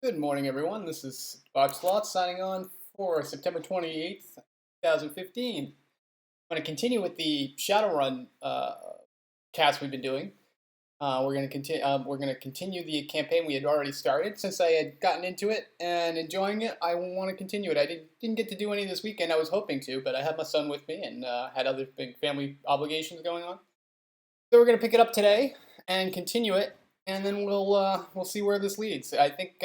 Good morning, everyone. This is Bob Slot signing on for September 28th, 2015. I'm going to continue with the Shadowrun cast we've been doing. We're going to continue. We're going to continue the campaign we had already started. Since I had gotten into it and enjoying it, I want to continue it. I didn't get to do any this weekend. I was hoping to, but I had my son with me and had other big family obligations going on. So we're going to pick it up today and continue it, and then we'll see where this leads. I think.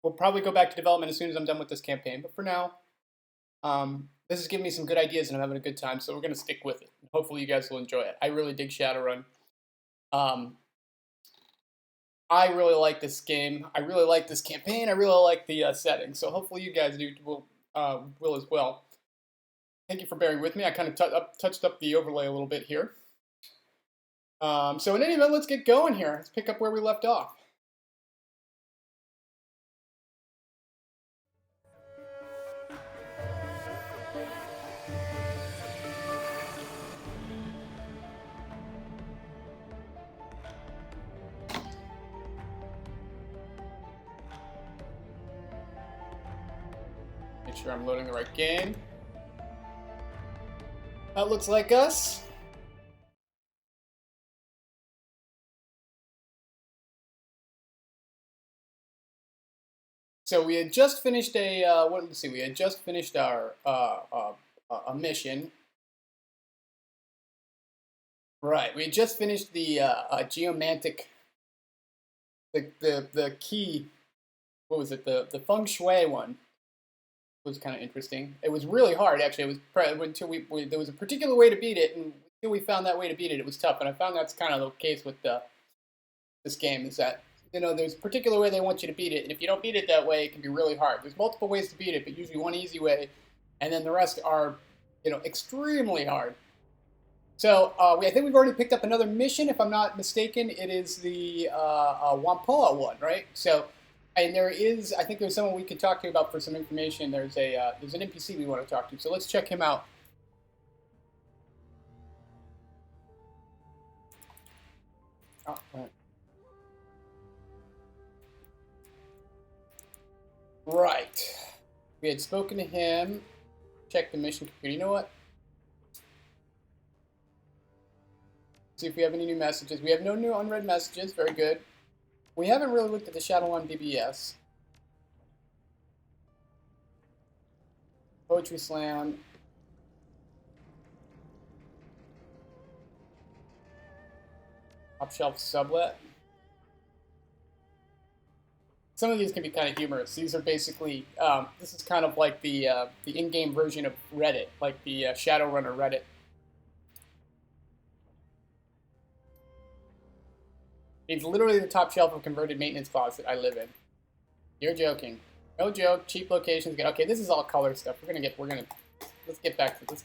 We'll probably go back to development as soon as I'm done with this campaign. But for now, this is giving me some good ideas and I'm having a good time. So we're going to stick with it. Hopefully you guys will enjoy it. I really dig Shadowrun. I really like this game. I really like this campaign. I really like the setting. So hopefully you guys will as well. Thank you for bearing with me. I kind of touched up the overlay a little bit here. So in any event, let's get going here. Let's pick up where we left off. Make sure I'm loading the right game. That looks like us. So we had just finished let's see, we had just finished our a mission. Right, we had just finished the geomantic, the key. What was it? The feng shui one was kind of interesting. It was really hard, actually. It was until there was a particular way to beat it, and until we found that way to beat it, it was tough. And I found that's kind of the case with this game, is that there's a particular way they want you to beat it, and if you don't beat it that way, it can be really hard. There's multiple ways to beat it, but usually one easy way, and then the rest are extremely hard. So I think we've already picked up another mission, if I'm not mistaken. It is the Wampoa one, right? So. And I think there's someone we could talk to about for some information. There's an NPC we want to talk to, so let's check him out. Oh, right. We had spoken to him. Check the mission computer. You know what? See if we have any new messages. We have no new unread messages. Very good. We haven't really looked at the Shadowrun BBS. Poetry Slam. Top Shelf Sublet. Some of these can be kind of humorous. These are basically, this is kind of like the in-game version of Reddit, like the Shadowrunner Reddit. It's literally the top shelf of converted maintenance closet I live in. You're joking. No joke. Cheap locations. Okay, this is all color stuff. Let's get back to this.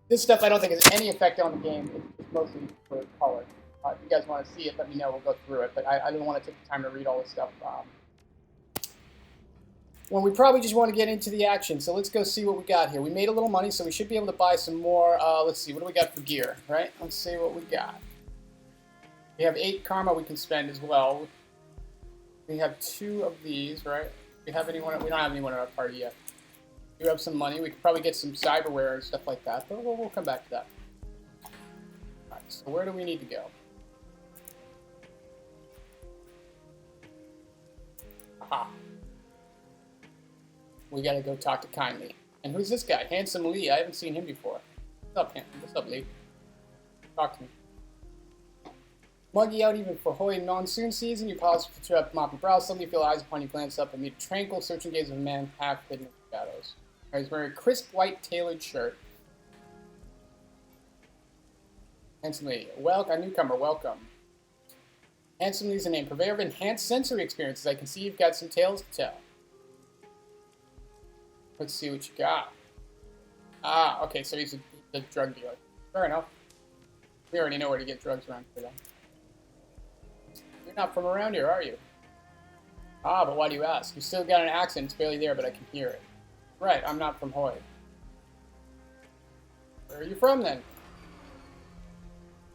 This stuff I don't think has any effect on the game. It's mostly for color. If you guys want to see it, let me know. We'll go through it. But I don't want to take the time to read all this stuff. When we probably just want to get into the action. So let's go see what we got here. We made a little money, so we should be able to buy some more. Let's see. What do we got for gear, right? Let's see what we got. We have 8 karma we can spend as well. We have 2 of these, right? We don't have anyone in our party yet. We have some money. We could probably get some cyberware and stuff like that, but we'll come back to that. Alright, so where do we need to go? Aha. We gotta go talk to Kindly. And who's this guy? Handsome Lee. I haven't seen him before. What's up, Lee? Talk to me. Muggy out even for holy monsoon season, you pause to cheer up moppy brow. Suddenly you feel eyes upon you, glance up, and meet a tranquil, searching gaze of a man half hidden in the shadows. He's wearing a crisp, white, tailored shirt. Handsomely, a newcomer, welcome. Handsomely is a name, purveyor of enhanced sensory experiences. I can see you've got some tales to tell. Let's see what you got. Ah, okay, so he's a drug dealer. Fair enough. We already know where to get drugs around here, then. You're not from around here, are you? Ah, but why do you ask? You still got an accent. It's barely there, but I can hear it. Right, I'm not from Hoy. Where are you from, then?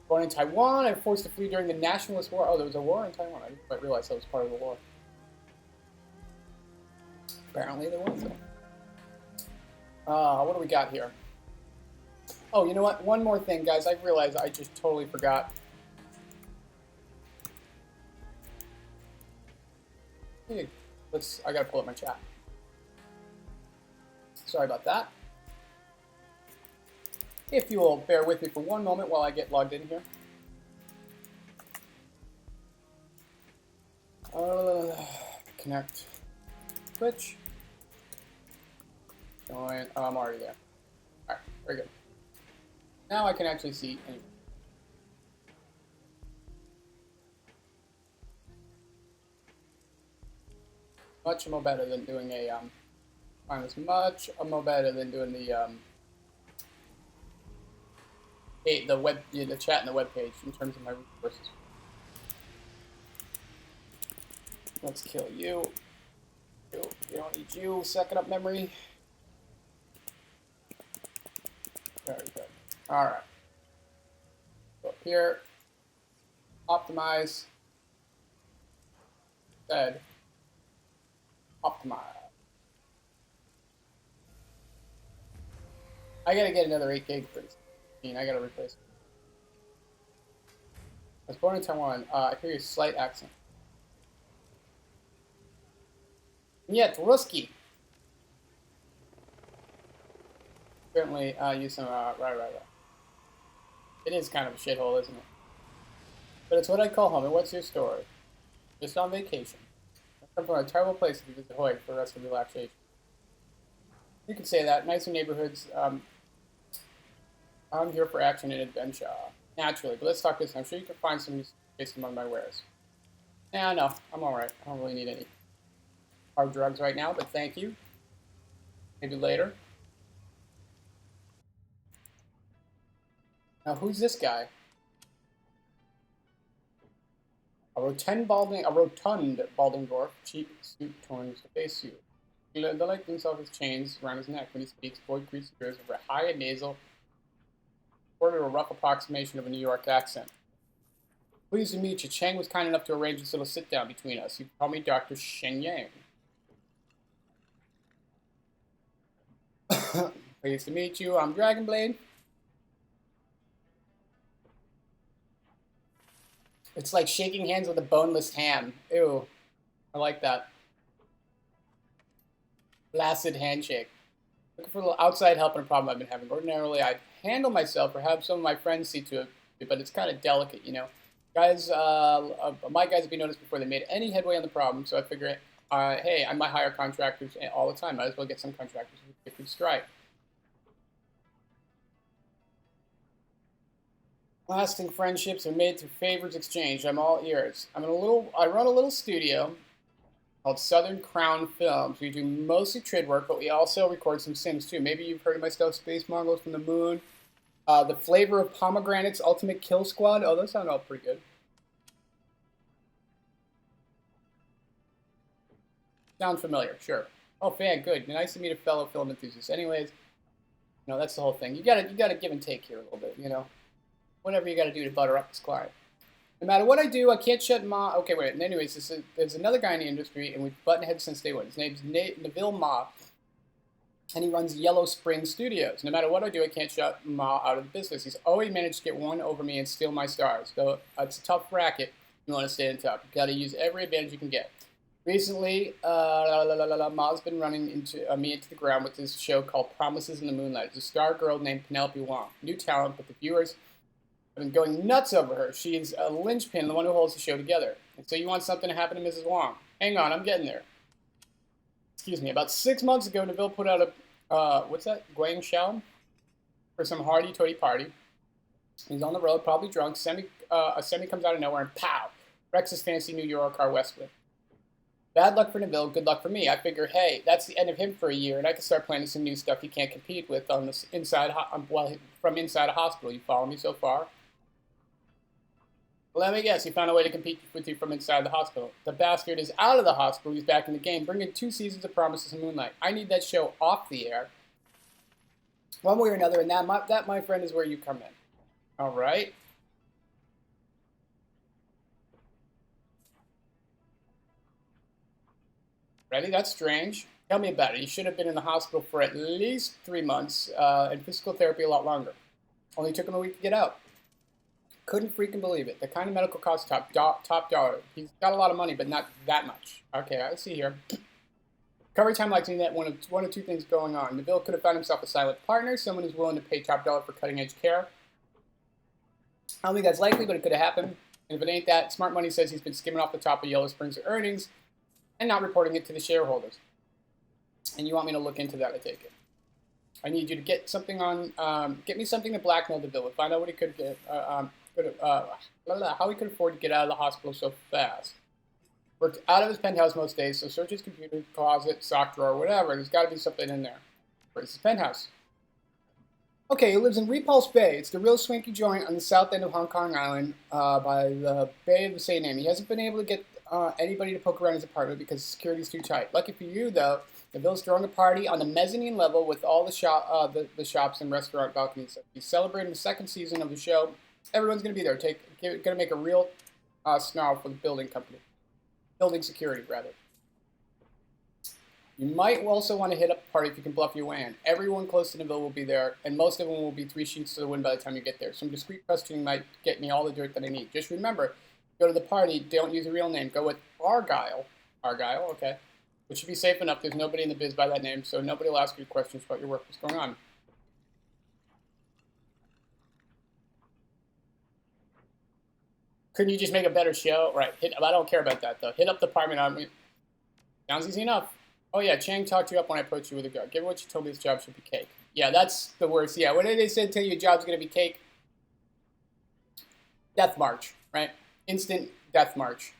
Born in Taiwan and forced to flee during the Nationalist War. Oh, there was a war in Taiwan. I didn't quite realize that was part of the war. Apparently there was, though. What do we got here? Oh, you know what? One more thing, guys. I realized I just totally forgot. Hey, I gotta pull up my chat. Sorry about that. If you will bear with me for one moment while I get logged in here. Connect. Twitch. Join. Oh, I'm already there. Alright, very good. Now I can actually see anything. Much more better than doing a find this much more better than doing the chat and the web page in terms of my resources. Let's kill you. You don't need you. Second up memory. Very good. All right. Go up here. Optimize. Dead. Optimize. I gotta get another 8 gig for this. I gotta replace it. I was born in Taiwan. I hear your slight accent. Yeah, Ruski. Certainly use some, right. It is kind of a shithole, isn't it? But it's what I call home. And what's your story? Just on vacation. I come from a terrible place to visit Hawaii for the rest of relaxation. You could say that. Nicer neighborhoods. I'm here for action and adventure. Naturally, but let's talk business. I'm sure you can find some use based among my wares. Yeah, no, I'm alright. I don't really need any hard drugs right now, but thank you. Maybe later. Now, who's this guy? A rotund balding dwarf, cheap suit torn to face suit. He like himself his chains around his neck. When he speaks, Boyd creases ears over a high and nasal, ordered a rough approximation of a New York accent. Pleased to meet you. Chang was kind enough to arrange this little sit-down between us. You can call me Dr. Shen Yang. Pleased to meet you. I'm Dragonblade. It's like shaking hands with a boneless ham. Ew. I like that. Flaccid handshake. Looking for a little outside help in a problem I've been having. Ordinarily, I'd handle myself or have some of my friends see to it, but it's kind of delicate, you know. Guys, my guys have been noticed before they made any headway on the problem, so I figure, hey, I might hire contractors all the time. Might as well get some contractors who could strike. Lasting friendships are made through favors exchanged. I'm all ears. I run a little studio called Southern Crown Films. We do mostly trade work, but we also record some sims too. Maybe you've heard of my stuff, Space Mongols from the Moon. The Flavor of Pomegranate's Ultimate Kill Squad. Oh, those sound all pretty good. Sound familiar, sure. Oh, fan, good. Nice to meet a fellow film enthusiast. Anyways, you know, that's the whole thing. You gotta give and take here a little bit, you know. Whatever you gotta do to butter up this client. No matter what I do, I can't shut Ma. Okay, wait. And anyways, there's another guy in the industry, and we've buttoned heads since day one. His name's Neville Ma, and he runs Yellow Spring Studios. No matter what I do, I can't shut Ma out of the business. He's always managed to get one over me and steal my stars. Though it's a tough racket. You want to stay in top. You've got to use every advantage you can get. Recently, Ma's been running me into the ground with this show called Promises in the Moonlight. It's a star girl named Penelope Wong. New talent, but the viewers have been going nuts over her. She is a linchpin, the one who holds the show together. And so you want something to happen to Mrs. Wong. Hang on, I'm getting there. Excuse me. About 6 months ago, Neville put out a, what's that? Guang Shao? For some hardy-toady party. He's on the road, probably drunk. A semi comes out of nowhere and pow! Wrecks his fancy new Euro car westward. Bad luck for Neville, good luck for me. I figure, hey, that's the end of him for a year, and I can start planning some new stuff he can't compete with on this from inside a hospital. You follow me so far? Well, let me guess, he found a way to compete with you from inside the hospital. The bastard is out of the hospital. He's back in the game, bringing 2 seasons of Promises in Moonlight. I need that show off the air, one way or another, and that, my friend, is where you come in. All right. Ready? That's strange. Tell me about it. He should have been in the hospital for at least 3 months and physical therapy a lot longer. Only took him a week to get out. Couldn't freaking believe it. The kind of medical costs top dollar. He's got a lot of money, but not that much. Okay, I see here. Recovery time likes me that one of two things going on. The bill could have found himself a silent partner, someone who's willing to pay top dollar for cutting edge care. I don't think that's likely, but it could have happened. And if it ain't that, smart money says he's been skimming off the top of Yellow Springs' earnings and not reporting it to the shareholders. And you want me to look into that, I take it. I need you to get something on, get me something to blackmail the bill with. Find out what he could get, how he could afford to get out of the hospital so fast. Worked out of his penthouse most days, so search his computer, closet, sock drawer, whatever. There's got to be something in there. Where's his penthouse? Okay, he lives in Repulse Bay. It's the real swanky joint on the south end of Hong Kong Island by the bay of the same name. He hasn't been able to get anybody to poke around his apartment because security's too tight. Lucky for you, though, the Bill's throwing a party on the mezzanine level with all the shops and restaurant balconies. He's celebrating the second season of the show. Everyone's going to be there. Going to make a real snarl for the building company. Building security, rather. You might also want to hit up the party if you can bluff your way in. Everyone close to Neville will be there, and most of them will be 3 sheets to the wind by the time you get there. Some discreet questioning might get me all the dirt that I need. Just remember, go to the party, don't use a real name. Go with Argyle. Argyle, okay. Which should be safe enough. There's nobody in the biz by that name, so nobody will ask you questions about your work. What's going on? Couldn't you just make a better show? Right. I don't care about that, though. Hit up the apartment on me. Sounds easy enough. Oh, yeah, Chang talked you up when I approached you with a gun. Give her what you told me this job should be cake. Yeah, that's the worst. Yeah, what did they say? Tell you your job's going to be cake? Death march, right? Instant death march.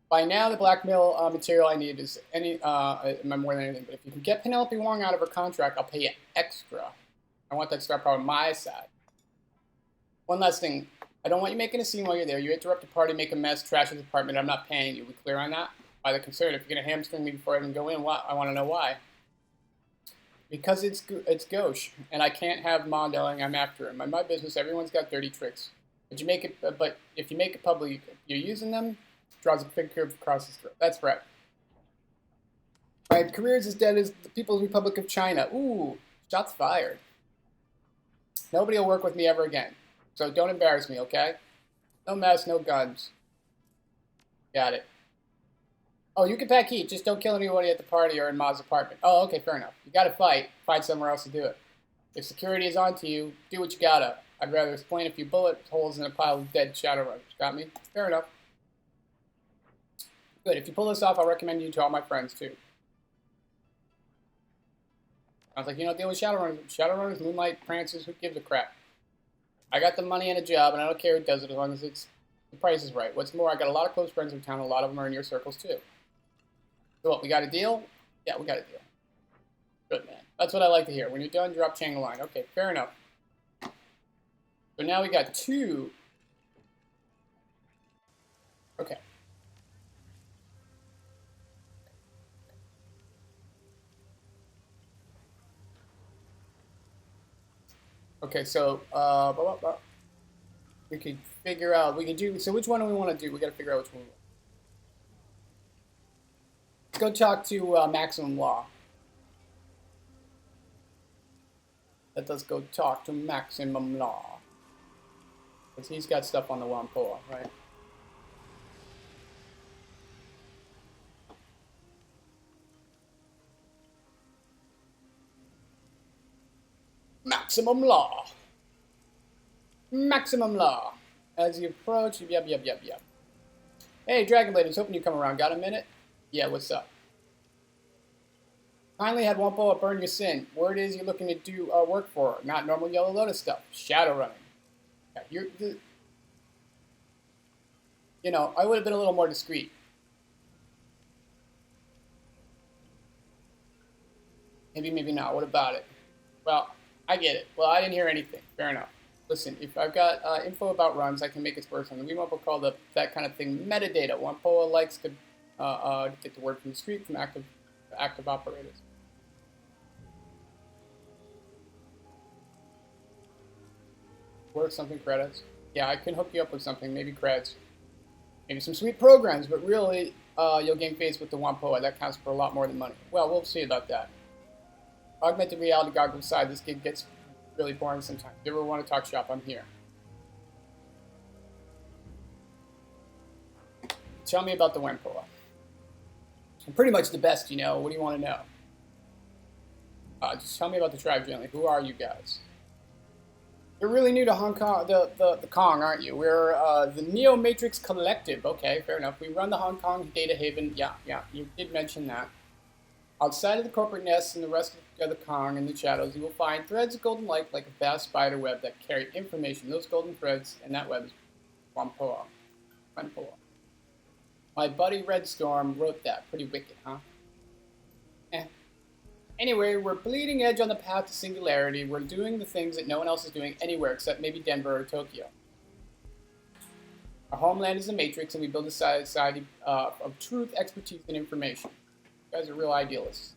By now, the blackmail material I need is more than anything. But if you can get Penelope Wong out of her contract, I'll pay you extra. I want that star power on my side. One last thing. I don't want you making a scene while you're there. You interrupt the party, make a mess, trash his apartment. I'm not paying you. We clear on that? By the concern, if you're going to hamstring me before I even go in, I want to know why. Because it's gauche, and I can't have Mondoing. I'm after him. In my business, everyone's got dirty tricks. But if you make it public, you're using them. Draws a big curve across his throat. That's right. My career is as dead as the People's Republic of China. Ooh, shots fired. Nobody will work with me ever again. So don't embarrass me, okay? No mess, no guns. Got it. Oh, you can pack heat. Just don't kill anybody at the party or in Ma's apartment. Oh, okay, fair enough. You gotta fight. Find somewhere else to do it. If security is on to you, do what you gotta. I'd rather explain a few bullet holes in a pile of dead Shadowrunners. Got me? Fair enough. Good. If you pull this off, I'll recommend you to all my friends, too. Sounds like you don't deal with Shadowrunners. Shadowrunners, Moonlight, Prancers, who gives a crap? I got the money and a job, and I don't care who does it as long as the price is right. What's more, I got a lot of close friends in town. A lot of them are in your circles, too. So what, we got a deal? Yeah, we got a deal. Good, man. That's what I like to hear. When you're done, drop Chang a line. Okay, fair enough. So now we got 2. Okay. Okay, so we could figure out, so which one do we want to do? We got to figure out which one. Let's go talk to Maximum Law. Let us go talk to Maximum Law. Because he's got stuff on the Wampoa, right? Maximum Law. Maximum Law. As you approach, yep. Hey, Dragonblade, I was hoping you'd come around. Got a minute? Yeah, what's up? Finally had Wampoa burn your sin. Word is you're looking to do work for her. Not normal Yellow Lotus stuff. Shadowrunning. Yeah, you know, I would have been a little more discreet. Maybe not. What about it? Well, I get it. Well, I didn't hear anything. Fair enough. Listen, if I've got info about runs, I can make it personal. We might call that kind of thing metadata. Wampoa likes to get the word from the street from active operators. Worth something credits. Yeah, I can hook you up with something. Maybe creds. Maybe some sweet programs, but really, you'll gain phase with the Wampoa. That counts for a lot more than money. Well, we'll see about that. Augmented reality goggles aside, this game gets really boring sometimes. If you ever want to talk shop, I'm here. Tell me about the Wampoa. I'm pretty much the best, you know. What do you want to know? Just tell me about the tribe generally. Who are you guys? You're really new to Hong Kong, the Kong, aren't you? We're the Neo Matrix Collective. Okay, fair enough. We run the Hong Kong Data Haven. Yeah, you did mention that. Outside of the corporate nest and the rest of the Kong in the shadows, you will find threads of golden light like a vast spider web that carry information. Those golden threads and that web is Wampoa. My buddy Red Storm wrote that. Pretty wicked, huh? Anyway, we're bleeding edge on the path to singularity. We're doing the things that no one else is doing anywhere except maybe Denver or Tokyo. Our homeland is the Matrix, and we build a society of truth, expertise, and information. You guys are real idealists.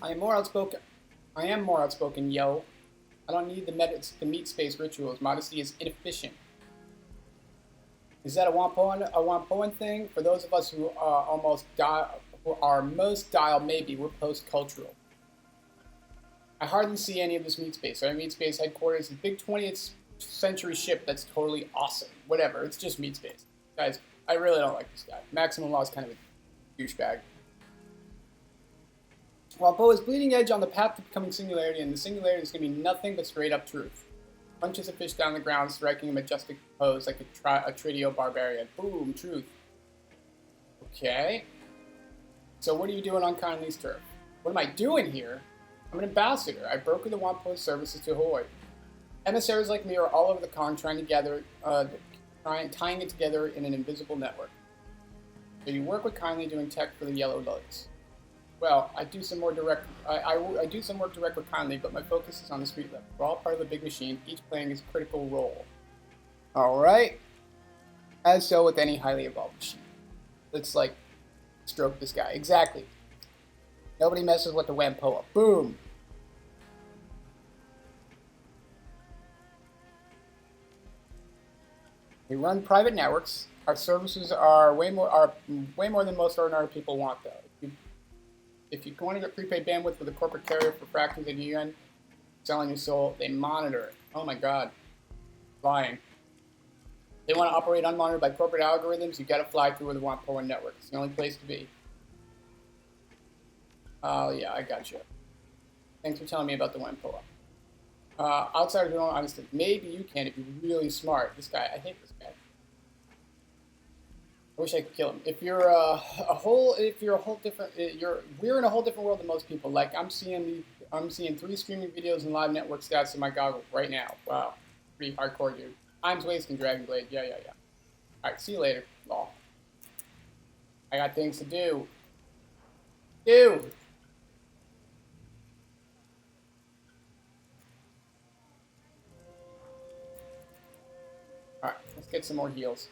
I am more outspoken, yo. I don't need the meat space rituals. Modesty is inefficient. Is that a Wampoan thing? For those of us who who are most dialed, maybe we're post-cultural. I hardly see any of this meat space. Our meat space headquarters is a big 20th century ship that's totally awesome. Whatever, it's just meat space. Guys, I really don't like this guy. Maximum Law is kind of a douchebag. Wampoa is bleeding edge on the path to becoming singularity, and the singularity is going to be nothing but straight up truth. Punches a fish down the ground, striking a majestic pose like a Tridio barbarian. Boom, truth. Okay. So what are you doing on Kindly's turf? What am I doing here? I'm an ambassador. I broker the Wampoa services to Hawaii. Emissaries like me are all over the Kong trying to gather, tying it together in an invisible network. So you work with Kindly doing tech for the Yellow Lights. Well, I do some more direct. I do some work direct with Kindly, but my focus is on the street level. We're all part of the big machine, each playing his critical role. All right. As so with any highly evolved machine. Let's stroke this guy. Exactly. Nobody messes with the Wampoa. Boom. We run private networks. Our services are way more than most ordinary people want, though. If you want to get prepaid bandwidth with a corporate carrier for fractions of a UN, selling your soul, they monitor it. Oh my God. Lying. They want to operate unmonitored by corporate algorithms, you gotta fly through the Wampoa network. It's the only place to be. Oh yeah, I got you. Thanks for telling me about the Wampoa. Outsiders who don't understand. Maybe you can if you're really smart. This guy, I hate this guy. I wish I could kill him. If you're we're in a whole different world than most people. Like I'm seeing 3 streaming videos and live network stats in my goggles right now. Wow, pretty hardcore, dude. Time's wasting Dragon Blade. Yeah. All right, see you later. Law. I got things to do. Dude. All right, let's get some more heals.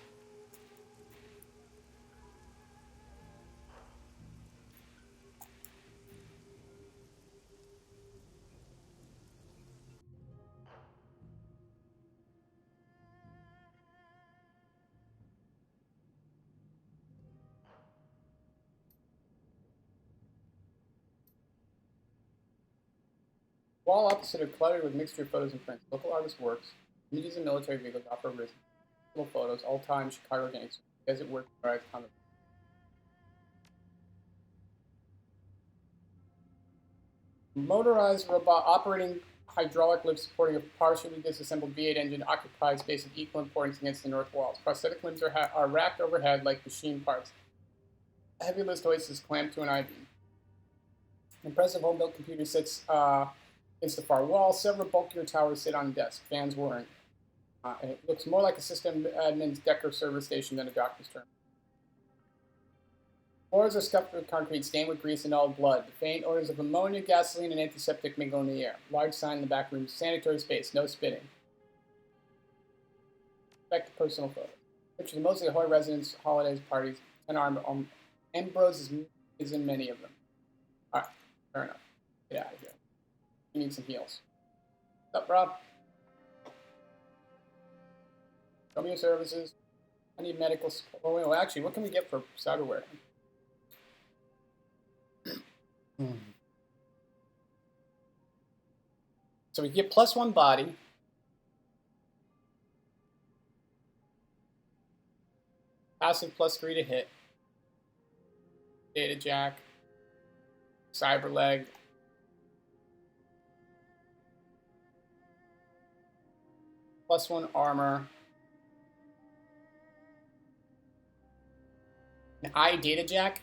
Wall opposite are cluttered with mixture of photos and prints. Local artist works, images and military vehicles offer risen. Photos, all-time Chicago gangs. Desert work drives common. Motorized robot operating hydraulic lift supporting a partially disassembled V8 engine occupies space of equal importance against the north walls. Prosthetic limbs are racked overhead like machine parts. A heavy list hoist is clamped to an I-beam. Impressive home-built computer sits against the far wall. Several bulkier towers sit on a desk. Fans whirring. It looks more like a system admin's Decker server station than a doctor's terminal. Floors are scuffed with concrete, stained with grease and old blood. The faint odors of ammonia, gasoline, and antiseptic mingle in the air. Large sign in the back room: sanitary space, no spitting. Back to personal photos. Pictures of mostly Hawaii residents, holidays, parties. Ambrose is in many of them. All right, fair enough. Get out of here. You need some heals. What's up, Rob? Show me your services. I need medical support. Oh, well, actually, what can we get for cyberware? So we get +1 body. Passive +3 to hit. Data jack. Cyber leg. +1 armor. An eye data jack.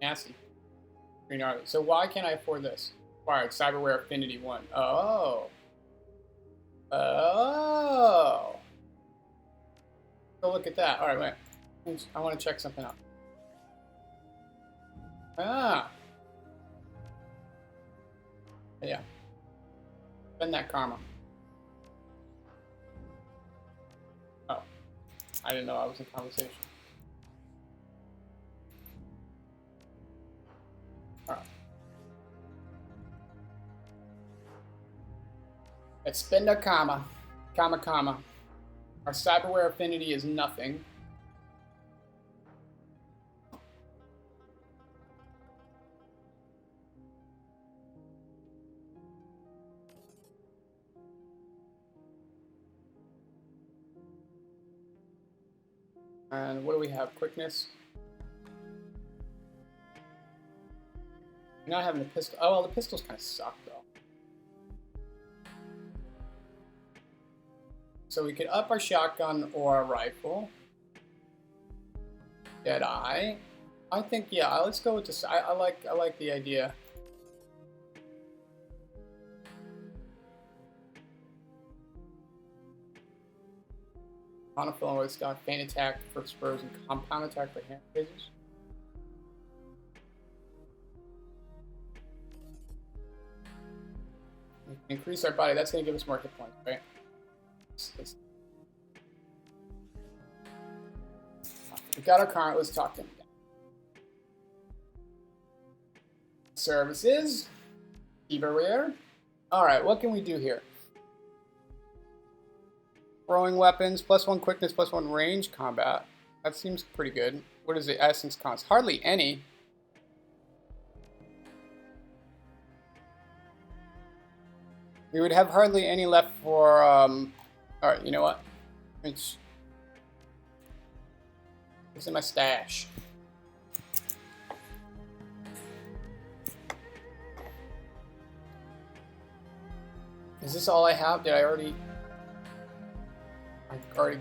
Nasty. Pretty gnarly. So why can't I afford this? Acquired cyberware affinity 1. Oh. Oh. Go look at that. All right, wait. I want to check something out. Ah. Yeah. Spend that karma. Oh. I didn't know I was in conversation. All right. Let's spend our karma. Karma. Our cyberware affinity is nothing. And what do we have? Quickness. You're not having a pistol. Oh, well, the pistols kind of suck, though. So we could up our shotgun or our rifle. Deadeye. I think, yeah, let's go with this. I like the idea. Monofilament with stock, feint attack for spurs, and compound attack for hand phasers. We can increase our body. That's going to give us more hit points, right? We got our current. Let's talk to him again. Services. Barrier. All right, what can we do here? Throwing weapons, +1 quickness, +1 range combat. That seems pretty good. What is the essence cost? Hardly any. We would have hardly any left for, alright, you know what? It's in my stash. Is this all I have? Did I already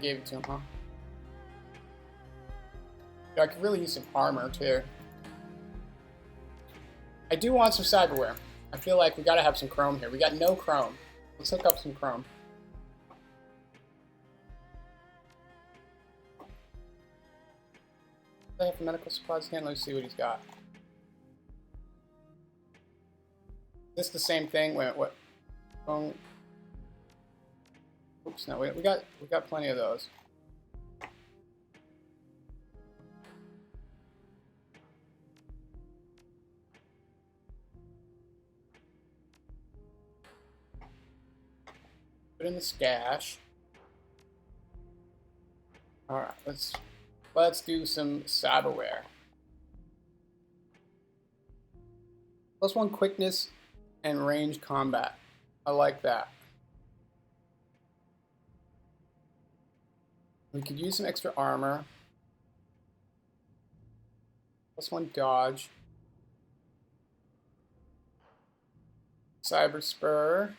gave it to him, huh? Yeah, I could really use some armor, too. I do want some cyberware. I feel like we gotta have some chrome here. We got no chrome. Let's hook up some chrome. I have medical supplies again. Let's see what he's got. Is this the same thing? Wait, what? Oops, no, we got plenty of those. Put in the stash. All right, let's do some cyberware. +1 quickness and range combat. I like that. We could use some extra armor. +1 dodge. Cyber spur.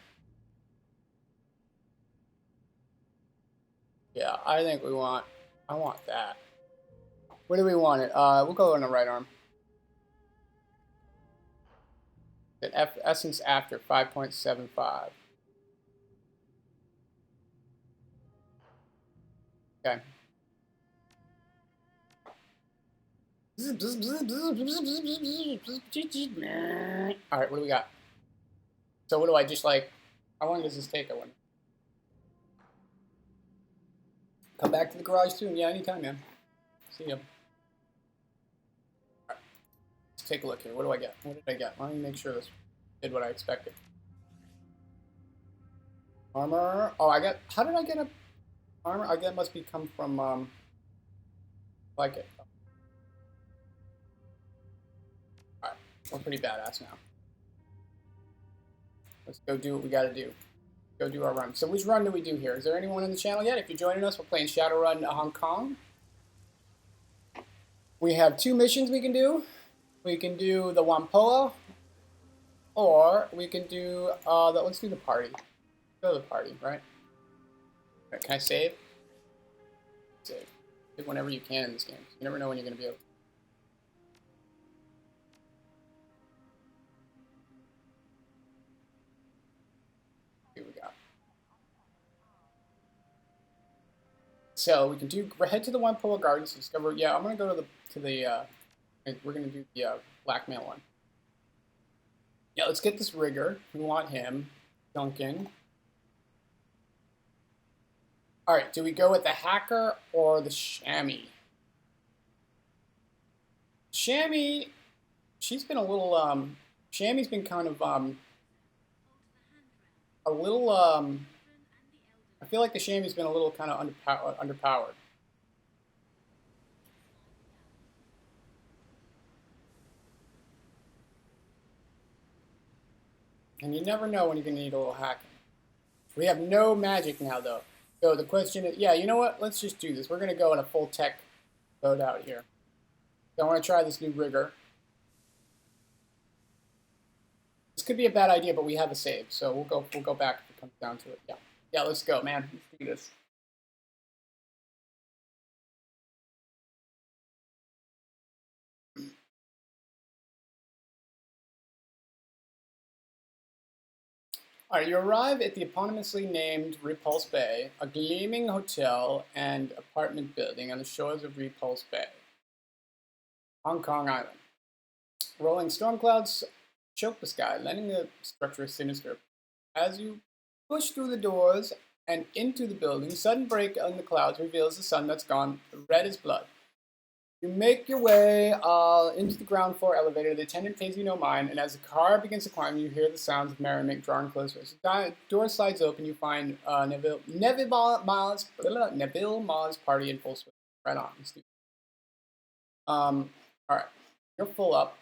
Yeah, I think I want that. What do we want it? We'll go on the right arm. Then essence after 5.75. Okay. All right, what do we got? So what do I just like? How long does this take? I wonder. Come back to the garage soon. Yeah, anytime, man. See you. All right. Let's take a look here. What do I get? What did I get? Let me make sure this did what I expected. Armor. Oh, I got. How did I get a Armor? I guess it must be come from, like it. Alright, we're pretty badass now. Let's go do what we gotta do. Go do our run. So which run do we do here? Is there anyone in the channel yet? If you're joining us, we're playing Shadowrun Hong Kong. We have 2 missions we can do. We can do the Whampoa, or we can do let's do the party. Go to the party, right? Right, can I save? Save. Save whenever you can in this game. You never know when you're gonna be able to. Here we go. So we can do. Head to the Whampoa Gardens to discover. Yeah, I'm gonna go to the. We're gonna do the blackmail one. Yeah, let's get this rigger. We want him. Duncan. Alright, do we go with the hacker or the chamois? Chamois, she's been a little, chamois's been kind of, a little, I feel like the chamois's been a little kind of underpowered. And you never know when you're going to need a little hacking. We have no magic now, though. So the question is, yeah, you know what? Let's just do this. We're going to go in a full tech load out here. So I want to try this new rigger. This could be a bad idea, but we have a save, so we'll go back if it comes down to it. Yeah. Yeah, let's go, man. Let's do this. Alright, you arrive at the eponymously named Repulse Bay, a gleaming hotel and apartment building on the shores of Repulse Bay, Hong Kong Island. Rolling storm clouds choke the sky, lending the structure sinister. As you push through the doors and into the building, a sudden break in the clouds reveals the sun that's gone red as blood. You make your way into the ground floor elevator. The attendant pays you no mind, and as the car begins to climb, you hear the sounds of merriment drawing closer. As the door slides open, you find Neville Ma's party in full swing. Right on. All right, you're full up.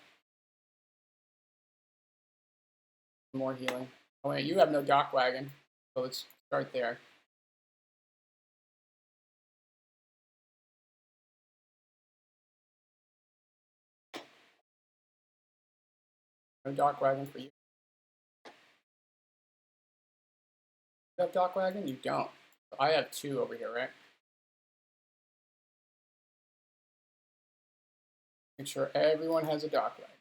More healing. Oh wait, you have no dock wagon, so let's start there. No dock wagon for you. You have dock wagon? You don't. I have 2 over here, right? Make sure everyone has a dock wagon.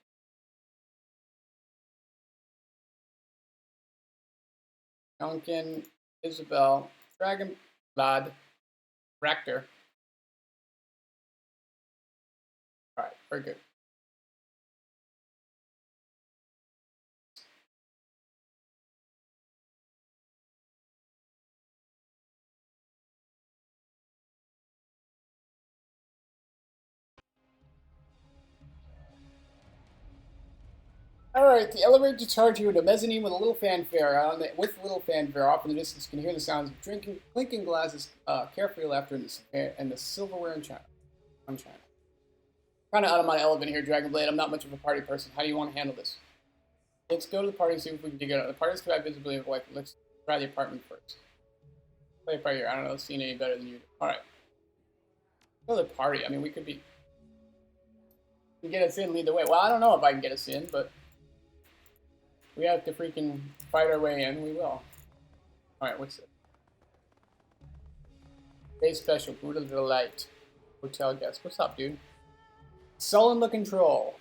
Duncan, Isabel, Dragon, Vlad, Rector. Alright, very good. Alright, the elevator discharges you into a mezzanine with a little fanfare. With little fanfare, off in the distance, you can hear the sounds of drinking, clinking glasses, carefree laughter, and the silverware and china. I'm China. Kind of out of my element here, Dragonblade. I'm not much of a party person. How do you want to handle this? Let's go to the party and see if we can dig it out. The party's got visibility of like, let's try the apartment first. Play it right here. I don't know, it's seen any better than you do. Alright. Go to the party. I mean, we could be. We can get us in, lead the way. Well, I don't know if I can get us in, but we have to freaking fight our way in. We will. Alright, what's this? Day special, Buddha of the Light. Hotel guest. What's up, dude? Sullen the control.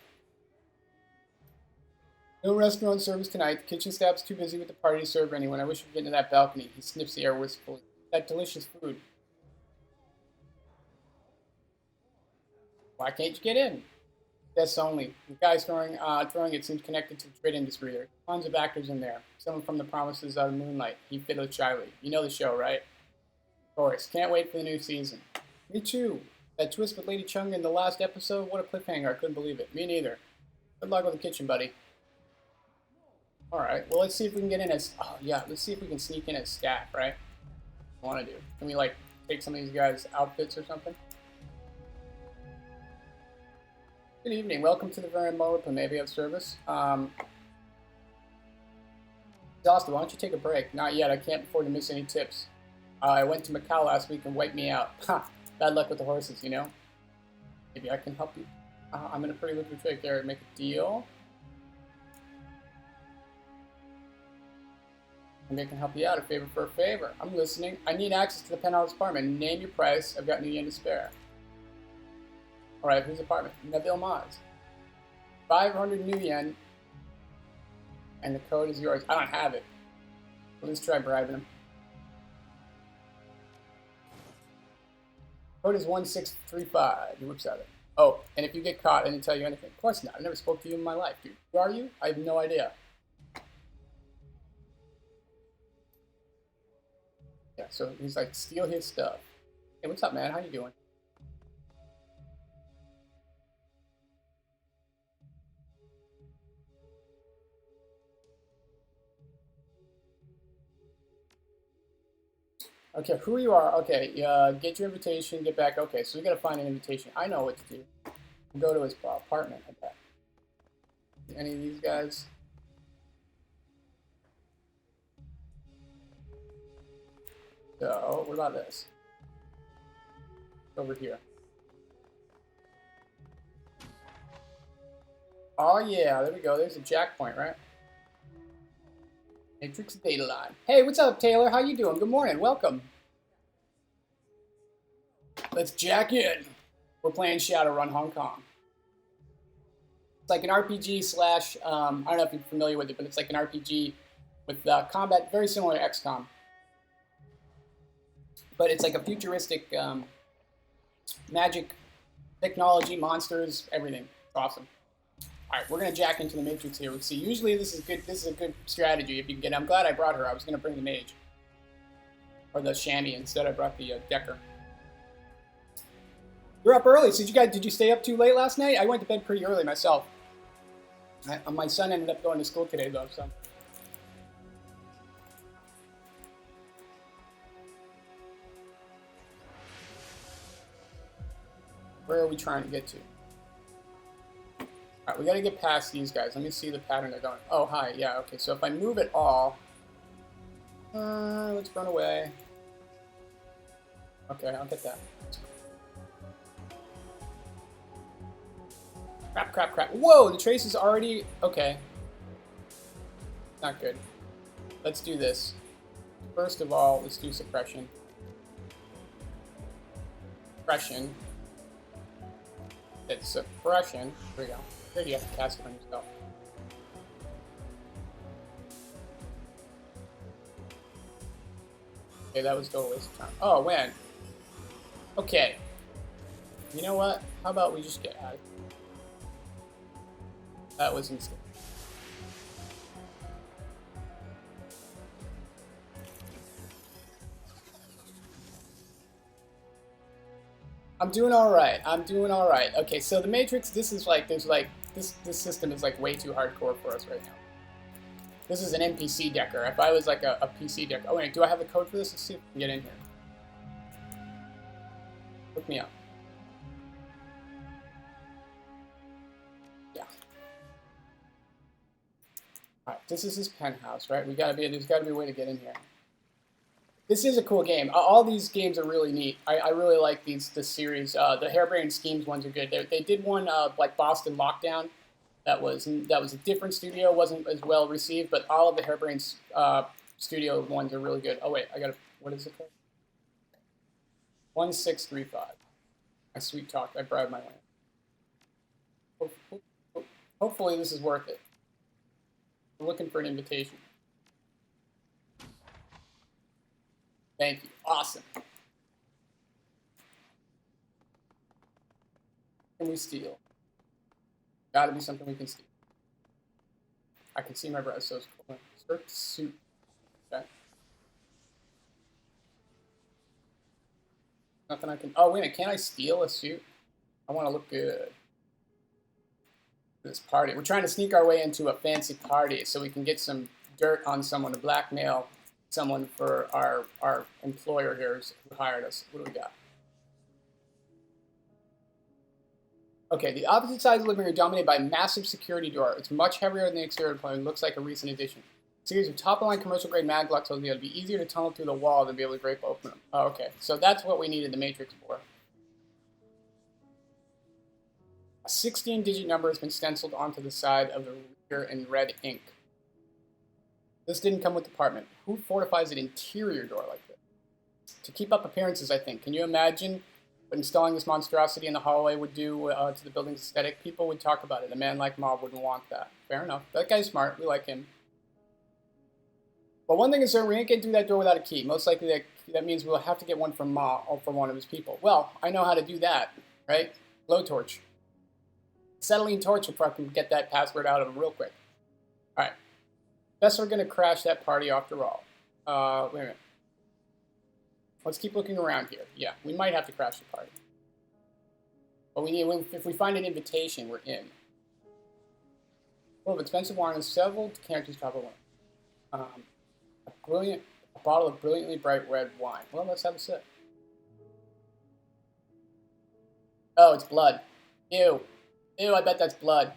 No restaurant service tonight. The kitchen staff's too busy with the party to serve anyone. I wish we could get into that balcony. He sniffs the air wistfully. That delicious food. Why can't you get in? Guests only. The guy's throwing it seems connected to the trade industry. There are tons of actors in there. Someone from the Promises of Moonlight. He fiddled shyly. You know the show, right? Of course. Can't wait for the new season. Me too. That twist with Lady Chung in the last episode, what a cliffhanger. I couldn't believe it. Me neither. Good luck with the kitchen, buddy. Alright, well, let's see if we can get in as... Oh, yeah, let's see if we can sneak in as staff, right? I want to do. Can we, like, take some of these guys' outfits or something. Good evening. Welcome to the very moment maybe of service. Exhausted. Why don't you take a break? Not yet. I can't afford to miss any tips. I went to Macau last week and wiped me out. Ha! Bad luck with the horses, you know? Maybe I can help you. I'm in a pretty lucrative trade there. Make a deal. Maybe I can help you out. A favor for a favor. I'm listening. I need access to the penthouse apartment. Name your price. I've got new yen to spare. Alright, whose apartment? Nabil Maz. 500 new yen. And the code is yours. I don't have it. Let's try bribing him. Code is 1635. He whips at it. Oh, and if you get caught, I didn't tell you anything. Of course not. I never spoke to you in my life, dude. Who are you? I have no idea. Yeah, so he's like, steal his stuff. Hey, what's up, man? How you doing? Okay, who you are? Okay, get your invitation, get back. Okay, so we gotta find an invitation. I know what to do. Go to his apartment, I bet. Any of these guys? So, what about this? Over here. Oh yeah, there we go. There's a jack point, right? Matrix data line. Hey, what's up, Taylor? How you doing? Good morning. Welcome. Let's jack in. We're playing Shadowrun Hong Kong. It's like an RPG slash, I don't know if you're familiar with it, but it's like an RPG with combat very similar to XCOM. But it's like a futuristic magic, technology, monsters, everything. It's awesome. All right, we're gonna jack into the Matrix here. We'll see. Usually, this is good. This is a good strategy if you can get. I'm glad I brought her. I was gonna bring the mage or the shandy instead. I brought the Decker. You're up early. So did you stay up too late last night? I went to bed pretty early myself. My son ended up going to school today though. So. Where are we trying to get to? Alright, we gotta get past these guys. Let me see the pattern they're going. Oh, hi. Yeah, okay. So if I move at all... let's run away. Okay, I'll get that. Crap, crap, crap. Whoa, the trace is already... Okay. Not good. Let's do this. First of all, let's do suppression. Suppression. It's suppression. There we go. There you have to cast it on yourself. Okay, that was still a waste of time. Oh, when? Okay. You know what? How about we just get out of here? That was insane. I'm doing all right. I'm doing all right. Okay, so the Matrix. This is like there's like this system is like way too hardcore for us right now. This is an NPC decker. If I was like a PC decker. Oh wait, do I have the code for this? Let's see if we can get in here. Look me up. Yeah. All right. This is his penthouse, right? There's gotta be a way to get in here. This is a cool game. All these games are really neat. I really like this series. The Harebrained Schemes ones are good. They did one like Boston Lockdown. That was a different studio. Wasn't as well received, but all of the Harebrained studio ones are really good. Oh wait, what is it called? 1635. I sweet talked. I bribed my land. Hopefully this is worth it. I'm looking for an invitation. Thank you. Awesome. Can we steal? Gotta be something we can steal. I can see my breath, so it's cool. Skirt suit. Okay. Nothing I can. Oh, wait a minute. Can I steal a suit? I want to look good. This party. We're trying to sneak our way into a fancy party so we can get some dirt on someone to blackmail someone for our employer here who hired us. What do we got? Okay, the opposite side of the living room dominated by a massive security door. It's much heavier than the exterior plumbing. Looks like a recent addition. A series of top-of-line commercial-grade mag locks will be able to be easier to tunnel through the wall than be able to break open them. Oh, okay, so that's what we needed the Matrix for. A 16-digit number has been stenciled onto the side of the rear in red ink. This didn't come with the apartment. Who fortifies an interior door like this? To keep up appearances, I think. Can you imagine what installing this monstrosity in the hallway would do to the building's aesthetic? People would talk about it. A man like Mob wouldn't want that. Fair enough. That guy's smart. We like him. Well, one thing is certain, we ain't getting through that door without a key. Most likely that means we'll have to get one from Ma or from one of his people. Well, I know how to do that, right? Blowtorch. Acetylene torch will fucking get that password out of him real quick. All right. Guess we're going to crash that party after all. Wait a minute. Let's keep looking around here. Yeah, we might have to crash the party. But if we find an invitation, we're in. Full of expensive wine and several characters top of one. A bottle of brilliantly bright red wine. Well, let's have a sip. Oh, it's blood. Ew. Ew, I bet that's blood.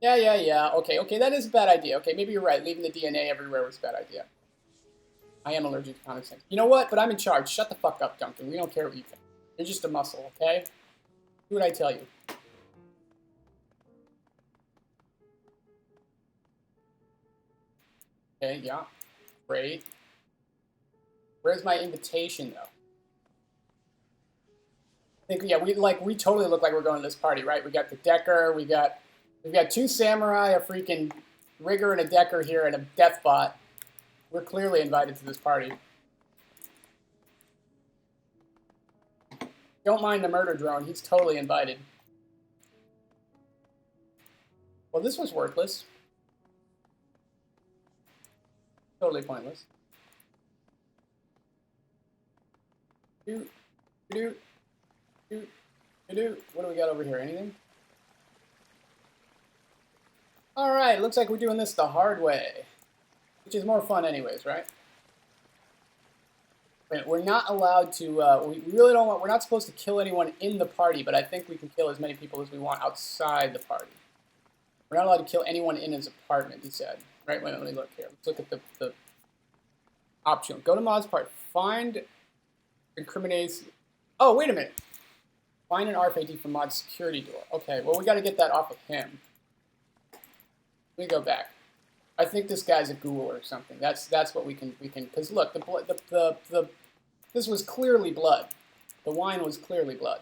Yeah. Okay, that is a bad idea. Okay, maybe you're right. Leaving the DNA everywhere was a bad idea. I am allergic to common sense. You know what? But I'm in charge. Shut the fuck up, Duncan. We don't care what you think. You're just a muscle, okay? Do what I tell you. Okay, yeah. Great. Where's my invitation, though? I think, yeah, we totally look like we're going to this party, right? We got the Decker, we've got two samurai, a freaking rigger and a Decker here, and a deathbot. We're clearly invited to this party. Don't mind the murder drone. He's totally invited. Well, this was worthless. Totally pointless. What do we got over here? Anything? All right, looks like we're doing this the hard way, which is more fun anyways, right? We're not allowed to, we really don't want, we're not supposed to kill anyone in the party, but I think we can kill as many people as we want outside the party. We're not allowed to kill anyone in his apartment, he said. Right, let me look here. Let's look at the option. Go to Mod's part. Find incriminates. Oh, wait a minute. Find an RFID from Mod's security door. Okay, well, we got to get that off of him. Let me go back. I think this guy's a ghoul or something. That's what we can because look, this was clearly blood. The wine was clearly blood.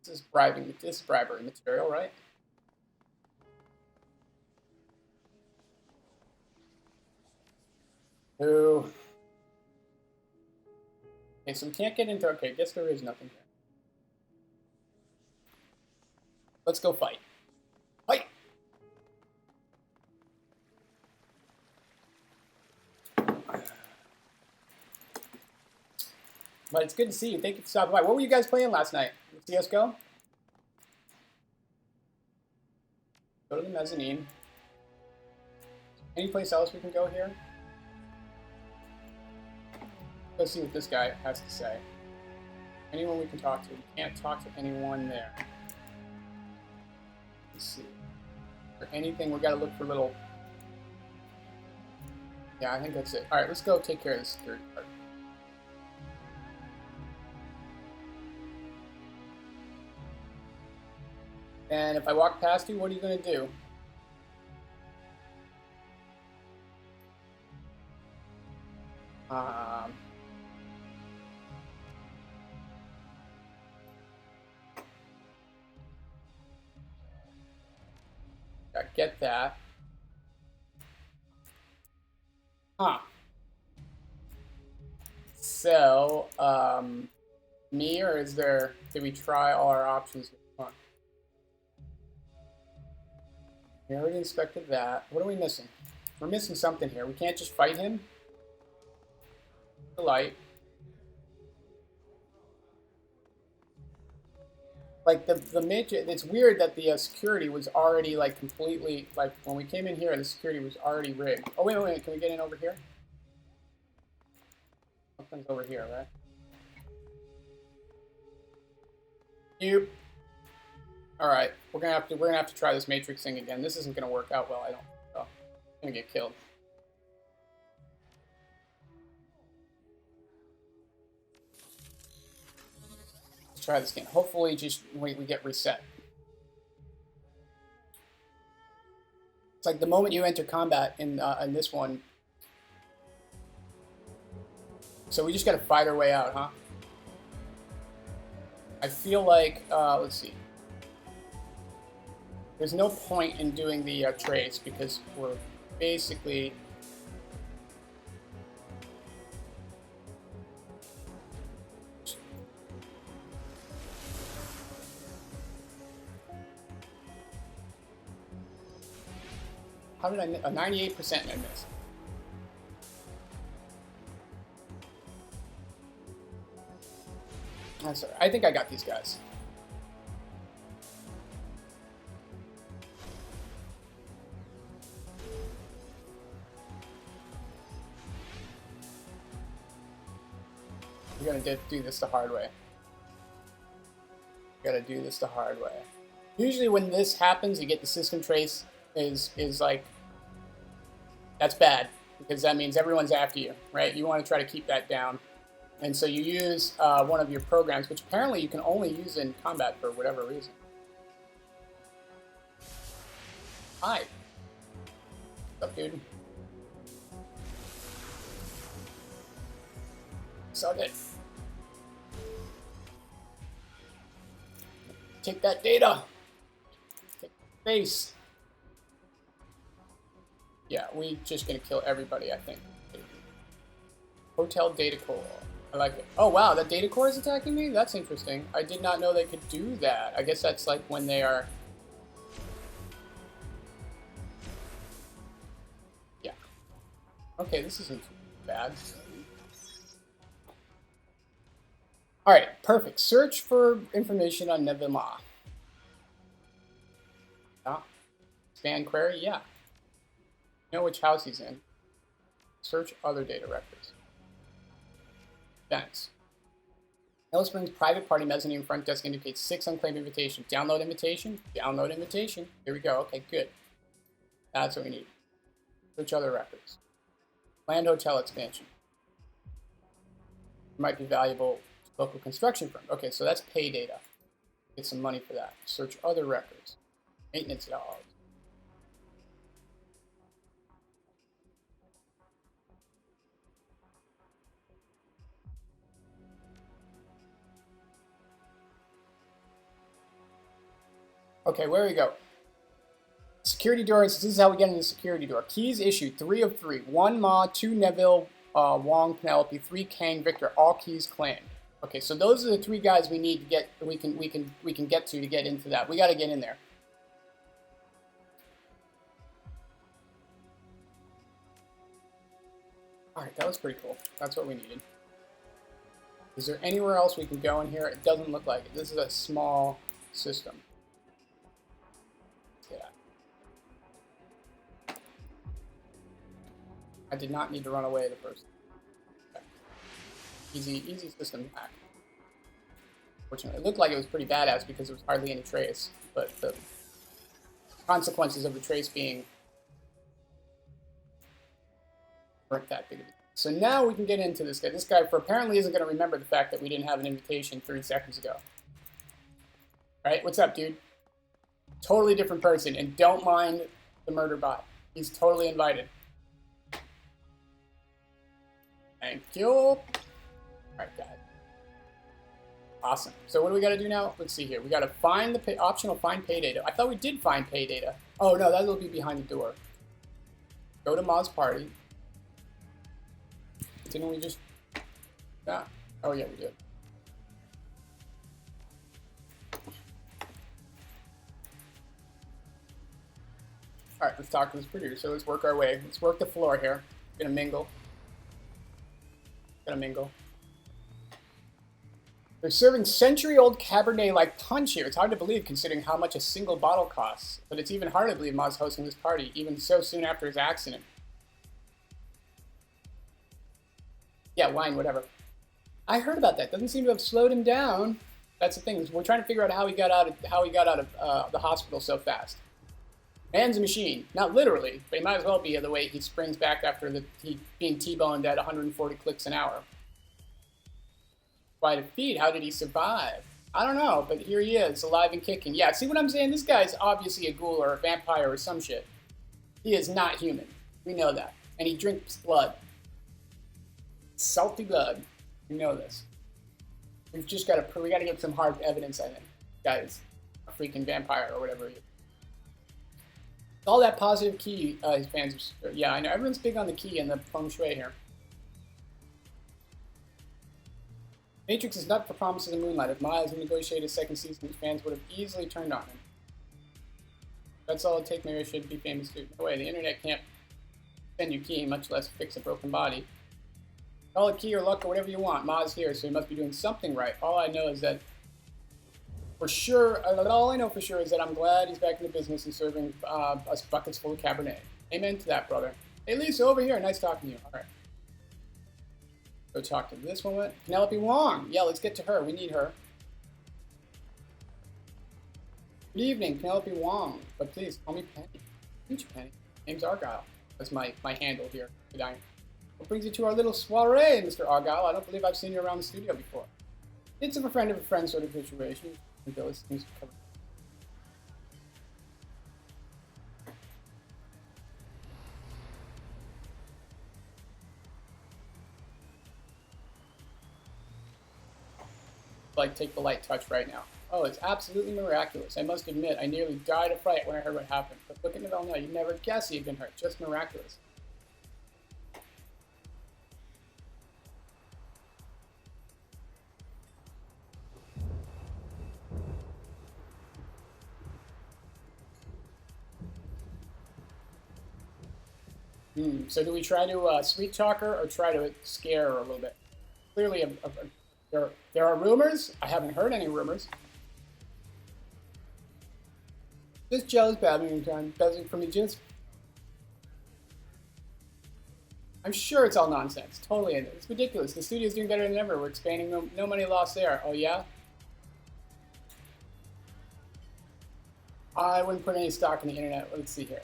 This is bribery material, right? Ooh. Okay, so we can't get into. Okay, I guess there is nothing here. Let's go fight. Fight! But it's good to see you. Thank you for stopping by. What were you guys playing last night? CSGO? Go to the mezzanine. Any place else we can go here? Let's see what this guy has to say. Anyone we can talk to? We can't talk to anyone there. Let's see. For anything, we gotta look for little. Yeah, I think that's it. Alright, let's go take care of the security part. And if I walk past you, what are you gonna do? Get that. Huh. So, me or is there, did we try all our options? Huh. We already inspected that. What are we missing? We're missing something here. We can't just fight him. The light. Like the matrix, it's weird that the security was already like completely, like when we came in here, the security was already rigged. Oh, wait, can we get in over here? Something's over here, right? You. All right, we're gonna have to try this matrix thing again. This isn't gonna work out well. I don't. Oh, I'm gonna get killed. Let's try this again. Hopefully, just we get reset. It's like the moment you enter combat in this one. So we just gotta fight our way out, huh? I feel like let's see. There's no point in doing the trace because we're basically how did I miss? 98% I missed. That's all right. I think I got these guys. We're gonna do this the hard way. Gotta do this the hard way. Usually when this happens, you get the system trace is like, that's bad because that means everyone's after you, right? You want to try to keep that down. And so you use one of your programs, which apparently you can only use in combat for whatever reason. Hi. What's up, dude? Suck it. Take that data. Take the base. Yeah, we just gonna kill everybody, I think. Hotel data core. I like it. Oh wow, that data core is attacking me? That's interesting. I did not know they could do that. I guess that's like when they are... Yeah. Okay, this isn't too bad. Alright, perfect. Search for information on Nevima. Yeah. Span query? Yeah. Know which house he's in. Search other data records. Thanks. Ellis Springs private party mezzanine front desk indicates 6 unclaimed invitations. Download invitation? Download invitation. Here we go. Okay, good. That's what we need. Search other records. Land hotel expansion. Might be valuable to local construction firm. Okay, so that's pay data. Get some money for that. Search other records. Maintenance logs. Okay, where we go? Security door. This is how we get into the security door. Keys issued 3 of 3. 1 Ma, 2 Neville, Wong, Penelope, 3 Kang, Victor. All keys claimed. Okay, so those are the 3 guys we need to get. We can get to get into that. We got to get in there. All right, that was pretty cool. That's what we needed. Is there anywhere else we can go in here? It doesn't look like it. This is a small system. I did not need to run away the first time. Okay. Easy system to hack. Fortunately, it looked like it was pretty badass because there was hardly any trace, but the consequences of the trace being weren't that big of a deal. So now we can get into this guy. This guy apparently isn't going to remember the fact that we didn't have an invitation 30 seconds ago. Right? What's up, dude? Totally different person, and don't mind the murder bot. He's totally invited. Thank you. All right, guys. Awesome. So what do we got to do now? Let's see here. We got to find the optional find pay data. I thought we did find pay data. Oh, no, that will be behind the door. Go to Ma's party. Didn't we just... Ah. Oh, yeah, we did. All right, let's talk to this producer. Let's work our way. Let's work the floor here. Gonna mingle. Gonna mingle. They're serving century-old Cabernet like punch here. It's hard to believe considering how much a single bottle costs. But it's even harder to believe Ma's hosting this party, even so soon after his accident. Yeah, wine, whatever. I heard about that. Doesn't seem to have slowed him down. That's the thing. We're trying to figure out how he got out of the hospital so fast. Man's a machine. Not literally, but he might as well be the way he springs back after being T-boned at 140 clicks an hour. Quite a feat. How did he survive? I don't know, but here he is, alive and kicking. Yeah, see what I'm saying? This guy's obviously a ghoul or a vampire or some shit. He is not human. We know that. And he drinks blood. Salty blood. We know this. We got to get some hard evidence, I think. Guys, a freaking vampire or whatever he is. All that positive key, his fans are, yeah, I know. Everyone's big on the key and the feng shui here. Matrix is not for promises of moonlight. If Miles had negotiated a second season, his fans would have easily turned on him. That's all it takes. Maybe I should be famous too. No way, the internet can't send you key, much less fix a broken body. Call it key or luck or whatever you want. Ma's here, so he must be doing something right. All I know for sure is that I'm glad he's back in the business and serving us buckets full of Cabernet. Amen to that, brother. Hey, Lisa, over here. Nice talking to you. All right. Go talk to this woman. Penelope Wong. Yeah, let's get to her. We need her. Good evening, Penelope Wong. But please, call me Penny. Meet you, Penny. Name's Argyle. That's my handle here. What brings you to our little soiree, Mr. Argyle? I don't believe I've seen you around the studio before. It's a friend of a friend sort of situation. Those things covered. Like, take the light touch right now. Oh, it's absolutely miraculous. I must admit, I nearly died of fright when I heard what happened. But look at Novell now. You'd never guess he'd been hurt. Just miraculous. So do we try to sweet talk her or try to scare her a little bit? Clearly, there are rumors. I haven't heard any rumors. Just jealous badminton time. Does it for me, just. I'm sure it's all nonsense. Totally. It's ridiculous. The studio's doing better than ever. We're expanding. No money lost there. Oh, yeah? I wouldn't put any stock in the internet. Let's see here.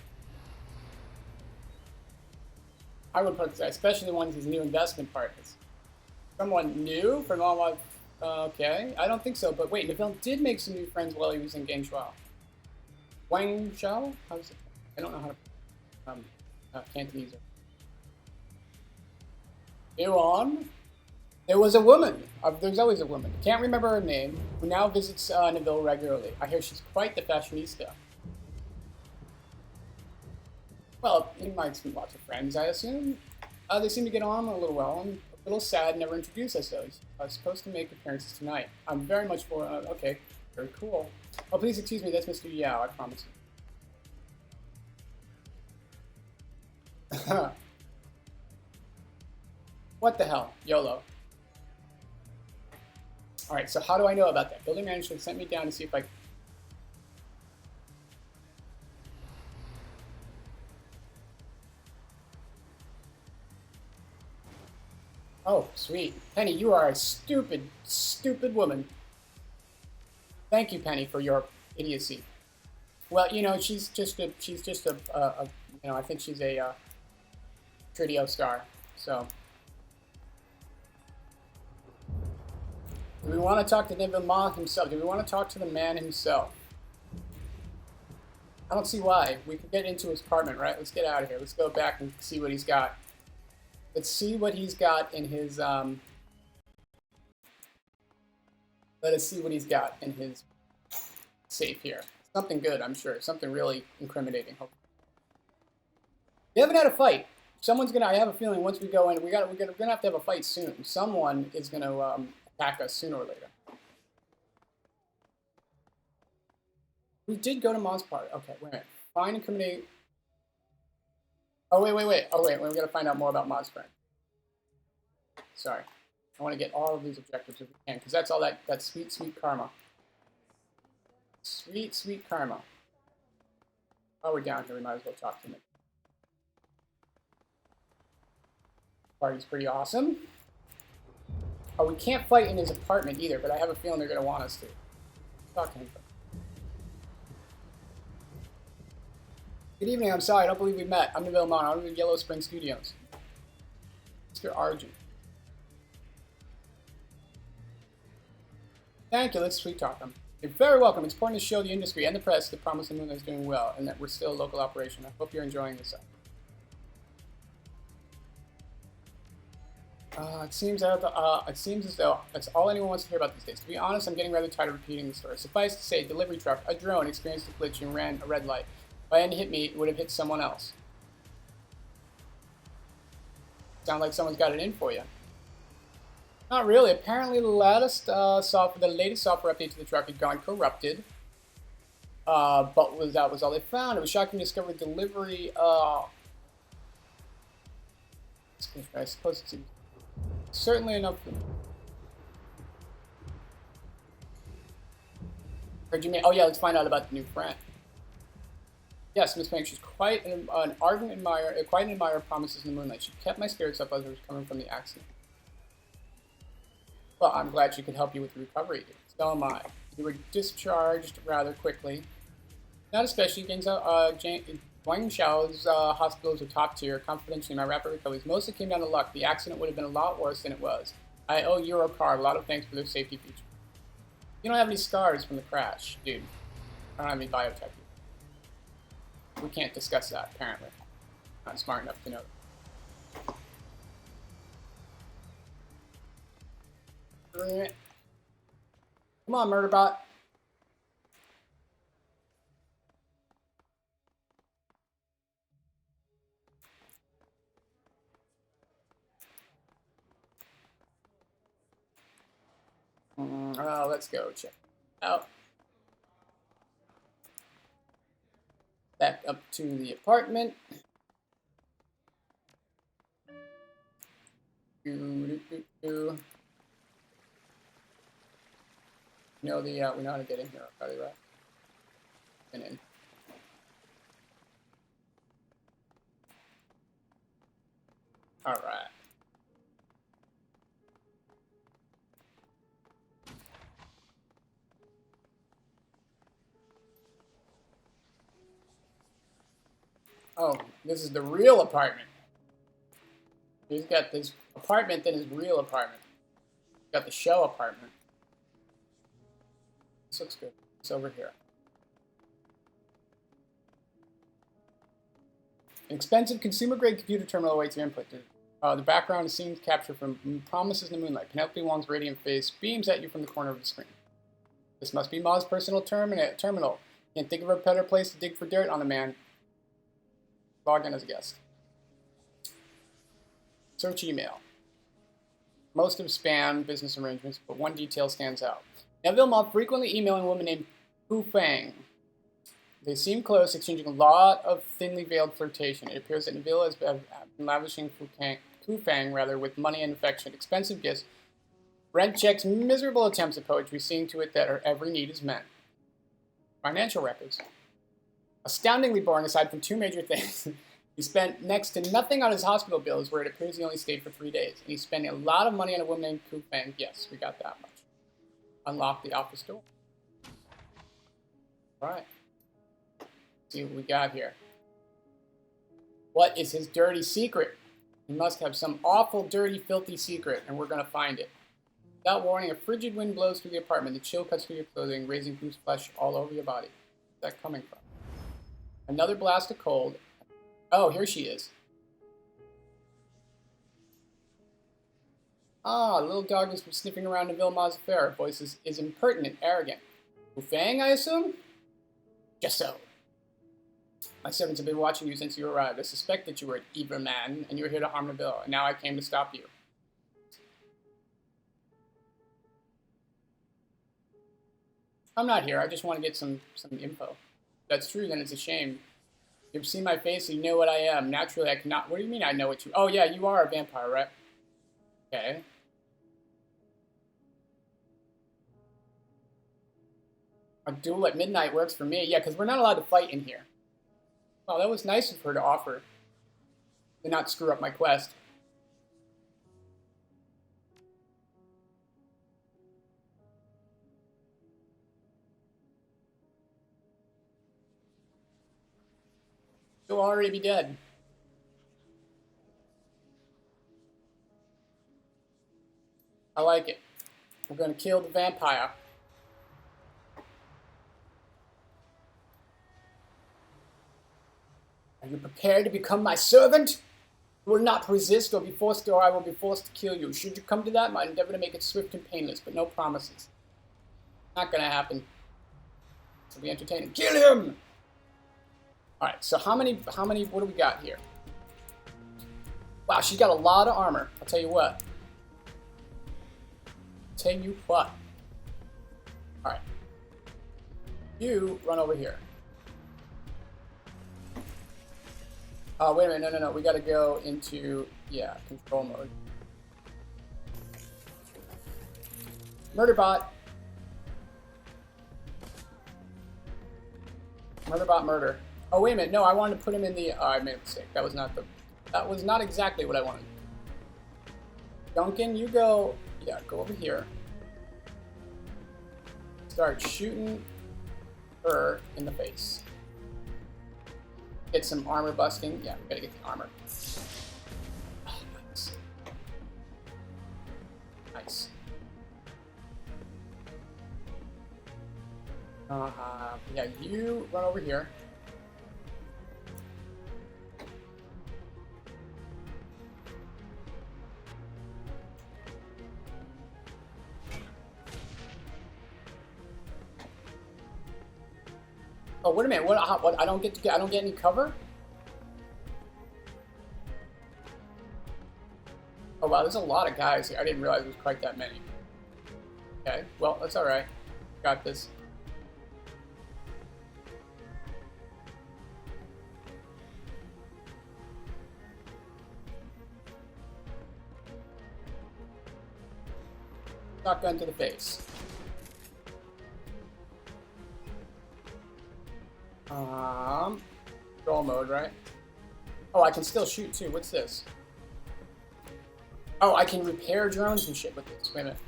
I would put, especially the ones, these new investment partners. Someone new from all my, okay, I don't think so. But wait, Neville did make some new friends while he was in Gangshuo. Wang Shao? How's it? I don't know how to, Cantonese. Go on. There was a woman. There's always a woman. Can't remember her name. Who now visits Neville regularly. I hear she's quite the fashionista. Well, he might have lots of friends, I assume. They seem to get on a little well, and a little sad never introduced us, though. He's supposed to make appearances tonight. I'm very much for, okay, very cool. Oh, please excuse me, that's Mr. Yao, I promise you. What the hell? YOLO. Alright, so how do I know about that? Building manager sent me down to see if I... Oh, sweet. Penny, you are a stupid, stupid woman. Thank you, Penny, for your idiocy. Well, you know, she's just a you know, I think she's a Trio star, so. Do we want to talk to Neville Ma himself? Do we want to talk to the man himself? I don't see why. We can get into his apartment, right? Let's get out of here. Let's go back and see what he's got. Let's see what he's got in his, let us see what he's got in his safe here. Something good, I'm sure. Something really incriminating. We haven't had a fight. Someone's gonna, I have a feeling once we go in, we're gonna have to have a fight soon. Someone is gonna attack us sooner or later. We did go to Ma's party. Okay, wait a minute. Find incriminating. Oh, wait. Oh, wait. We're going to find out more about Ma's friend. Sorry. I want to get all of these objectives if we can, because that's all that sweet, sweet karma. Sweet, sweet karma. Oh, we're down here. We might as well talk to him. Party's pretty awesome. Oh, we can't fight in his apartment either, but I have a feeling they're going to want us to. Talk to him. Good evening. I'm sorry. I don't believe we met. I'm Neville Mon. I'm in Yellow Spring Studios. Mr. Argent. Thank you. Let's sweet talk him. You're very welcome. It's important to show the industry and the press that Promising Moon is doing well and that we're still a local operation. I hope you're enjoying this. It seems as though that's all anyone wants to hear about these days. To be honest, I'm getting rather tired of repeating the story. Suffice to say, delivery truck, a drone, experienced a glitch and ran a red light. If I hadn't hit me, it would have hit someone else. Sound like someone's got it in for you. Not really. Apparently, the latest software update to the truck had gone corrupted. But that was all they found. It was shocking to discover delivery. I suppose it's certainly enough. Heard you mean? Oh yeah, let's find out about the new friend. Yes, Miss Banks, she's quite an ardent admirer, quite an admirer of Promises in the Moonlight. She kept my spirits up as I was coming from the accident. Well, I'm glad she could help you with the recovery. So am I. You were discharged rather quickly. Not especially. Guangzhou's hospitals are top tier. Confidentially, my rapid recovery mostly came down to luck. The accident would have been a lot worse than it was. I owe Eurocar a lot of thanks for their safety features. You don't have any scars from the crash, dude. I don't have any biotech. We can't discuss that, apparently. I'm not smart enough to know. Come on, Murderbot. Let's go check it out. Back up to the apartment. We know how to get in here, probably, right? And in. All right. Oh, this is the real apartment. He's got this apartment, then his real apartment. He's got the show apartment. This looks good. It's over here. An expensive consumer-grade computer terminal awaits your input. The background is scenes captured from Promises in the Moonlight. Penelope Wong's radiant face beams at you from the corner of the screen. This must be Ma's personal terminal. Can't think of a better place to dig for dirt on the man. Log in as a guest. Search email. Most of spam business arrangements, but one detail stands out. Neville Ma frequently emailing a woman named Hu Fang. They seem close, exchanging a lot of thinly veiled flirtation. It appears that Neville has been lavishing Hu Fang with money and affection, expensive gifts, rent checks, miserable attempts at poetry, seeing to it that her every need is met. Financial records. Astoundingly boring aside from two major things. He spent next to nothing on his hospital bills, where it appears he only stayed for 3 days. And he's spending a lot of money on a woman named Ku Fang. Yes, we got that much. Unlock the office door. All right. See what we got here. What is his dirty secret? He must have some awful, dirty, filthy secret, and we're going to find it. Without warning, a frigid wind blows through the apartment. The chill cuts through your clothing, raising goose flesh all over your body. Where's that coming from? Another blast of cold. Oh, here she is. Ah, the little dog has been sniffing around Neville Ma's affair. Her voice is impertinent, arrogant. Hu Fang, I assume? Just so. My servants have been watching you since you arrived. I suspect that you were an evil man, and you were here to harm Neville, and now I came to stop you. I'm not here. I just want to get some info. If that's true, then it's a shame. You've seen my face, so you know what I am. Naturally, I cannot. What do you mean I know what you... Oh, yeah, you are a vampire, right? Okay. A duel at midnight works for me. Yeah, because we're not allowed to fight in here. Oh, that was nice of her to offer. To not screw up my quest. You'll already be dead. I like it. We're going to kill the vampire. Are you prepared to become my servant? You will not resist or be forced, or I will be forced to kill you. Should you come to that, I endeavor to make it swift and painless, but no promises. Not going to happen. It'll be entertaining. Kill him! Alright, so how many, what do we got here? Wow, she's got a lot of armor. I'll tell you what. Alright. You run over here. Oh, wait a minute. No. We got to go into, yeah, control mode. Murderbot. Murderbot murder. Oh, wait a minute. No, I wanted to put him in the... Oh, I made a mistake. That was not exactly what I wanted. Duncan, you go... Yeah, go over here. Start shooting her in the face. Get some armor busting. Yeah, we gotta get the armor. Oh, nice. Nice. Yeah, you run over here. Oh, wait a minute. What? I don't get any cover? Oh wow, there's a lot of guys here. I didn't realize there was quite that many. Okay, well, that's all right. Got this. Shotgun to the face. Control mode, right? Oh, I can still shoot too. What's this? Oh, I can repair drones and shit with this. Wait a minute.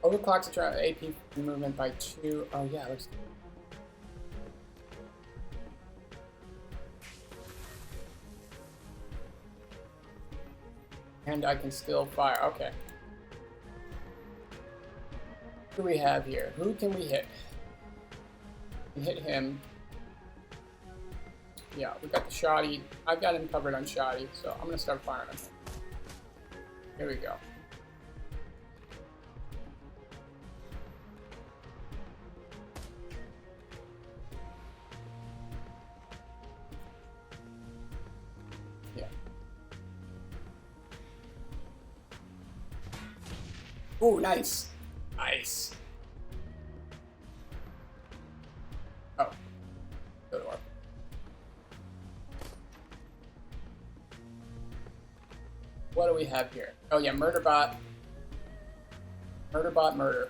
Overclocks the AP movement by 2. Oh yeah, let's. And I can still fire. Okay. Who do we have here? Who can we hit? We hit him. Yeah, we got the shoddy. I've got him covered on shoddy, so I'm gonna start firing him. Here we go. Yeah. Oh, nice. Nice. Oh. Go to our. What do we have here? Oh yeah, Murderbot. Murderbot murder.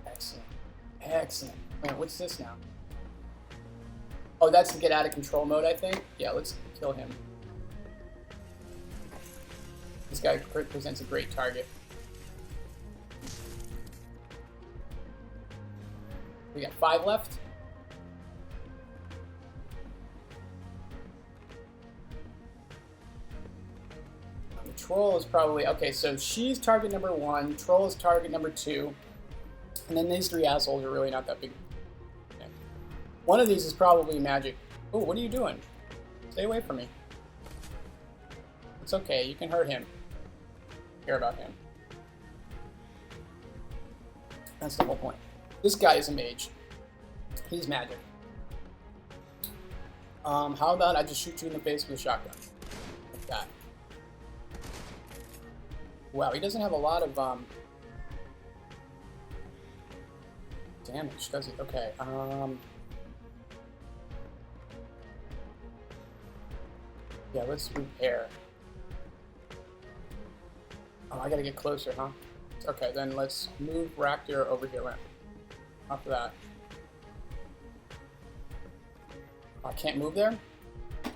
Excellent. Excellent. Man, what's this now? Oh, that's to get out of control mode, I think. Yeah, let's kill him. This guy presents a great target. We got 5 left. The troll is probably... Okay, so she's target number 1. Troll is target number 2. And then these 3 assholes are really not that big. Okay. One of these is probably magic. Oh, what are you doing? Stay away from me. It's okay, you can hurt him. Care about him. That's the whole point. This guy is a mage. He's magic. How about I just shoot you in the face with a shotgun? Like that. Wow, he doesn't have a lot of damage, does it? Okay, yeah, let's repair. Oh, I gotta get closer, huh? Okay, then let's move Raptor over here. Right. Off of that. Oh, I can't move there?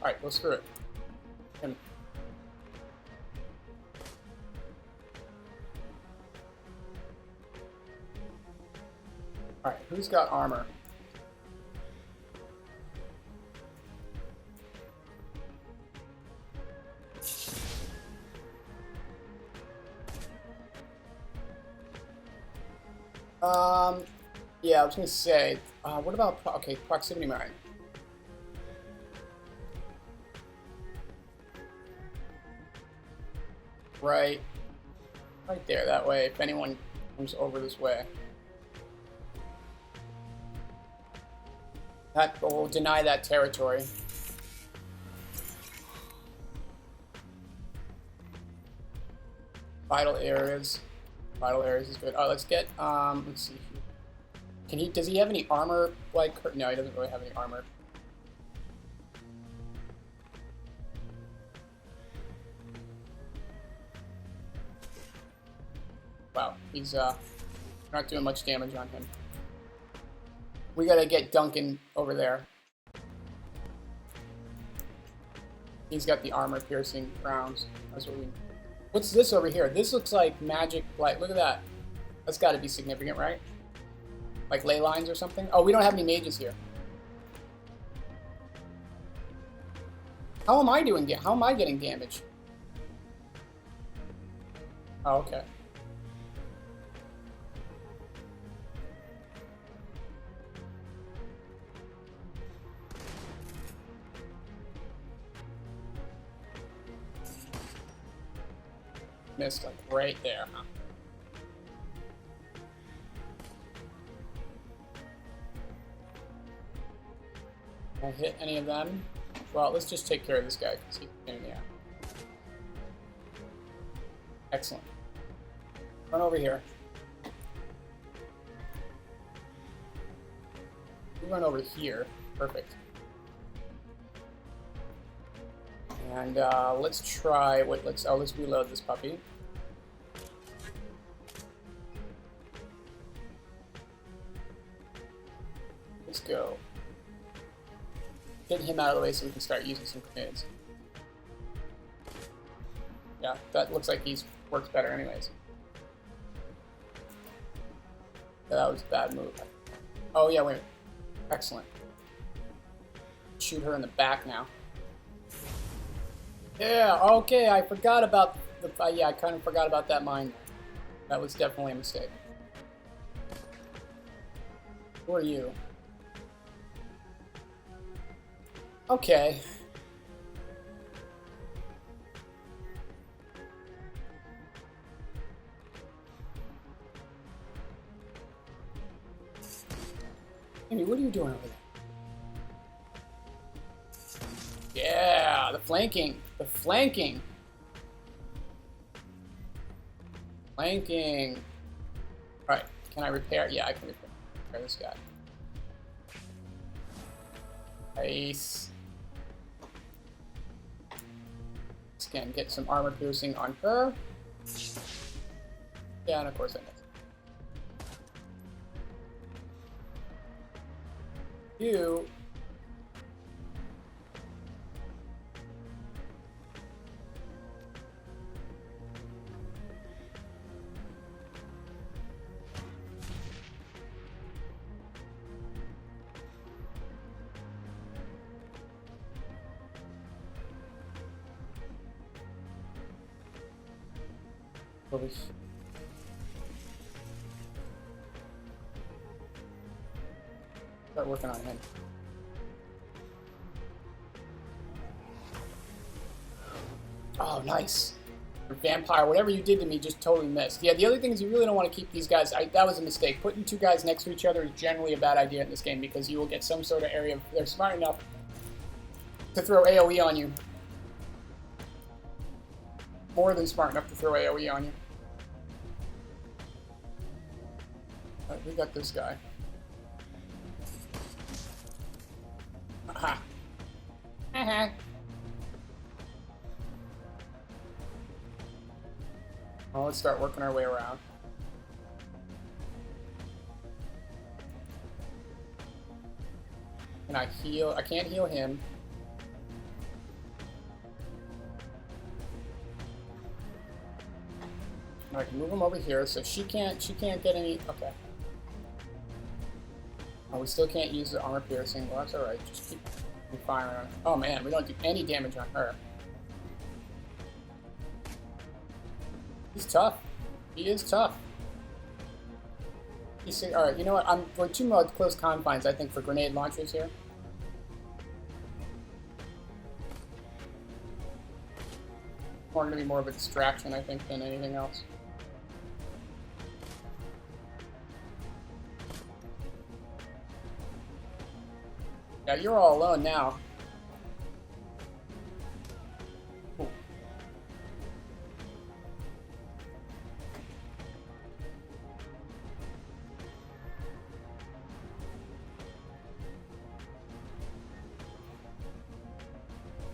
Alright, well, screw it. Him. Alright, who's got armor? Yeah, I was gonna say, what about, okay, proximity mine. Right there, that way, if anyone comes over this way. That will deny that territory. Vital areas. Vital areas is good. Let's get, let's see. Does he have any armor, like, no, he doesn't really have any armor. Wow, he's, not doing much damage on him. We gotta get Duncan over there. He's got the armor-piercing rounds. That's what we... What's this over here? This looks like magic light. Look at that. That's gotta be significant, right? Like ley lines or something? Oh, we don't have any mages here. How am I doing? How am I getting damage? Oh, okay. Missed like right there, huh? Can I hit any of them? Well, let's just take care of this guy because he's in the air. Excellent. Run over here. We run over here. Perfect. And let's try what. Let's reload this puppy. Let's go. Get him out of the way so we can start using some grenades. Yeah, that looks like he's works better anyways. Yeah, that was a bad move. Oh yeah, wait. Excellent. Shoot her in the back now. Yeah, okay, I forgot about the... yeah, I kind of forgot about that mine. That was definitely a mistake. Who are you? Okay. Amy, what are you doing over there? Yeah, the flanking. The flanking. Flanking. Alright, can I repair? Yeah, I can repair this guy. Nice. Let's again get some armor piercing on her. Yeah, and of course I missed. You. Start working on him. Oh, nice. Your vampire, whatever you did to me just totally missed. Yeah, the other thing is you really don't want to keep these guys. That was a mistake. Putting two guys next to each other is generally a bad idea in this game because you will get some sort of area. They're smart enough to throw AoE on you. More than smart enough to throw AoE on you. Alright, we got this guy. Aha. Uh-huh. Well, let's start working our way around. Can I heal? I can't heal him. I can move him over here, so she can't get any. Okay. Oh, we still can't use the armor piercing. Well, that's all right. Just keep firing on her. Oh man, we don't do any damage on her. He's tough. He is tough. All right. You know what? We're too much close confines, I think, for grenade launchers here. More going to be more of a distraction, I think, than anything else. Yeah, you're all alone now. Ooh.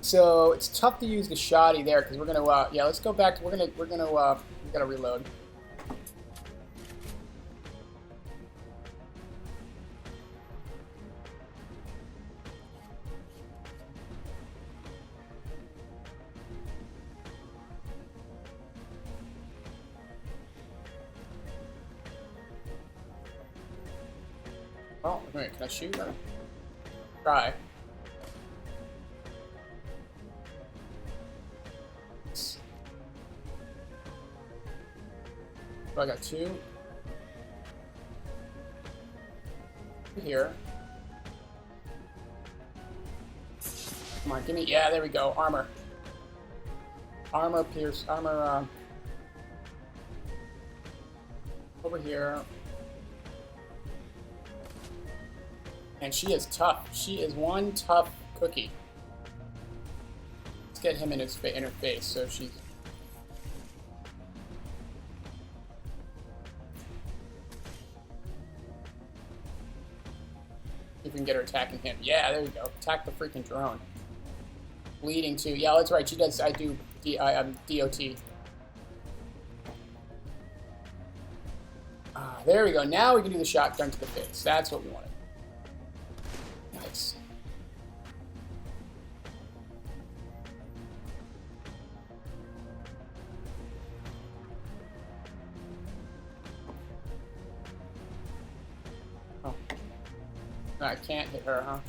So it's tough to use the shoddy there because we're gonna yeah, let's go back to we gotta reload. Oh, wait, can I shoot her? Try. So I got two. Here. Come on, give me. Yeah, there we go. Armor. Armor pierce. Armor. Over here. And she is tough. She is one tough cookie. Let's get him in her face. So she's. If we can get her attacking him. Yeah, there we go. Attack the freaking drone. Bleeding too. Yeah, that's right. She does. I do. DOT. There we go. Now we can do the shotgun to the face. That's what we wanted. Nice. Oh. I can't hit her, huh?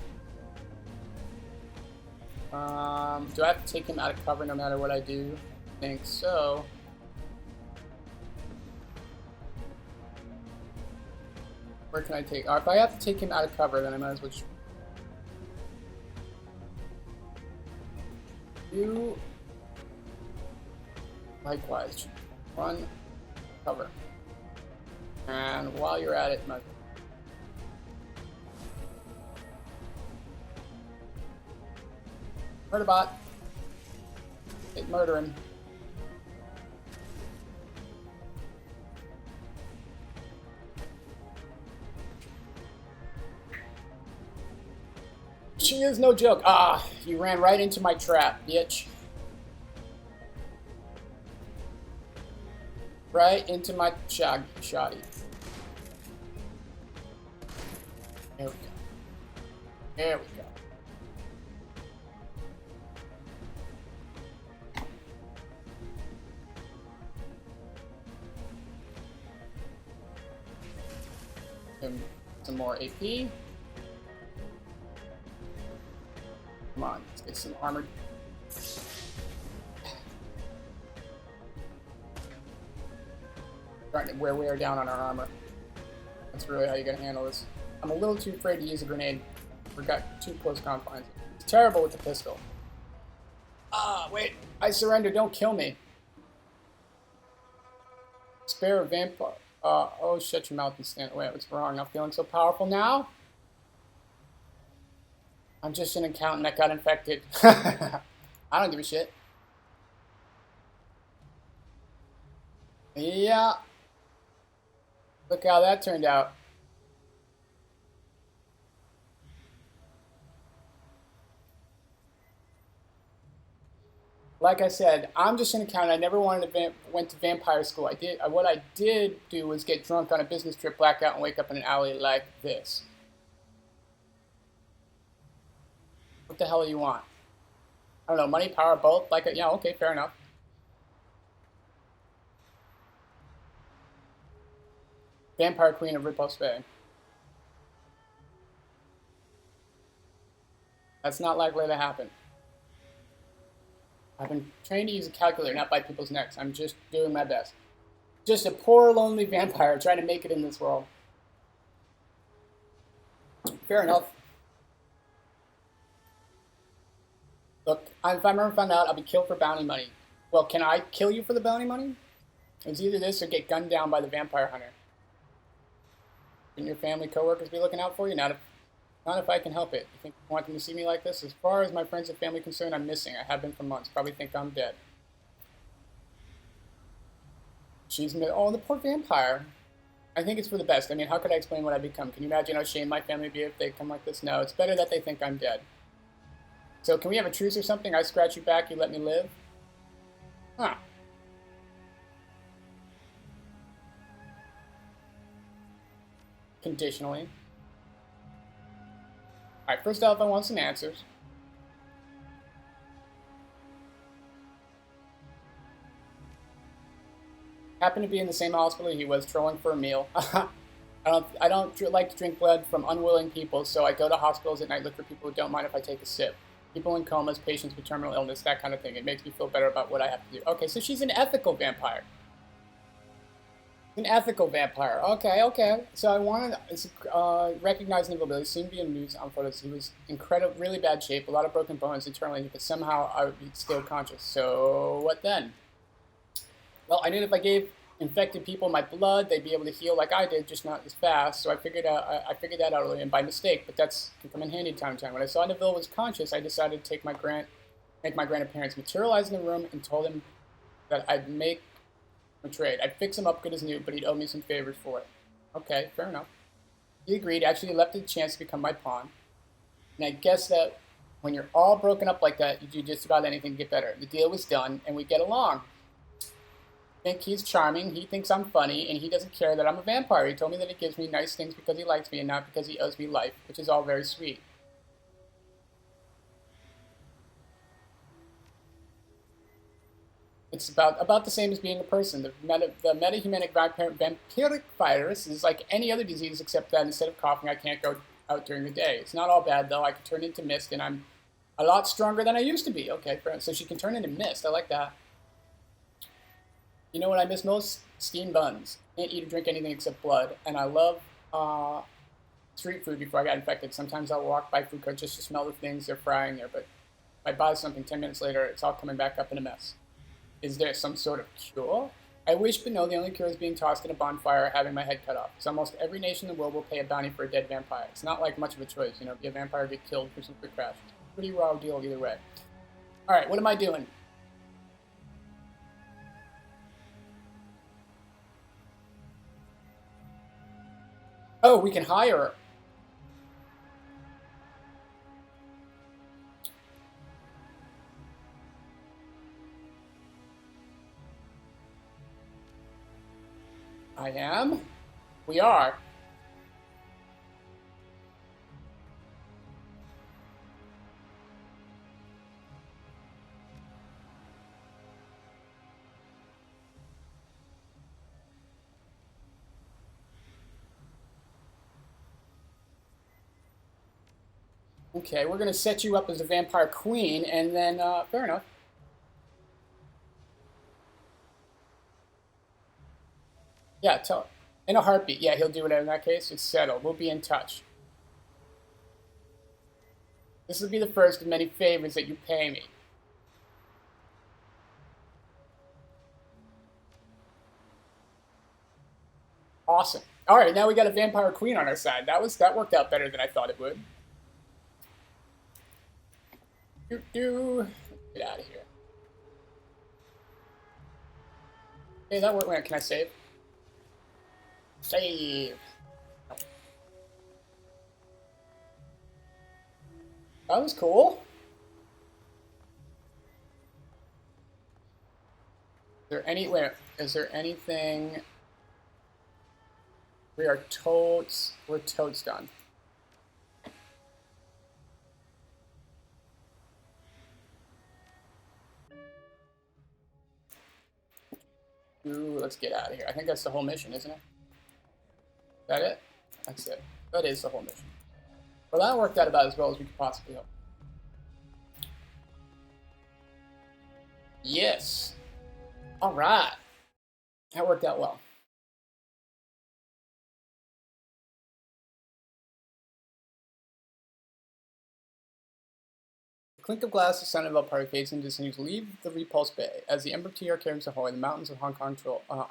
Do I have to take him out of cover no matter what I do? I think so. Where can I take? If I have to take him out of cover, then I might as well just... You... Likewise. Run. Cover. And while you're at it, Murderbot. Hit murder him. She is no joke. Ah, you ran right into my trap, bitch. Right into my shoddy. There we go. There we go. Some more AP. Come on, let's get some armored. Starting to wear down on our armor. That's really how you're gonna handle this. I'm a little too afraid to use a grenade. We've got too close confines. It's terrible with the pistol. Ah, wait. I surrender. Don't kill me. Spare a vampire. Oh, shut your mouth and stand. Wait, what's wrong? I'm feeling so powerful now? I'm just an accountant that got infected. I don't give a shit. Yeah. Look how that turned out. like I said, I'm just an accountant. I never went to vampire school. What I did do was get drunk on a business trip, black out, and wake up in an alley like this. What the hell do you want? I don't know, money, power, both. Like, yeah, okay, fair enough. Vampire Queen of Repulse Bay. That's not likely to happen. I've been trained to use a calculator, not bite people's necks. I'm just doing my best. Just a poor, lonely vampire trying to make it in this world. Fair enough. Look, if I'm ever found out, I'll be killed for bounty money. Well, can I kill you for the bounty money? It's either this or get gunned down by the vampire hunter. Can your family coworkers be looking out for you? Not if I can help it. You think you want them to see me like this? As far as my friends and family are concerned, I'm missing. I have been for months. Probably think I'm dead. Oh, the poor vampire. I think it's for the best. I mean, how could I explain what I become? Can you imagine how ashamed my family would be if they come like this? No, it's better that they think I'm dead. So can we have a truce or something? I scratch you back, you let me live? Huh. Conditionally. Alright, first off, I want some answers. Happened to be in the same hospital he was, trolling for a meal. I don't like to drink blood from unwilling people, so I go to hospitals at night, look for people who don't mind if I take a sip. People in comas, patients with terminal illness, that kind of thing. It makes me feel better about what I have to do. Okay, so she's an ethical vampire. An ethical vampire. Okay, okay. So I wanted to recognize the ability. Seemed to be in news on photos. He was really bad shape, a lot of broken bones internally, but somehow I would be still conscious. So what then? Well, I knew if I gave infected people my blood, they'd be able to heal like I did, just not as fast. So I figured that out early, and by mistake, but that's can come in handy time to time. When I saw Neville was conscious, I decided to make my grandparents materialize in the room, and told him that I'd make a trade. I'd fix him up good as new, but he'd owe me some favors for it. Okay, fair enough. He agreed. Actually, left a chance to become my pawn. And I guess that when you're all broken up like that, you do just about anything to get better. The deal was done, and we get along. I think he's charming, he thinks I'm funny, and he doesn't care that I'm a vampire. He told me that he gives me nice things because he likes me and not because he owes me life, which is all very sweet. It's about the same as being a person. The metahumanic vampiric virus is like any other disease except that instead of coughing, I can't go out during the day. It's not all bad, though. I can turn into mist, and I'm a lot stronger than I used to be. Okay, so she can turn into mist. I like that. You know what I miss most? Steamed buns. Can't eat or drink anything except blood. And I love street food before I got infected. Sometimes I'll walk by food courts just to smell the things they're frying there. But if I buy something 10 minutes later, it's all coming back up in a mess. Is there some sort of cure? I wish, but no, the only cure is being tossed in a bonfire or having my head cut off. So almost every nation in the world will pay a bounty for a dead vampire. It's not like much of a choice, you know, be a vampire or get killed for some quick crash. Pretty raw deal either way. Alright, what am I doing? Oh, we can hire her. I am. We are. Okay, we're going to set you up as a vampire queen, and then, fair enough. Yeah, in a heartbeat. Yeah, he'll do it in that case. It's settled. We'll be in touch. This will be the first of many favors that you pay me. Awesome. All right, now we got a vampire queen on our side. That worked out better than I thought it would. Get out of here. Hey, that worked. Wait, can I save? Save. That was cool. Is there anything? We're totes done. Ooh, let's get out of here. I think that's the whole mission, isn't it? Is that it? That's it. That is the whole mission. Well, that worked out about as well as we could possibly hope. Yes. All right. That worked out well. The clink of glass, the sound of El Party fades and continues to leave the repulse bay. As the Ember TR carries ahoy, the mountains of Hong Kong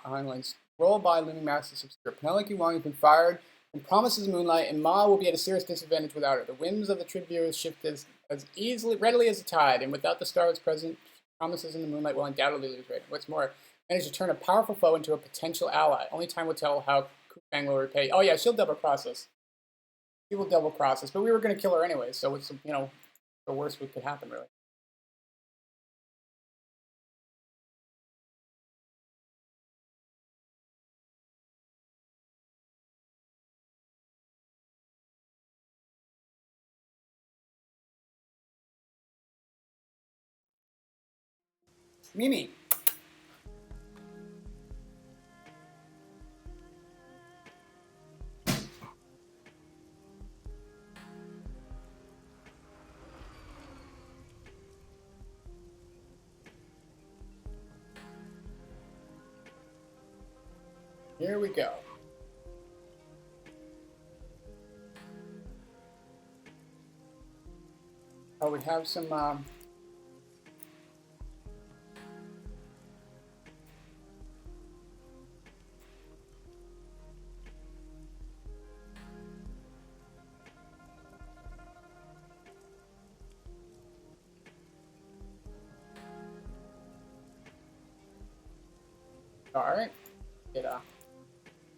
Islands roll by looming masses obscure. Penelope Wong has been fired and promises moonlight, and Ma will be at a serious disadvantage without her. The whims of the Triviers shift as readily as the tide, and without the stars present, promises in the moonlight will undoubtedly lose rating. What's more, manage to turn a powerful foe into a potential ally. Only time will tell how Kupang will repay. Oh yeah, she'll double cross us. She will double cross us, but we were going to kill her anyway, so it's, you know, the worst that could happen, really. Mimi. Here we go. Oh, we have some, alright.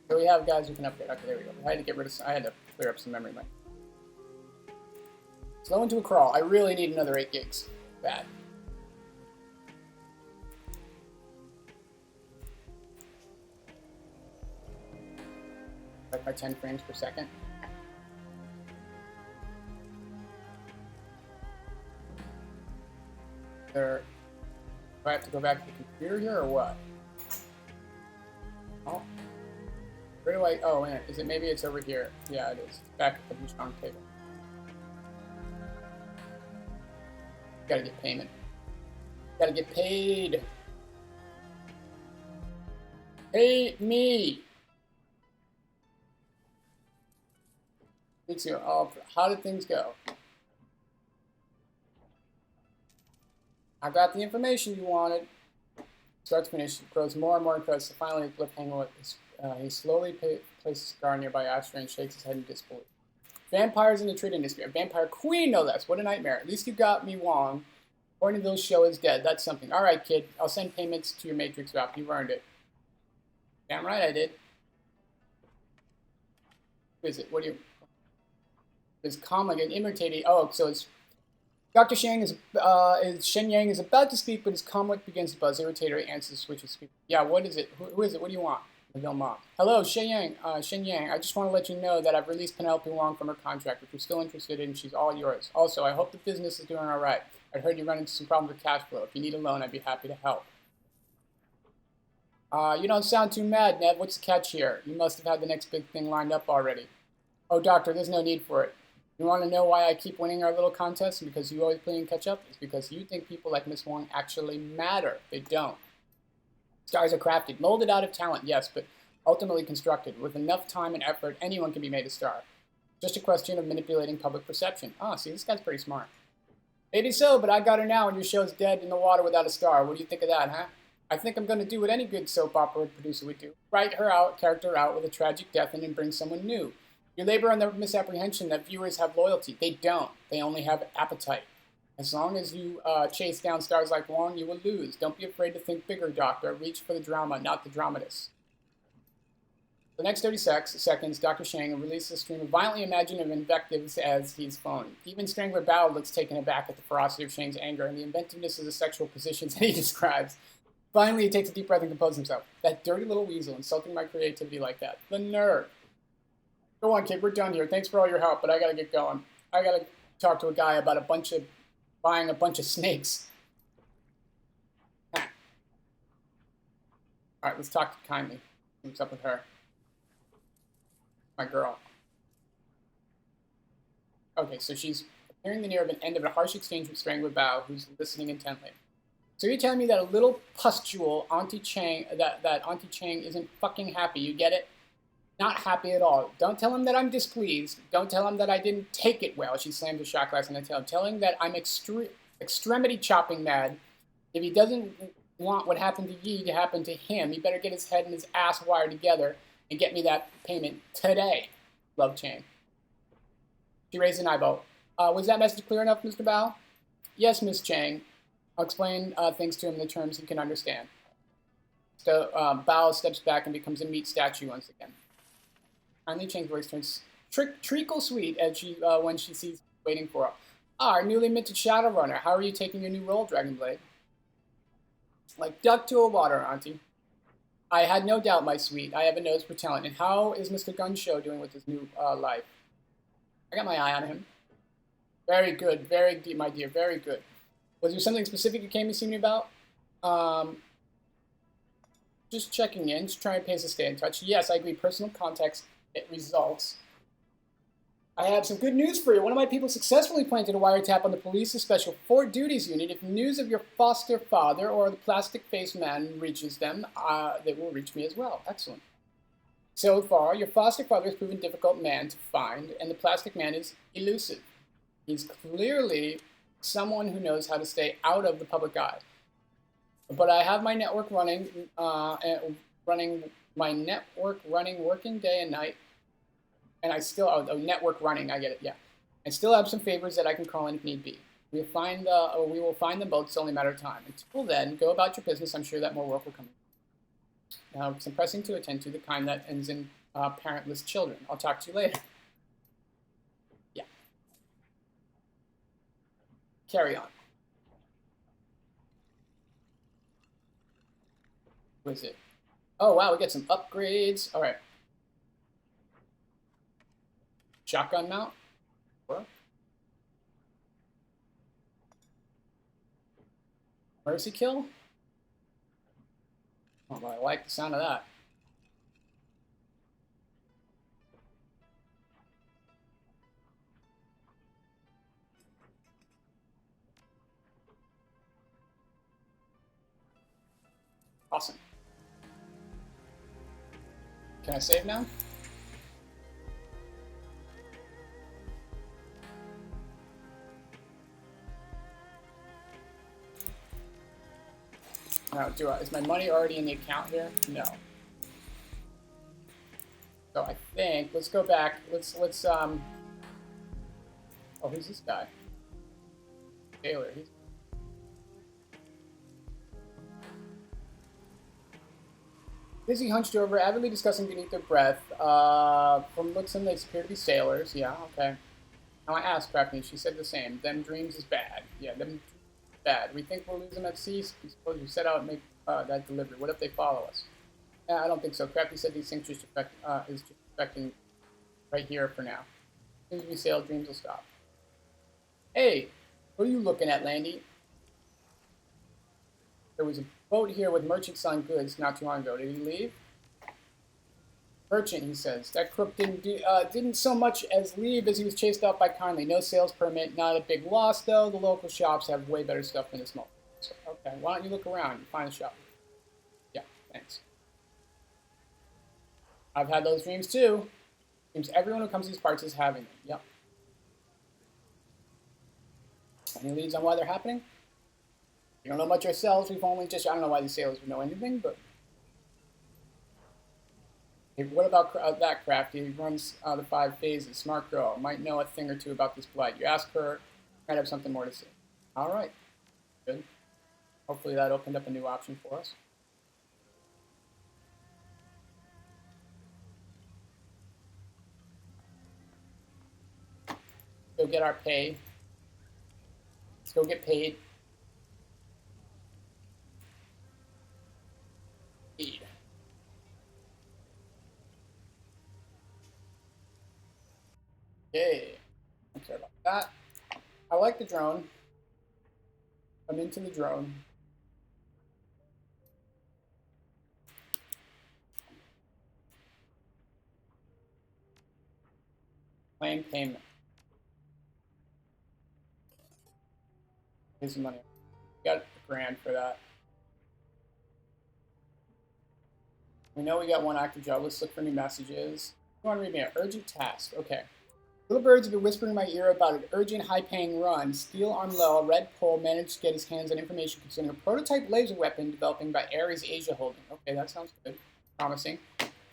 So we have guys who can upgrade. Okay, there we go. I had to get rid of I had to clear up some memory lane. Slow into a crawl. I really need another 8 gigs. Bad. Like by 10 frames per second. Do I have to go back to the computer here or what? Oh. Where do I? Oh, man. Is it? Maybe it's over here. Yeah, it is. Back at the Bouchon table. Gotta get payment. Gotta get paid. Pay me. Oh, how did things go? I got the information you wanted. Start to finish, it grows more and more impressive. Finally, lip hangover. He slowly places a cigar nearby Ashtray and shakes his head in disbelief. Vampires in the treat industry. A vampire queen, no less. What a nightmare. At least you got me Wong. According to those show is dead. That's something. All right, kid. I'll send payments to your Matrix drop. You've earned it. Damn right I did. Who is it? What do you... It's calm like an imitating... Oh, so it's... Dr. Shen Yang is about to speak, but his comlink begins to buzz. Irritator answers the switch of speaker. Yeah, what is it? Who is it? What do you want? Hello, Shen Yang. I just want to let you know that I've released Penelope Wong from her contract. If you're still interested in, she's all yours. Also, I hope the business is doing all right. I heard you run into some problems with cash flow. If you need a loan, I'd be happy to help. You don't sound too mad, Ned. What's the catch here? You must have had the next big thing lined up already. Oh, Doctor, there's no need for it. You want to know why I keep winning our little contests and because you always play and catch up? It's because you think people like Miss Wong actually matter. They don't. Stars are crafted, molded out of talent, yes, but ultimately constructed. With enough time and effort, anyone can be made a star. Just a question of manipulating public perception. Oh, see, this guy's pretty smart. Maybe so, but I got her now and your show's dead in the water without a star. What do you think of that, huh? I think I'm going to do what any good soap opera producer would do. Write her out, character out with a tragic death and then bring someone new. You labor on the misapprehension that viewers have loyalty. They don't. They only have appetite. As long as you chase down stars like Wong, you will lose. Don't be afraid to think bigger, Doctor. Reach for the drama, not the dramatist. For the next 30 seconds, Dr. Shang releases a stream of violently imaginative invectives as he's phoned. Even Strangler Bao looks taken aback at the ferocity of Shang's anger and the inventiveness of the sexual positions that he describes. Finally, he takes a deep breath and composes himself. That dirty little weasel insulting my creativity like that. The nerve. Go on, kid. We're done here. Thanks for all your help, but I gotta get going. I gotta talk to a guy about buying a bunch of snakes. All right, let's talk kindly. What's up with her? My girl. Okay, so she's appearing the near of an end of a harsh exchange with Strangler Bao, who's listening intently. So you're telling me that a little pustule Auntie Chang, that Auntie Chang isn't fucking happy, you get it? Not happy at all. Don't tell him that I'm displeased. Don't tell him that I didn't take it well. She slammed a shot glass on the tail. Tell him that I'm extremity chopping mad. If he doesn't want what happened to Yi to happen to him, he better get his head and his ass wired together and get me that payment today. Love Chang. She raised an eyebrow. Was that message clear enough, Mr. Bao? Yes, Miss Chang. I'll explain things to him in the terms he can understand. So Bao steps back and becomes a meat statue once again. Finally, Chang's voice turns treacle sweet as when she sees waiting for her. Our newly minted Shadowrunner. How are you taking your new role, Dragonblade? Like duck to a water, Auntie. I had no doubt, my sweet. I have a nose for talent. And how is Mr. Gunshow doing with his new life? I got my eye on him. Very good, very deep, my dear, very good. Was there something specific you came to see me about? Just checking in, just trying to stay in touch. Yes, I agree. Personal context, it results. I have some good news for you. One of my people successfully planted a wiretap on the police's special Fort Duties unit. If news of your foster father or the plastic-faced man reaches them, they will reach me as well. Excellent. So far, your foster father has proven a difficult man to find, and the plastic man is elusive. He's clearly someone who knows how to stay out of the public eye. But I have my network running, working day and night. And I still, network running, I get it, yeah. I still have some favors that I can call in if need be. We will find them both, it's only a matter of time. Until then, go about your business. I'm sure that more work will come in. Now, some pressing to attend to, the kind that ends in parentless children. I'll talk to you later. Yeah. Carry on. What is it? Oh, wow, we get some upgrades. All right. Shotgun mount? What? Mercy kill? Oh, well, I like the sound of that. Awesome. Can I save now? Now, is my money already in the account here? No. So I think, let's go back, oh, who's this guy? Taylor, he's... Busy hunched over, avidly discussing beneath their breath. From looks in, they appear to be sailors. Yeah, okay. Now I asked Crafty, she said the same. Them dreams is bad. Yeah, them bad. We think we'll lose them at sea. We suppose we set out and make that delivery. What if they follow us? Yeah, I don't think so. Crafty said these things is just affecting right here for now. As soon as we sail, dreams will stop. Hey, what are you looking at, Landy? There was a boat here with merchants selling goods not too long ago. Did he leave? Merchant, he says. That crook didn't so much as leave as he was chased off by Conley. No sales permit, not a big loss, though. The local shops have way better stuff than this mall. So, okay, why don't you look around and find a shop? Yeah, thanks. I've had those dreams, too. Seems everyone who comes to these parts is having them. Yep. Any leads on why they're happening? We don't know much ourselves. We've only just... I don't know why these sailors would know anything, but... Hey, what about that Crafty? He runs the 5 phases. Smart girl. Might know a thing or two about this blight. You ask her, might have something more to say. All right. Good. Hopefully that opened up a new option for us. Go get our pay. Let's go get paid. Okay, don't care about that. I like the drone. I'm into the drone. Claim payment. Here's the money. Got $1,000 for that. We know we got one active job. Let's look for new messages. You want to read me an urgent task? Okay. Little birds have been whispering in my ear about an urgent, high-paying run. Steel Armlell, Red Pole, managed to get his hands on information concerning a prototype laser weapon developing by Ares Asia Holding. Okay, that sounds good. Promising.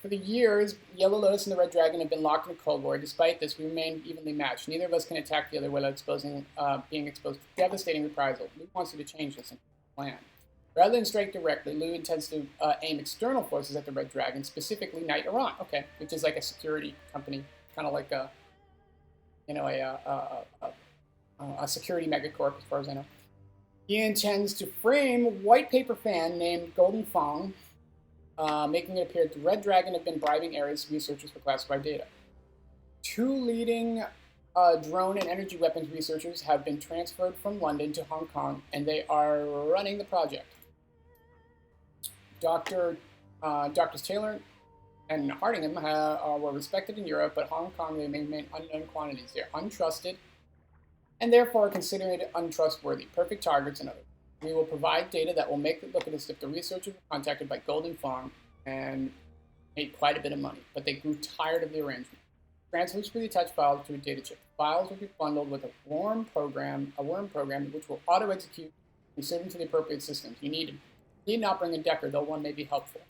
For the years, Yellow Lotus and the Red Dragon have been locked in a Cold War. Despite this, we remain evenly matched. Neither of us can attack the other without being exposed to devastating reprisal. Luke wants you to change this plan. Rather than strike directly, Liu intends to aim external forces at the Red Dragon, specifically Knight Iran. Okay, which is like a security company, kind of like a security megacorp, as far as I know. He intends to frame a white paper fan named Golden Fong, making it appear that the Red Dragon have been bribing Ares researchers for classified data. 2 leading drone and energy weapons researchers have been transferred from London to Hong Kong, and they are running the project. Drs. Taylor and Hardingham were respected in Europe, but Hong Kong they remain unknown quantities. They're untrusted, and therefore considered untrustworthy. Perfect targets and others. We will provide data that will make it look as if the researchers were contacted by Golden Fong and made quite a bit of money, but they grew tired of the arrangement. Transfers for the attached files to a data chip. Files will be bundled with a worm program which will auto-execute and send them to the appropriate systems. You need not bring a decker, though one may be helpful.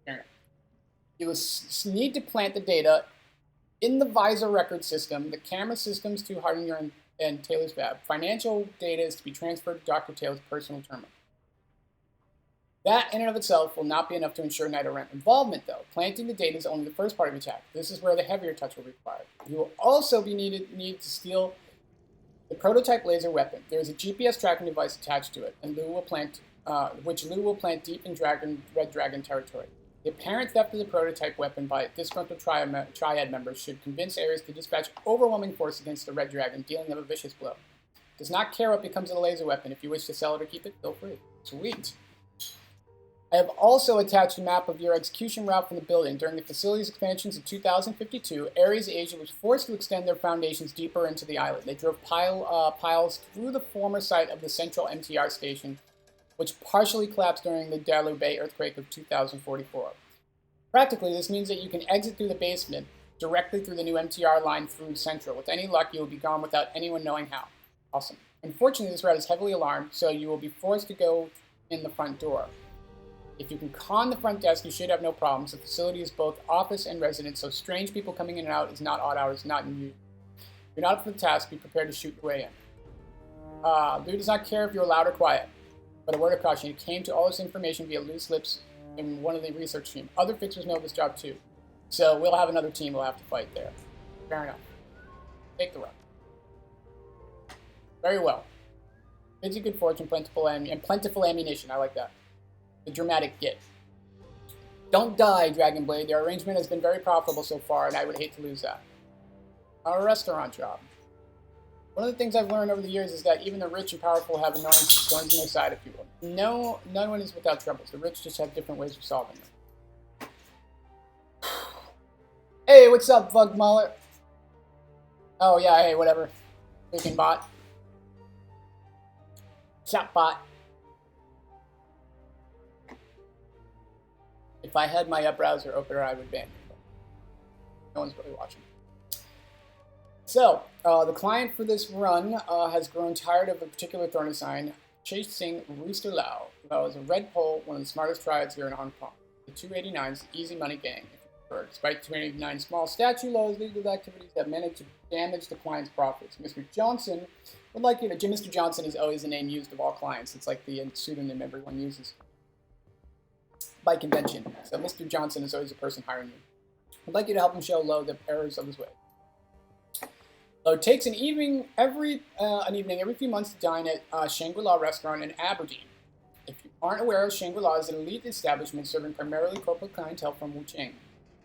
Fair enough. You will need to plant the data in the visor record system, the camera systems to Hardinger and Taylor's fab. Financial data is to be transferred to Dr. Taylor's personal terminal. That in and of itself will not be enough to ensure Knight Iran involvement, though. Planting the data is only the first part of the attack. This is where the heavier touch will be required. You will also be need to steal the prototype laser weapon. There is a GPS tracking device attached to it, and which Liu will plant deep in Red Dragon territory. The apparent theft of the prototype weapon by disgruntled Triad members should convince Ares to dispatch overwhelming force against the Red Dragon, dealing them a vicious blow. Does not care what becomes of the laser weapon. If you wish to sell it or keep it, feel free. Sweet. I have also attached a map of your execution route from the building. During the facility's expansions in 2052, Ares Asia was forced to extend their foundations deeper into the island. They drove piles through the former site of the central MTR station, which partially collapsed during the Dalu Bay earthquake of 2044. Practically, this means that you can exit through the basement directly through the new MTR line through Central. With any luck, you will be gone without anyone knowing how. Awesome. Unfortunately, this route is heavily alarmed, so you will be forced to go in the front door. If you can con the front desk, you should have no problems. The facility is both office and residence, so strange people coming in and out is not odd hours, not in you. If you're not up for the task, be prepared to shoot your way in. Lou does not care if you're loud or quiet, but a word of caution, you came to all this information via loose lips in one of the research team. Other fixers know this job too. So we'll have another team we'll have to fight there. Fair enough. Take the run. Very well. Bids you good fortune, plentiful ammunition. I like that. The dramatic get. Don't die, Dragonblade. Their arrangement has been very profitable so far, and I would hate to lose that. Our restaurant job. One of the things I've learned over the years is that even the rich and powerful have annoyances on their side of people. No one is without troubles. The rich just have different ways of solving them. Hey, what's up, Bug Mullet? Oh, yeah, hey, whatever. Freaking bot. Chat bot. If I had my browser open, I would ban you. No one's really watching. So, the client for this run has grown tired of a particular thorny sign, chasing Rooster Lau, who is a Red Pole, one of the smartest triads here in Hong Kong. The 289 is an easy money game. Despite 289's small statue, Lau's legal activities have managed to damage the client's profits. Mr. Johnson would like you to... Mr. Johnson is always the name used of all clients. It's like the pseudonym everyone uses by convention. So Mr. Johnson is always the person hiring you. I'd like you to help him show Lo the errors of his way. Lo takes an evening every few months to dine at Shangri-La restaurant in Aberdeen. If you aren't aware, Shangri-La is an elite establishment serving primarily corporate clientele from Wuchang.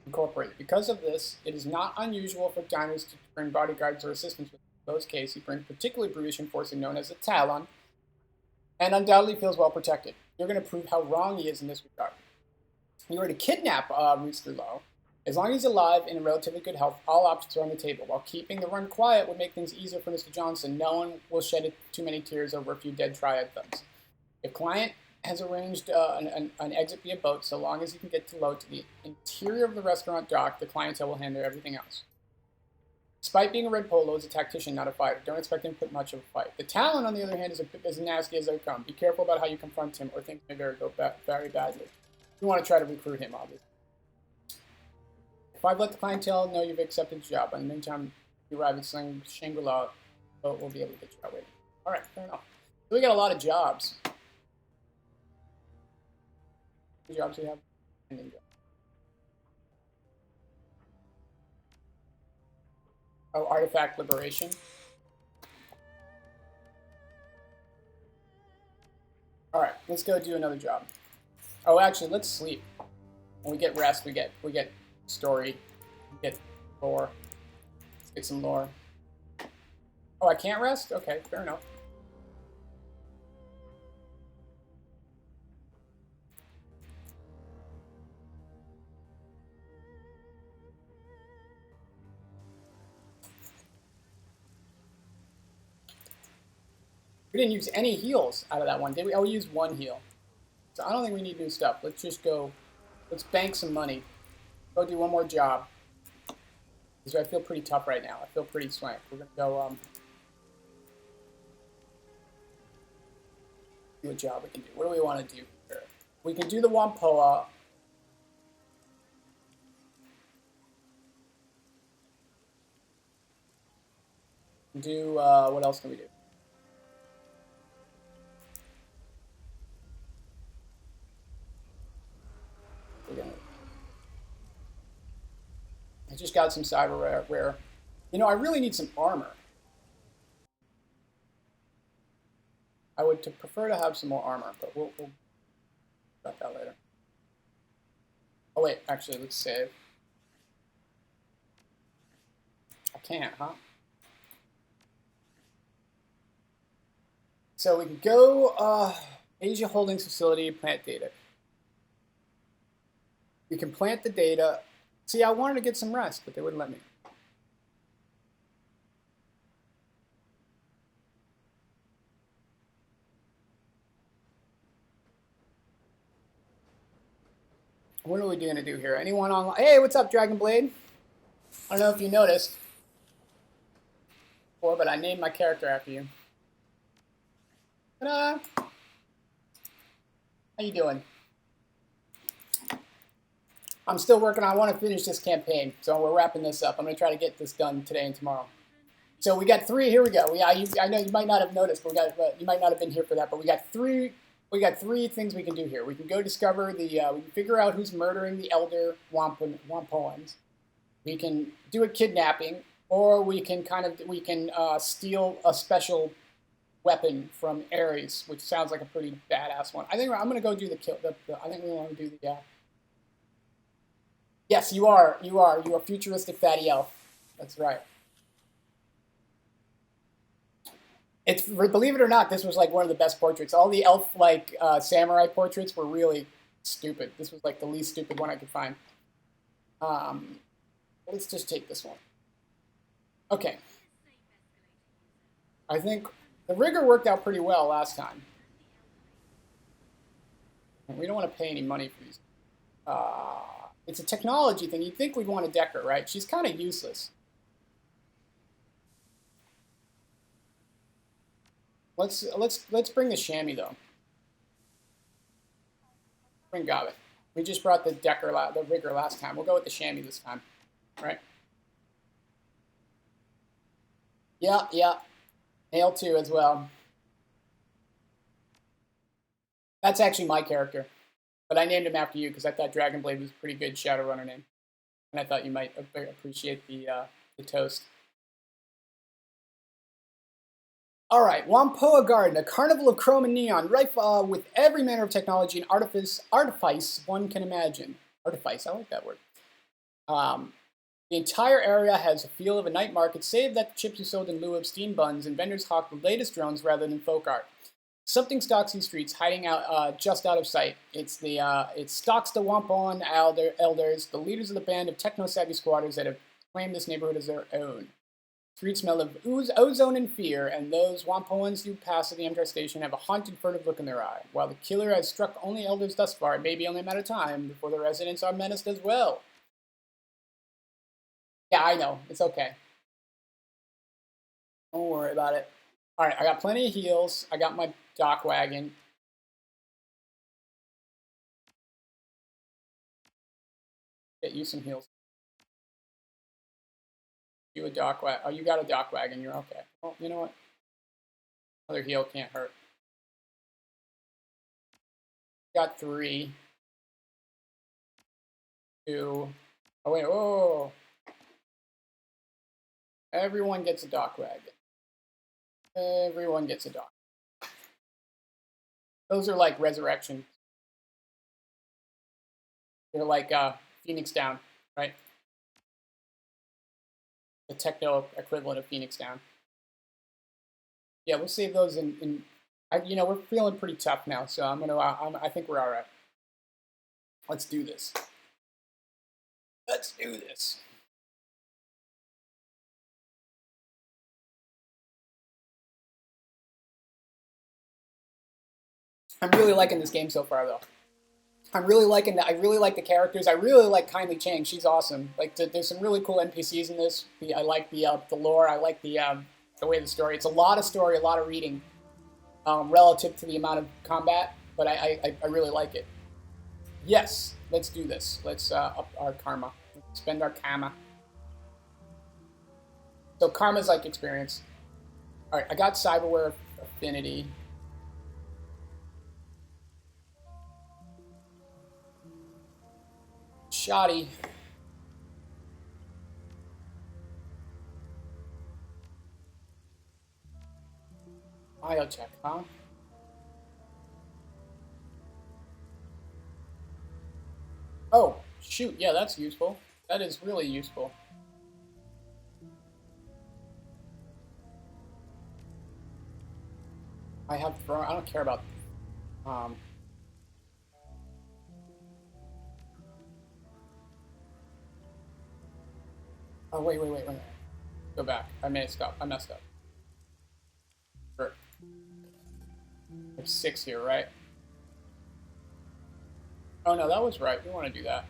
Incorporated. Because of this, it is not unusual for diners to bring bodyguards or assistants with them. In those cases, he brings particularly brutish enforcing known as a Talon, and undoubtedly feels well protected. You're going to prove how wrong he is in this regard. You are to kidnap Rooster Lowe. As long as he's alive and in relatively good health, all options are on the table. While keeping the run quiet would make things easier for Mr. Johnson, no one will shed too many tears over a few dead triad thugs. If client has arranged an exit via boat, so long as you can get to Lowe to the interior of the restaurant dock, the clientele will handle everything else. Despite being a red polo, is a tactician, not a fighter. Don't expect him to put much of a fight. The Talon, on the other hand, is as nasty as they come. Be careful about how you confront him, or things may go very badly. You want to try to recruit him, obviously. If I've let the clientele know you've accepted the job, in the meantime, you arrive at Shangri-La, so we'll be able to get you out waiting. All right, fair enough. So we got a lot of jobs. How many jobs we have? Oh, artifact liberation. All right, let's go do another job. Oh, actually, let's sleep. When we get rest, we get story, we get lore. Let's get some lore. Oh, I can't rest? Okay, fair enough. We didn't use any heals out of that one, did we? Oh, we used one heal. So I don't think we need new stuff. Let's just go. Let's bank some money. Go do one more job. Because I feel pretty tough right now. I feel pretty swank. We're going to go do a job we can do. What do we want to do here? We can do the Wampoa. Do, what else can we do? I just got some cyber rare. You know, I really need some armor. I would prefer to have some more armor, but we'll about that later. Oh wait, actually, let's save. I can't, huh? So we can go Asia Holdings Facility, plant data. We can plant the data. See, I wanted to get some rest, but they wouldn't let me. What are we going to do here? Anyone online? Hey, what's up, Dragon Blade? I don't know if you noticed before, but I named my character after you. Ta-da! How you doing? I'm still working on. I want to finish this campaign, so we're wrapping this up. I'm going to try to get this done today and tomorrow. So we got 3. Here we go. I know you might not have noticed, but you might not have been here for that. But we got 3. We got 3 things we can do here. We can go discover the. We can figure out who's murdering the elder Wampoans. We can do a kidnapping, or we can steal a special weapon from Ares, which sounds like a pretty badass one. I think I'm going to go do the kill. I think we want to do the. Yes, you are. You are futuristic fatty elf. That's right. It's, believe it or not, this was like one of the best portraits. All the elf-like samurai portraits were really stupid. This was like the least stupid one I could find. Let's just take this one. Okay. I think the rigor worked out pretty well last time. We don't want to pay any money for these. It's a technology thing. You'd think we'd want to deck her, right? She's kind of useless. Let's bring the chamois though. Bring Goblet. We just brought the rigor last time. We'll go with the chamois this time, right? Yeah. Nail 2 as well. That's actually my character, but I named him after you because I thought Dragonblade was a pretty good Shadowrunner name, and I thought you might appreciate the toast. All right, Wampoa Garden, a carnival of chrome and neon, rife with every manner of technology and artifice one can imagine. Artifice, I like that word. The entire area has a feel of a night market, save that the chips are sold in lieu of steam buns, and vendors hawk the latest drones rather than folk art. Something stalks these streets, hiding out just out of sight. It stalks the Wampon elders, the leaders of the band of techno-savvy squatters that have claimed this neighborhood as their own. Streets smell of ozone and fear, and those Wampons who pass at the Amtrak station have a haunted, furtive look in their eye. While the killer has struck only elders thus far, it may be only a matter of time before the residents are menaced as well. Yeah, I know. It's okay. Don't worry about it. All right, I got plenty of heals. I got my dock wagon. Get you some heals. You a dock wagon. Oh, you got a dock wagon. You're okay. Oh, you know what? Another heal can't hurt. Got 3. 2. Oh, wait. Oh. Everyone gets a dock wagon. Everyone gets a dock. Those are like resurrection. They're like Phoenix Down, right? The techno equivalent of Phoenix Down. Yeah, we'll save those in we're feeling pretty tough now, so I think we're all right. Let's do this. Let's do this. I'm really liking this game so far, though. I'm really liking that. I really like the characters. I really like Kindly Chang. She's awesome. Like, there's some really cool NPCs in this. I like the lore. I like the way of the story. It's a lot of story, a lot of reading, relative to the amount of combat. But I really like it. Yes, let's do this. Let's up our karma. Spend our karma. So karma's like experience. All right, I got cyberware affinity. Shoddy. Biotech, huh? Oh, shoot. Yeah, that's useful. That is really useful. I have thrown. I don't care about. Oh, wait. Go back. I messed up. Sure. There's 6 here, right? Oh, no, that was right. We want to do that.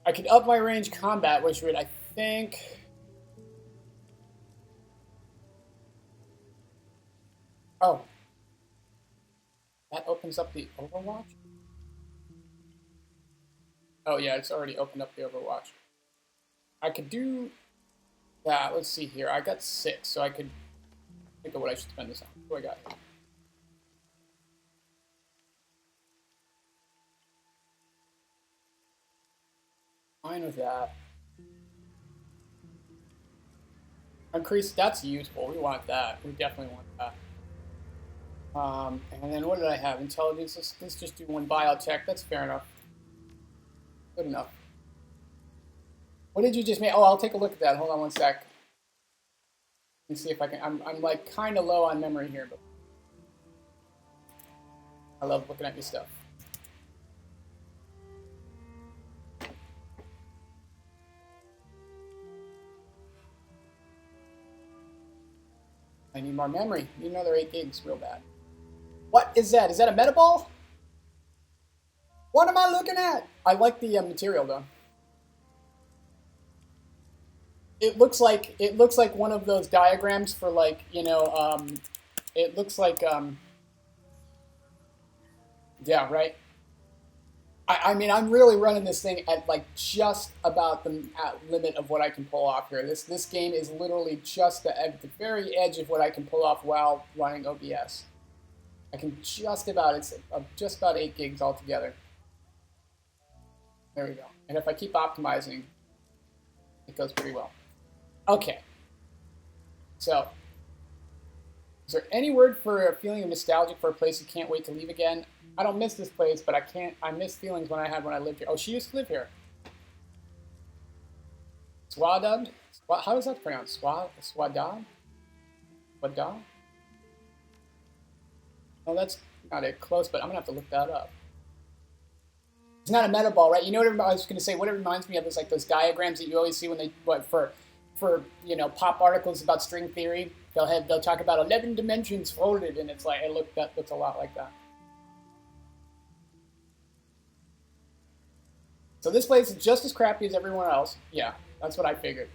I could up my range combat, which would, I think... Oh. That opens up the Overwatch? Oh, yeah, it's already opened up the Overwatch. I could do that. Let's see here. I got 6, so I could think of what I should spend this on. What do I got here? Fine with that. Increase, that's useful. We want that. We definitely want that. And then what did I have? Intelligence. Let's just do one biotech. That's fair enough. Good enough. What did you just make? Oh, I'll take a look at that. Hold on one sec. Let me see if I can. I'm like kind of low on memory here, but I love looking at your stuff. I need more memory. Need another 8 gigs, real bad. What is that? Is that a metaball? What am I looking at? I like the material though. It looks like one of those diagrams for like it looks like yeah, right. I mean, I'm really running this thing at like just about the limit of what I can pull off here. This game is literally just at the very edge of what I can pull off while running OBS. I can just about, it's just about 8 gigs altogether. There we go. And if I keep optimizing, it goes pretty well. Okay. So, is there any word for a feeling of nostalgia for a place you can't wait to leave again? I don't miss this place, but I miss feelings when I had when I lived here. Oh, she used to live here. Swadad? How is that pronounced? Swadad? Swadad? Oh, that's not it. Close, but I'm gonna have to look that up. It's not a meta ball, right? You know what I was gonna say? What it reminds me of is like those diagrams that you always see when they for pop articles about string theory. They'll talk about 11 dimensions folded, and it's like that looks a lot like that. So this place is just as crappy as everyone else. Yeah, that's what I figured.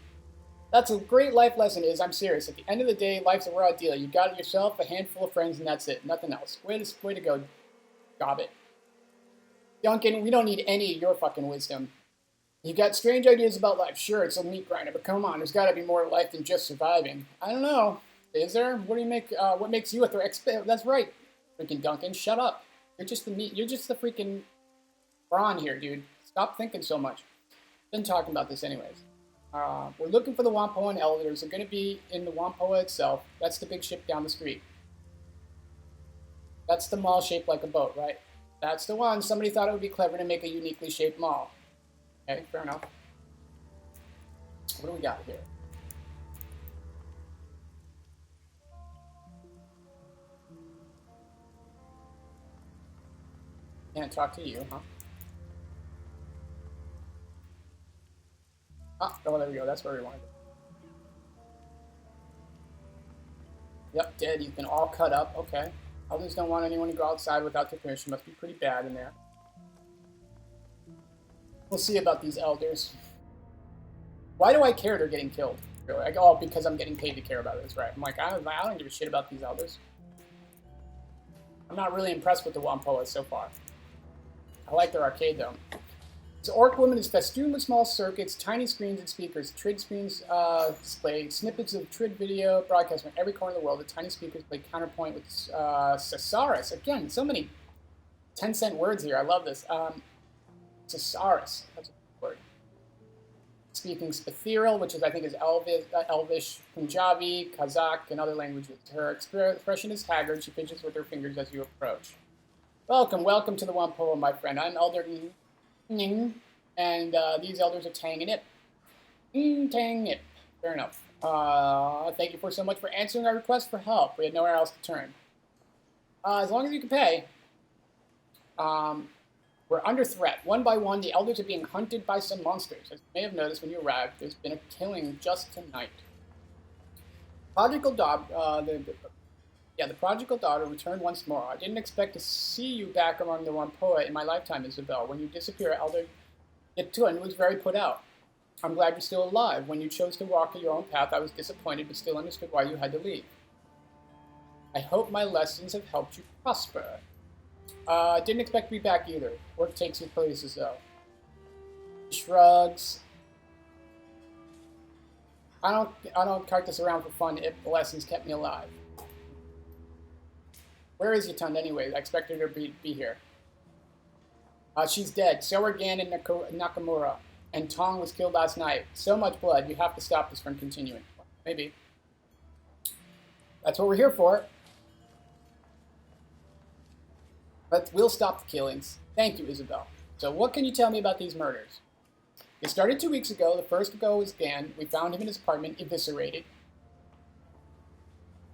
That's a great life lesson. I'm serious. At the end of the day, life's a raw deal. You got yourself, a handful of friends, and that's it. Nothing else. Way to go, Gobbit. Duncan, we don't need any of your fucking wisdom. You got strange ideas about life. Sure, it's a meat grinder, but come on, there's got to be more to life than just surviving. I don't know. Is there? What do you make? What makes you a threat? That's right, freaking Duncan. Shut up. You're just the meat. You're just the freaking brawn here, dude. Stop thinking so much. Been talking about this anyways. We're looking for the Wampoa and Elders. They're going to be in the Wampoa itself. That's the big ship down the street. That's the mall shaped like a boat, right? That's the one. Somebody thought it would be clever to make a uniquely shaped mall. Okay, fair enough. What do we got here? Can't talk to you, huh? Oh, there we go. That's where we wanted it. Yep, dead. You've been all cut up. Okay. Elders don't want anyone to go outside without their permission. Must be pretty bad in there. We'll see about these elders. Why do I care they're getting killed? Really? Oh, because I'm getting paid to care about this, right? I'm like, I don't give a shit about these elders. I'm not really impressed with the Wampoas so far. I like their arcade, though. This orc woman is festooned with small circuits, tiny screens and speakers. Trid screens display snippets of Trid video broadcast from every corner of the world. The tiny speakers play counterpoint with Cesaris. Again, so many 10-cent words here. I love this. Cesaris. That's a word. Speaking Spatheral, which I think is Elvish, Punjabi, Kazakh, and other languages. Her expression is haggard. She pinches with her fingers as you approach. Welcome to the Wampoa, my friend. I'm Elder Ning, and these elders are Tang and Ip. Tang, Ip. Fair enough. Thank you so much for answering our request for help. We had nowhere else to turn. As long as you can pay. We're under threat. One by one, the elders are being hunted by some monsters. As you may have noticed when you arrived, there's been a killing just tonight. Prodigal the prodigal daughter returned once more. I didn't expect to see you back among the Wampoa in my lifetime, Isabel. When you disappear, Elder Iptun was very put out. I'm glad you're still alive. When you chose to walk your own path, I was disappointed, but still understood why you had to leave. I hope my lessons have helped you prosper. Didn't expect to be back either. Work takes you places, though. Shrugs. I don't cart this around for fun if the lessons kept me alive. Where is Yatund anyway? I expected her to be here. She's dead. So are Gan and Nakamura. And Tong was killed last night. So much blood. You have to stop this from continuing. Maybe. That's what we're here for. But we'll stop the killings. Thank you, Isabel. So what can you tell me about these murders? They started 2 weeks ago. The first to go was Gan. We found him in his apartment, eviscerated.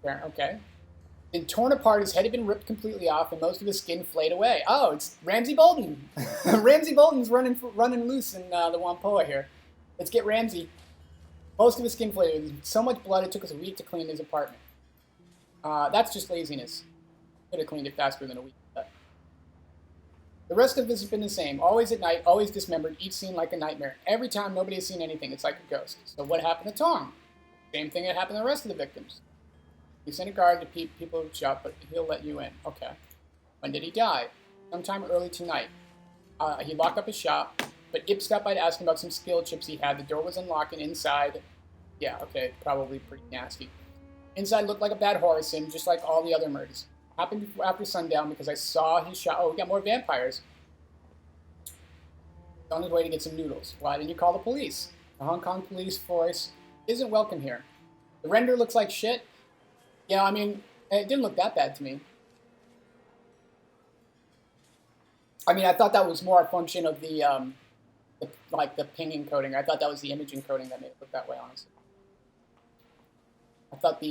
Okay. Then torn apart, his head had been ripped completely off, and most of his skin flayed away. Oh, it's Ramsay Bolton. Ramsay Bolton's running loose in the Wampoa here. Let's get Ramsay. Most of his skin flayed away. So much blood, it took us a week to clean his apartment. That's just laziness. Could have cleaned it faster than a week. The rest of this has been the same. Always at night, always dismembered, each scene like a nightmare. Every time nobody has seen anything, it's like a ghost. So what happened to Tong? Same thing that happened to the rest of the victims. He sent a guard to people who shot, but he'll let you in. Okay. When did he die? Sometime early tonight. He locked up his shop, but Ip stopped by to ask him about some skill chips he had. The door was unlocked, and inside... Yeah, okay, probably pretty nasty. Inside looked like a bad horror sim, just like all the other murders. Happened after sundown because I saw he shot... Oh, we got more vampires. He's on his way to get some noodles. Why didn't you call the police? The Hong Kong police force isn't welcome here. The render looks like shit. Yeah, I mean, it didn't look that bad to me. I mean, I thought that was more a function of like the ping encoding. I thought that was the image encoding that made it look that way, honestly.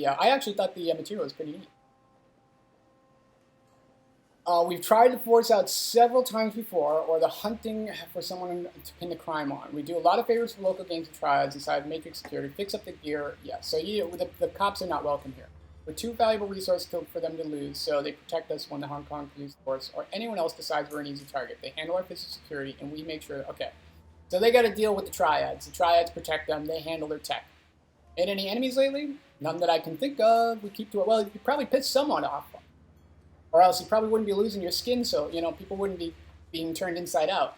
I actually thought the material was pretty neat. We've tried to force out several times before, or the hunting for someone to pin the crime on. We do a lot of favors for local games and triads inside Matrix Security, fix up the gear. Yeah, so the cops are not welcome here. We're too valuable resource for them to lose, so they protect us when the Hong Kong police force or anyone else decides we're an easy target. They handle our physical security, and we make sure. Okay, so they got to deal with the triads. The triads protect them. They handle their tech. Made any enemies lately? None that I can think of. We keep to it. Well, you probably pissed someone off. Or else you probably wouldn't be losing your skin, so people wouldn't be being turned inside out.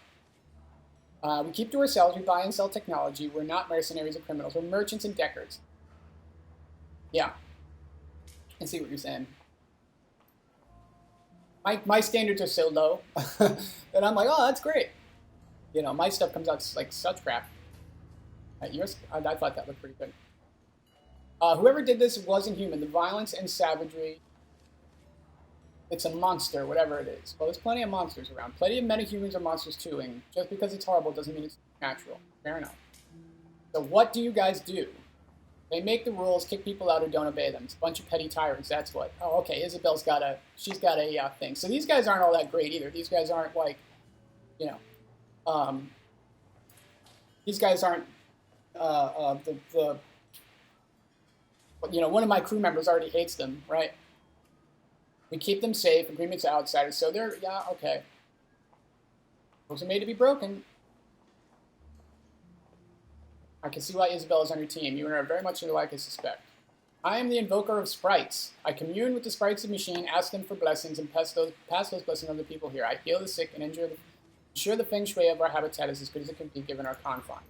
We keep to ourselves. We buy and sell technology. We're not mercenaries or criminals. We're merchants and deckers. Yeah, I see what you're saying. My standards are so low that I'm like, oh, that's great. My stuff comes out like such crap. Yours, I thought that looked pretty good. Whoever did this wasn't human. The violence and savagery. It's a monster, whatever it is. Well, there's plenty of monsters around. Plenty of metahumans are monsters too, and just because it's horrible doesn't mean it's natural. Fair enough. So what do you guys do? They make the rules, kick people out who don't obey them. It's a bunch of petty tyrants, that's what. Oh, okay, Isabel's got a thing. So these guys aren't all that great either. These guys aren't like, these guys aren't, one of my crew members already hates them, right? We keep them safe, agreements to outsiders, so they're, yeah, okay. Those are made to be broken. I can see why Isabel is on your team. You and her are very much alike, I suspect. I am the invoker of sprites. I commune with the sprites of the machine, ask them for blessings, and pass those blessings on to the people here. I heal the sick and ensure the feng shui of our habitat is as good as it can be given our confine.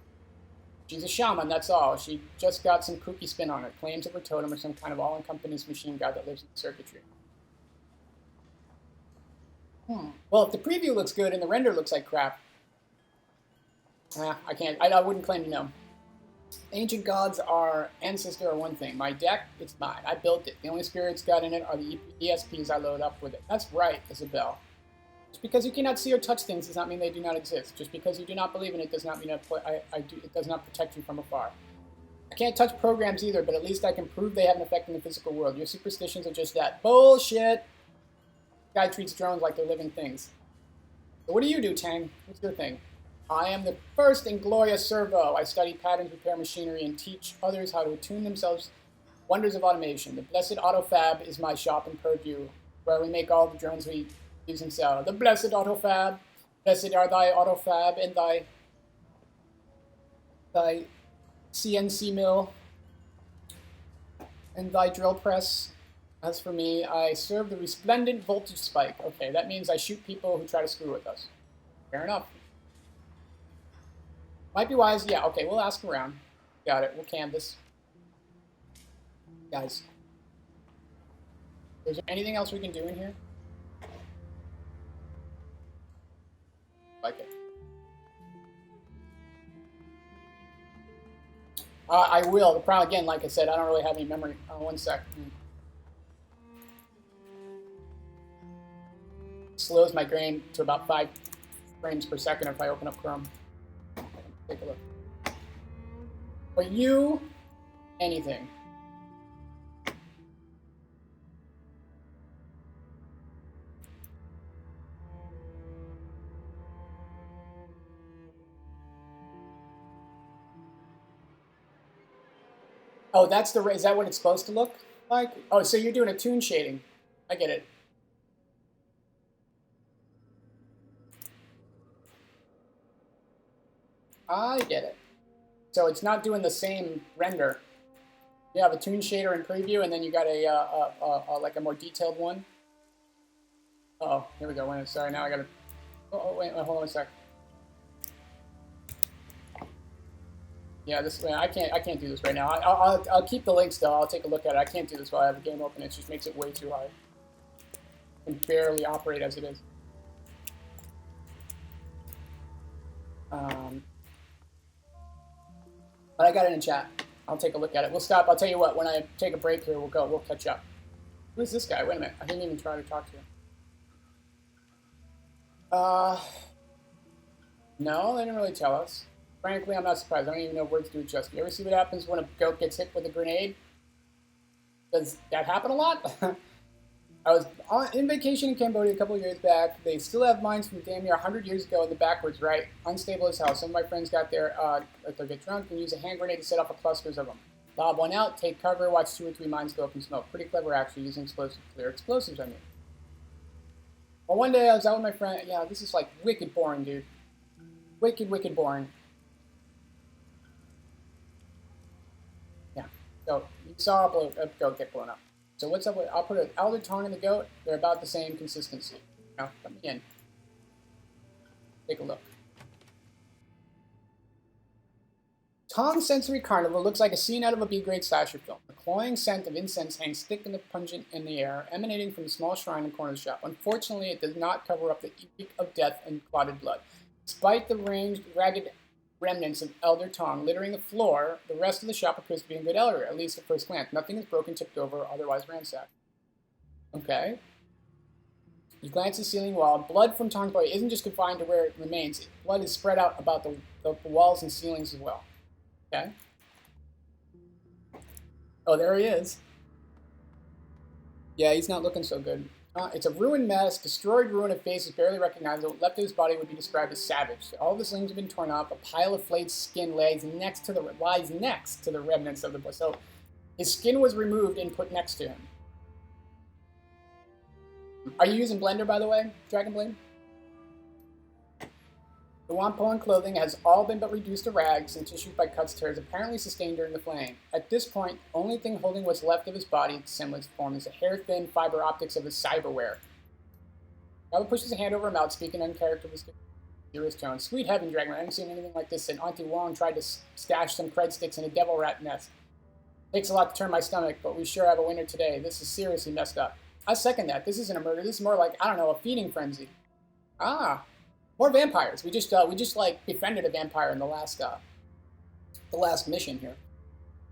She's a shaman, that's all. She just got some kooky spin on her. Claims of her totem or some kind of all-encompassing machine god that lives in the circuitry. Well, if the preview looks good and the render looks like crap, I can't. I wouldn't claim to know. Ancient gods are ancestor or one thing. My deck, it's mine. I built it. The only spirits got in it are the ESPs I load up with it. That's right, Isabel. Just because you cannot see or touch things does not mean they do not exist. Just because you do not believe in it does not mean it does not protect you from afar. I can't touch programs either, but at least I can prove they have an effect in the physical world. Your superstitions are just that. Bullshit! Guy treats drones like they're living things. So what do you do, Tang? What's your thing? I am the first Ingloria Servo. I study patterns, repair machinery, and teach others how to attune themselves wonders of automation. The blessed Autofab is my shop in Purdue, where we make all the drones we use and sell. The blessed Autofab. Blessed are thy Autofab and thy CNC mill and thy drill press. As for me, I serve the resplendent voltage spike. Okay, that means I shoot people who try to screw with us. Fair enough. Might be wise. Yeah, okay, we'll ask around. Got it. We'll canvas. Guys. Is there anything else we can do in here? Like it. I will. The problem, again, like I said, I don't really have any memory. One sec. Slows my game to about 5 frames per second if I open up Chrome. Take a look. For you, anything. Oh, that's the, is that what it's supposed to look like? Oh, so you're doing a tune shading. I get it. I get it. So it's not doing the same render. You have a tune shader in preview, and then you got a like a more detailed one. Oh, here we go. Wait, sorry, now I gotta. Oh, wait, hold on a sec. Yeah, this I can't do this right now. I'll keep the links though. I'll take a look at it. I can't do this while I have a game open. It just makes it way too hard. I can barely operate as it is. But I got it in chat. I'll take a look at it. We'll stop. I'll tell you what. When I take a break here, we'll go. We'll catch up. Who's this guy? Wait a minute. I didn't even try to talk to him. Uh, no, they didn't really tell us. Frankly, I'm not surprised. I don't even know words to adjust. You ever see what happens when a goat gets hit with a grenade? Does that happen a lot? I was in vacation in Cambodia a couple of years back. They still have mines from damn near 100 years ago in the backwards, right? Unstable as hell. Some of my friends got there, they'll get drunk and use a hand grenade to set off a clusters of them. Lob one out, take cover, watch 2 or 3 mines go up in smoke. Pretty clever, actually, using explosives, clear explosives, I mean. Well, one day I was out with my friend. Yeah, this is like wicked boring, dude. Wicked, wicked boring. Yeah. So you saw a goat get blown up. So what's up with? I'll put an elder tongue in the goat. They're about the same consistency. Now, let me in. Take a look. Tong Sensory Carnival looks like a scene out of a B-grade slasher film. The cloying scent of incense hangs thick and pungent in the air, emanating from a small shrine in the corner of the shop. Unfortunately, it does not cover up the reek of death and clotted blood. Despite the ragged remnants of Elder Tong littering the floor, the rest of the shop appears to be in good order, at least at first glance. Nothing is broken, tipped over, or otherwise ransacked. Okay. You glance at the ceiling wall. Blood from Tong's body isn't just confined to where it remains. Blood is spread out about the walls and ceilings as well. Okay. Oh, there he is. Yeah, he's not looking so good. It's a ruined mess, destroyed ruin of faces barely recognizable. Left of his body would be described as savage. All of his limbs have been torn off. A pile of flayed skin lies next to the remnants of the blood. So his skin was removed and put next to him. Are you using Blender, by the way, Dragon Blade? The wampum clothing has all been but reduced to rags and tissues by cuts, tears, apparently sustained during the flame. At this point, only thing holding what's left of his body in semblance form is the hair-thin fiber optics of his cyberware. Gala pushes a hand over her mouth, speaking uncharacteristic, serious tone. Sweet heaven, Dragon, I haven't seen anything like this since Auntie Wong tried to stash some cred sticks in a devil rat nest. Takes a lot to turn my stomach, but we sure have a winner today. This is seriously messed up. I second that. This isn't a murder. This is more like, I don't know, a feeding frenzy. Ah. More vampires. We just like befriended a vampire in the last mission here.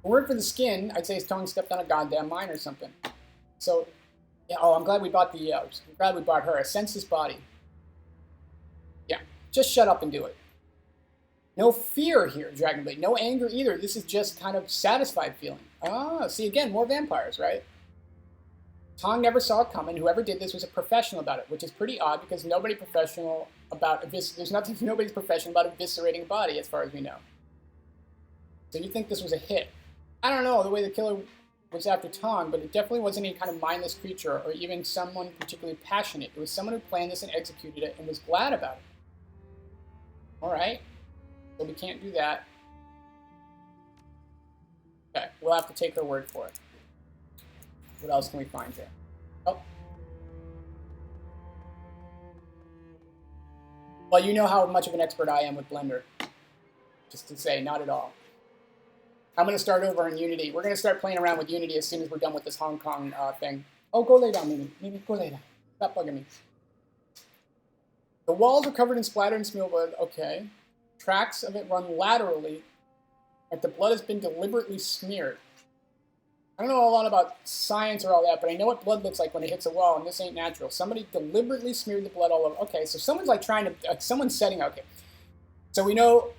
A word for the skin, I'd say his tongue stepped on a goddamn mine or something. So, yeah. Oh, I'm glad we bought her. A senseless body. Yeah. Just shut up and do it. No fear here, Dragon Blade. No anger either. This is just kind of satisfied feeling. Ah, see again, more vampires, right? Tong never saw it coming. Whoever did this was a professional about it, which is pretty odd because nobody's professional about eviscerating a body, as far as we know. So you think this was a hit? I don't know the way the killer was after Tong, but it definitely wasn't any kind of mindless creature or even someone particularly passionate. It was someone who planned this and executed it and was glad about it. All right, so we can't do that. Okay, we'll have to take her word for it. What else can we find here? Oh. Well, you know how much of an expert I am with Blender. Just to say, not at all. I'm going to start over in Unity. We're going to start playing around with Unity as soon as we're done with this Hong Kong thing. Oh, go lay down, Mimi. Mimi, go lay down. Stop bugging me. The walls are covered in splattered and smear blood. Okay. Tracks of it run laterally, like the blood has been deliberately smeared. I don't know a lot about science or all that, but I know what blood looks like when it hits a wall, and this ain't natural. Somebody deliberately smeared the blood all over. Okay, so someone's like trying to, someone's setting, okay. So we know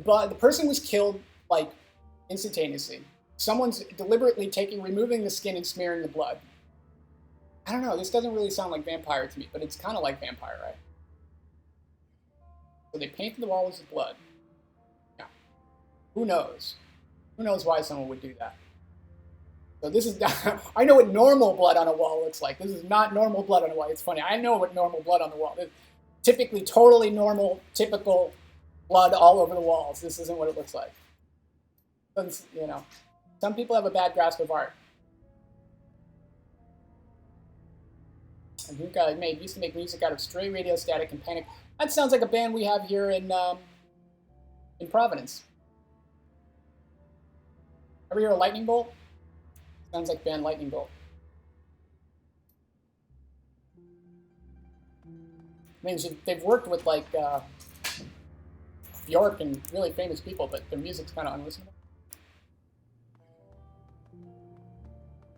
the person was killed, like, instantaneously. Someone's deliberately removing the skin and smearing the blood. I don't know, this doesn't really sound like vampire to me, but it's kind of like vampire, right? So they painted the walls with blood. Yeah. Who knows? Who knows why someone would do that? So this is, I know what normal blood on a wall looks like. This is not normal blood on a wall. It's funny. I know what normal blood on the wall is. Typically, totally normal, typical blood all over the walls. This isn't what it looks like. You know, some people have a bad grasp of art. And who used to make music out of stray radio static and panic. That sounds like a band we have here in Providence. Ever hear of Lightning Bolt? Sounds like band Lightning Bolt. I mean, they've worked with like Bjork and really famous people, but their music's kind of unlistenable.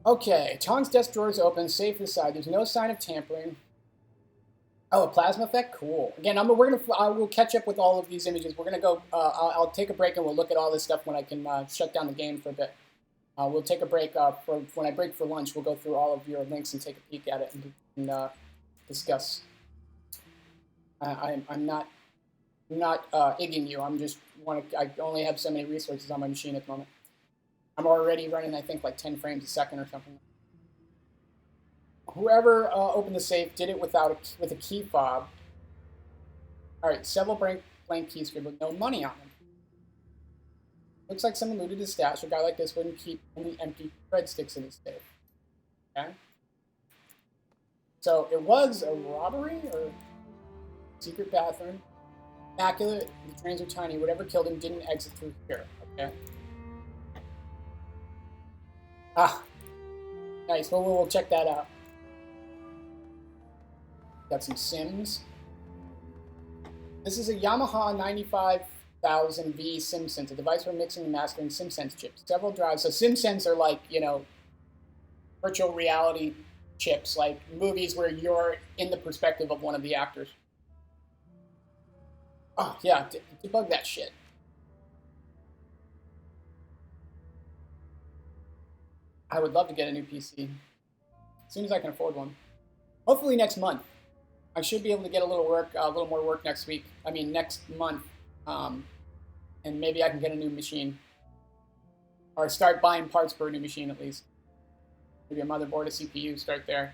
Okay, Tong's desk drawer is open, safe inside. There's no sign of tampering. Oh, a plasma effect? Cool. Again, I will catch up with all of these images. We're gonna go. I'll take a break and we'll look at all this stuff when I can shut down the game for a bit. We'll take a break for when I break for lunch. We'll go through all of your links and take a peek at it and discuss. I'm not igging you. I'm just I only have so many resources on my machine at the moment. I'm already running, I think, like 10 frames a second or something. Whoever opened the safe did it with a key fob. All right, several blank keys with no money on them. Looks like someone looted his stash. A guy like this wouldn't keep any empty breadsticks in his safe. Okay. So it was a robbery or secret bathroom. Immaculate. The trains are tiny. Whatever killed him didn't exit through here. Okay. Ah, nice. Well, we'll check that out. Got some Sims. This is a Yamaha 95,000V SimSense, a device for mixing and mastering SimSense chips. Several drives. So SimSense are like, virtual reality chips, like movies where you're in the perspective of one of the actors. Oh, yeah, debug that shit. I would love to get a new PC. As soon as I can afford one. Hopefully next month. I should be able to get a little more work next week. I mean, next month. And maybe I can get a new machine. Or start buying parts for a new machine at least. Maybe a motherboard, a CPU, start there.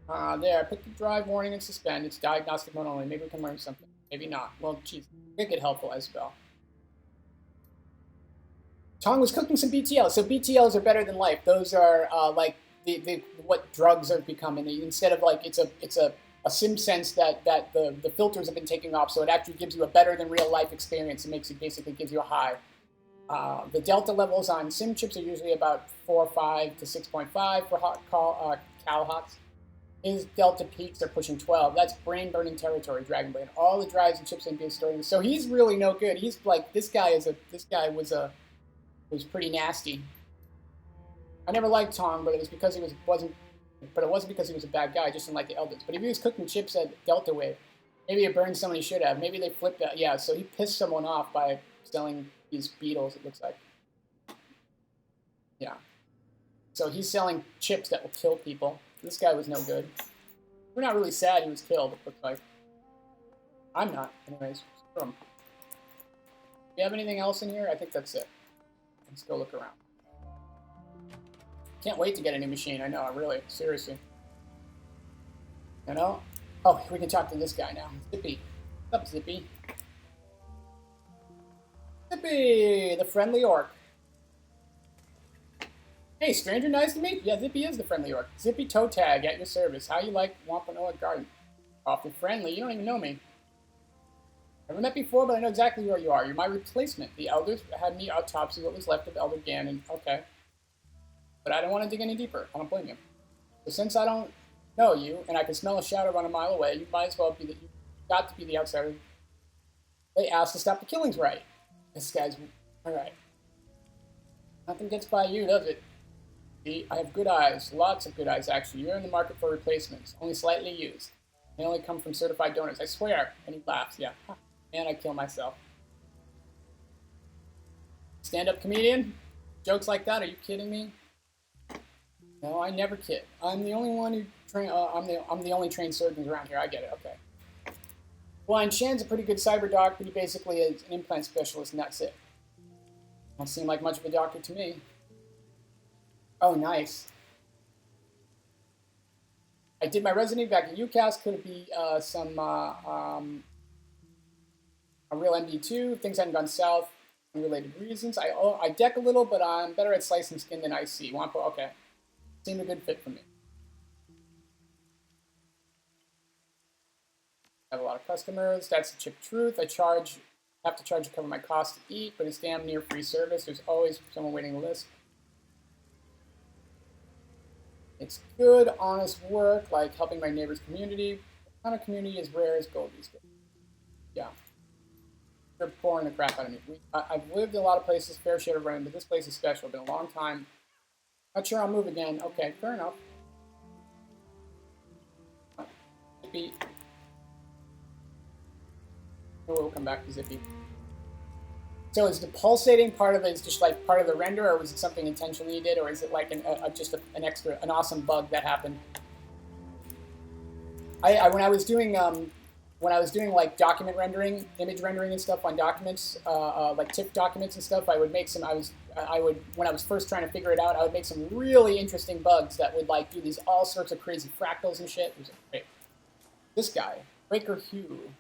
There, put the drive warning and suspend. It's diagnostic mode only. Maybe we can learn something. Maybe not. Well, geez, make it helpful, Isabel. Tong was cooking some BTLs. So BTLs are better than life. Those are like the what drugs are becoming. Instead of like it's a SimSense that the filters have been taking off, so it actually gives you a better than real life experience. It basically gives you a high. The delta levels on sim chips are usually about 4.5 to 6.5 for Cal Hots. His delta peaks are pushing 12. That's brain burning territory, Dragon Blade. All the drives and chips in being stored. So he's really no good. He's like this guy was pretty nasty. I never liked Tong, but it was because it wasn't because he was a bad guy. I just didn't like the elders. But if he was cooking chips at Delta Wave, maybe it burned someone he should have. Maybe they flipped it. Yeah, so he pissed someone off by selling these beetles, it looks like. Yeah. So he's selling chips that will kill people. This guy was no good. We're not really sad he was killed, it looks like. I'm not. Anyways, screw him. Do you have anything else in here? I think that's it. Let's go look around. Can't wait to get a new machine. I know, really. Seriously. You know? Oh, we can talk to this guy now. Zippy. What's up, Zippy? Zippy! The friendly orc. Hey, stranger, nice to meet you. Yeah, Zippy is the friendly orc. Zippy Toe Tag at your service. How you like Wampanoag Garden? Awfully friendly. You don't even know me. Never met before, but I know exactly where you are. You're my replacement. The elders had me autopsy what was left of Elder Ganon. Okay. But I don't want to dig any deeper. I don't blame you. So since I don't know you, and I can smell a shadow run a mile away, you might as well be you've got to be the outsider. They asked to stop the killings, right? This guy's alright. Nothing gets by you, does it? See, I have good eyes. Lots of good eyes, actually. You're in the market for replacements. Only slightly used. They only come from certified donors. I swear. And he laughs. Yeah. And I kill myself. Stand-up comedian? Jokes like that? Are you kidding me? No, I never kid. I'm the only one who I'm the only trained surgeon around here. I get it. Okay. Blind Shen's a pretty good cyber doctor. He basically is an implant specialist, and that's it. Don't seem like much of a doctor to me. Oh, nice. I did my resident back in UCAS. Could it be a real MD2? Things hadn't gone south. Unrelated reasons. I deck a little, but I'm better at slicing skin than I see. Wampo, okay. Seemed a good fit for me. I have a lot of customers. That's the chip truth. I have to charge to cover my cost to eat, but it's damn near free service. There's always someone waiting on the list. It's good, honest work, like helping my neighbor's community. What kind of community is rare as gold these days? Yeah. They're boring the crap out of me. I've lived a lot of places, fair share of running, but this place is special. Been a long time. Not sure I'll move again. Okay, fair enough. Zippy. We'll come back to Zippy. So is the pulsating part of it is just like part of the render, or was it something intentionally you did, or is it like just an awesome bug that happened? When I was doing like document rendering, image rendering and stuff on documents, like TIFF documents and stuff, I would when I was first trying to figure it out, I would make some really interesting bugs that would like do these all sorts of crazy fractals and shit. It was great. This guy, Breaker Hugh.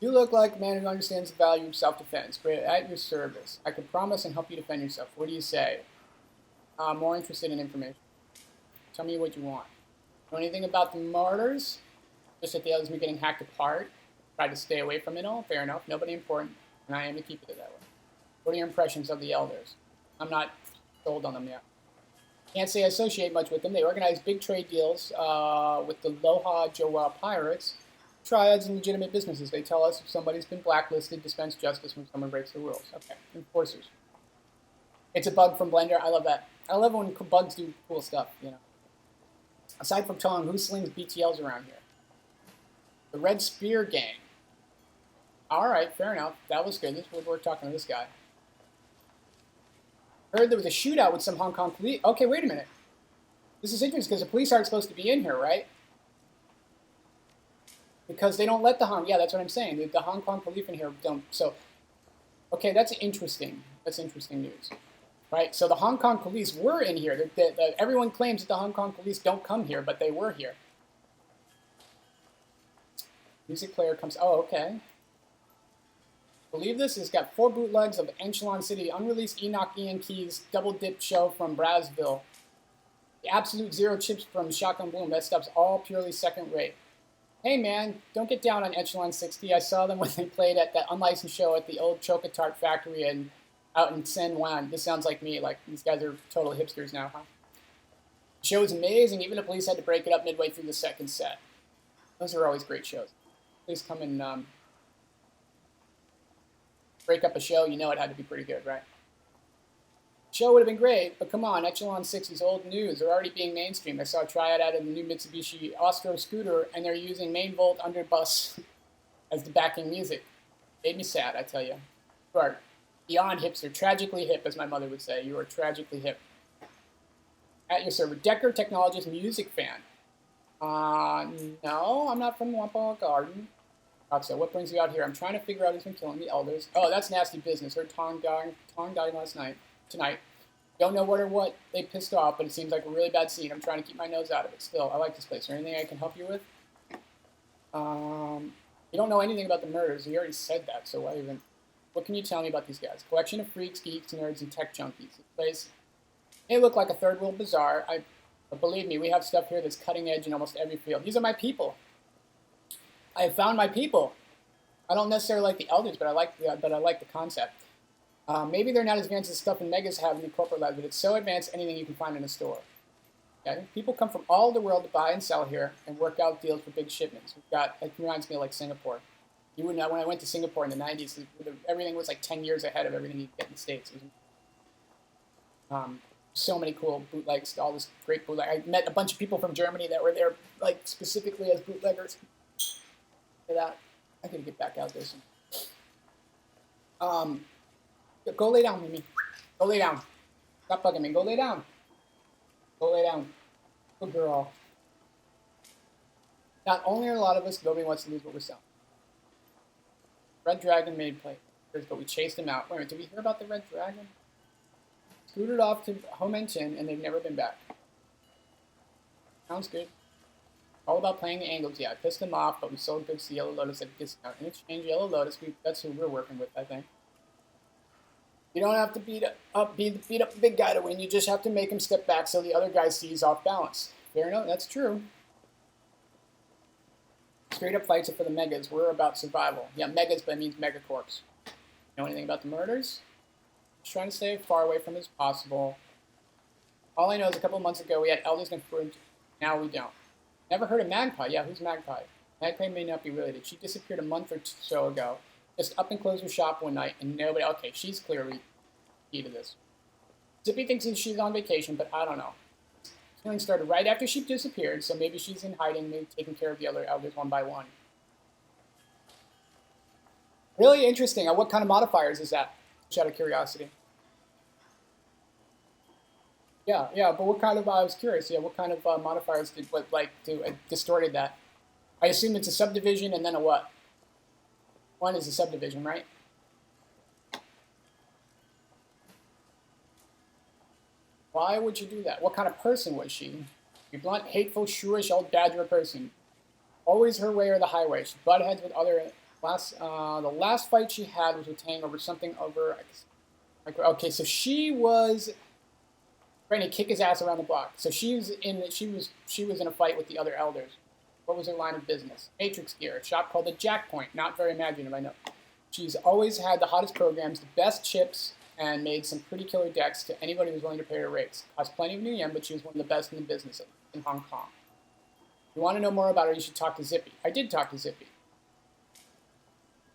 You look like a man who understands the value of self-defense. We're at your service. I can promise and help you defend yourself. What do you say? I'm more interested in information. Tell me what you want. Know anything about the martyrs? Just that the others were getting hacked apart. Tried to stay away from it all. Fair enough. Nobody important. And I am to keep it that way. What are your impressions of the elders? I'm not sold on them yet. Can't say I associate much with them. They organize big trade deals with the Loha Jawa pirates. Triads and legitimate businesses. They tell us if somebody's been blacklisted, dispense justice when someone breaks the rules. Okay, enforcers. It's a bug from Blender. I love that. I love when bugs do cool stuff, you know. Aside from Tom, who slings BTLs around here? The Red Spear Gang. All right, fair enough. That was good. This is we're talking to this guy. Heard there was a shootout with some Hong Kong police. Okay, wait a minute. This is interesting because the police aren't supposed to be in here, right? Because they don't let the Hong... Yeah, that's what I'm saying. The Hong Kong police in here don't... So, okay, that's interesting. That's interesting news. Right? So the Hong Kong police were in here. Everyone claims that the Hong Kong police don't come here, but they were here. Music player comes... Oh, okay. Believe this? It's got 4 bootlegs of Enchelon City, unreleased Enoch Ian Keys, double dip show from Brazzville. The absolute 0 chips from Shotgun Bloom. That stuff's all purely second rate. Hey man, don't get down on Echelon 60. I saw them when they played at that unlicensed show at the old Chocotart factory out in San Juan. This sounds like me, like these guys are total hipsters now, huh? The show was amazing, even the police had to break it up midway through the second set. Those are always great shows. Please come and break up a show, you know it had to be pretty good, right? Show would have been great, but come on, Echelon 6 is old news. They're already being mainstream. I saw a tryout out of the new Mitsubishi Ostro scooter, and they're using main volt underbus as the backing music. Made me sad, I tell you. You are beyond hipster, tragically hip, as my mother would say. You are tragically hip. At your server, Decker Technologist music fan. No, I'm not from Wampa Garden. So what brings you out here? I'm trying to figure out who's been killing the elders. Oh, that's nasty business. Heard Tong died tonight. Don't know what or what they pissed off, but it seems like a really bad scene. I'm trying to keep my nose out of it. Still, I like this place. Is there anything I can help you with? You don't know anything about the murders. You already said that, so why even... What can you tell me about these guys? Collection of freaks, geeks, nerds, and tech junkies. This place, they look like a third world bazaar. But believe me, we have stuff here that's cutting edge in almost every field. These are my people. I have found my people. I don't necessarily like the elders, but I like the concept. Maybe they're not as advanced as stuff in Megas have in the corporate lab, but it's so advanced anything you can find in a store. Okay? People come from all over the world to buy and sell here and work out deals for big shipments. It reminds me of like Singapore. You wouldn't know, when I went to Singapore in the 90s, everything was like 10 years ahead of everything you get in the States. It was, so many cool bootlegs, all this great bootleg. I met a bunch of people from Germany that were there like specifically as bootleggers. For that, I gotta get back out there soon. Go lay down, Mimi. Go lay down. Stop bugging me. Go lay down. Go lay down. Good girl. Not only are a lot of us, nobody wants to lose what we're selling. Red Dragon made play, but we chased him out. Wait a minute, did we hear about the Red Dragon? Scooted off to Homentin, and they've never been back. Sounds good. All about playing the angles. Yeah, I pissed them off, but we sold goods to Yellow Lotus at a discount. In exchange, Yellow Lotus, that's who we're working with, I think. You don't have to beat up the big guy to win. You just have to make him step back so the other guy sees off balance. Fair enough, that's true. Straight up fights are for the megas. We're about survival. Yeah, megas, but it means megacorps. Know anything about the murders? Just trying to stay far away from as possible. All I know is a couple of months ago we had elders confirmed. Now we don't. Never heard of Magpie. Yeah, who's Magpie? Magpie may not be related. She disappeared a month or so ago. Just up and closed her shop one night, and nobody... Okay, she's clearly key to this. Zippy thinks she's on vacation, but I don't know. Healing started right after she disappeared, so maybe she's in hiding, maybe taking care of the other elders one by one. Really interesting. What kind of modifiers is that? Just out of curiosity. Yeah, yeah, but what kind of? I was curious. Yeah, what kind of modifiers did distorted that? I assume it's a subdivision and then a what? One is a subdivision, right? Why would you do that? What kind of person was she? A blunt, hateful, shrewish old badger person. Always her way or the highway. She butt heads with other. The last fight she had was with Tang over something over. Okay, so she was trying to kick his ass around the block. So she was in a fight with the other elders. What was her line of business? Matrix gear, a shop called the Jack Point. Not very imaginative, I know. She's always had the hottest programs, the best chips, and made some pretty killer decks to anybody who was willing to pay her rates. Cost plenty of new yen, but she was one of the best in the business in Hong Kong. If you want to know more about her, you should talk to Zippy. I did talk to Zippy.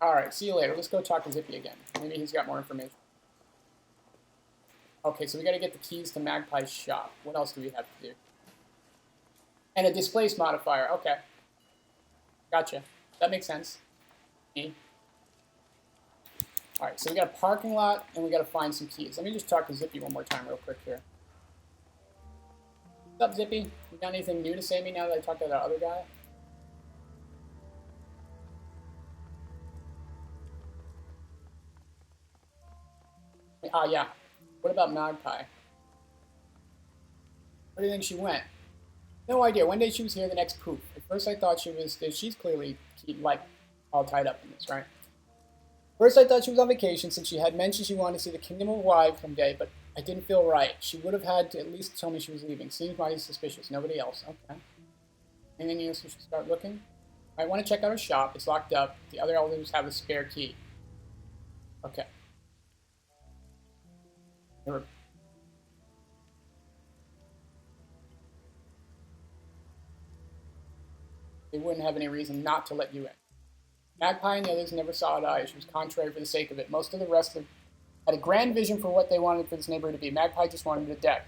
All right, see you later. Let's go talk to Zippy again. Maybe he's got more information. Okay, so we got to get the keys to Magpie's shop. What else do we have to do? And a displace modifier. Okay. Gotcha. That makes sense. Me. All right, so we got a parking lot, and we got to find some keys. Let me just talk to Zippy one more time real quick here. What's up, Zippy? You got anything new to say to me now that I talked to that other guy? Yeah. What about Magpie? Where do you think she went? No idea. One day she was here, the next poof. At first I thought she's clearly like all tied up in this, right? First I thought she was on vacation since she had mentioned she wanted to see the Kingdom of Wide someday, but I didn't feel right. She would have had to at least tell me she was leaving. Seems mighty suspicious. Nobody else. Okay. Anything else we should start looking? I want to check out her shop. It's locked up. The other elders have a spare key. Okay. They wouldn't have any reason not to let you in. Magpie and the others never saw eye to eye. She was contrary for the sake of it. Most of the rest had a grand vision for what they wanted for this neighborhood to be. Magpie just wanted a deck.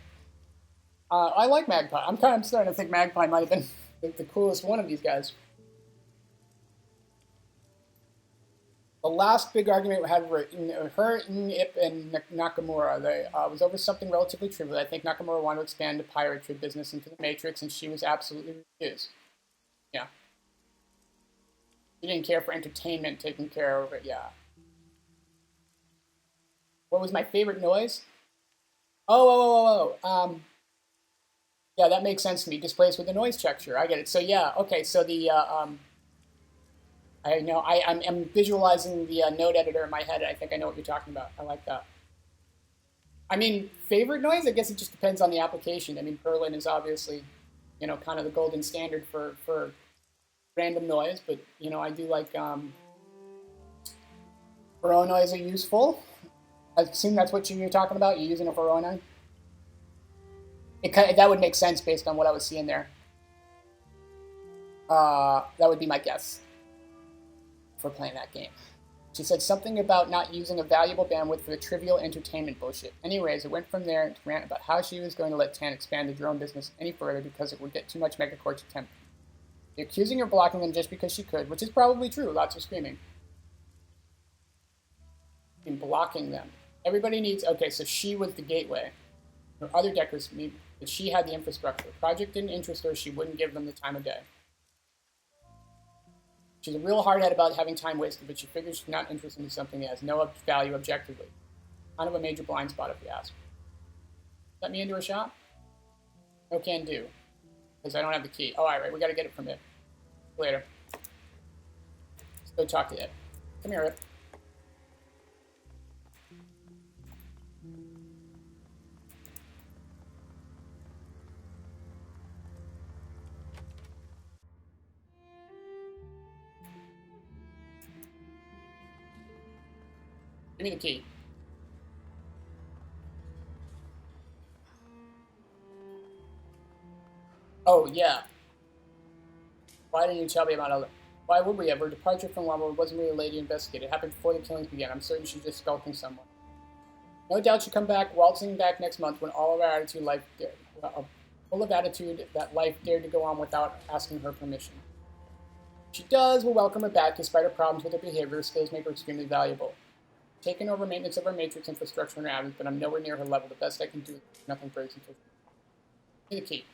I like Magpie. I'm starting to think Magpie might have been the coolest one of these guys. The last big argument we had were her, Ip, and Nakamura. They was over something relatively trivial. I think Nakamura wanted to expand the piracy business into the Matrix, and she was absolutely refused. Yeah. She didn't care for entertainment, taking care of it, yeah. What was my favorite noise? Yeah, that makes sense to me. Displays with the noise texture. I get it. So yeah, okay. So the I know I'm visualizing the node editor in my head. I think I know what you're talking about. I like that. I mean, favorite noise. I guess it just depends on the application. I mean, Berlin is obviously, kind of the golden standard for random noise, but I do like Varroa noise are useful. I assume that's what you're talking about. You're using a Varroa. That would make sense based on what I was seeing there. That would be my guess for playing that game. She said something about not using a valuable bandwidth for the trivial entertainment bullshit. Anyways, it went from there to rant about how she was going to let Tan expand the drone business any further because it would get too much megacore to tempt. They're accusing her of blocking them just because she could, which is probably true. Lots of screaming. And blocking them. Everybody needs... Okay, so she was the gateway. Her other deckers mean that she had the infrastructure. The project didn't interest her. She wouldn't give them the time of day. She's a real hardhead about having time wasted, but she figures she's not interested in something that has no value objectively. Kind of a major blind spot, if you ask. Let me into her shop? No can do. Because I don't have the key. Oh, all right, we got to get it from it. Later. Let's go talk to it. Come here, Ip. Give me the key. Oh, yeah. Why didn't you tell me about other... Why would we ever? Departure from Womble wasn't really a lady investigated. It happened before the killings began. I'm certain she's just skulking someone. No doubt she'll come back, waltzing back next month when all of our attitude life... full of attitude that life dared to go on without asking her permission. If she does, we'll welcome her back. Despite her problems with her behavior, skills make her extremely valuable. Taking over maintenance of our matrix infrastructure and admin, but I'm nowhere near her level. The best I can do is nothing breaks until she... the key.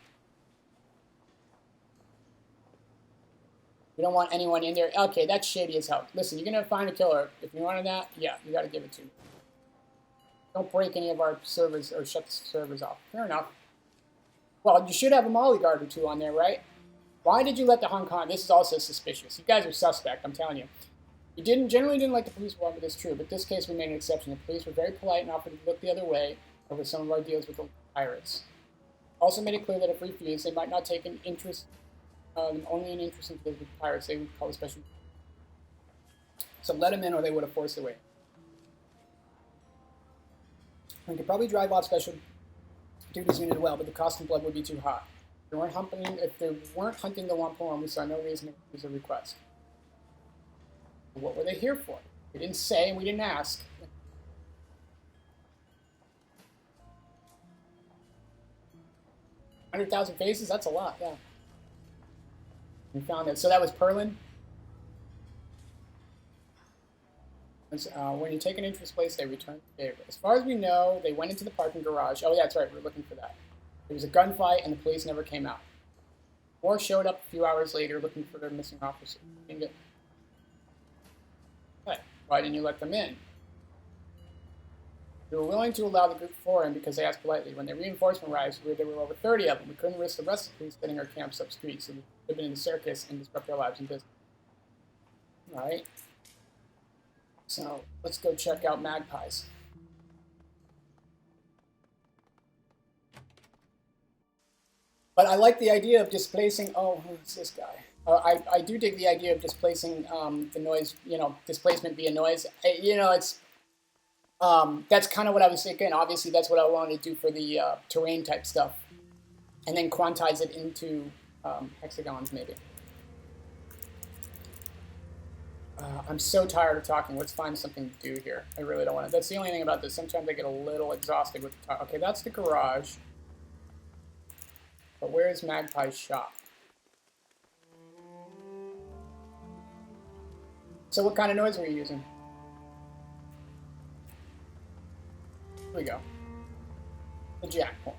We don't want anyone in there. Okay, that's shady as hell. Listen, you're going to find a killer. If you wanted that, yeah, you got to give it to me. Don't break any of our servers or shut the servers off. Fair enough. Well, you should have a Molly guard or two on there, right? Why did you let the Hong Kong... This is also suspicious. You guys are suspect, I'm telling you. You generally didn't like the police war, but it's true. But this case, we made an exception. The police were very polite and offered to look the other way over some of our deals with the pirates. Also made it clear that if refused, they might not take an interest... only an interest in deals with pirates. They would call a special... So let them in or they would have forced their way. We could probably drive off special duties unit as well, but the cost and blood would be too high. If they weren't hunting the Wampum, we saw no reason to refuse a request. What were they here for? We didn't say and we didn't ask. 100,000 faces? That's a lot, yeah. We found it. So that was Perlin? When you take an interest place, they return the favor. As far as we know, they went into the parking garage. Oh, yeah, that's right. We're looking for that. There was a gunfight, and the police never came out. Moore showed up a few hours later looking for their missing officer. Hey, why didn't you let them in? We were willing to allow the group for in because they asked politely. When the reinforcement arrived, there were over 30 of them. We couldn't risk the rest of the police setting our camps up street, so we lived in the circus and disrupt our lives and business. All right. So let's go check out Magpies. But I like the idea of displacing. Oh, who's this guy? I do dig the idea of displacing the noise. Displacement via noise. It's that's kind of what I was thinking. Obviously, that's what I wanted to do for the terrain type stuff, and then quantize it into hexagons, maybe. I'm so tired of talking. Let's find something to do here. I really don't want to. That's the only thing about this. Sometimes I get a little exhausted with the talk. Okay, that's the garage. But where is Magpie's shop? So what kind of noise are you using? Here we go. The jack point.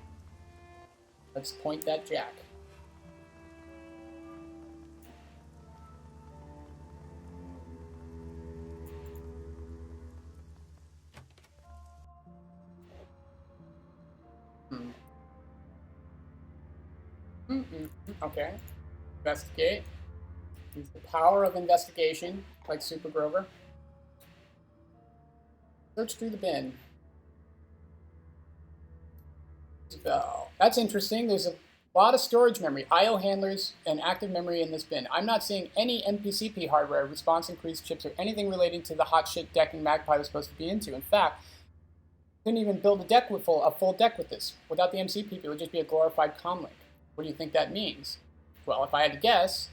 Let's point that jack. Okay. Investigate. Use the power of investigation, like Super Grover. Search through the bin. Spell. That's interesting. There's a lot of storage memory, I/O handlers, and active memory in this bin. I'm not seeing any MPCP hardware, response increased chips, or anything relating to the hot shit decking Magpie was supposed to be into. In fact, couldn't even build a full deck with this. Without the MCP, it would just be a glorified comlink. What do you think that means? Well, if I had to guess,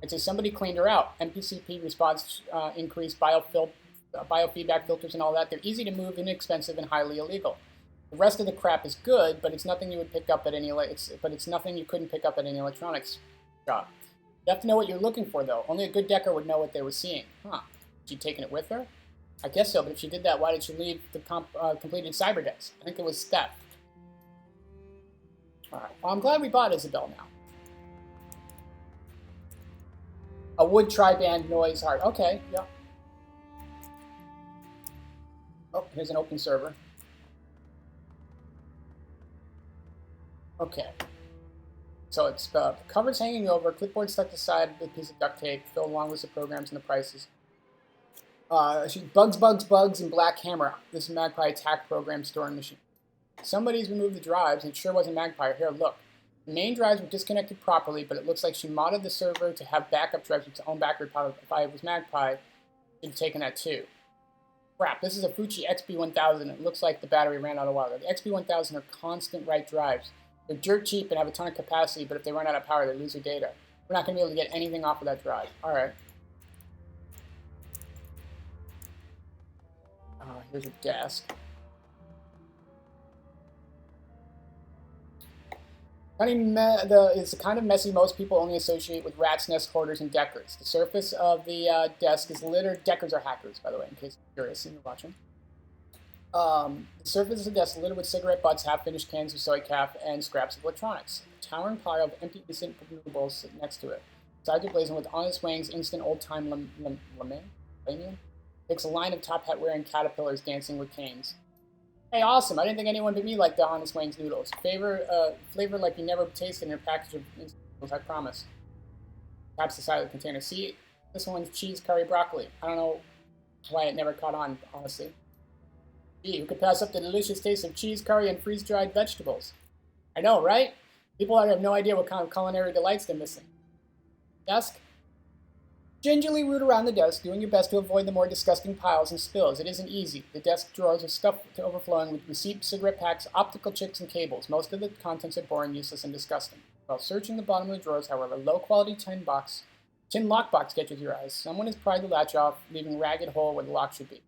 I'd say somebody cleaned her out. MPCP response increased, biofeedback filters and all that. They're easy to move, inexpensive, and highly illegal. The rest of the crap is good, but it's nothing you would pick up at any. It's nothing you couldn't pick up at any electronics shop. You have to know what you're looking for, though. Only a good decker would know what they were seeing. Huh? She taken it with her? I guess so. But if she did that, why did she leave the completed cyber decks? I think it was theft. All right. Well, I'm glad we bought Isabel now. A wood tri-band noise hard. Okay. Yeah. Oh, here's an open server. Okay. So it's the cover's hanging over, clipboard stuck to the side with a piece of duct tape, filled along with the programs and the prices. Bugs, and Black Hammer. This is Magpie attack program storing machine. Somebody's removed the drives, and it sure wasn't Magpie. Here, look. The main drives were disconnected properly, but it looks like she modded the server to have backup drives with its own backup power. If I was Magpie, she'd have taken that too. Crap, this is a Fuji XB1000. It looks like the battery ran out a while ago. The XB1000 are constant write drives. They're dirt cheap and have a ton of capacity, but if they run out of power, they lose their data. We're not going to be able to get anything off of that drive. All right. Here's a desk. It's the kind of messy most people only associate with rats, nest hoarders, and deckers. The surface of the desk is littered. Deckers are hackers, by the way, in case you're curious and you're watching. The surface of the desk is littered with cigarette butts, half-finished cans of soy calf, and scraps of electronics. A towering pile of empty instant consumables sit next to it. Sides are blazing with honest wings, instant old-time lamanium. Takes a line of top hat-wearing caterpillars dancing with canes. Hey, awesome! I didn't think anyone but me liked the honest wings noodles. Flavor like you never tasted in a package of instant noodles, I promise. Taps the side of the container. See, this one's cheese curry broccoli. I don't know why it never caught on, honestly. Gee, who could pass up the delicious taste of cheese curry and freeze-dried vegetables? I know, right? People have no idea what kind of culinary delights they're missing. Desk? Gingerly root around the desk, doing your best to avoid the more disgusting piles and spills. It isn't easy. The desk drawers are stuffed to overflowing with receipts, cigarette packs, optical chips, and cables. Most of the contents are boring, useless, and disgusting. While searching the bottom of the drawers, however, low-quality tin lockbox catches your eyes. Someone has pried the latch off, leaving a ragged hole where the lock should be.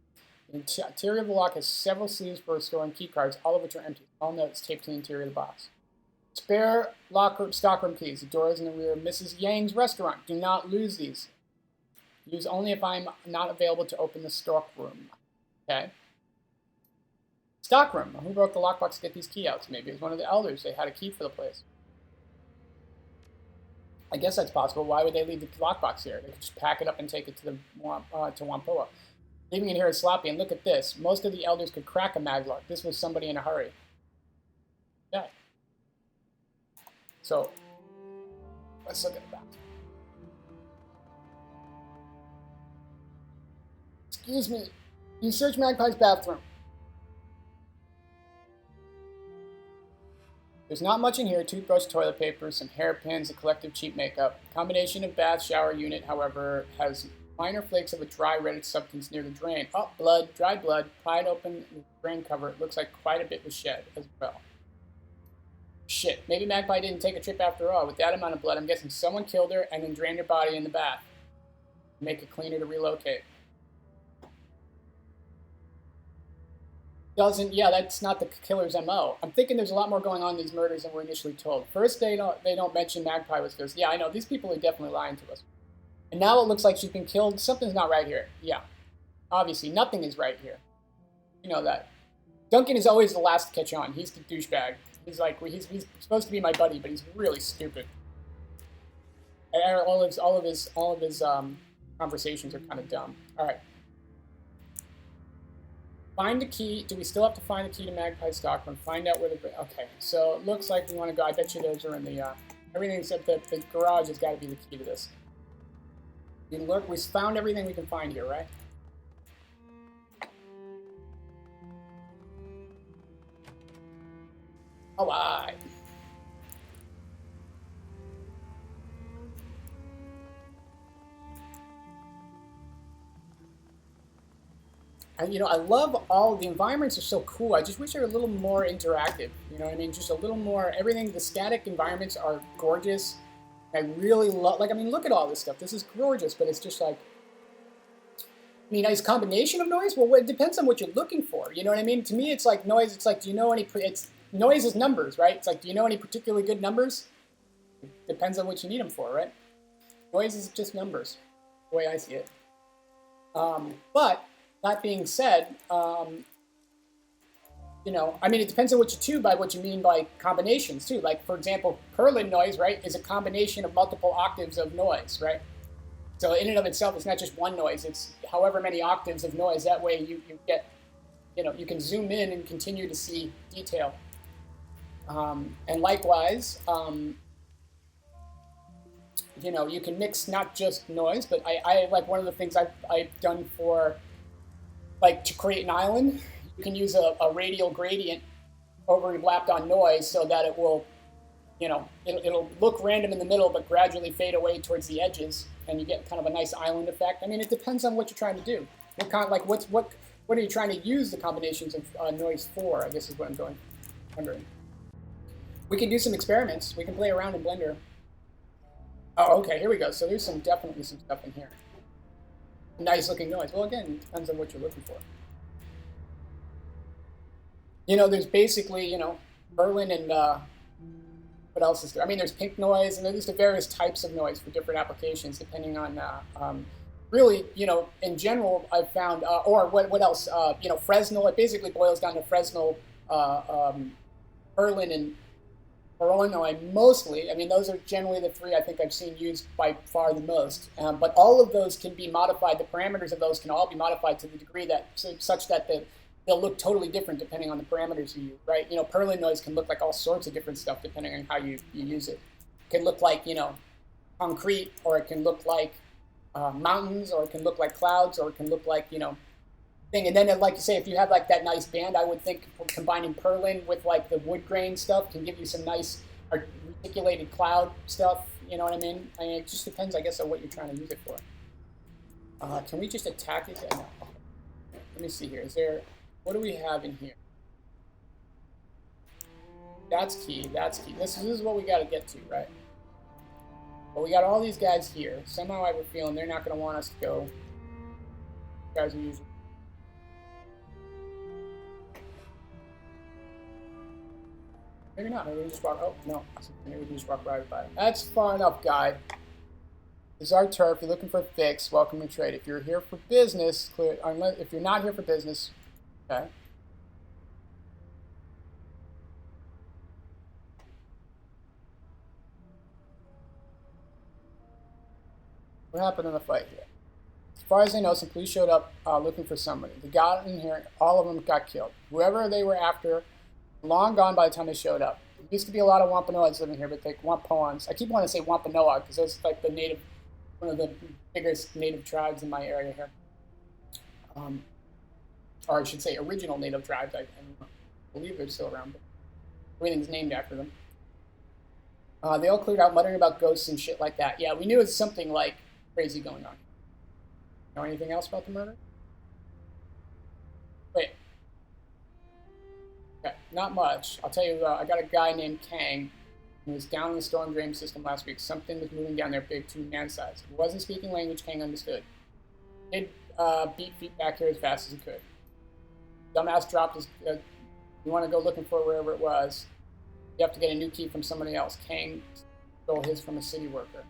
The interior of the lock has several sleeves for storing key cards, all of which are empty. All notes taped to the interior of the box. Spare stockroom keys. The door is in the rear of Mrs. Yang's restaurant. Do not lose these. Use only if I'm not available to open the stockroom. Okay. Stockroom. Who broke the lockbox to get these key outs? Maybe it was one of the elders. They had a key for the place. I guess that's possible. Why would they leave the lockbox here? They could just pack it up and take it to Whampoa. Leaving it here is sloppy, and look at this. Most of the elders could crack a maglock. This was somebody in a hurry. Yeah. So, let's look at that. Excuse me. You search Magpie's bathroom. There's not much in here. Toothbrush, toilet paper, some hairpins, a collective cheap makeup. Combination of bath shower unit, however, has minor flakes of a dry reddish substance near the drain. Oh, blood, dry blood, pried open the drain cover. It looks like quite a bit was shed as well. Shit, maybe Magpie didn't take a trip after all. With that amount of blood, I'm guessing someone killed her and then drained her body in the bath. Make it cleaner to relocate. Yeah, that's not the killer's MO. I'm thinking there's a lot more going on in these murders than we're initially told. First, they don't mention Magpie was ghost. Yeah, I know, these people are definitely lying to us. And now it looks like she's been killed. Something's not right here. Yeah. Obviously, nothing is right here. You know that. Duncan is always the last to catch on. He's the douchebag. He's like, he's supposed to be my buddy, but he's really stupid. And all of his conversations are kind of dumb. All right. Find the key. Do we still have to find the key to Magpie's stockroom? Find out where the... Okay, so it looks like we want to go. I bet you those are in the... everything except the garage has got to be the key to this. Look, we found everything we can find here, right? All right. I love all the environments are so cool. I just wish they were a little more interactive. You know what I mean? Just a little more. Everything. The static environments are gorgeous. I really love. Look at all this stuff. This is gorgeous, but it's just like. Nice combination of noise. Well, it depends on what you're looking for. You know what I mean? To me, it's like noise. It's like, do you know any? Noise is numbers, right? It's like, do you know any particularly good numbers? It depends on what you need them for, right? Noise is just numbers, the way I see it. But that being said, it depends on what you do by what you mean by combinations too. Like, for example, Perlin noise, right, is a combination of multiple octaves of noise, right? So in and of itself, it's not just one noise. It's however many octaves of noise. That way you get, you can zoom in and continue to see detail. And likewise, you can mix not just noise, but I like one of the things I've done for, like, to create an island, you can use a radial gradient overlapped on noise so that it will, it'll look random in the middle but gradually fade away towards the edges, and you get kind of a nice island effect. It depends on what you're trying to do. What are you trying to use the combinations of noise for? I guess is what I'm wondering. We can do some experiments. We can play around in Blender. Oh, okay, here we go. So there's definitely some stuff in here. Nice looking noise. Well, again, it depends on what you're looking for. There's basically, Berlin and what else is there? I mean, there's pink noise, and there's the various types of noise for different applications, depending on really, in general, I've found, or what else? Fresnel. It basically boils down to Fresnel, Berlin, and Illinois mostly. I mean, those are generally the three I think I've seen used by far the most. But all of those can be modified. The parameters of those can all be modified to the degree that such that they'll look totally different depending on the parameters you use, right? Perlin noise can look like all sorts of different stuff depending on how you use it. It can look like, concrete, or it can look like mountains, or it can look like clouds, or it can look like, thing. And then, like you say, if you have like that nice band, I would think combining Perlin with like the wood grain stuff can give you some nice articulated cloud stuff. You know what I mean? It just depends, I guess, on what you're trying to use it for. Can we just attack it? No. Let me see here. What do we have in here? That's key. This is what we got to get to, right? But we got all these guys here. Somehow I have a feeling they're not going to want us to go. These guys are usually. Maybe not. Maybe we just walk. Oh, no. Maybe we just walk right by it. That's far enough, guy. This is our turf. You're looking for a fix. Welcome to trade. If you're here for business, clear. If you're not here for business, okay. What happened in the fight here? As far as I know, some police showed up looking for somebody. They got in here. All of them got killed. Whoever they were after, long gone by the time they showed up. There used to be a lot of Wampanoags living here, but they Wampanoags. I keep wanting to say Wampanoag because that's like one of the biggest native tribes in my area here. Or I should say original native tribes. I believe they're still around, but everything's named after them. They all cleared out, muttering about ghosts and shit like that. Yeah, we knew it was something like crazy going on. Know anything else about the murder? Wait. Okay, not much. I'll tell you, I got a guy named Kang who was down in the storm drain system last week. Something was moving down there big to man-size. If he wasn't speaking language, Kang understood. He did beat feet back here as fast as he could. Dumbass dropped his... you want to go looking for wherever it was. You have to get a new key from somebody else. Kang stole his from a city worker.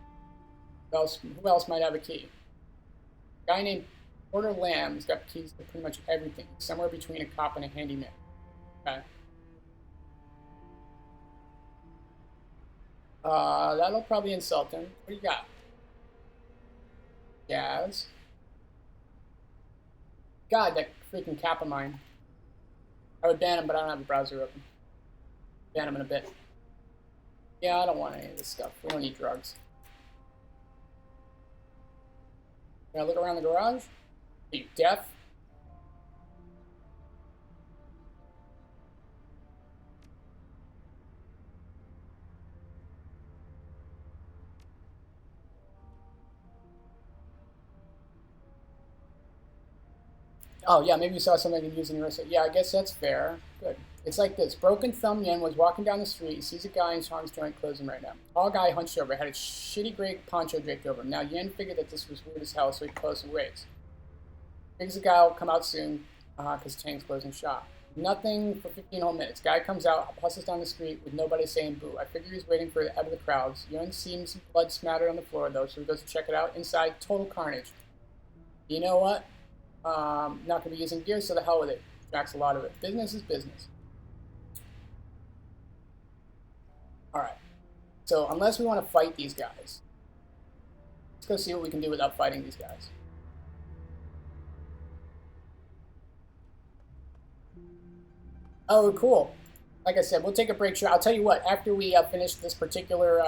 Who else might have a key? A guy named Porter Lamb's got keys to pretty much everything. Somewhere between a cop and a handyman. Okay. That'll probably insult him. What do you got? Jazz. God, that freaking cap of mine. I would ban him, but I don't have a browser open. Ban him in a bit. Yeah, I don't want any of this stuff. We don't need drugs. Can I look around the garage? Are you deaf? Oh, yeah, maybe you saw something I can use in your wrist. Yeah, I guess that's fair. Good. It's like this. Broken Thumb Yen was walking down the street. He sees a guy in Sean's joint closing right now. Tall guy hunched over, had a shitty gray poncho draped over him. Now, Yen figured that this was weird as hell, so he closed and waits. Figures the guy will come out soon, because Chang's closing shop. Nothing for 15 whole minutes. Guy comes out, passes down the street with nobody saying boo. I figure he's waiting for the out of the crowds. Yen seems blood smattered on the floor, though, so he goes to check it out. Inside, total carnage. You know what? Not going to be using gear, so the hell with it. Tracks a lot of it. Business is business. Alright. So, unless we want to fight these guys, let's go see what we can do without fighting these guys. Oh, cool. Like I said, we'll take a break. Sure. I'll tell you what. After we finish this particular,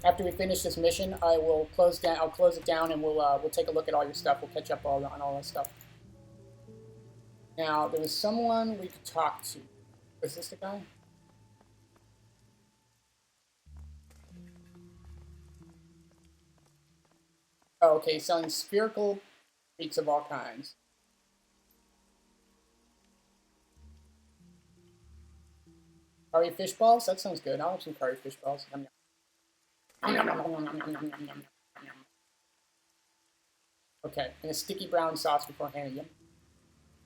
after we finish this mission, I will close down. I'll close it down, and we'll take a look at all your stuff. We'll catch up on all that stuff. Now, there was someone we could talk to. Was this the guy? Oh, okay. Selling spherical treats of all kinds. Curry fish balls? That sounds good. I'll have some curry fish balls. Okay, and a sticky brown sauce before handing them.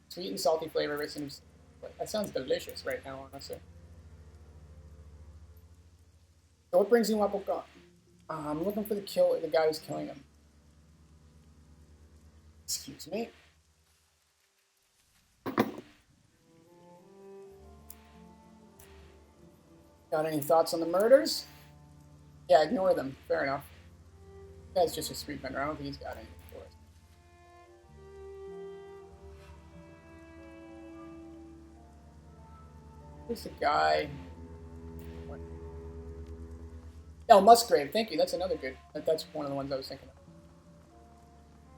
Sweet and salty flavor. That sounds delicious right now, honestly. So what brings you up? I'm looking for the guy who's killing him. Excuse me. Got any thoughts on the murders? Yeah, ignore them. Fair enough. This guy's just a street vendor. I don't think he's got anything for us. Who's the guy? Oh, Musgrave. Thank you. That's another good. That's one of the ones I was thinking of.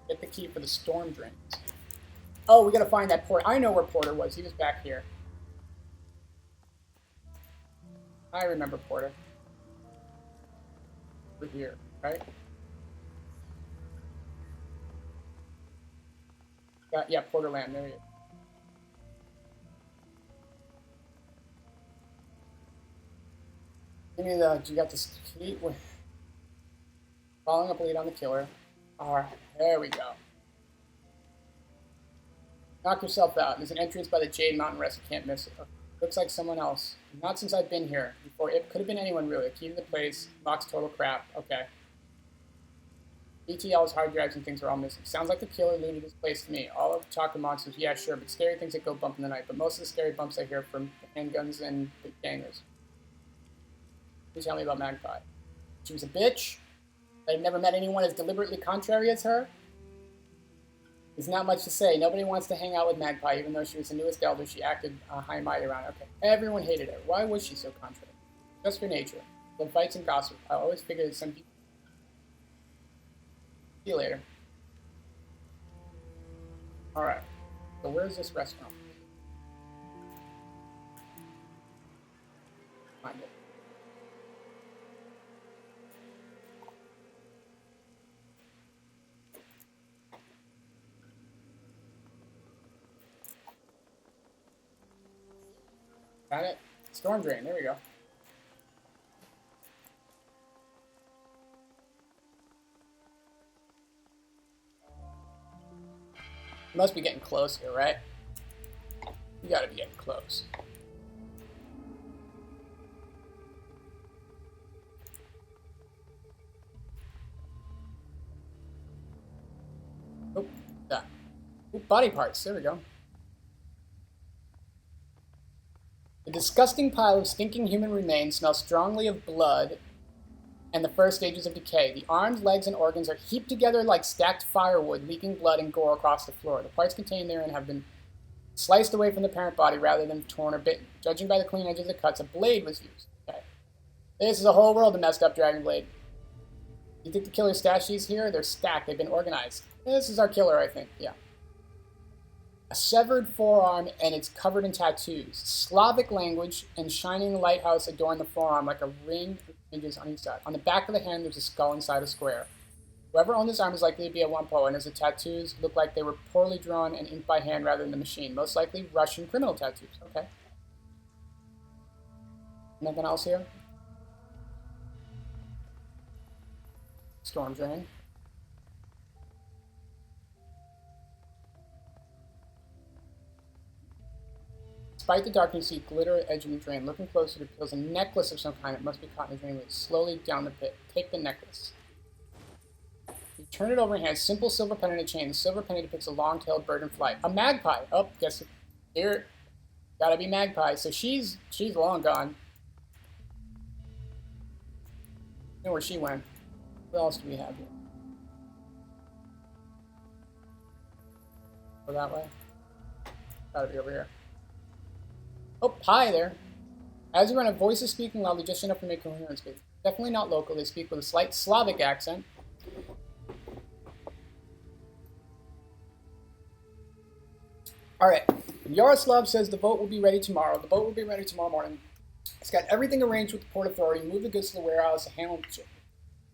Get the key for the storm drains. Oh, we gotta find that Porter. I know where Porter was. He was back here. I remember Porter. Over here, right? Yeah, Porterland. There he is. Give me the. You got this key. Following up a lead on the killer. Alright, there we go. Knock yourself out. There's an entrance by the Jade Mountain Rest. You can't miss it. Looks like someone else. Not since I've been here before. It could have been anyone, really. Key to the place. Box total crap. Okay. ETL's hard drives and things are all missing. Sounds like the killer looted this place to me. All of the chocolate monsters, yeah, sure, but scary things that go bump in the night. But most of the scary bumps I hear from handguns and the gangers. Please tell me about Magpie. She was a bitch. I've never met anyone as deliberately contrary as her. There's not much to say. Nobody wants to hang out with Magpie, even though she was the newest elder. She acted high and mighty around. Okay, everyone hated her. Why was she so contrary? Just her nature. Then fights and gossip. I always figured that some people. See you later. All right. So where's this restaurant? Find it. Got it. Storm drain. There we go. You must be getting close here, right? You gotta be getting close. Oh, that. Oh, body parts. There we go. A disgusting pile of stinking human remains smells strongly of blood and the first stages of decay. The arms, legs, and organs are heaped together like stacked firewood, leaking blood and gore across the floor. The parts contained therein have been sliced away from the parent body rather than torn or bitten. Judging by the clean edges of the cuts, a blade was used. Okay. This is a whole world of messed up Dragon Blade. You think the killer stashed these here? They're stacked. They've been organized. This is our killer, I think. Yeah. A severed forearm, and it's covered in tattoos. Slavic language and shining lighthouse adorn the forearm like a ring with images on each side. On the back of the hand, there's a skull inside a square. Whoever owned this arm is likely to be a Wampo, and as the tattoos look like they were poorly drawn and inked by hand rather than the machine. Most likely Russian criminal tattoos. Okay. Nothing else here? Storm drain. Despite the darkness, you see glitter at the edge of the drain. Looking closer, it reveals a necklace of some kind. It must be caught in the drain. Slowly down the pit. Take the necklace. You turn it over in hand. Simple silver pen and a chain. The silver penny depicts a long-tailed bird in flight. A magpie. Oh, guess it. Here. Gotta be Magpie. So she's long gone. I know where she went. What else do we have here? Go that way. Gotta be over here. Oh, hi there. As you run, a voice is speaking loudly, just enough to make coherence. But definitely not local. They speak with a slight Slavic accent. All right. Yaroslav says the boat will be ready tomorrow. The boat will be ready tomorrow morning. It's got everything arranged with the Port Authority. Move the goods to the warehouse and handle the ship.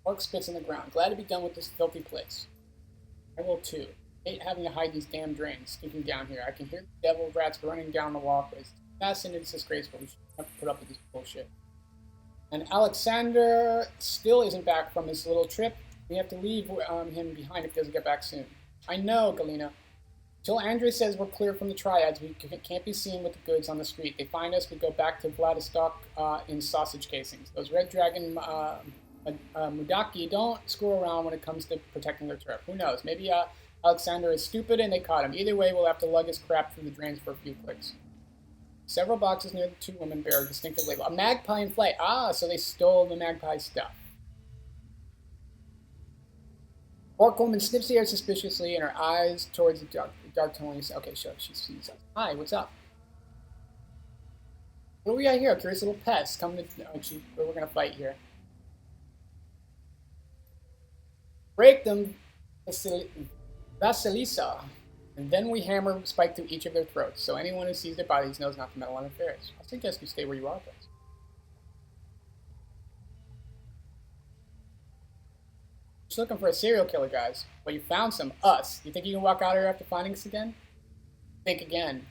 Pork spits in the ground. Glad to be done with this filthy place. I will too. Hate having to hide these damn drains stinking down here. I can hear the devil rats running down the walkways. Fascinating, it's disgraceful. We should have to put up with this bullshit. And Alexander still isn't back from his little trip. We have to leave him behind if he doesn't get back soon. I know, Galena. Till Andre says we're clear from the triads, we can't be seen with the goods on the street. They find us, we go back to Vladivostok in sausage casings. Those Red Dragon Mudaki don't screw around when it comes to protecting their turf. Who knows? Maybe Alexander is stupid and they caught him. Either way, we'll have to lug his crap through the drains for a few clicks. Several boxes near the two women bear a distinctive label. A magpie in flight. Ah, so they stole the magpie stuff. Orc woman sniffs the air suspiciously and her eyes towards the dark tunnels. Okay, sure, she sees us. Hi, what's up? What do we got here? Curious little pests. Come to where we're gonna fight here. Break them, Vasilisa. And then we hammer spike through each of their throats, so anyone who sees their bodies knows not to meddle on affairs. I suggest you stay where you are, please. Just looking for a serial killer, guys. Well, you found some. Us. You think you can walk out here after finding us again? Think again.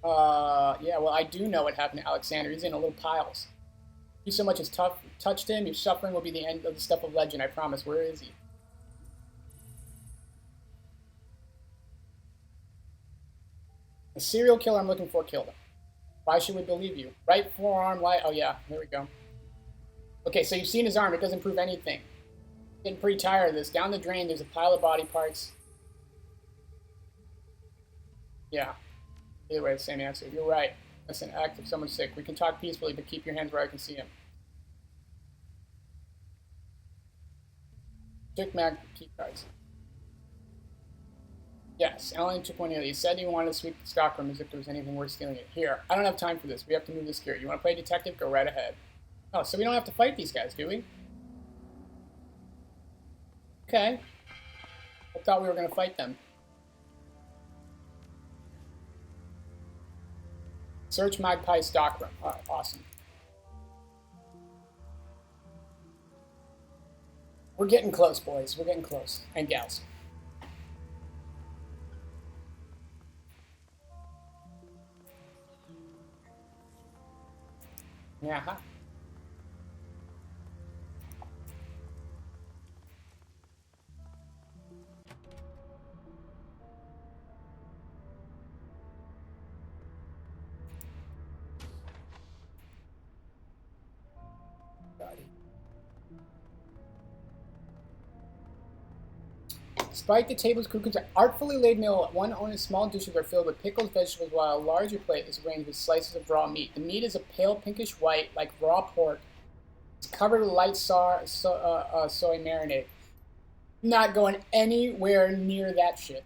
Yeah, well, I do know what happened to Alexander. He's in a little piles. If you so much as touched him, your suffering will be the end of the stuff of legend, I promise. Where is he? The serial killer I'm looking for killed him. Why should we believe you? Right forearm, light. Oh, yeah, here we go. Okay, so you've seen his arm. It doesn't prove anything. Getting pretty tired of this. Down the drain, there's a pile of body parts. Yeah. Either way, the same answer. You're right. That's an act if someone's sick. We can talk peacefully, but keep your hands where I can see him. Took mag key cards. Yes, Alan took one of these. He said he wanted to sweep the stockroom as if there was anything worth stealing it. Here, I don't have time for this. We have to move this gear. You want to play detective? Go right ahead. Oh, so we don't have to fight these guys, do we? Okay. I thought we were going to fight them. Search Magpie stockroom. Alright, awesome. We're getting close, boys. We're getting close. And gals. Yeah. Despite the table's cookers, an artfully laid meal, one only small dishes are filled with pickles, vegetables, while a larger plate is arranged with slices of raw meat. The meat is a pale pinkish white, like raw pork. It's covered with light soy marinade. Not going anywhere near that shit.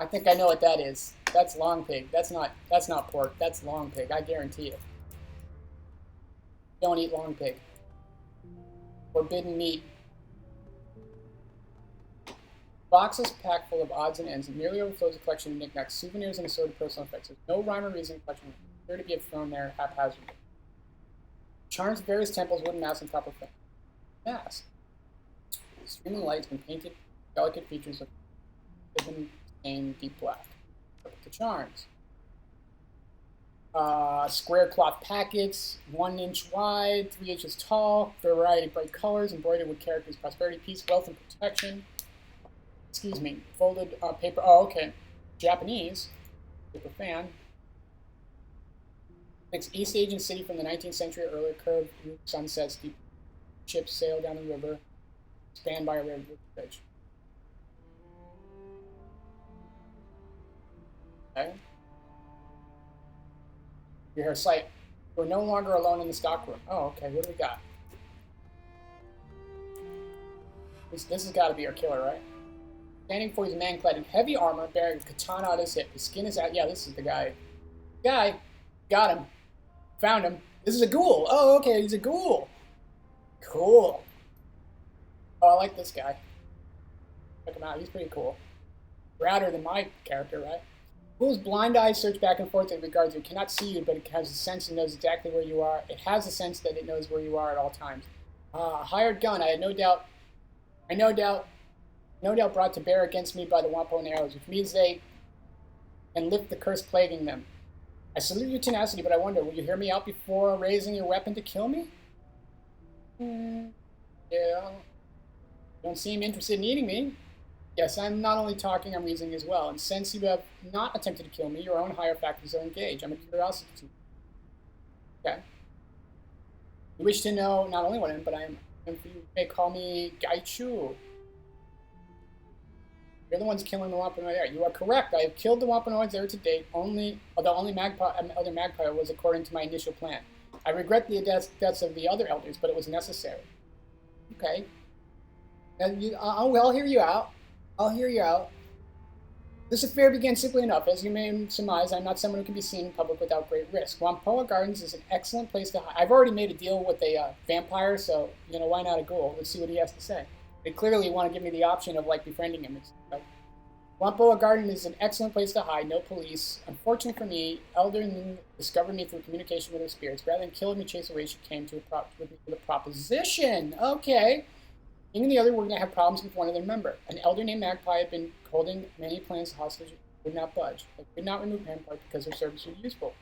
I think I know what that is. That's long pig. That's not pork. That's long pig. I guarantee it. Don't eat long pig. Forbidden meat. Boxes packed full of odds and ends. It nearly overflows a collection of knickknacks, souvenirs, and assorted personal effects. There's no rhyme or reason collection. It's appear to be thrown there haphazardly. Charms of various temples, wooden masks, and copper thing. Mask. Streaming light has been painted, delicate features of ribbon stained deep black. Look at the charms. Square cloth packets, 1 inch wide, 3 inches tall, variety of bright colors, embroidered with characters: prosperity, peace, wealth, and protection. Excuse me, folded paper. Oh, okay. Japanese. Paper fan. Next, East Asian city from the 19th century, earlier curved sunsets, deep ships sail down the river, spanned by a river bridge. Okay. You hear a sight. We're no longer alone in the stockroom. Oh, okay. What do we got? This has got to be our killer, right? Standing before he's a man clad in heavy armor, bearing a katana on his hip. His skin is out. Yeah, this is the guy. Guy. Got him. Found him. This is a ghoul. Oh, okay. He's a ghoul. Cool. Oh, I like this guy. Check him out. He's pretty cool. Radder than my character, right? Ghoul's blind eyes search back and forth as regards you. It cannot see you, but it has a sense and knows exactly where you are. It has a sense that it knows where you are at all times. Hired gun. I had no doubt brought to bear against me by the Wampo and arrows, which means they can lift the curse plaguing them. I salute your tenacity, but I wonder, will you hear me out before raising your weapon to kill me? Yeah. Don't seem interested in eating me. Yes, I'm not only talking, I'm reasoning as well. And since you have not attempted to kill me, your own higher faculties are engaged. I'm a curiosity. Okay. You wish to know not only what I am, but I am. And you may call me Gaichu. You're the ones killing the Wampanoag there. You are correct. I have killed the Wampanoags there to date. The only other magpie was according to my initial plan. I regret the deaths of the other elders, but it was necessary. Okay. And I'll hear you out. I'll hear you out. This affair began simply enough. As you may surmise, I'm not someone who can be seen in public without great risk. Wampoa Gardens is an excellent place to hide. I've already made a deal with a vampire, so, why not a ghoul? Let's see what he has to say. They clearly want to give me the option of, befriending him. Wampoa Garden is an excellent place to hide, no police. Unfortunately for me, Elder discovered me through communication with her spirits. Rather than killing me, chase away, she came with me with a proposition. Okay. Me and the other were going to have problems with one of their member. An elder named Magpie had been holding many plans hostage and would not budge. They could not remove him part because their service was useful.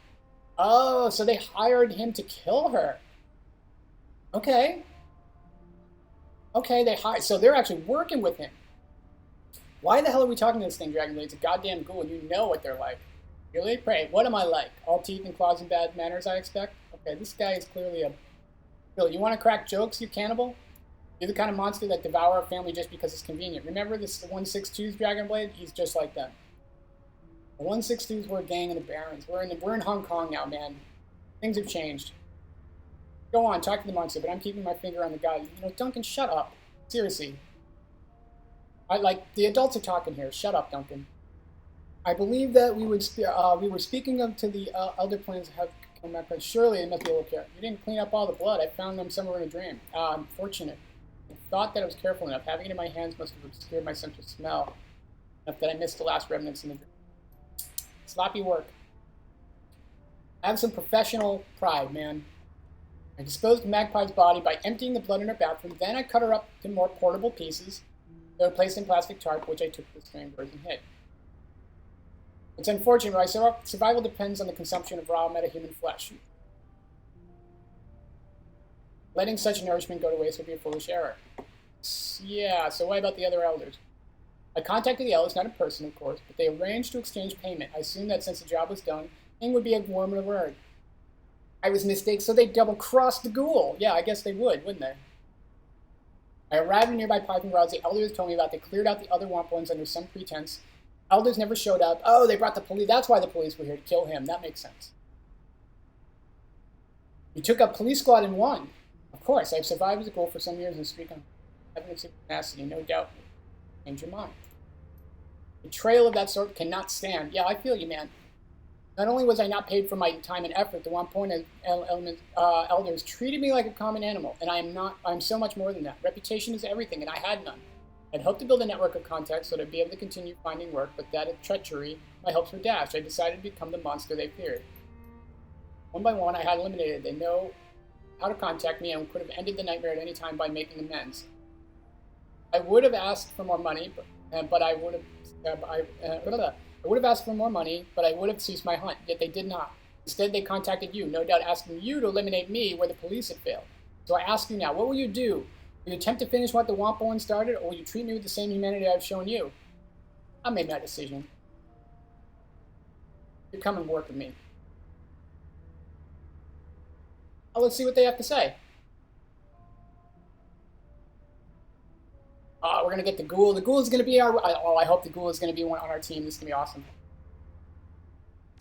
Oh, so they hired him to kill her. Okay. Okay, so they're actually working with him. Why the hell are we talking to this thing, Dragon Blade? It's a goddamn ghoul, and you know what they're like. Really? Pray. What am I like? All teeth and claws and bad manners, I expect? Okay, this guy is clearly a... Bill, you want to crack jokes, you cannibal? You're the kind of monster that devour a family just because it's convenient. Remember this 162's Dragon Blade? He's just like them. The 162's were a gang in the Barrens. We're in Hong Kong now, man. Things have changed. Go on, talk to the monster, but I'm keeping my finger on the guy. Duncan, shut up. Seriously. The adults are talking here. Shut up, Duncan. I believe that we were speaking to the elder plans have come back, but surely they must be okay. You didn't clean up all the blood. I found them somewhere in a dream. Unfortunate. I thought that I was careful enough. Having it in my hands must have obscured my sense of smell, enough that I missed the last remnants in the dream. Sloppy work. I have some professional pride, man. I disposed of Magpie's body by emptying the blood in her bathroom. Then I cut her up to more portable pieces. They were placed in plastic tarp, which I took to the strange birds and hid. It's unfortunate, but survival depends on the consumption of raw metahuman flesh. Letting such nourishment go to waste would be a foolish error. Yeah, so what about the other elders? I contacted the elders, not in person, of course, but they arranged to exchange payment. I assumed that since the job was done, thing would be a warm and a word. I was mistaken, so they double-crossed the ghoul. Yeah, I guess they would, wouldn't they? I arrived in nearby piping rods. The elders told me about they cleared out the other Wamp ones under some pretense. Elders never showed up. Oh, they brought the police. That's why the police were here, to kill him. That makes sense. You took a police squad and won. Of course, I've survived as a ghoul for some years and speak on evidence of tenacity, no doubt. Change your mind. Betrayal of that sort cannot stand. Yeah, I feel you, man. Not only was I not paid for my time and effort, the Wampoa elders treated me like a common animal, and I'm so much more than that. Reputation is everything, and I had none. I'd hoped to build a network of contacts so that I'd be able to continue finding work, but that of treachery, my hopes were dashed. I decided to become the monster they feared. One by one, I had eliminated. They know how to contact me and could have ended the nightmare at any time by making amends. I would have asked for more money, but I would have asked for more money, but I would have ceased my hunt, yet they did not. Instead, they contacted you, no doubt asking you to eliminate me where the police had failed. So I ask you now, what will you do? Will you attempt to finish what the Wampa one started, or will you treat me with the same humanity I've shown you? I made my decision. You come and work with me. Oh, let's see what they have to say. We're going to get the ghoul. The ghoul is going to be I hope the ghoul is going to be on our team. This is going to be awesome.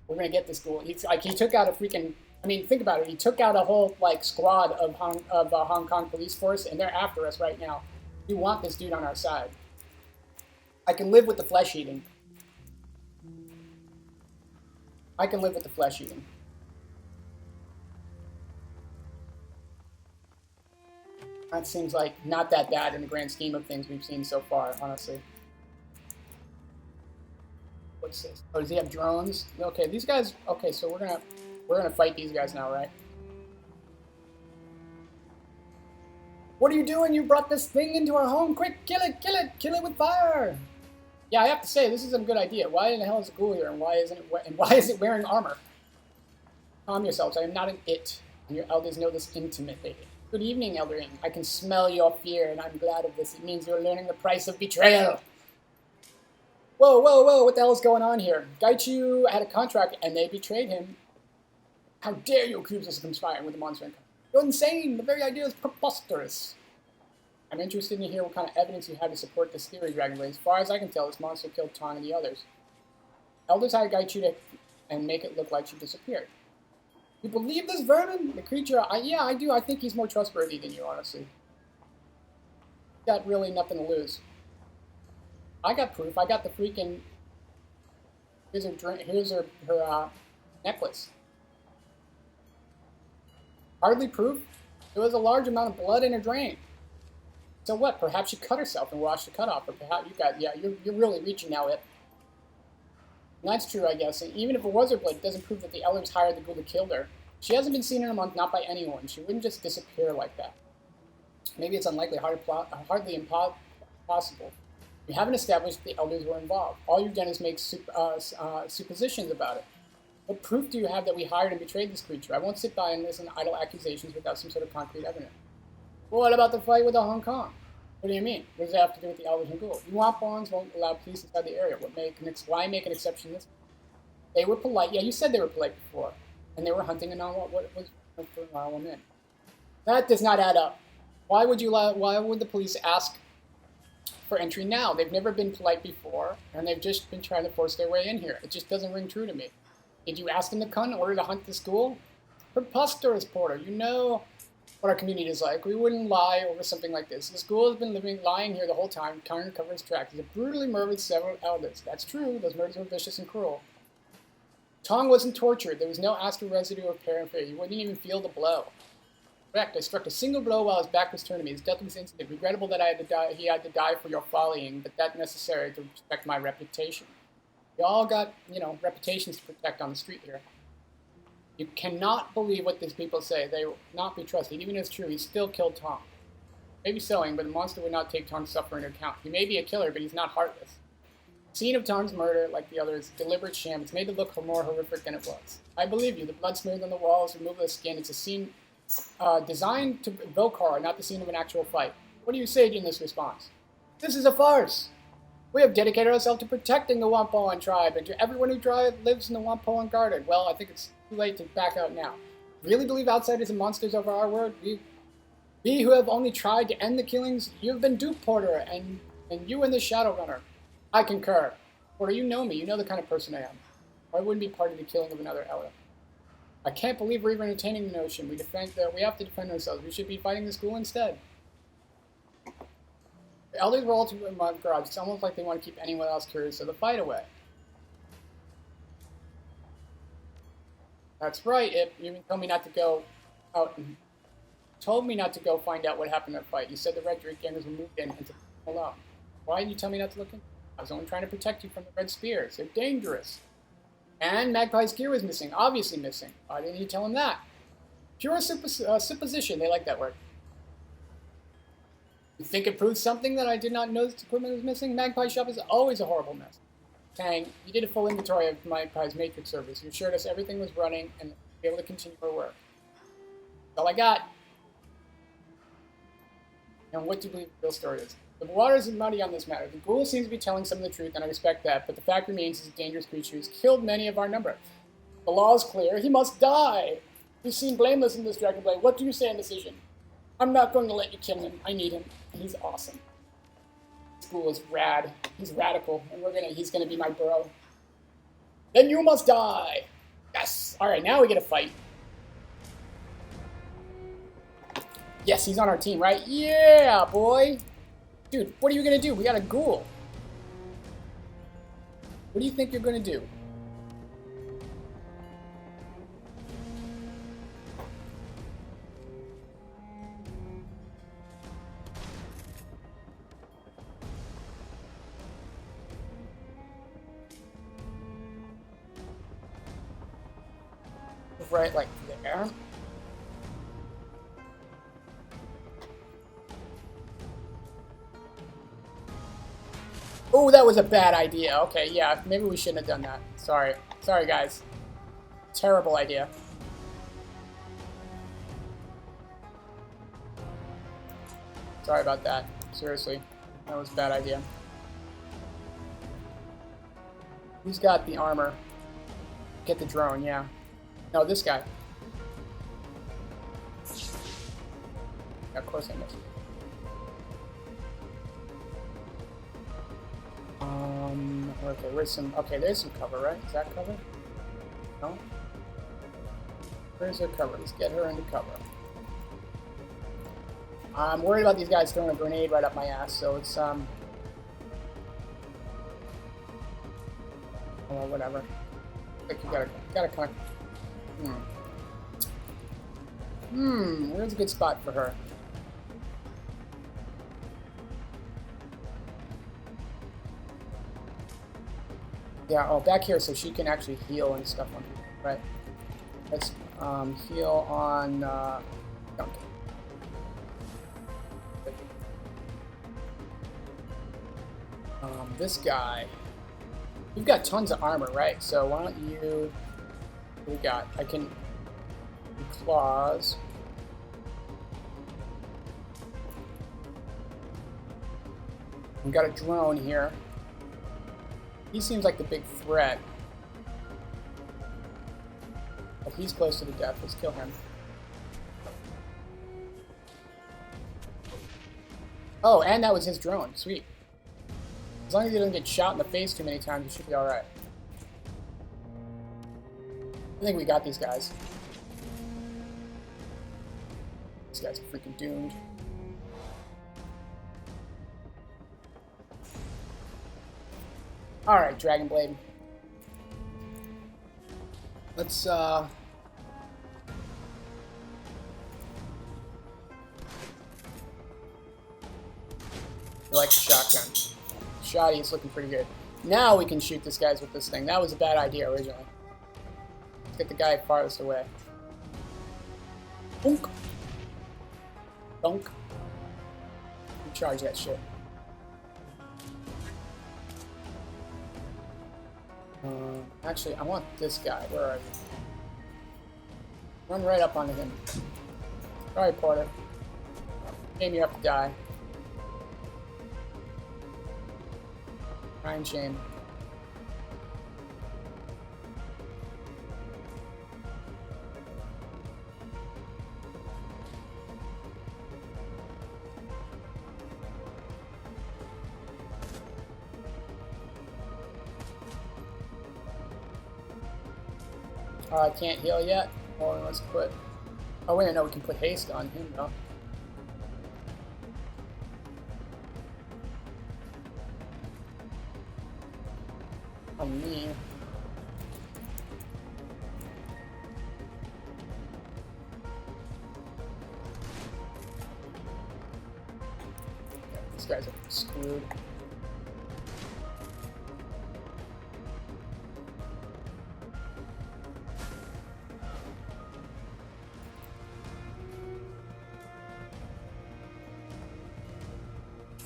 We're going to get this ghoul. He took out a freaking... I mean, think about it. He took out a whole, squad of Hong Kong police force, and they're after us right now. We want this dude on our side. I can live with the flesh eating. I can live with the flesh eating. That seems like not that bad in the grand scheme of things we've seen so far, honestly. What's this? Oh, does he have drones? Okay, these guys. Okay, so we're gonna fight these guys now, right? What are you doing? You brought this thing into our home. Quick, kill it! Kill it! Kill it with fire! Yeah, I have to say this is a good idea. Why in the hell is it ghoul here, and why is it wearing armor? Calm yourselves. I am not an it, and your elders know this intimately. Good evening, Eldering. I can smell your fear, and I'm glad of this. It means you're learning the price of betrayal. Whoa, whoa, whoa, what the hell is going on here? Gaichu had a contract and they betrayed him. How dare you accuse us of conspiring with the monster income? You're insane! The very idea is preposterous. I'm interested in hear what kind of evidence you have to support this theory, Dragonblade. As far as I can tell, this monster killed Tong and the others. Elders hired Gaichu to and make it look like she disappeared. You believe this vermin? The creature, yeah, I do. I think he's more trustworthy than you, honestly. Got really nothing to lose. I got proof. I got the freaking... Here's her necklace. Hardly proof. There was a large amount of blood in her drain. So what? Perhaps she cut herself and washed the cut off. Or perhaps you're really reaching now, it. And that's true, I guess. And even if it was her blood, it doesn't prove that the elders hired the ghoul that killed her. She hasn't been seen in a month, not by anyone. She wouldn't just disappear like that. Maybe it's unlikely, hardly impossible. You haven't established the elders were involved. All you've done is make suppositions about it. What proof do you have that we hired and betrayed this creature? I won't sit by and listen to idle accusations without some sort of concrete evidence. Well, what about the fight with the Hong Kong? What do you mean? What does that have to do with the elders and ghoul? You want bonds won't allow police inside the area. Why make an exception this time? They were polite. Yeah, you said they were polite before. And they were hunting a what was for a normal man. That does not add up. Why would the police ask for entry now? They've never been polite before, and they've just been trying to force their way in here. It just doesn't ring true to me. Did you ask them to come in order to hunt the school? Preposterous, Porter. You know what our community is like. We wouldn't lie over something like this. The school has been lying here the whole time, trying to cover its tracks. It brutally murdered several elders. That's true. Those murders were vicious and cruel. Tong wasn't tortured. There was no astral residue of paraphernalia. You wouldn't even feel the blow. Correct. I struck a single blow while his back was turned to me. His death was instant. Regrettable that he had to die for your follying, but that necessary to protect my reputation. We all got, reputations to protect on the street here. You cannot believe what these people say. They will not be trusted. Even if it's true, he still killed Tong. Maybe sewing, but the monster would not take Tong's suffering into account. He may be a killer, but he's not heartless. The scene of Tong's murder, like the others, deliberate sham. It's made to look more horrific than it was. I believe you. The blood smeared on the walls, removal of the skin. It's a scene designed to evoke horror, not the scene of an actual fight. What do you say in this response? This is a farce. We have dedicated ourselves to protecting the Wampoan tribe and to everyone who lives in the Wampoan Garden. Well, I think it's too late to back out now. Really believe outsiders and monsters over our word? We who have only tried to end the killings, you have been duped, Porter, and you and the Shadowrunner. I concur. Porter, you know me. You know the kind of person I am. I wouldn't be part of the killing of another elder. I can't believe we're even entertaining the notion. We have to defend ourselves. We should be fighting the school instead. The elders were all too in my garage. It's almost like they want to keep anyone else curious, so the fight away. That's right. You told me not to go out and told me not to go find out what happened in that fight. You said the Red Drake Gangers were moved in and to leave alone. Why did you tell me not to look in? I was only trying to protect you from the Red Spears. They're dangerous. And Magpie's gear was missing, obviously missing. Why didn't you tell him that? Pure supposition. They like that word. You think it proves something that I did not know this equipment was missing? Magpie's shop is always a horrible mess. Tang, you did a full inventory of Magpie's matrix service. You assured us everything was running and be able to continue our work. That's all I got. And what do you believe the real story is? The waters are muddy on this matter. The ghoul seems to be telling some of the truth, and I respect that, but the fact remains he's a dangerous creature who's killed many of our number. The law is clear. He must die. He's seen blameless in this Dragon Blade. What do you say on decision? I'm not going to let you kill him. I need him. He's awesome. This ghoul is rad. He's radical, and he's gonna be my bro. Then you must die. Yes. All right, now we get a fight. Yes, he's on our team, right? Yeah, boy. Dude, what are you gonna do? We got a ghoul. What do you think you're gonna do? Right, like there. Oh, that was a bad idea. Okay, yeah, maybe we shouldn't have done that. Sorry. Sorry, guys. Terrible idea. Sorry about that. Seriously. That was a bad idea. Who's got the armor? Get the drone, yeah. No, this guy. Of course I missed. Okay, where's some... Okay, there's some cover, right? Is that cover? No? Where's her cover? Let's get her into cover. I'm worried about these guys throwing a grenade right up my ass, so it's, oh, whatever. Like, you gotta kind of... where's a good spot for her? Yeah, oh, back here so she can actually heal and stuff on people, right? Let's heal on Duncan. This guy, you've got tons of armor, right? So why don't you, what do we got? I can, claws. We've got a drone here. He seems like the big threat. But he's close to the death. Let's kill him. Oh, and that was his drone. Sweet. As long as he doesn't get shot in the face too many times, he should be alright. I think we got these guys. These guys are freaking doomed. Alright, Dragon Blade. Let's, You like the shotgun. Shoddy is looking pretty good. Now we can shoot these guys with this thing. That was a bad idea originally. Let's get the guy farthest away. Bonk. Bonk. Charge that shit. Actually, I want this guy. Where are you? Run right up onto him. Sorry, Porter. Shame you have to die. Crying shame. I can't heal yet. Well, let's put... Oh, wait, no, we can put haste on him, though. On me. Yeah, these guys are screwed.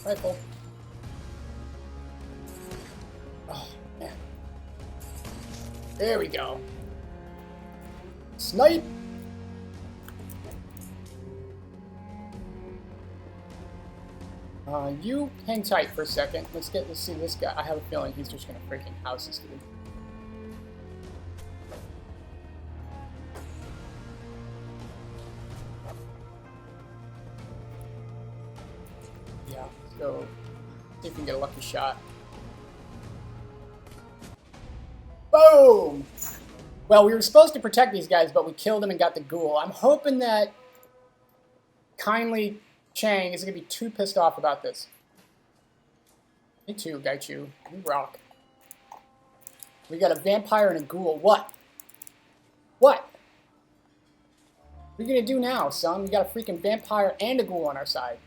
Rifle. Oh, man. There we go. Snipe! You hang tight for a second. Let's see this guy. I have a feeling he's just gonna freaking house this dude. Yeah, let's go see if we can get a lucky shot. Boom! Well, we were supposed to protect these guys, but we killed him and got the ghoul. I'm hoping that Kindly Chang isn't going to be too pissed off about this. Me too, Gaichu. You rock. We got a vampire and a ghoul. What? What? What are you going to do now, son? We got a freaking vampire and a ghoul on our side.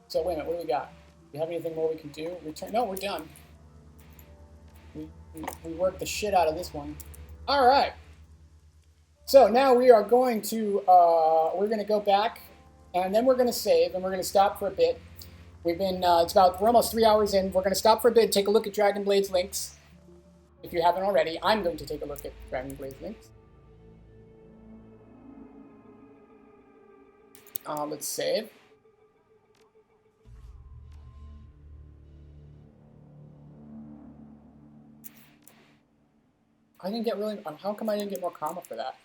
So wait a minute, what do we got? Do we have anything more we can do? Return? No, we're done. We worked the shit out of this one. All right. So now we are going to we're going to go back, and then we're going to save, and we're going to stop for a bit. We've been we're almost 3 hours in. We're going to stop for a bit, take a look at Dragon Blade's links. If you haven't already, I'm going to take a look at Dragon Blade's links. Let's save. I didn't get really. How come I didn't get more karma for that?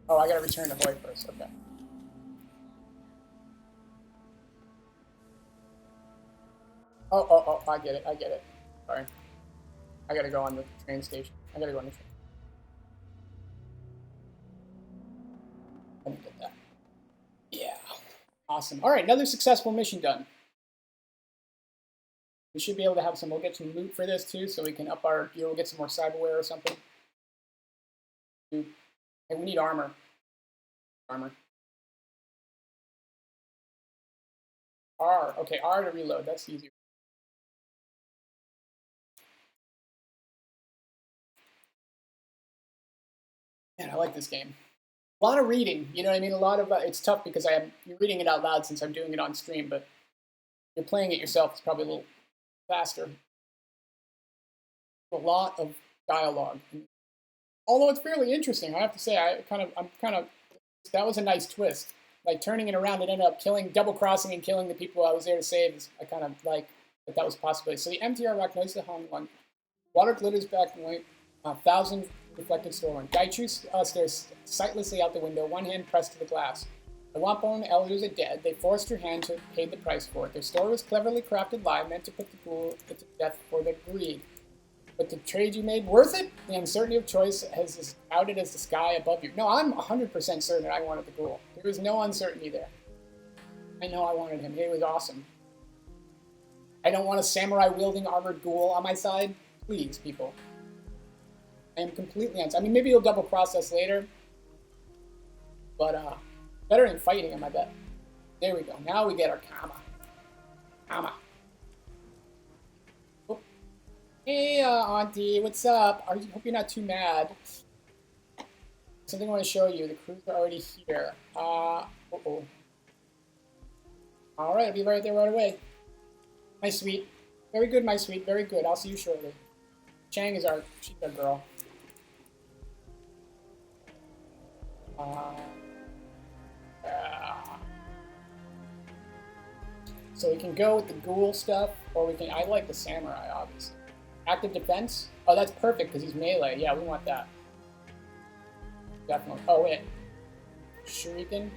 Oh, I gotta return to Hoy first. Okay. Oh, I get it. I get it. Sorry. I gotta go on the train station. I gotta go on the train. Let me get that. Yeah. Awesome. All right, another successful mission done. We should be able to have some. We'll get some loot for this too, so we can up our gear. We'll get some more cyberware or something. Hey, we need armor. Armor. R. Okay, R to reload. That's easier. Man, I like this game. A lot of reading. You know what I mean? A lot of it's tough because you're reading it out loud since I'm doing it on stream, but you're playing it yourself. It's probably a little faster. A lot of dialogue. Although it's fairly interesting, I have to say, that was a nice twist. Like turning it around, it ended up double crossing and killing the people I was there to save. I kind of like that was a possibility. So the MTR rack knows the home one. Water glitters back white. 1,000 reflected storeline. Gaichu stares sightlessly out the window, one hand pressed to the glass. The Wampon elders are dead. They forced her hand to pay the price for it. Their story was cleverly crafted lie, meant to put the ghoul to death for their greed. But the trade you made worth it? The uncertainty of choice has outed as the sky above you. No, I'm 100% certain that I wanted the ghoul. There was no uncertainty there. I know I wanted him. He was awesome. I don't want a samurai-wielding armored ghoul on my side. Please, people. I am completely I mean, maybe he'll double-cross us later. But, better than fighting him, I bet. There we go. Now we get our karma. Karma. Hey, Auntie, what's up? Hope you're not too mad. Something I want to show you. The crews are already here. Uh-oh. All right, I'll be right there right away. My sweet. Very good, my sweet. Very good. I'll see you shortly. Chang she's our girl. So we can go with the ghoul stuff, or we can. I like the samurai, obviously. Active defense? Oh, that's perfect because he's melee. Yeah, we want that. Definitely. Oh, wait. Shuriken?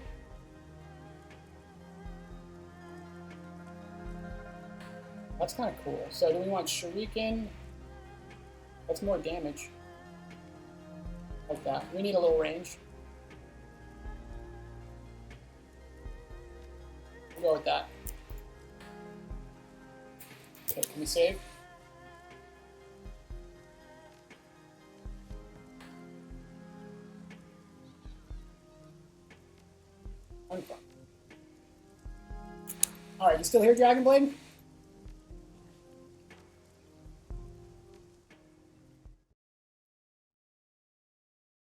That's kind of cool. So do we want Shuriken? That's more damage. Like that. We need a little range. We'll go with that. Okay, can we save? Alright, you still here, Dragonblade?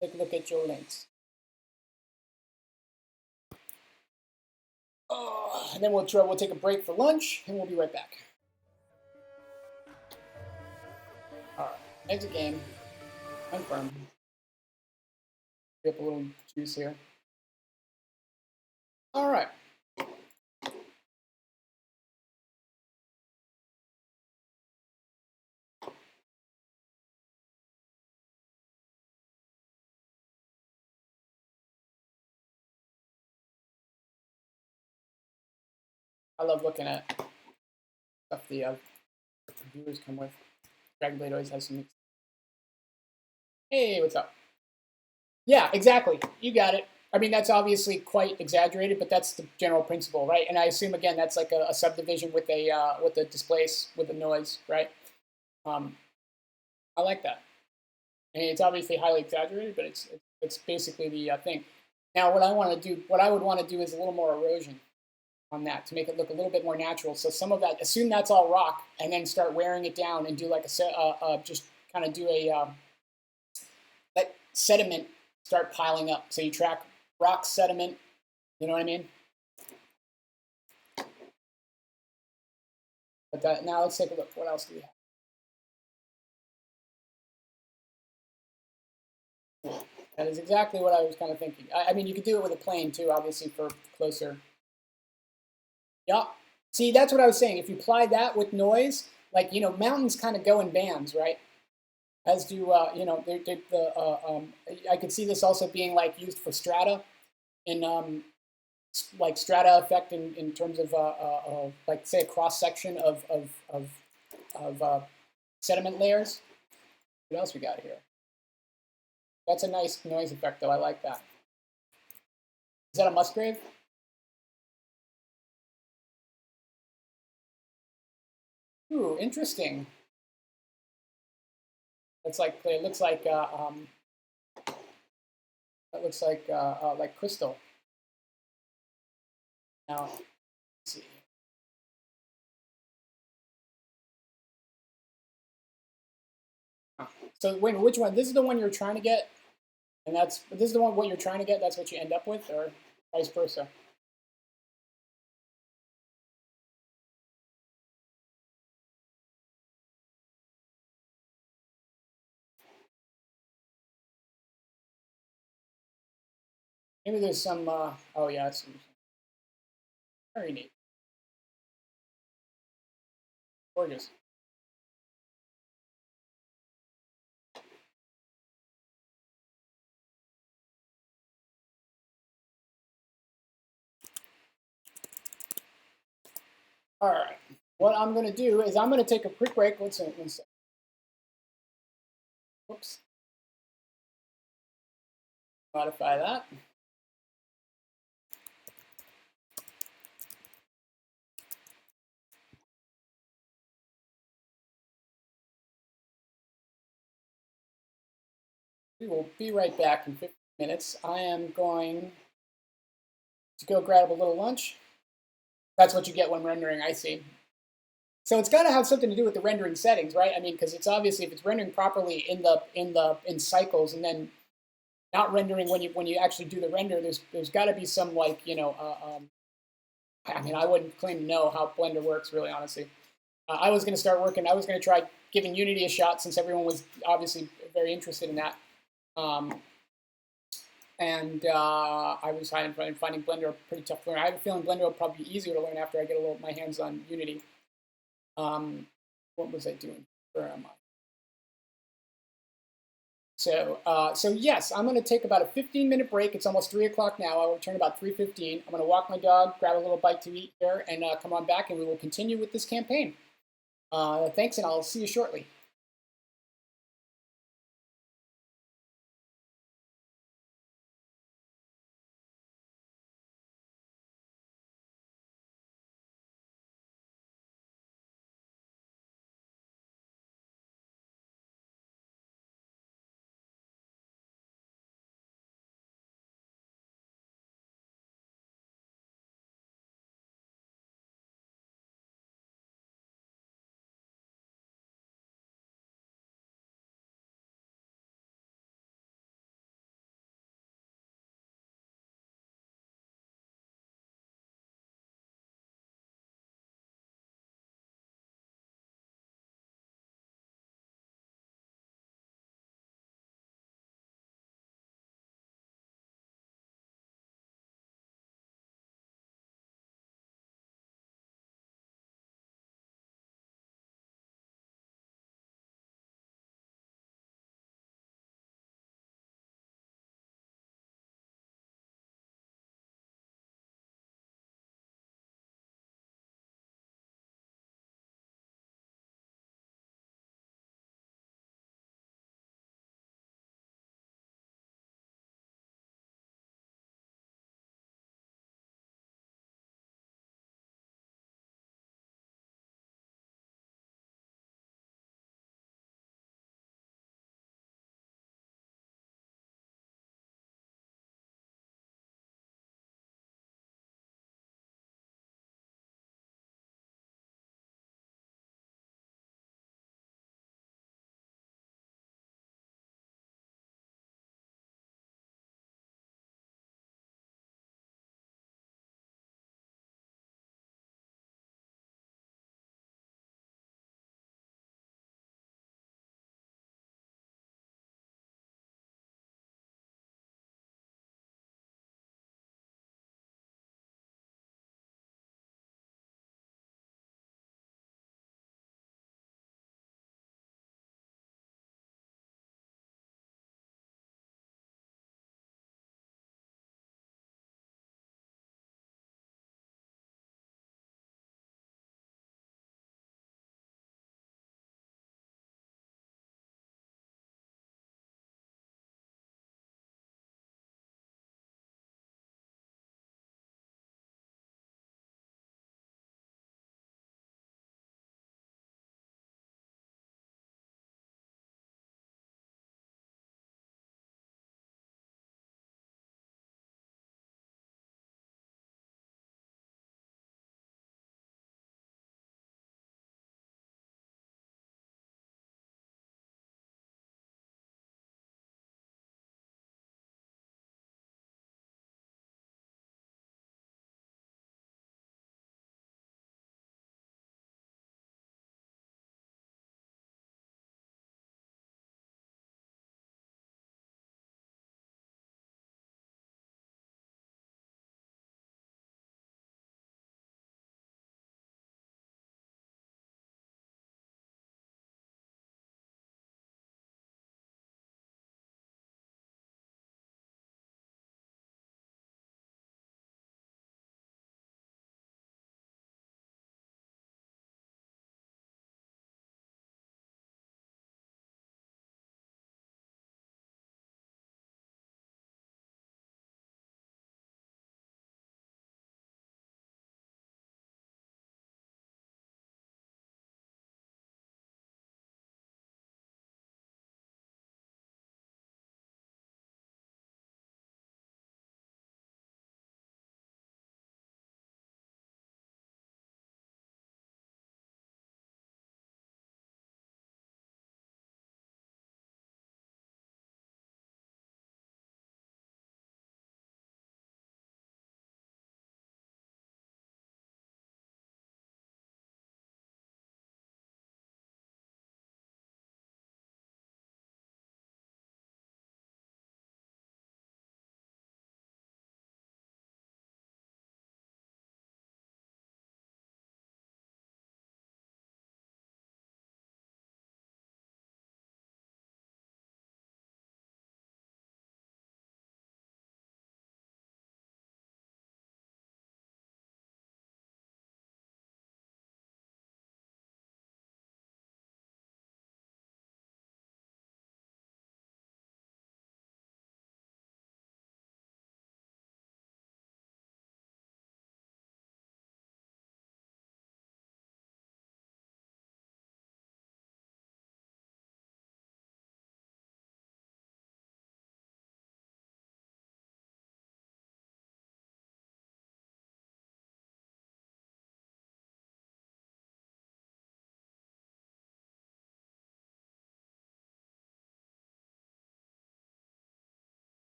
Take a look at your links. Oh, and then we'll take a break for lunch, and we'll be right back. Alright, exit game. Confirm. Get a little juice here. Alright. I love looking at stuff the viewers come with. Dragonblade always has some. Hey, what's up? Yeah, exactly. You got it. I mean, that's obviously quite exaggerated, but that's the general principle, right? And I assume again that's like a subdivision with the displace with the noise, right? I like that. I mean, it's obviously highly exaggerated, but it's basically the thing. Now, what I would want to do is a little more erosion on that to make it look a little bit more natural. So some of that, assume that's all rock, and then start wearing it down and do like just kind of do let sediment start piling up. So you track rock sediment. You know what I mean? But now let's take a look. What else do we have? That is exactly what I was kind of thinking. I mean, you could do it with a plane too, obviously for closer. Yeah. See, that's what I was saying. If you apply that with noise, like, mountains kind of go in bands, right? As do, I could see this also being like used for strata in like strata effect in terms of like say a cross section of sediment layers. What else we got here? That's a nice noise effect though. I like that. Is that a Musgrave? Ooh, interesting. It's like it looks like that looks like crystal. Now, let's see. Huh. So wait, which one? This is the one you're trying to get, and this is the one what you're trying to get. That's what you end up with, or vice versa. Maybe there's some. Oh yeah, it's very neat, gorgeous. All right. What I'm going to do is I'm going to take a quick break. Let's see. Whoops. Modify that. We will be right back in 15 minutes. I am going to go grab a little lunch. That's what you get when rendering, I see. So it's got to have something to do with the rendering settings, right? I mean, because it's obviously if it's rendering properly in cycles, and then not rendering when you actually do the render, there's got to be some like I mean, I wouldn't claim to know how Blender works, really, honestly. I was going to start working. I was going to try giving Unity a shot since everyone was obviously very interested in that. Um, and I was finding Blender pretty tough to learn. I have a feeling Blender will probably be easier to learn after I get my hands on Unity. What was I doing? Where am I? So yes, I'm going to take about a 15-minute break. It's almost 3 o'clock now. I will return about 3:15. I'm going to walk my dog, grab a little bite to eat there, and come on back, and we will continue with this campaign. Thanks, and I'll see you shortly.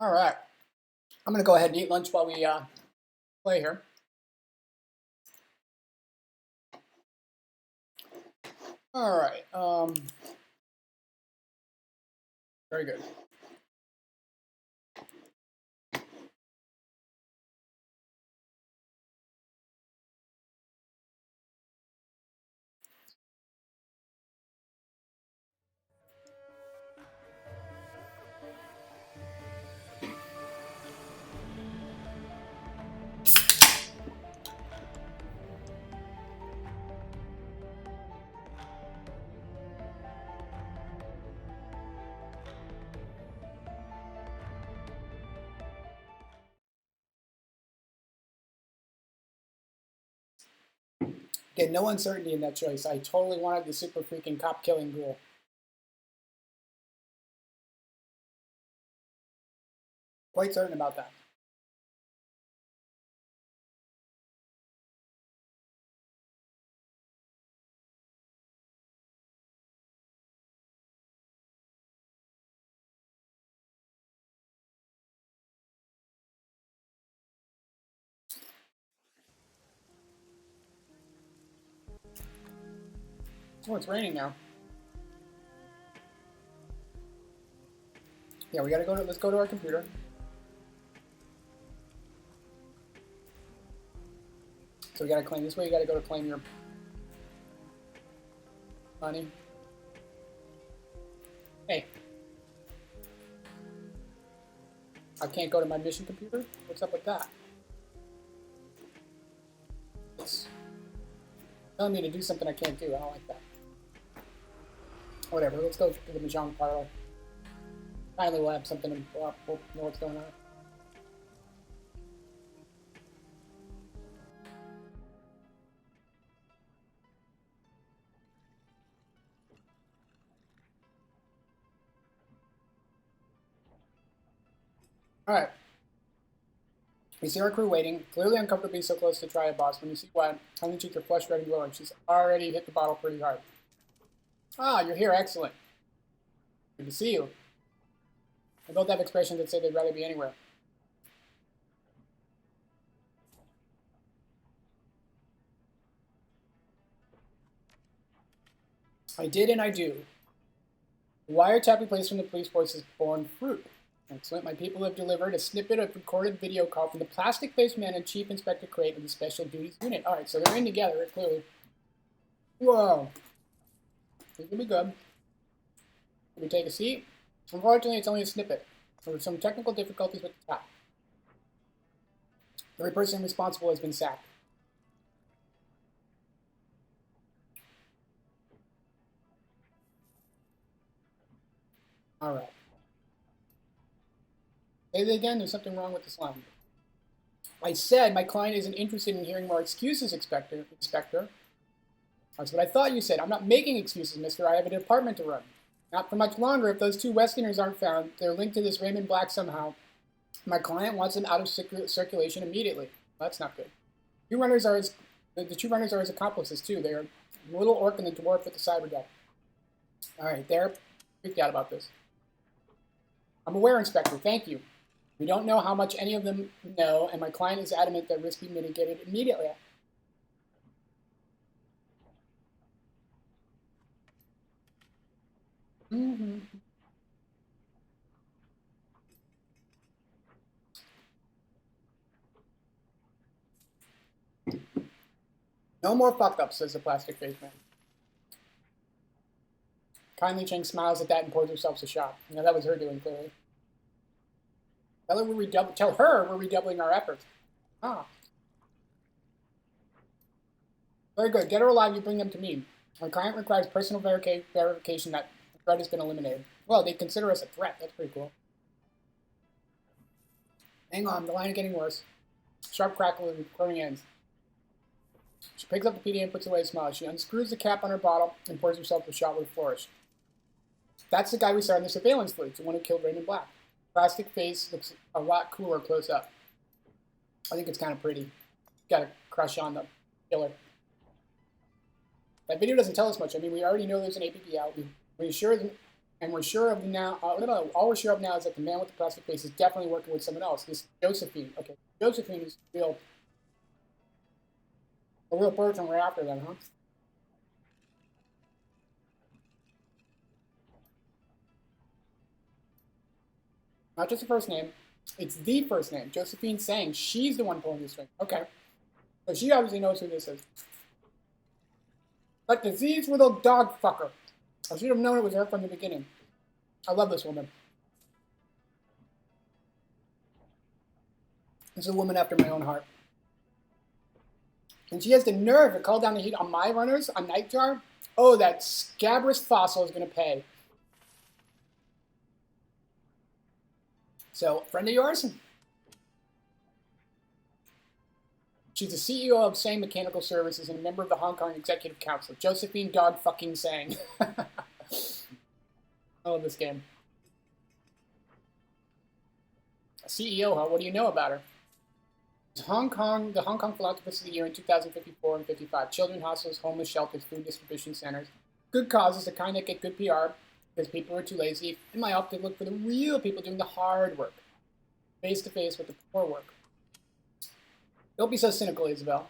All right. I'm going to go ahead and eat lunch while we play here. All right. Very good. Again, no uncertainty in that choice. I totally wanted the super freaking cop killing ghoul. Quite certain about that. Oh, it's raining now. Yeah, we gotta go to. Let's go to our computer. So we gotta claim this way. You gotta go to claim your money. Hey, I can't go to my mission computer. What's up with that? It's telling me to do something I can't do. I don't like that. Whatever. Let's go to the Mahjong parlor. Finally, we'll have something and we'll know what's going on. All right. We see our crew waiting, clearly uncomfortably so close to try a boss. When you see why, Honey cheeks are flushed, red, and glowing. She's already hit the bottle pretty hard. Ah, you're here. Excellent. Good to see you. They both have expressions that say they'd rather be anywhere. I did and I do. The wiretap we placed from the police force has borne fruit. Excellent. My people have delivered a snippet of recorded video call from the plastic-faced man and Chief Inspector Crate of the Special Duties Unit. All right, so they're in together, clearly. Whoa. This will be good. Can we take a seat? Unfortunately, it's only a snippet. There were some technical difficulties with the tap. Every person responsible has been sacked. All right. Say that again. There's something wrong with the slime. I said my client isn't interested in hearing more excuses, Inspector. That's what I thought you said. I'm not making excuses, mister. I have a department to run. Not for much longer. If those two Westerners aren't found, they're linked to this Raymond Black somehow. My client wants them out of circulation immediately. That's not good. The two runners are his accomplices, too. They are the little orc and the dwarf with the cyber deck. All right, they're freaked out about this. I'm aware, Inspector. Thank you. We don't know how much any of them know, and my client is adamant that risk be mitigated immediately. Mm-hmm. No more fuck-ups, says the plastic-faced man. Kindly Cheng smiles at that and pours herself a shot. You know, that was her doing, clearly. Tell her we're redoubling our efforts. Ah. Very good. Get her alive, you bring them to me. My client requires personal verification that the threat has been eliminated. Well, they consider us a threat. That's pretty cool. Hang on, the line is getting worse. Sharp crackle and recording ends. She picks up the PDA and puts away a smile. She unscrews the cap on her bottle and pours herself a shot with a flourish. That's the guy we saw in the surveillance footage, the one who killed Raymond Black. Plastic face looks a lot cooler close up. I think it's kind of pretty. Got a crush on the killer. That video doesn't tell us much. I mean, we already know there's an APB out. We sure And we're sure of now, all we're sure of now is that the man with the plastic face is definitely working with someone else. This Josephine. Okay, Josephine is a real person we're after then, huh? Not just the first name. It's the first name. Josephine's saying she's the one pulling the string. Okay. So she obviously knows who this is. That diseased little dog fucker. I should have known it was her from the beginning. I love this woman. This is a woman after my own heart. And she has the nerve to call down the heat on my runners on Nightjar. Oh, that scabrous fossil is going to pay. So, friend of yours? She's the CEO of Sang Mechanical Services and a member of the Hong Kong Executive Council. Josephine Dog fucking Sang. I love this game. CEO, huh? What do you know about her? The Hong Kong Philanthropist of the Year in 2054 and 55. Children hostels, homeless shelters, food distribution centers. Good causes, the kind that get good PR because people are too lazy. In my optic, look for the real people doing the hard work. Face to face with the poor work. Don't be so cynical, Isabel.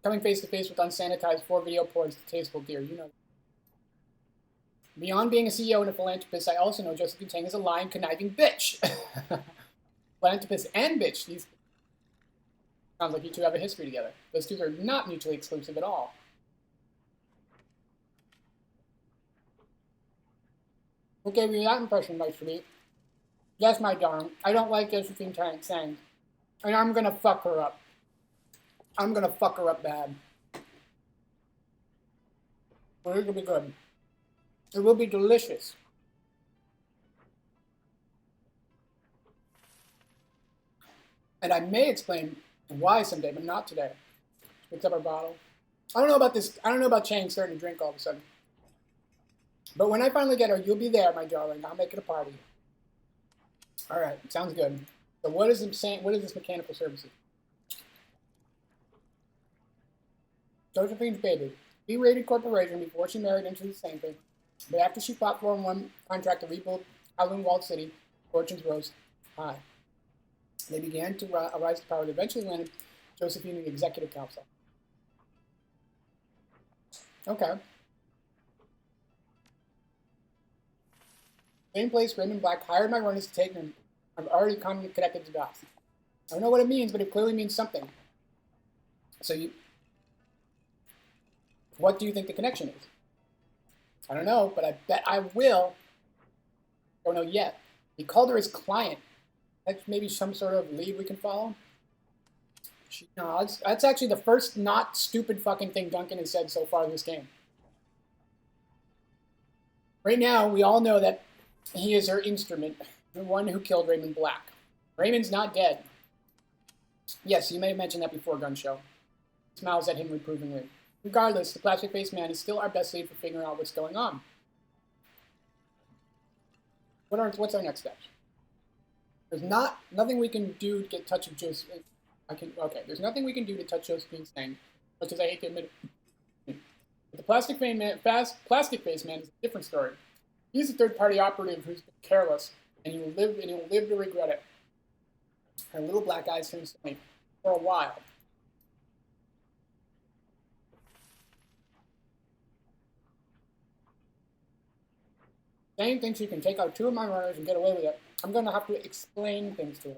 Coming face to face with unsanitized 4-video porn is distasteful, dear. You know. Beyond being a CEO and a philanthropist, I also know Josephine Tang is a lying, conniving bitch. Philanthropist and bitch. These sounds like you two have a history together. Those two are not mutually exclusive at all. What gave you that impression, my sweet? Yes, my darling. I don't like Josephine Tang, and I'm gonna fuck her up. I'm gonna fuck her up bad. But it'll be good. It will be delicious. And I may explain why someday, but not today. She picks up her bottle. I don't know about this. I don't know about Chang starting to drink all of a sudden. But when I finally get her, you'll be there, my darling. I'll make it a party. All right, sounds good. So what is this mechanical services? Josephine's baby. B-rated corporation before she married into the same thing. But after she fought for one contract to rebuild Kowloon Walled City, fortunes rose high. They began to rise to power that eventually landed Josephine in the executive council. Okay. Same place, Raymond Black hired my runners to take them. I've already connected the dots. I don't know what it means, but it clearly means something. So what do you think the connection is? I don't know, but I bet I will. Don't know yet. He called her his client. That's maybe some sort of lead we can follow. No, that's actually the first not stupid fucking thing Duncan has said so far in this game. Right now, we all know that he is her instrument, the one who killed Raymond Black. Raymond's not dead. Yes, you may have mentioned that before, Gun Show. Smiles at him reprovingly. Regardless, the plastic-faced man is still our best lead for figuring out what's going on. What's our next steps? There's nothing we can do to get touch of Josephine. There's nothing we can do to touch Josephine's thing, much as I hate to admit it. But the plastic-faced man is a different story. He's a third-party operative who's been careless, and he will live to regret it. Her little black eyes turn sunny for a while. Jane thinks she can take out 2 of my runners and get away with it. I'm going to have to explain things to her.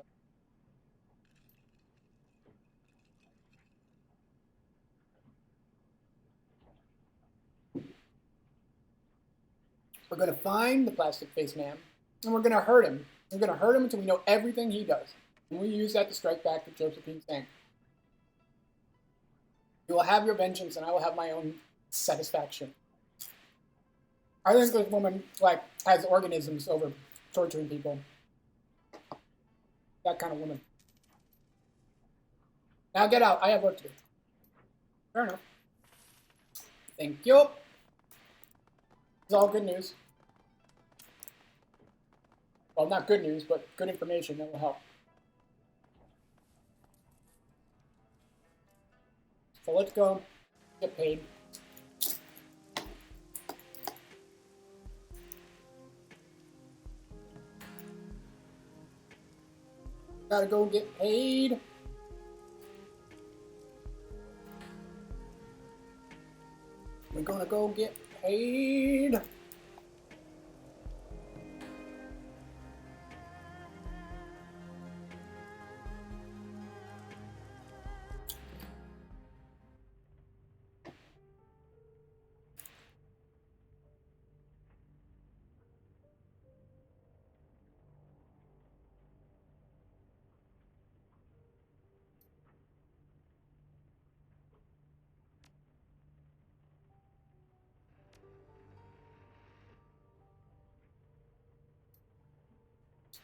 We're going to find the plastic-faced man, and we're going to hurt him. We're going to hurt him until we know everything he does. And we use that to strike back at Josephine's thing. You will have your vengeance, and I will have my own satisfaction. I think this woman, has organisms over torturing people. That kind of woman. Now get out. I have work to do. Fair enough. Thank you. It's all good news. Well, not good news, but good information that will help. So let's go get paid. Gotta go get paid. We're gonna go get paid.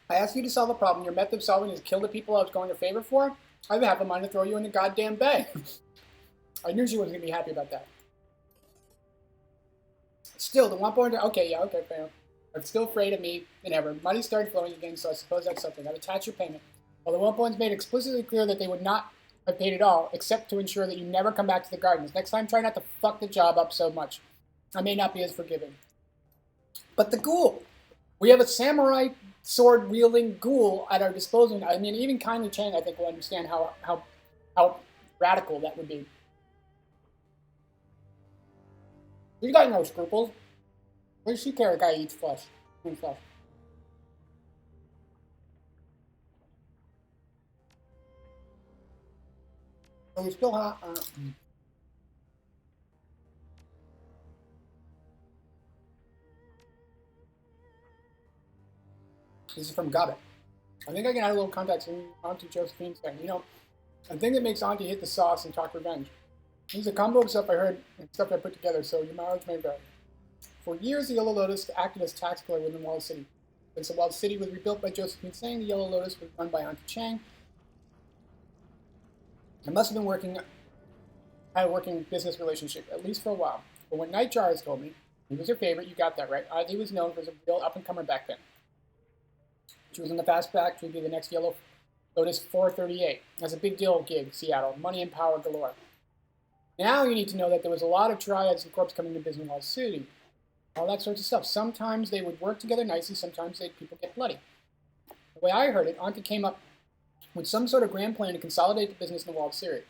I asked you to solve a problem. Your method of solving is kill the people I was going to favor for. I have half a mind to throw you in the goddamn bay. I knew she wasn't going to be happy about that. Still, the 1 point... Okay, yeah, okay, fair. I'm still afraid of me than ever. Money started flowing again, so I suppose that's something. I've attached your payment. While the 1 points made explicitly clear that they would not have paid at all, except to ensure that you never come back to the gardens. Next time, try not to fuck the job up so much. I may not be as forgiving. But the ghoul! We have a samurai sword-wielding ghoul at our disposal. I mean, even Kindly Chang, I think, will understand how radical that would be. You got no scruples. What does she care? A guy eats flesh. Eats flesh. Oh, we still hot. This is from Gobbet. I think I can add a little context in Auntie Josephine's thing. You know, the thing that makes Auntie hit the sauce and talk revenge. This is a combo of stuff I heard and stuff I put together, so your mileage may vary. For years, the Yellow Lotus acted as tax killer within Walled City. Since the Walled City was rebuilt by Josephine Tsang, the Yellow Lotus was run by Auntie Chang. It must have been had a working business relationship, at least for a while. But when Night Jar has told me he was her favorite, you got that right. Auntie was known as a real up-and-comer back then. She was in the fast track to be the next Yellow Lotus 438. That's a big deal gig, Seattle. Money and power galore. Now you need to know that there was a lot of triads and corps coming to business in Walled City. All that sorts of stuff. Sometimes they would work together nicely, sometimes people get bloody. The way I heard it, Auntie came up with some sort of grand plan to consolidate the business in the Walled City.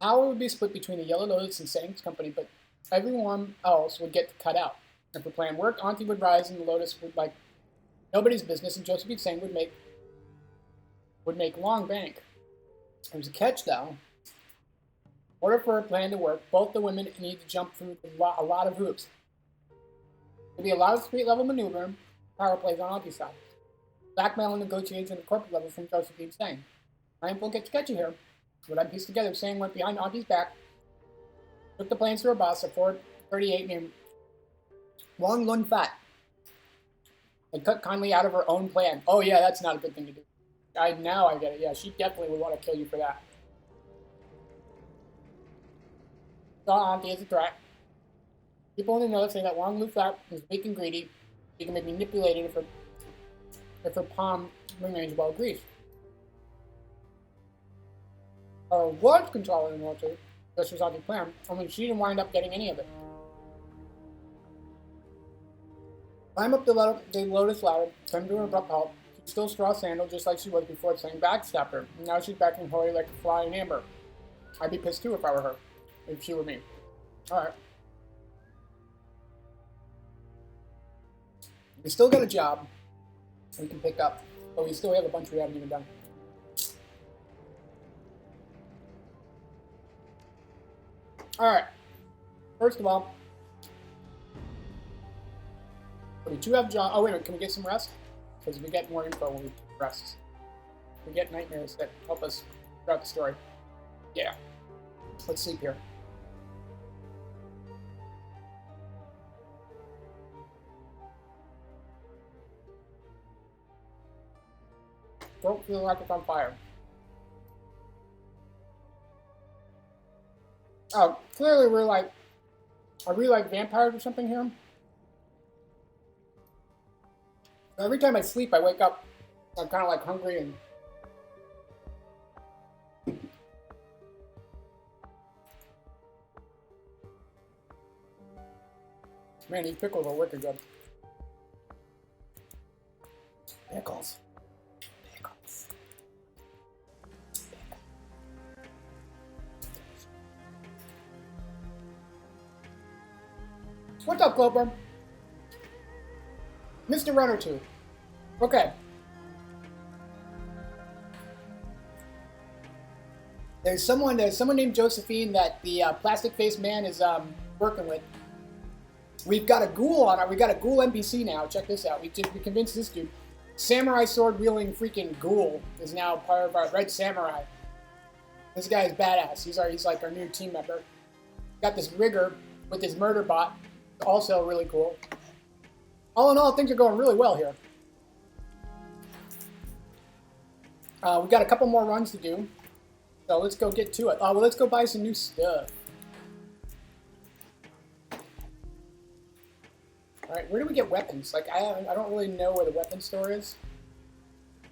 Power would be split between the Yellow Lotus and Tsang's company, but everyone else would get cut out. If the plan worked, Auntie would rise and the Lotus would like nobody's business, and Josephine Tsang would make long bank. There was a catch, though. In order for her plan to work, both the women need to jump through a lot of hoops. There'll be a lot of street-level maneuvering, power plays on Auntie's side. Blackmail and negotiations at the corporate level from Josephine Tsang. I will get sketchy here. What I pieced together, Tsang went behind Auntie's back, took the plans to her boss, a 438 named Wong Lun Fat, and cut kindly out of her own plan. Oh yeah, that's not a good thing to do. Now I get it. Yeah, she definitely would want to kill you for that. Saw Auntie as a threat. People only know say that Wong Lu Fat is weak and greedy. She can be manipulated if her palm remains well greased. Was controlling the military, this was Auntie's plan, only she didn't wind up getting any of it. Climb up the Lotus ladder, come to an abrupt halt. She's still straw sandal, just like she was before Tsang backstabbed her. And now she's back in Hori like a fly in amber. I'd be pissed too if I were her. If she were me. Alright. We still got a job we can pick up, but we still have a bunch we haven't even done. Alright. First of all, we do have job. Oh, wait a minute. Can we get some rest? Because we get more info when we rest. We get nightmares that help us throughout the story. Yeah. Let's sleep here. Don't feel like it's on fire. Oh, clearly we're like... Are we like vampires or something here? Every time I sleep, I wake up, I'm kind of like hungry and... Man, these pickles are wicked good. Pickles. Pickles. What's up, Cloper? Mr. Runner 2. Okay. There's someone named Josephine that the plastic face man is working with. We've got a ghoul on it. We got a ghoul NPC now. Check this out. We convinced this dude. Samurai sword wielding freaking ghoul is now part of our Red Samurai. This guy is badass. He's like our new team member. Got this rigger with his murder bot. Also really cool. All in all, things are going really well here. We've got a couple more runs to do. So let's go get to it. Oh, well, let's go buy some new stuff. All right, where do we get weapons? Like, I don't really know where the weapon store is. I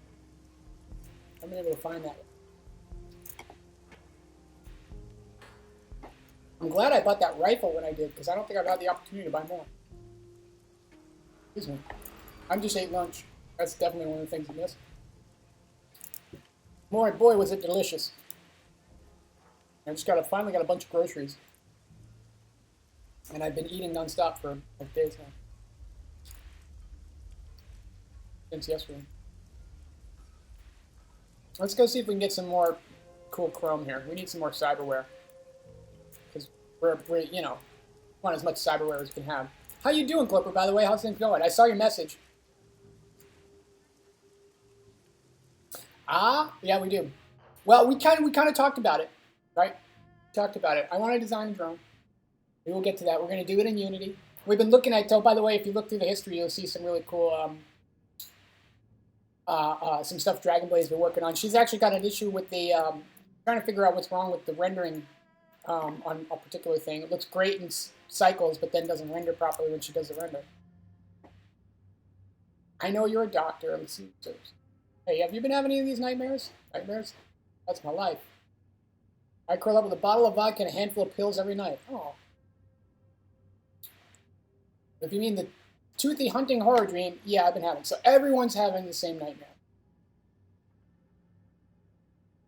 haven't been able to find that. I'm glad I bought that rifle when I did, because I don't think I've had the opportunity to buy more. Excuse me. I just ate lunch. That's definitely one of the things I miss. Boy, was it delicious. I just finally got a bunch of groceries. And I've been eating nonstop for like days now. Since yesterday. Let's go see if we can get some more cool chrome here. We need some more cyberware. Because we're you know, want as much cyberware as we can have. How you doing, Clipper, by the way? How's things going? I saw your message. Ah, yeah, we do. Well, we kind of talked about it, right? Talked about it. I want to design a drone. We will get to that. We're going to do it in Unity. We've been looking at, by the way, if you look through the history, you'll see some really cool, some stuff Dragon Blade's been working on. She's actually got an issue with the, trying to figure out what's wrong with the rendering on a particular thing. It looks great in cycles, but then doesn't render properly when she does the render. I know you're a doctor. Let's see. Hey, have you been having any of these nightmares? Nightmares? That's my life. I curl up with a bottle of vodka and a handful of pills every night. Oh. If you mean the toothy hunting horror dream, yeah, I've been having. So everyone's having the same nightmare.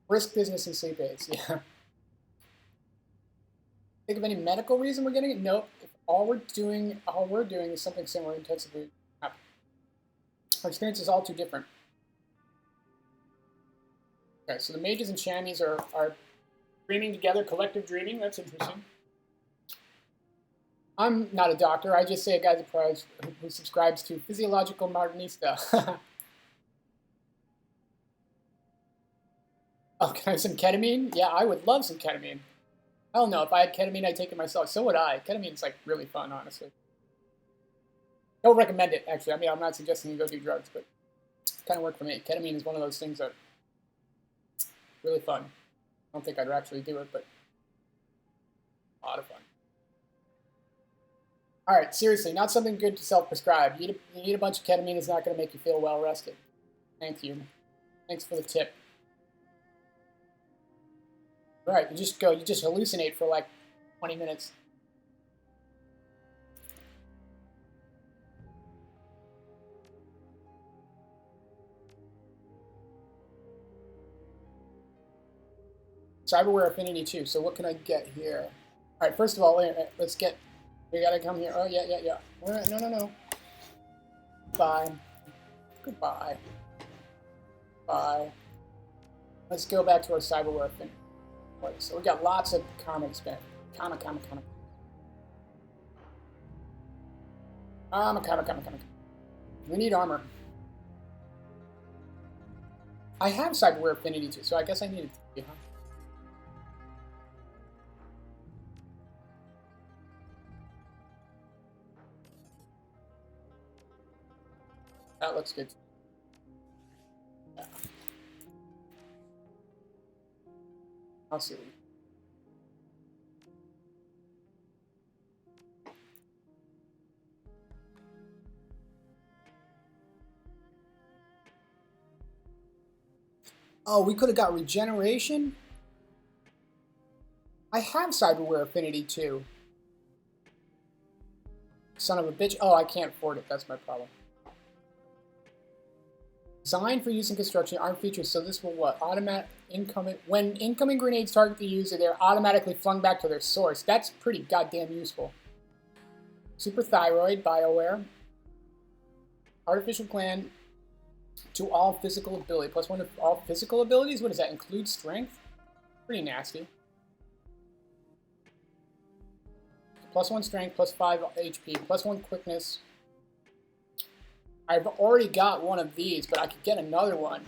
Risk business and sleep aids, yeah. Think of any medical reason we're getting it? Nope. If all we're doing is something similar intensively happen. Our experience is all too different. Okay, so the mages and chamois are dreaming together, collective dreaming. That's interesting. I'm not a doctor. I just say a guy who subscribes to Physiological Modernista. Oh, can I have some ketamine? Yeah, I would love some ketamine. Hell no, if I had ketamine, I'd take it myself. So would I. Ketamine's like really fun, honestly. Don't recommend it, actually. I mean, I'm not suggesting you go do drugs, but it kind of worked for me. Ketamine is one of those things that really fun. I don't think I'd actually do it, but a lot of fun. All right, seriously, not something good to self-prescribe. You need a bunch of ketamine. It's not going to make you feel well rested. Thank you. Thanks for the tip. All right, you just hallucinate for like 20 minutes. Cyberware Affinity 2. So what can I get here? All right, first of all, let's get... We gotta come here. Oh, yeah. No. Bye. Goodbye. Bye. Let's go back to our cyberware Affinity. So we got lots of karma to spend. Karma. We need armor. I have cyberware Affinity 2, so I guess I need it to be, huh? That looks good. Yeah. I'll see. Oh, we could have got regeneration? I have cyberware Affinity 2. Son of a bitch. Oh, I can't afford it. That's my problem. Designed for use in construction, aren't features, so this will what? When incoming grenades target the user, they're automatically flung back to their source. That's pretty goddamn useful. Super Thyroid, BioWare. Artificial Gland to all physical ability. +1 to all physical abilities? What does that include? Strength? Pretty nasty. +1 strength, +5 HP, +1 quickness. I've already got one of these, but I could get another one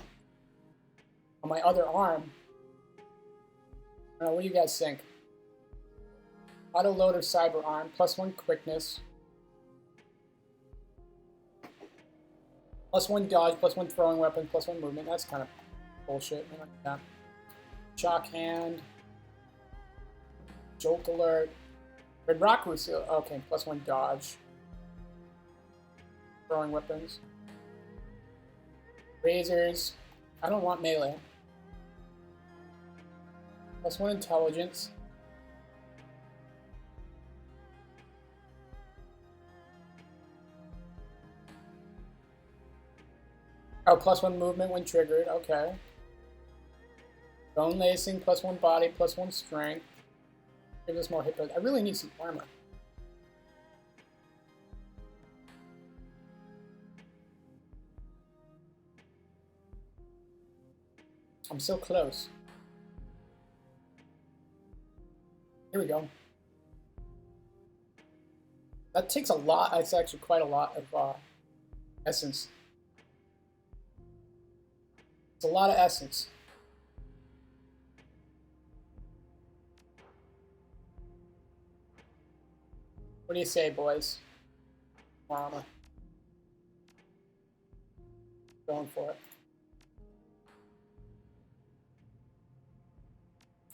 on my other arm. I don't know, what do you guys think? Auto loader cyber arm, +1 quickness. +1 dodge, +1 throwing weapon, +1 movement. That's kind of bullshit. I don't like that. Shock hand. Jolt alert. Red rock seal. Okay, +1 dodge. Throwing weapons. Razors. I don't want melee. +1 intelligence. Oh, +1 movement when triggered. Okay. Bone lacing, +1 body, +1 strength. Give us more hit points. I really need some armor. I'm so close. Here we go. That takes a lot. It's actually quite a lot of essence. It's a lot of essence. What do you say, boys? More armor. Going for it.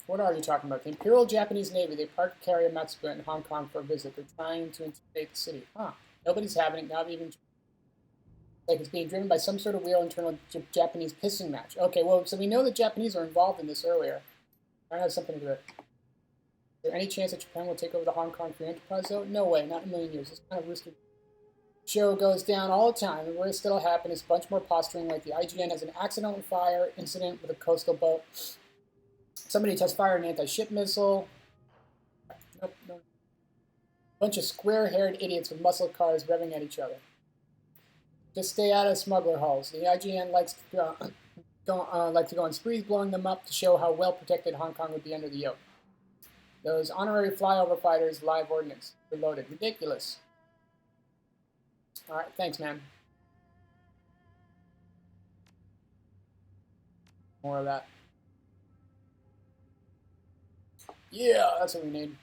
What are you talking about? The Imperial Japanese Navy. They parked carrier Matsuba in Hong Kong for a visit. They're trying to intimidate the city. Huh. Nobody's having it. Not even... Like it's being driven by some sort of real internal Japanese pissing match. Okay, well, so we know the Japanese are involved in this earlier. I have something to do with it. Is there any chance that Japan will take over the Hong Kong Free Enterprise Zone? No way, not in a million years. This kind of risky show goes down all the time. The worst that'll happen is a bunch more posturing, like the IGN has an accidental fire incident with a coastal boat. Somebody tests fire an anti-ship missile. Nope, no. Bunch of square-haired idiots with muscle cars revving at each other. Just stay out of smuggler hulls. The IGN likes to go on sprees, blowing them up to show how well protected Hong Kong would be under the yoke. Those honorary flyover fighters, live ordnance, reloaded. Ridiculous. All right, thanks, man. More of that. Yeah, that's what we need.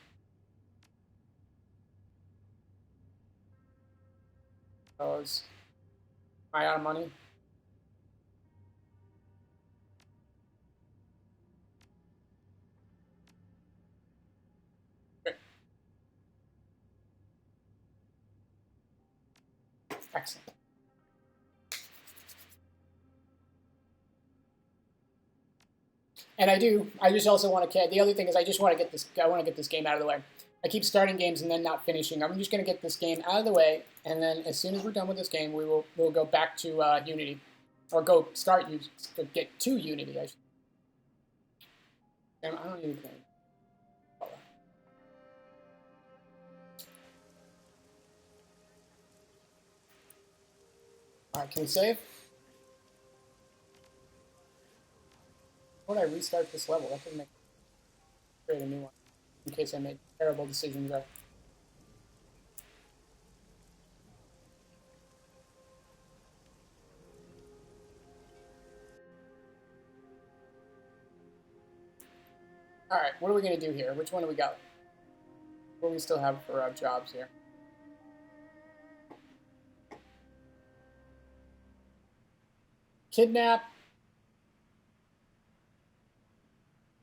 Those. Am I out of money? Great. Excellent. And I just also want to, the other thing is I just want to get this game out of the way. I keep starting games and then not finishing. I'm just going to get this game out of the way, and then as soon as we're done with this game, we'll go back to Unity, or get to Unity. I don't need anything. All right, can we save? Why would I restart this level? That doesn't create a new one in case I made terrible decisions there. All right, what are we going to do here? Which one do we got? What do we still have for jobs here? Kidnap.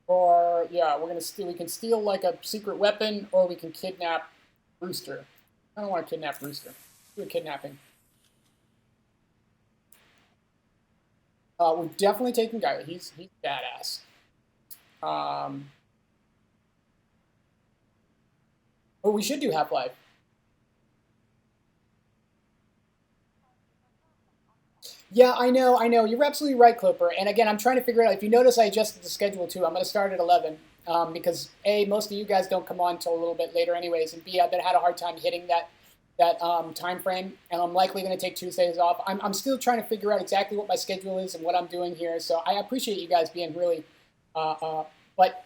Or, yeah, we can steal like a secret weapon, or we can kidnap Brewster. I don't want to kidnap Brewster. Do a kidnapping. We're definitely taking Guy. He's badass. Oh, we should do Half-Life. Yeah, I know. You're absolutely right, Clipper. And again, I'm trying to figure out, if you notice I adjusted the schedule too, I'm going to start at 11. Because A, most of you guys don't come on until a little bit later anyways, and B, I've had a hard time hitting that time frame, and I'm likely going to take Tuesdays off. I'm still trying to figure out exactly what my schedule is and what I'm doing here. So I appreciate you guys being really, but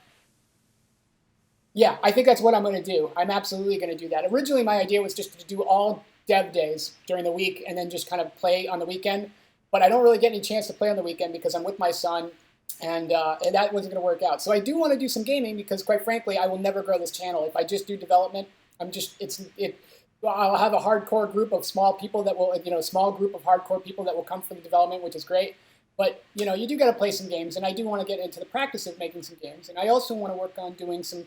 yeah, I think that's what I'm going to do. I'm absolutely going to do that. Originally, my idea was just to do all dev days during the week and then just kind of play on the weekend. But I don't really get any chance to play on the weekend because I'm with my son, and that wasn't going to work out. So I do want to do some gaming because, quite frankly, I will never grow this channel if I just do development. I'll have a hardcore group of small people that will, small group of hardcore people that will come for the development, which is great. But you do got to play some games, and I do want to get into the practice of making some games, and I also want to work on doing some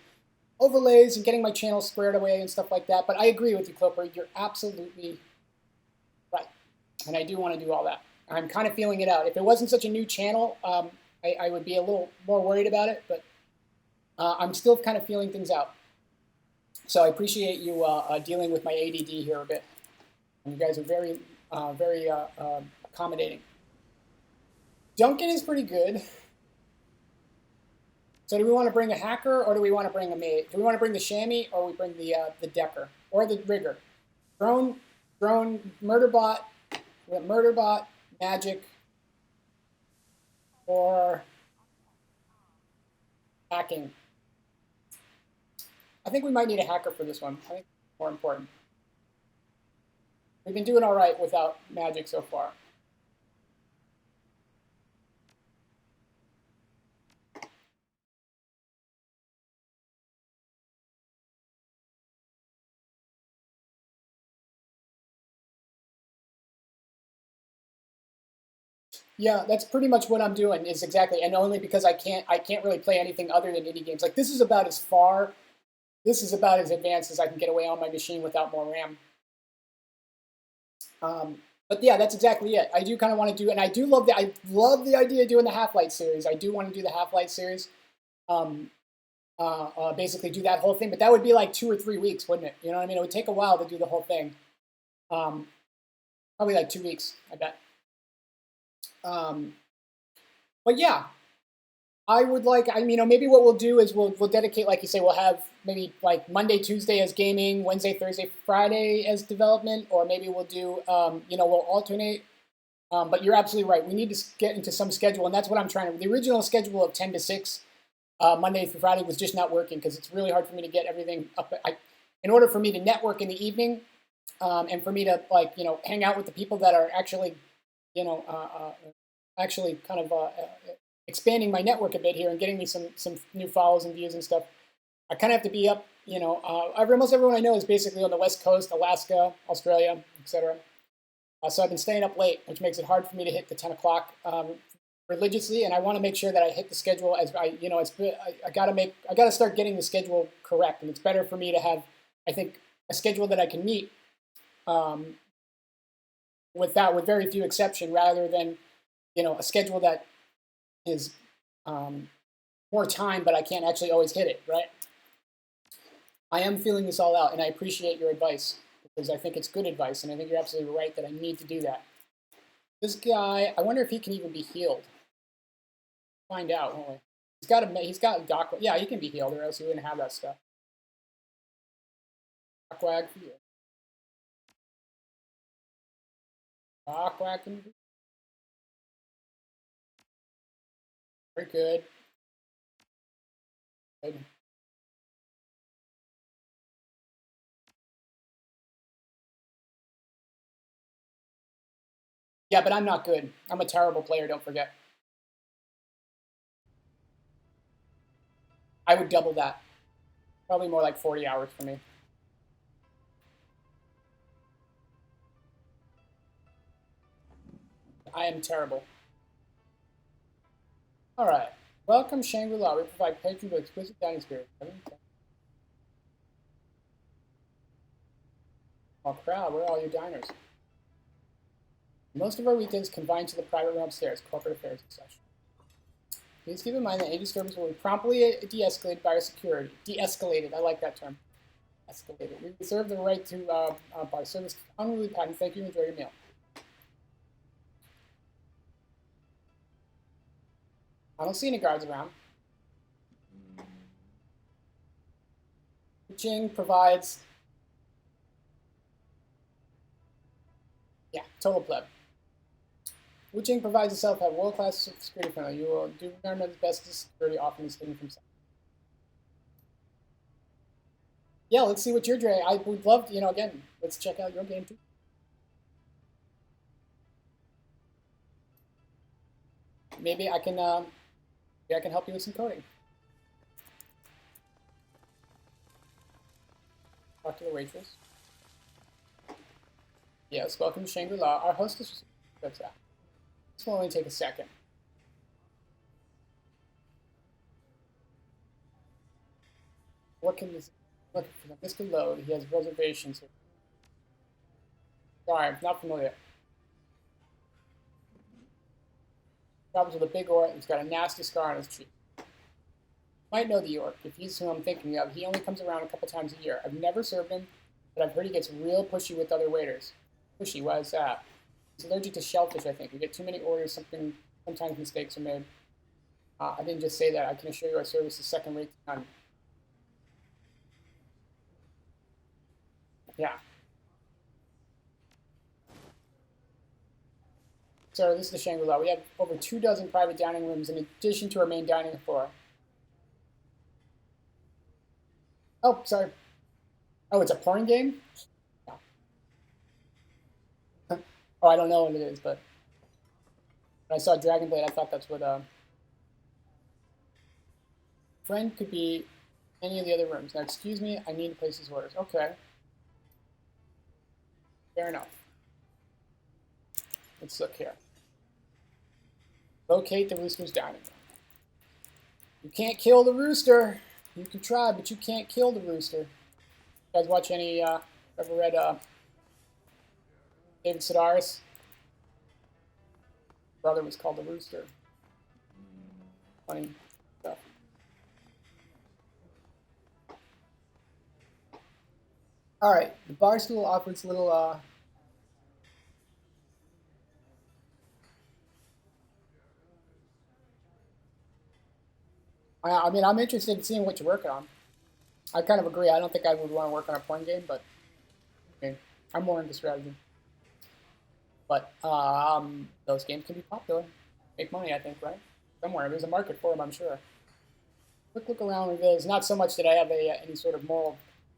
overlays and getting my channel squared away and stuff like that. But I agree with you, Cloper. You're absolutely right. And I do want to do all that. I'm kind of feeling it out. If it wasn't such a new channel, I would be a little more worried about it. But I'm still kind of feeling things out. So I appreciate you dealing with my ADD here a bit. And you guys are very, very accommodating. Duncan is pretty good. So do we want to bring a hacker or do we want to bring a maid? Do we want to bring the chamois or we bring the decker or the rigger? Drone, murderbot, magic, or hacking. I think we might need a hacker for this one. I think it's more important. We've been doing all right without magic so far. Yeah, that's pretty much what I'm doing. Is exactly, and only because I can't really play anything other than indie games. Like this is about as far, this is about as advanced as I can get away on my machine without more RAM. But yeah, that's exactly it. I do kind of want to do, and I love the idea of doing the Half-Light series. I do want to do the Half-Light series. Basically do that whole thing, but that would be like 2 or 3 weeks, wouldn't it? You know what I mean? It would take a while to do the whole thing. Probably like 2 weeks, I bet. But yeah, I would like, maybe what we'll do is we'll dedicate, like you say, we'll have maybe like Monday, Tuesday as gaming, Wednesday, Thursday, Friday as development, or maybe we'll do, we'll alternate. But you're absolutely right. We need to get into some schedule, and that's what I'm trying to. The original schedule of 10 to 6, Monday through Friday, was just not working because it's really hard for me to get everything up. In order for me to network in the evening, and for me to hang out with the people that are actually, actually kind of expanding my network a bit here and getting me some new follows and views and stuff. I kind of have to be up. Almost everyone I know is basically on the West Coast, Alaska, Australia, etc. So I've been staying up late, which makes it hard for me to hit the 10 o'clock religiously, and I want to make sure that I hit the schedule as I gotta start getting the schedule correct, and it's better for me to have, I think, a schedule that I can meet with very few exception, rather than a schedule that is more time, but I can't actually always hit it, right? I am feeling this all out, and I appreciate your advice because I think it's good advice, and I think you're absolutely right that I need to do that. This guy, I wonder if he can even be healed. Find out, won't we? He's got Doc. Yeah, he can be healed, or else he wouldn't have that stuff. Dockwag for you. Dockwag can be very good. Good. Yeah, but I'm not good. I'm a terrible player, don't forget. I would double that. Probably more like 40 hours for me. I am terrible. All right. Welcome, Shangri-La. We provide patrons with exquisite dining experience. Oh, crowd, where are all your diners? Most of our weekends confined to the private room upstairs, corporate affairs and such. Please keep in mind that any disturbance will be promptly de-escalated by our security. De-escalated, I like that term. Escalated. We reserve the right to buy service unruly patent. Thank you and enjoy your meal. I don't see any guards around. Jing provides Total pleb. Wu Jing provides itself at world-class security friendly. You will do remember the best security often is hidden from sight. Yeah, let's see what you're doing. I would love to, again, let's check out your game too. Maybe I can help you with some coding. Talk to the waitress. Yes, welcome to Shangri-La. Our hostess was that. This will only take a second. What can this look for? Mr. Lowe, he has reservations here. Sorry, I'm not familiar. Travels with a big ore. He's got a nasty scar on his cheek. Might know the York. If he's who I'm thinking of, he only comes around a couple times a year. I've never served him, but I've heard he gets real pushy with other waiters. Pushy? Why is that? He's allergic to shellfish, I think. We get too many orders. Sometimes mistakes are made. I didn't just say that. I can assure you our service is second rate to none. Yeah. So this is the Shangri-La. We have over 24 private dining rooms in addition to our main dining floor. Oh, sorry. Oh, it's a porn game? Yeah. Oh, I don't know what it is, but when I saw Dragon Blade, I thought that's what friend could be any of the other rooms. Now, excuse me, I need to place these orders. Okay. Fair enough. Let's look here. Locate the rooster's dining room. You can't kill the rooster. You can try, but you can't kill the rooster. You guys watch any, ever read David Sedaris? Brother was called the Rooster. Funny stuff. All right, the bar stool offers little I mean, I'm interested in seeing what you're working on. I kind of agree. I don't think I would want to work on a porn game, but I mean, I'm more into strategy. But those games can be popular. Make money, I think, right? Somewhere. There's a market for them, I'm sure. Quick look around reveals not so much that I have any sort of moral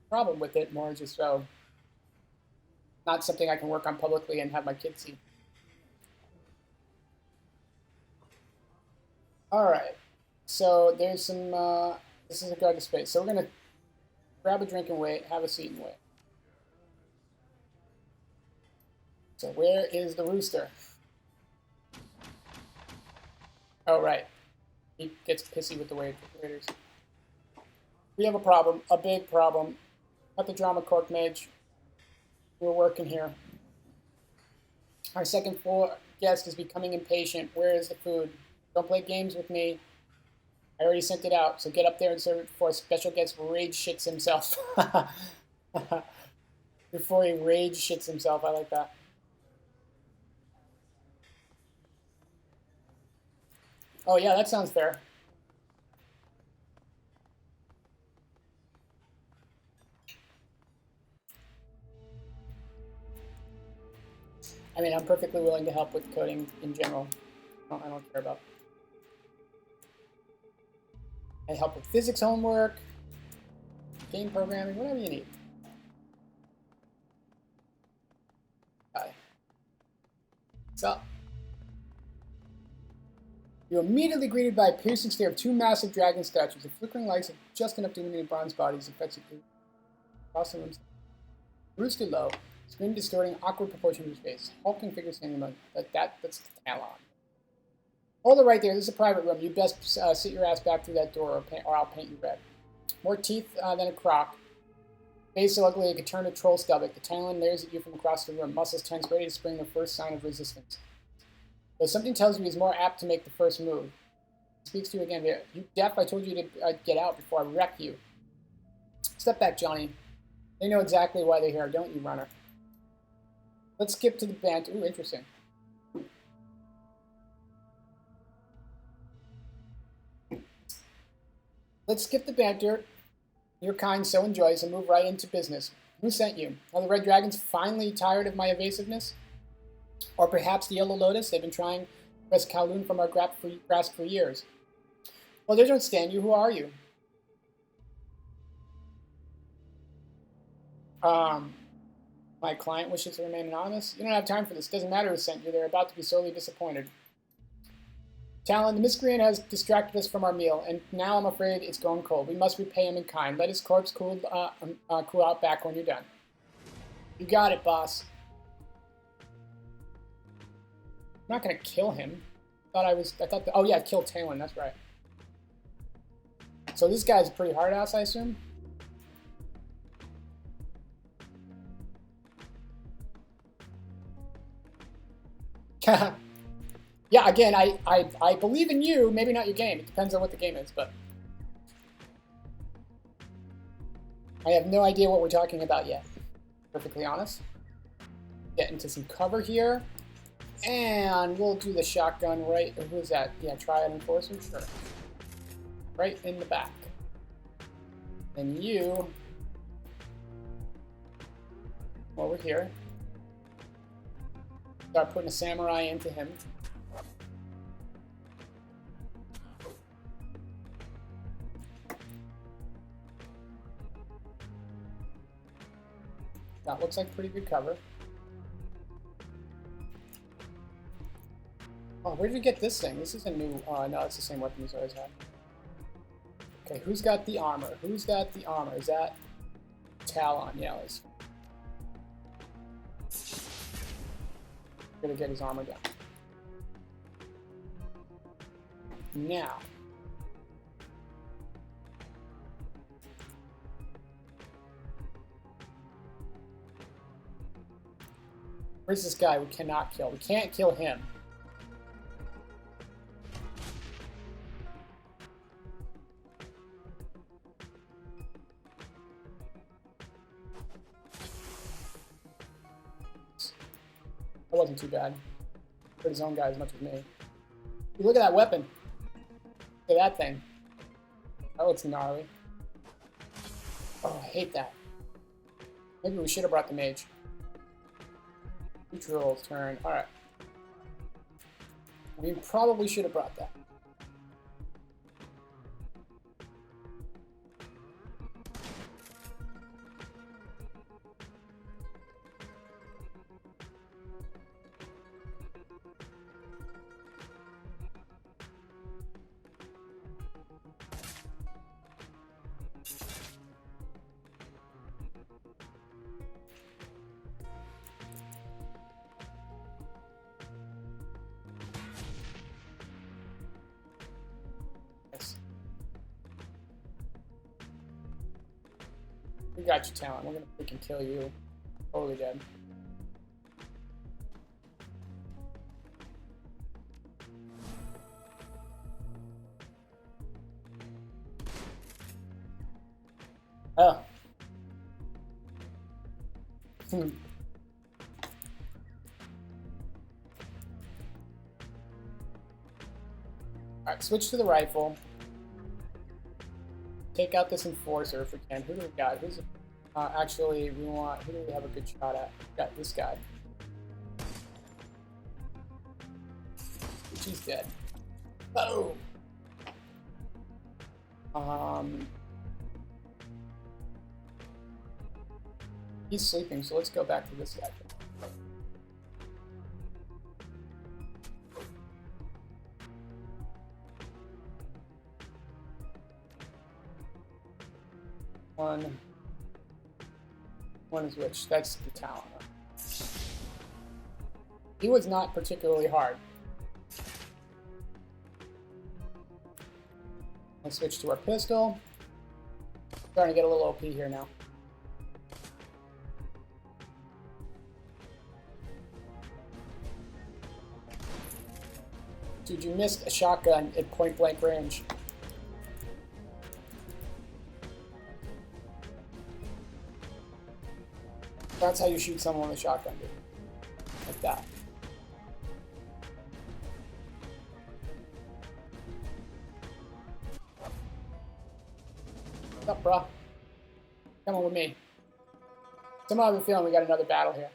problem with it, more just so not something I can work on publicly and have my kids see. All right. So there's some, this is a guard to space. So we're going to grab a drink and wait, have a seat and wait. So where is the rooster? Oh, right. He gets pissy with the waiters. We have a problem, a big problem. Cut the drama, Cork Mage. We're working here. Our second floor guest is becoming impatient. Where is the food? Don't play games with me. I already sent it out, so get up there and serve it before special guest rage shits himself. Before he rage shits himself, I like that. Oh yeah, that sounds fair. I mean, I'm perfectly willing to help with coding in general. I don't care about. I help with physics homework, game programming, whatever you need. Hi. What's up? You're immediately greeted by a piercing stare of two massive dragon statues. The flickering lights of just enough to illuminate bronze bodies affects you across the room. Rooster low, screen distorting awkward proportion of his face. Hulking figure standing among that's the Talon. Hold it right there. This is a private room. You best sit your ass back through that door, or I'll paint you red. More teeth than a croc. Face so ugly it could turn a troll stomach. The Talon leers at you from across the room. Muscles tense, ready to spring the first sign of resistance. Though something tells you he's more apt to make the first move. He speaks to you again. You deaf? I told you to get out before I wreck you. Step back, Johnny. They know exactly why they're here, don't you, runner? Let's skip to the band. Ooh, interesting. Let's skip the banter your kind so enjoys and move right into business. Who sent you? Are the Red Dragons finally tired of my evasiveness? Or perhaps the Yellow Lotus? They've been trying to wrest Kowloon from our grasp for years. Well, they don't stand you. Who are you? My client wishes to remain anonymous. You don't have time for this. Doesn't matter who sent you. They're about to be sorely disappointed. Talon, the miscreant has distracted us from our meal, and now I'm afraid it's gone cold. We must repay him in kind. Let his corpse cool out back when you're done. You got it, boss. I'm not gonna kill him. I thought. Oh yeah, I killed Talon. That's right. So this guy's a pretty hard ass, I assume. Yeah, again, I believe in you. Maybe not your game. It depends on what the game is, but I have no idea what we're talking about yet. Perfectly honest. Get into some cover here, and we'll do the shotgun right. Who is that? Yeah, Triad Enforcer. Sure. Right in the back. And you over here. Start putting a samurai into him. That looks like pretty good cover. Oh, where did we get this thing? This is a new... no, it's the same weapon he's always had. Okay, who's got the armor? Who's got the armor? Is that Talon? Yeah, let's... Gonna get his armor down. Now... Where's this guy we cannot kill? We can't kill him. That wasn't too bad. Hurt his own guy as much as me. Look at that weapon. Look at that thing. That looks gnarly. Oh, I hate that. Maybe we should have brought the mage. Neutral turn. Alright. We probably should have brought that. We got you, Talon. We're gonna freaking kill you. Totally dead. Oh. Alright, switch to the rifle. Take out this enforcer if we can. Who do we got? Who's actually we want? Who do we have a good shot at? We got this guy. He's dead. Oh. He's sleeping, so let's go back to this guy. One is which? That's the Talon. He was not particularly hard. Let's switch to our pistol. Starting to get a little OP here now. Dude, you missed a shotgun at point blank range. That's how you shoot someone with a shotgun, dude. Like that. What's up, bro? Come on with me. Somehow I have a feeling we got another battle here.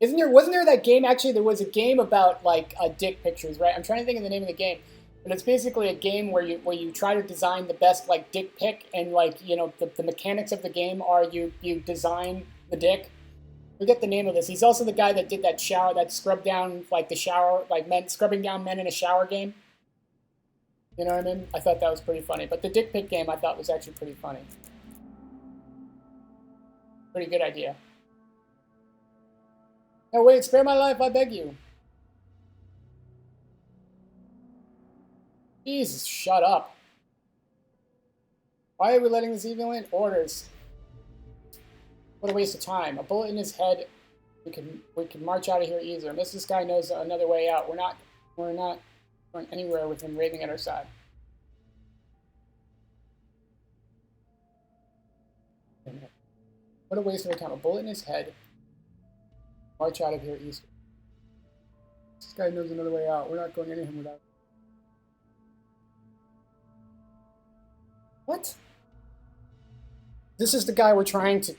Wasn't there that game, actually, there was a game about, like, dick pictures, right? I'm trying to think of the name of the game. But it's basically a game where you try to design the best, like, dick pic, and, like, you know, the mechanics of the game are you design the dick. Forget the name of this. He's also the guy that did that scrub down, like, the shower, like, men scrubbing down men in a shower game. You know what I mean? I thought that was pretty funny. But the dick pic game I thought was actually pretty funny. Pretty good idea. No, wait, spare my life, I beg you. Jesus, shut up. Why are we letting this evil in? Orders. What a waste of time. A bullet in his head. We can march out of here easier. Unless this guy knows another way out. We're not going anywhere with him raving at our side. What a waste of time. A bullet in his head. March out of here easier. This guy knows another way out. We're not going anywhere without. What? This is the guy we're trying to.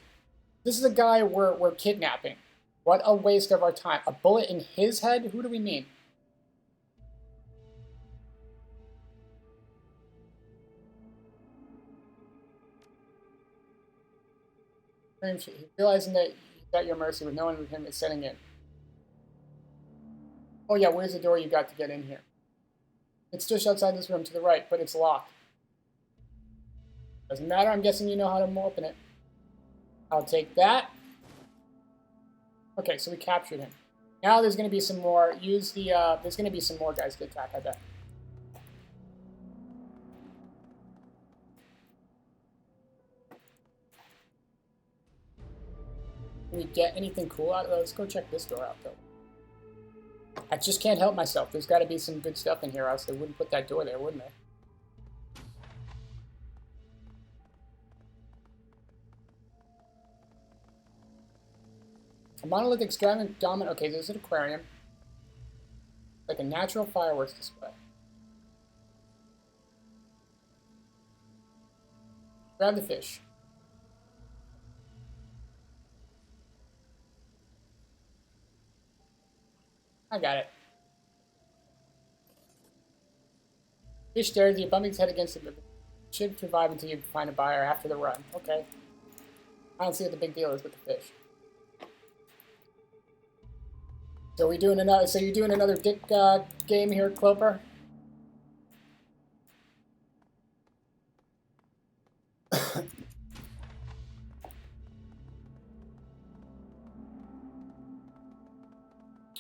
This is the guy we're kidnapping. What a waste of our time. A bullet in his head? Who do we mean? Realizing that he's at your mercy with no one with him is setting in. Oh yeah, where's the door you got to get in here? It's just outside this room to the right, but it's locked. Doesn't matter, I'm guessing you know how to open it. I'll take that. Okay, so we captured him. Now there's going to be some more. There's going to be some more guys to attack, I bet. Can we get anything cool out of those? Let's go check this door out, though. I just can't help myself. There's got to be some good stuff in here, else they wouldn't put that door there, wouldn't they? A monolithic ceramic dominant. Okay, there's an aquarium. Like a natural fireworks display. Grab the fish. I got it. Fish stares at you, bumping his head against it. Should survive until you find a buyer after the run. Okay. I don't see what the big deal is with the fish. So we doing another. So you're doing another dick game here, Cloper?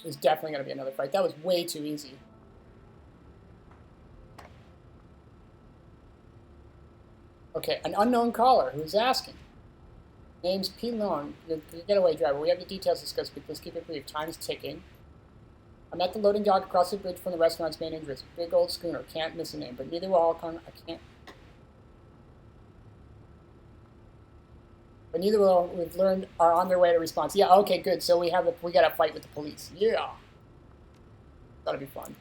There's definitely going to be another fight. That was way too easy. Okay, an unknown caller who's asking. Name's P. Long. Your getaway driver. We have the details discussed, but let's keep it brief. Time's ticking. I'm at the loading dock across the bridge from the restaurant's main entrance. Big old schooner. Can't miss a name, but neither will all come. I can't. But neither will we've learned are on their way to response. Yeah, okay, good. So we got a fight with the police. Yeah. That'll be fun.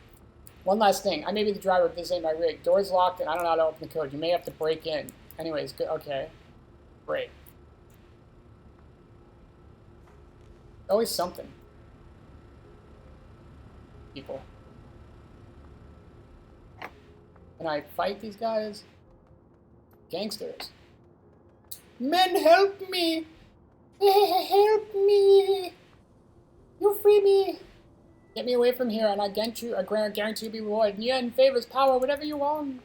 One last thing. I may be the driver, but this ain't my rig. Door's locked, and I don't know how to open the code. You may have to break in. Anyways, good. Okay. Great. Always something. People. Can I fight these guys? Gangsters. Men, help me! Help me! You free me! Get me away from here, and I guarantee you'll be rewarded. Yeah, in favors, power, whatever you want.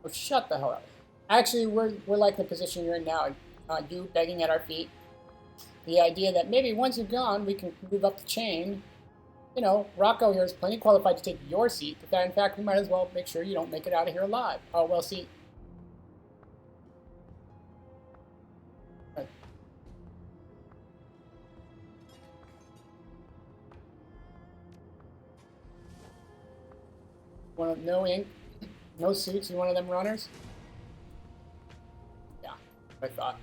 Oh, shut the hell up. Actually, we're like the position you're in now. You begging at our feet. The idea that maybe once you're gone, we can move up the chain. You know, Rocco here is plenty qualified to take your seat. But in fact, we might as well make sure you don't make it out of here alive. Oh, well, see. No ink, no suits. You one of them runners? Yeah, I thought.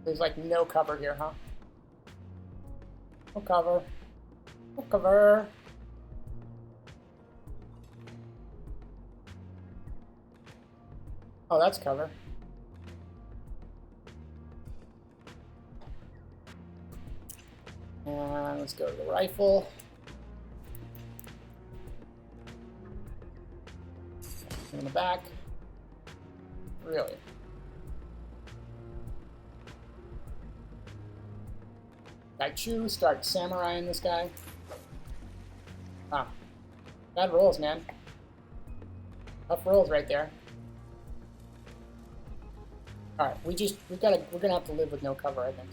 There's like no cover here, huh? No cover. No cover. Oh, that's cover. And let's go to the rifle. In the back. Really? Gaichu, start samuraiing this guy. Ah. Bad rolls, man. Tough rolls right there. Alright, we're gonna have to live with no cover, I think.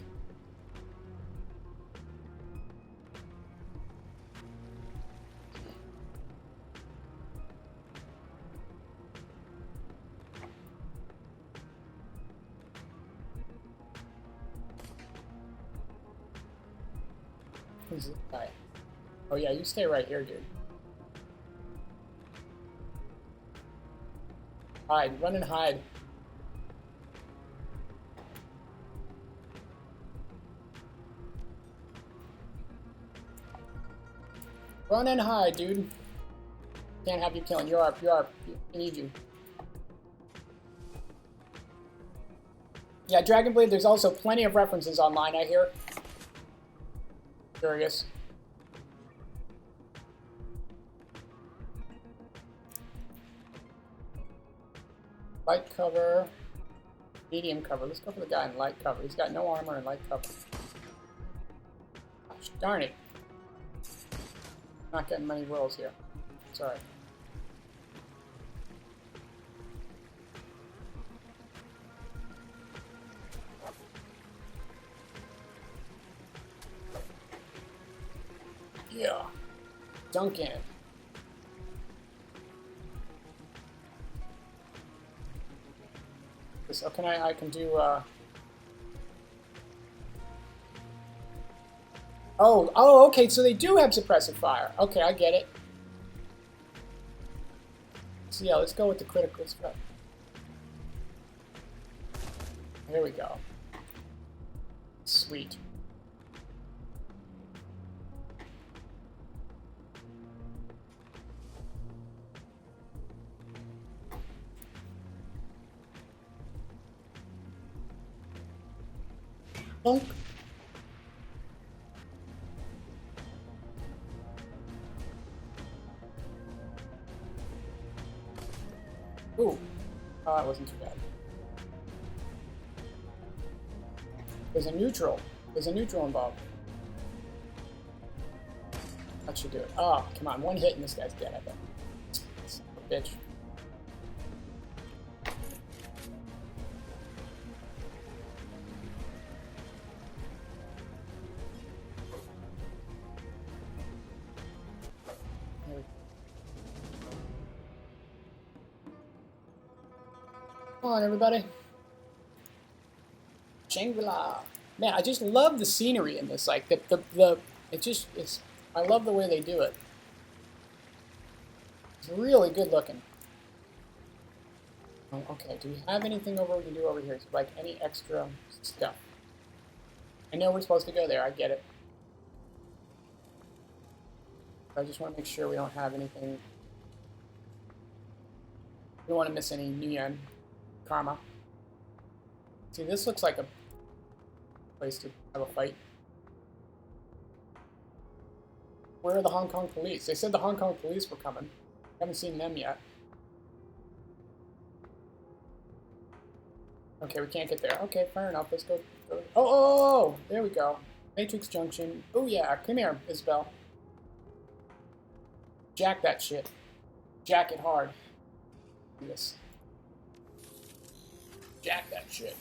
Who's this guy? Oh yeah, you stay right here, dude. Hide, run and hide. Run and hide, dude. Can't have you killing. You're up. I need you. Yeah, Dragon Blade, there's also plenty of references online, I hear. Curious. Light cover. Medium cover. Let's go for the guy in light cover. He's got no armor and light cover. Gosh, darn it. Not getting many rolls here. Sorry. Yeah. Dunk in. So can I can do Oh, okay, so they do have suppressive fire. Okay, I get it. So yeah, let's go with the critical stuff. There we go. Sweet. Bonk. Ooh. Oh, that wasn't too bad. There's a neutral. There's a neutral involved. That should do it. Oh, come on. One hit and this guy's dead, I think. Son of a bitch. Come on, everybody. Shangri-La. Man, I just love the scenery in this. Like, I love the way they do it. It's really good looking. Oh, okay, do we have anything we can do over here? Like, any extra stuff? I know we're supposed to go there, I get it. I just want to make sure we don't have anything. We don't want to miss any Nuyen Karma. See, this looks like a place to have a fight. Where are the Hong Kong police? They said the Hong Kong police were coming. Haven't seen them yet. Okay, we can't get there. Okay, fair enough. Let's go. Oh, there we go. Matrix Junction. Oh yeah, come here, Isabel. Jack that shit. Jack it hard. Yes. Jack that shit.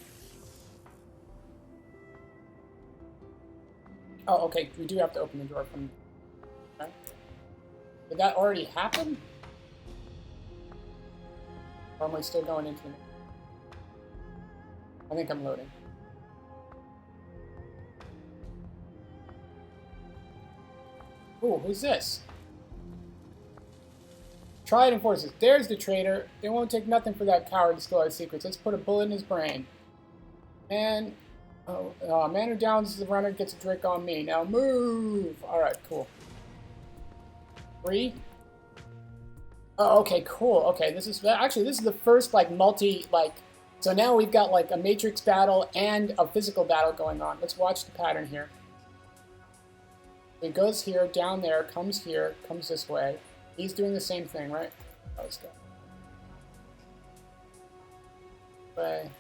Oh, okay. We do have to open the door from. Okay. Did that already happen? Or am I still going into the... I think I'm loading. Ooh, who's this? Trident Forces. There's the traitor. They won't take nothing for that coward to steal our secrets. Let's put a bullet in his brain. And... Oh, man who downs the runner gets a drink on me. Now move! Alright, cool. 3. Oh, okay, cool. Okay, this is actually this is the first like multi like. So now we've got like a matrix battle and a physical battle going on. Let's watch the pattern here. It goes here, down there, comes here, comes this way. He's doing the same thing, right? Oh, let's go. Way.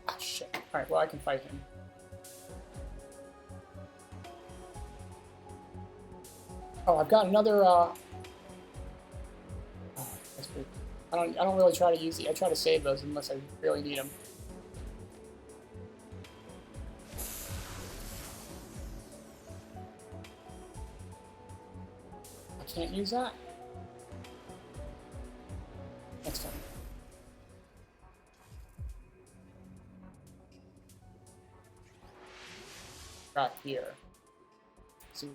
Ah, shit. All right, well I can fight him. Oh, I've got another. Oh, that's pretty. I don't really try to use the. I try to save those unless I really need them. I can't use that. Next time. Right here. See.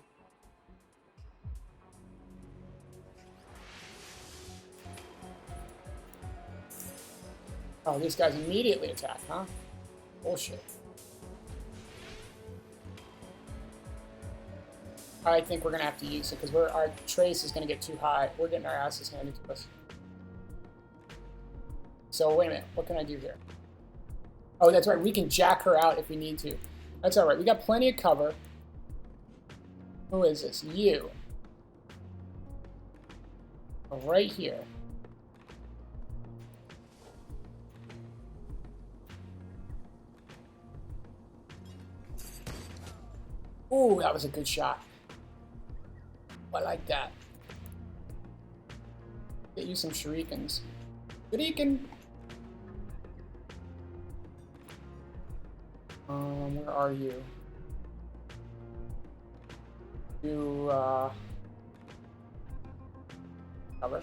Oh, these guys immediately attack, huh? Bullshit. I think we're gonna have to use it because our trace is gonna get too high. We're getting our asses handed to us. So wait a minute, what can I do here? Oh, that's right. We can jack her out if we need to. That's all right. We got plenty of cover. Who is this? You. Right here. Ooh, that was a good shot. I like that. Get you some shurikens. Shuriken! Where are you? You, cover.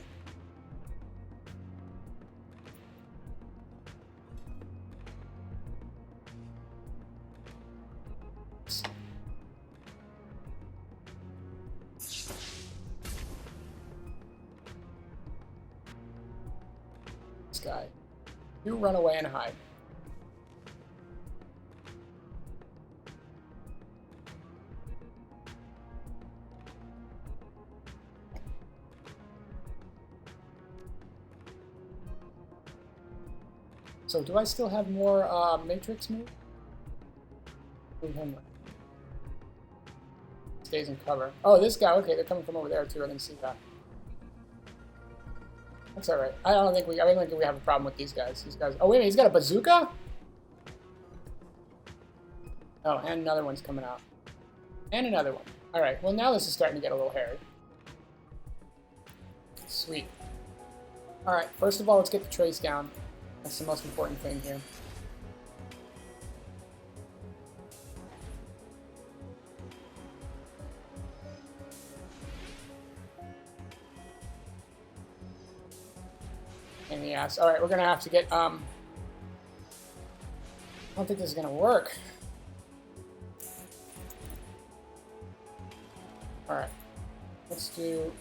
This guy. You run away and hide. So do I still have more matrix move? Move him. Stays in cover. Oh, this guy. Okay, they're coming from over there too. I didn't see that. That's all right. I don't think we have a problem with these guys. These guys. Oh wait a minute, he's got a bazooka. Oh, and another one's coming out. And another one. All right. Well, now this is starting to get a little hairy. Sweet. All right. First of all, let's get the trace down. That's the most important thing here. In the ass. All right, we're gonna have to get. I don't think this is gonna work. All right, let's do.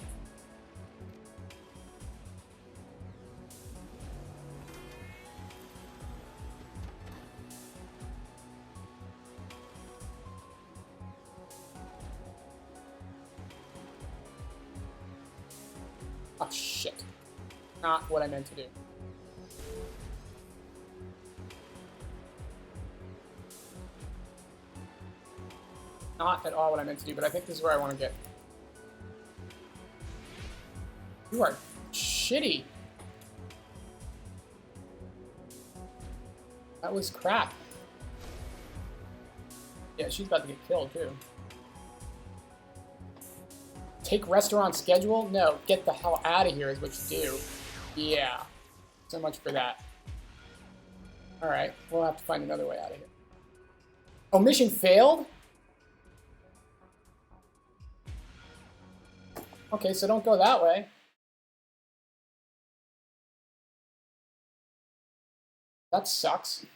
Oh shit! Not what I meant to do. Not at all what I meant to do, but I think this is where I want to get. You are shitty. That was crap. Yeah, she's about to get killed too. Take restaurant schedule? No, get the hell out of here is what you do. Yeah. So much for that. Alright, we'll have to find another way out of here. Oh, mission failed? Okay, so don't go that way. That sucks.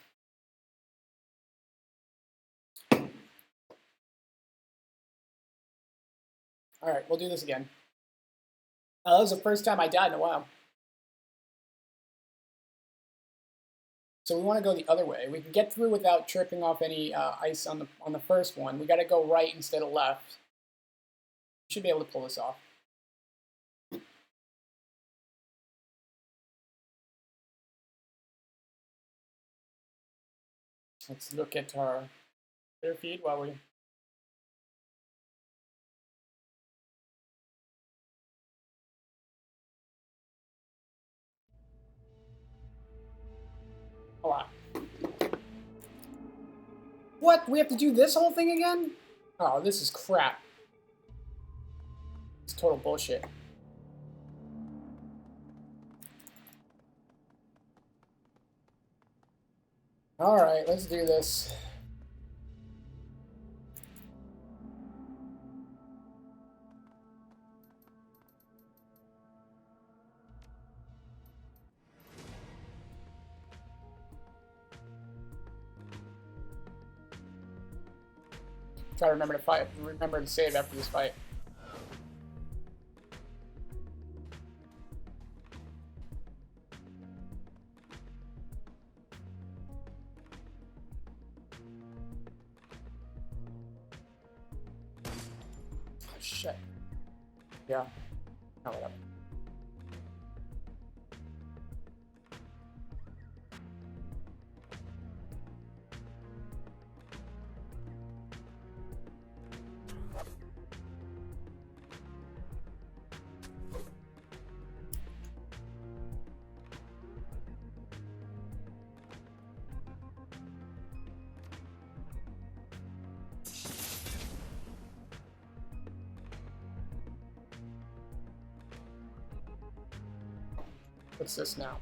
Alright, we'll do this again. That was the first time I died in a while. So we want to go the other way. We can get through without tripping off any ice on the first one. We got to go right instead of left. Should be able to pull this off. Let's look at our Twitter feed while we. Hold on. What? We have to do this whole thing again? Oh, this is crap. It's total bullshit. Alright, let's do this. Try to remember to save after this fight. Oh, shit. Yeah. Oh, whatever. What's this now?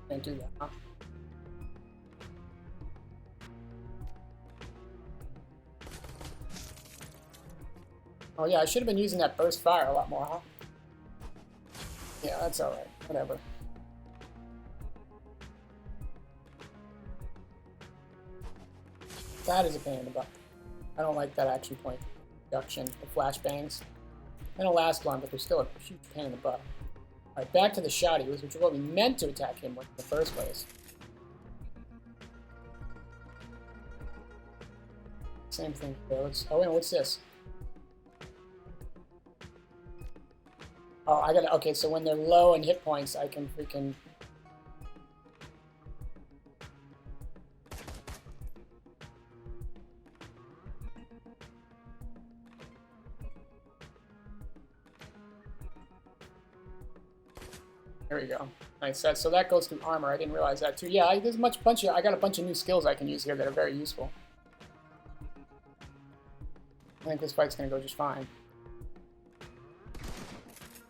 Can't do that, huh? Oh yeah, I should have been using that burst fire a lot more, huh? Yeah, that's alright. Whatever. That is a pain in the butt. I don't like that action point reduction, the flashbangs. They don't last long, but they're still a huge pain in the butt. Alright, back to the shotties, which is what we meant to attack him with in the first place. Same thing here. Oh wait, what's this? Oh, I gotta. Okay, so when they're low in hit points, I can freaking. There we go. Nice. So that goes through armor. I didn't realize that too. Yeah, I got a bunch of new skills I can use here that are very useful. I think this fight's gonna go just fine.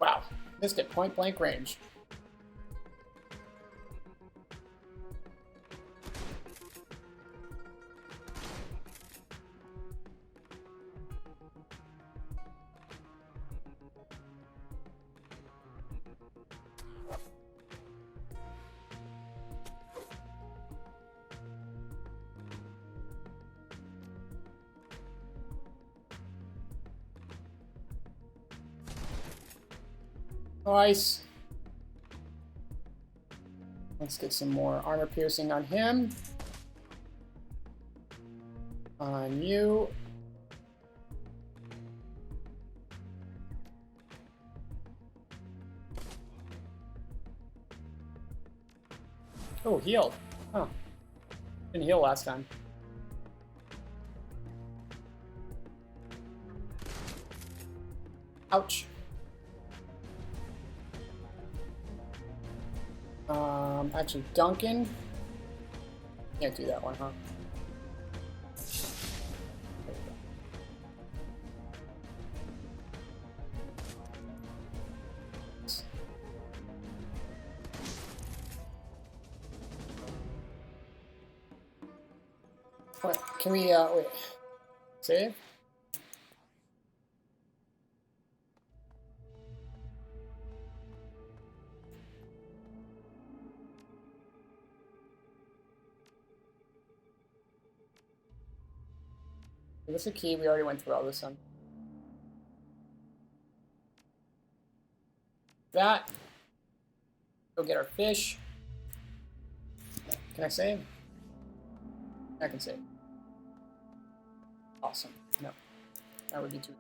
Wow, missed it point blank range. Nice. Let's get some more armor piercing on him. On you. Oh, healed. Huh. Didn't heal last time. Ouch. Actually, Duncan. Can't do that one, huh? What? Can we, wait. Save? Give us a key. We already went through all this one. That. Go get our fish. Can I save? I can save. Awesome. No, that would be too.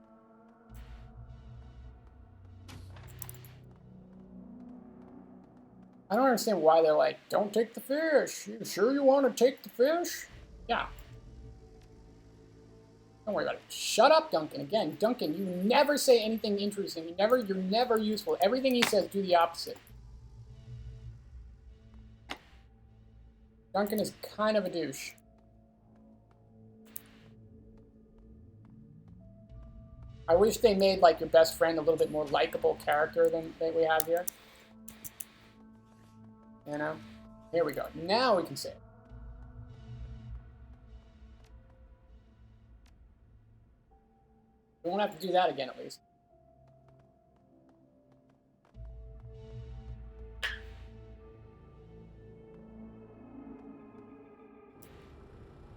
I don't understand why they're like, don't take the fish. You sure you want to take the fish? Yeah. Don't worry about it. Shut up, Duncan. Again, Duncan, you never say anything interesting. You're never useful. Everything he says, do the opposite. Duncan is kind of a douche. I wish they made like your best friend a little bit more likable character than we have here. You know? Here we go. Now we can save. We won't have to do that again, at least.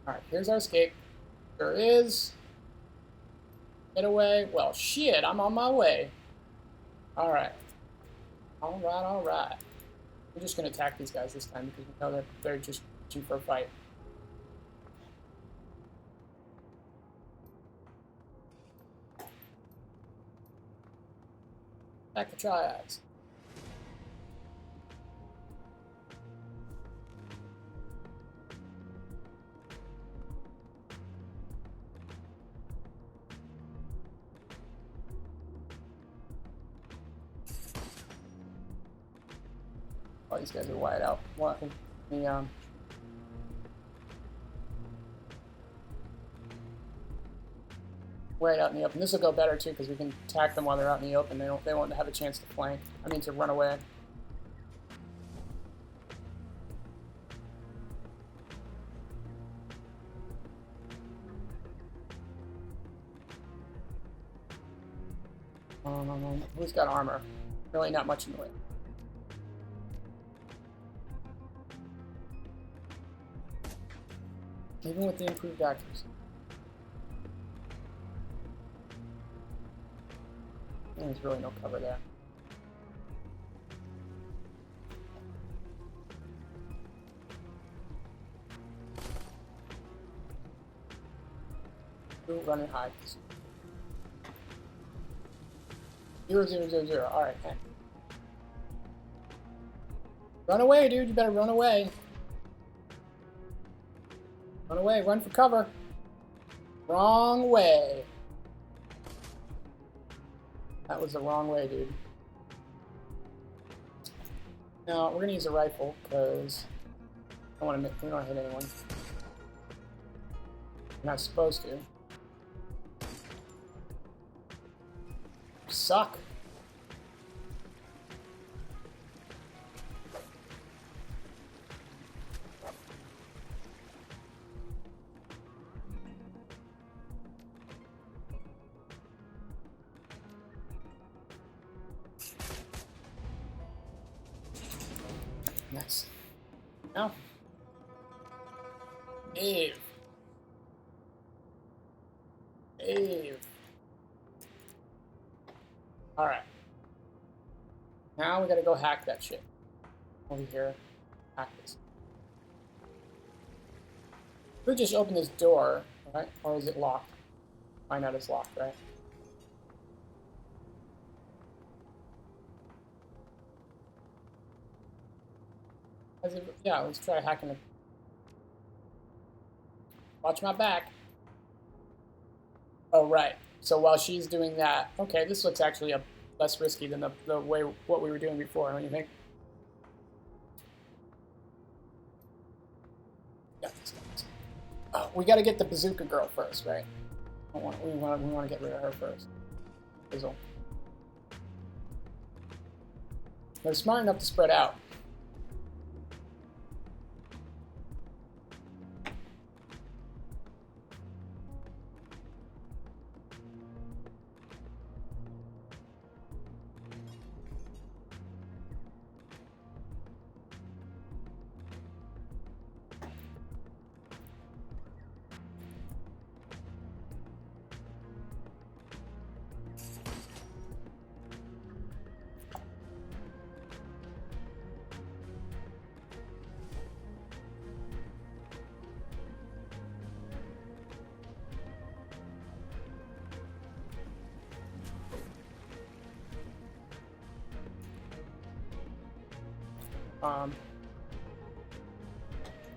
Alright, here's our escape. There is. Get away. Well, shit, I'm on my way. Alright. Alright. We're just going to attack these guys this time because we know that they're just due for a fight. Attack the triads. Oh, these guys are wide out. What? Right out in the open. This will go better too because we can attack them while they're out in the open. They won't have a chance to flank. I mean to run away. Who's got armor? Really not much in the way. Even with the improved accuracy. There's really no cover there. Ooh, running high. 0, 0, 0, 0. Alright, man. Run away, dude. You better run away. Run away. Run for cover. Wrong way. That was the wrong way, dude. Now, we're going to use a rifle, because we don't want to hit anyone. We're not supposed to. Suck. Nice. Now. Eve. Alright. Now we gotta go hack that shit. Over here. Hack this. We just open this door, right? Or is it locked? Find out it's locked, right? Yeah, let's try hacking it. Watch my back. Oh, right. So while she's doing that, okay, this looks actually less risky than the way what we were doing before. Don't you think? Yeah. Oh, we got to get the bazooka girl first, right? We want to get rid of her first. Fizzle. They're smart enough to spread out.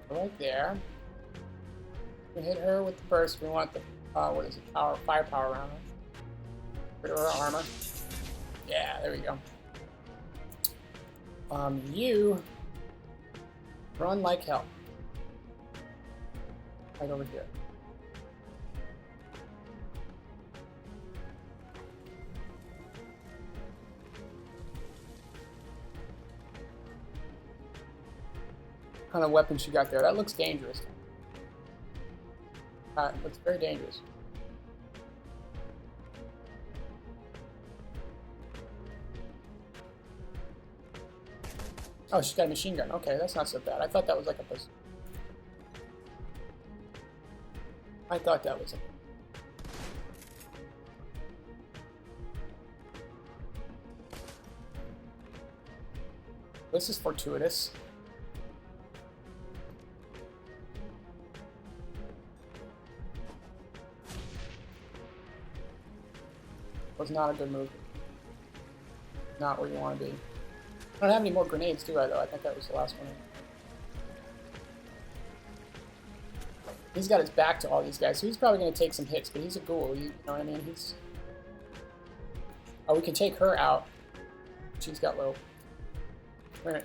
Right there. We hit her with the burst. We want the what is it? Firepower around her. Rid of her armor. Yeah, there we go. You run like hell. Right over here. What kind of weapon she got there? That looks dangerous. Looks very dangerous. Oh, she's got a machine gun. Okay, that's not so bad. I thought that was like a pistol. I thought that was a... This is fortuitous. Was not a good move. Not where you want to be. I don't have any more grenades, do I, though? I think that was the last one. He's got his back to all these guys, so he's probably going to take some hits, but he's a ghoul, you know what I mean? He's... Oh, we can take her out. She's got low.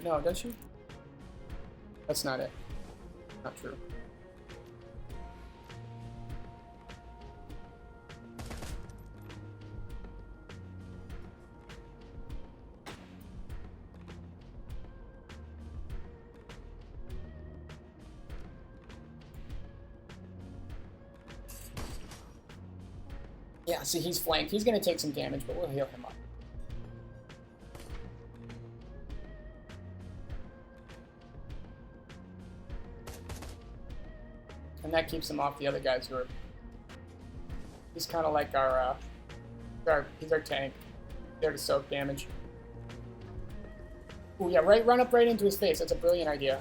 No, does she? That's not it. Not true. Yeah, see, he's flanked. He's going to take some damage, but we'll heal him up. And that keeps him off the other guys who are... He's kind of like our he's our tank. There to soak damage. Oh yeah, run up right into his face. That's a brilliant idea.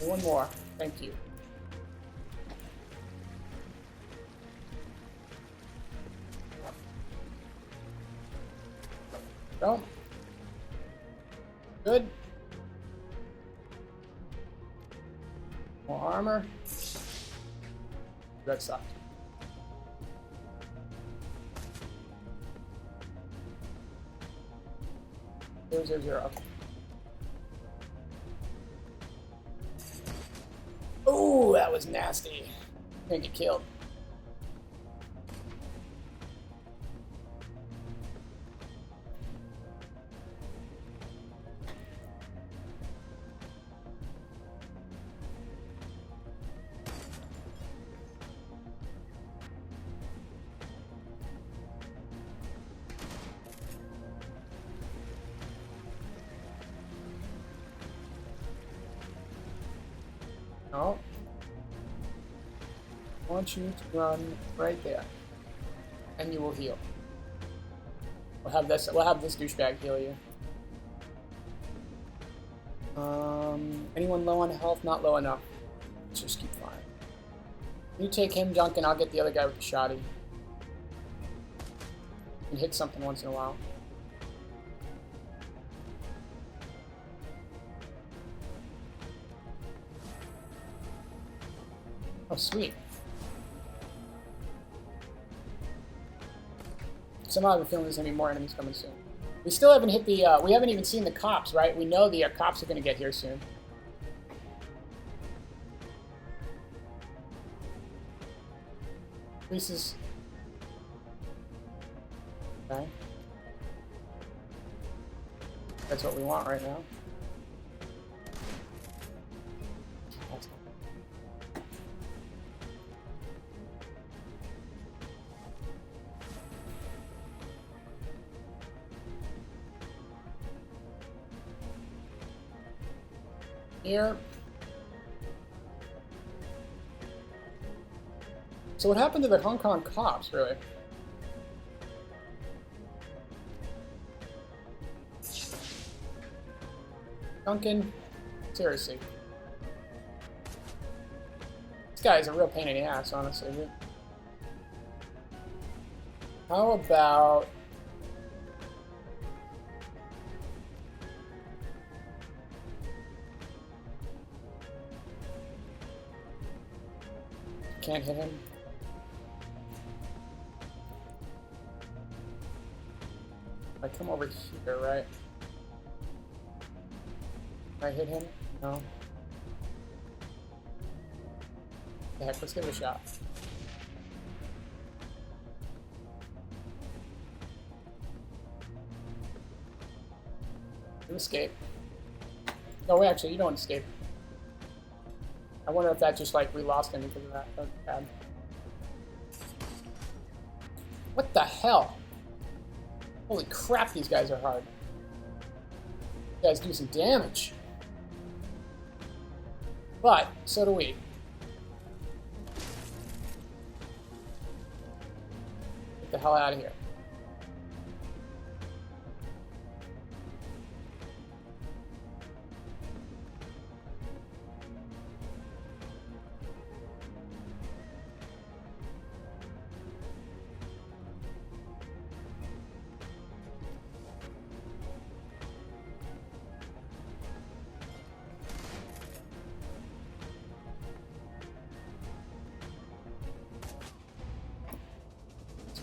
One more. Thank you. Go. Good. More armor. That sucked. 0, okay. Oh, that was nasty. I'm gonna get killed. No. I want you to run right there, and you will heal. We'll have this douchebag heal you. Anyone low on health? Not low enough. Let's just keep firing. You take him, Duncan. I'll get the other guy with the shotty. You can hit something once in a while. Oh, sweet. Somehow I have a feeling there's going to be more enemies coming soon. We still haven't hit the, we haven't even seen the cops, right? We know the cops are going to get here soon. Reese's. Okay. That's what we want right now. Here. So what happened to the Hong Kong cops, really? Duncan, seriously. This guy is a real pain in the ass, honestly. How about... Can't hit him. I come over here, right? Can I hit him? No. The heck, let's give it a shot. You escape. No, wait, actually, you don't escape. I wonder if that just, like, we lost him because of that. That was bad. What the hell? Holy crap, these guys are hard. You guys do some damage. But, so do we. Get the hell out of here.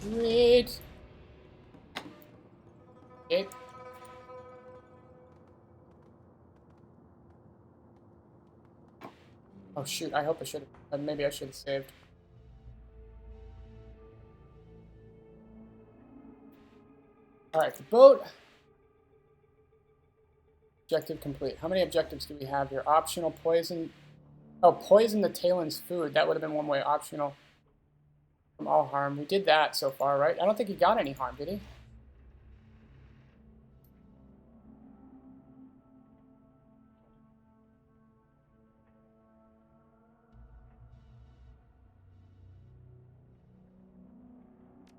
Sweet. Okay. Oh shoot, I hope I should have, maybe I should have saved. Alright, the boat. Objective complete. How many objectives do we have here? Optional poison. Oh, poison the Talon's food. That would have been one way. Optional from all harm. We did that so far, right? I don't think he got any harm, did he?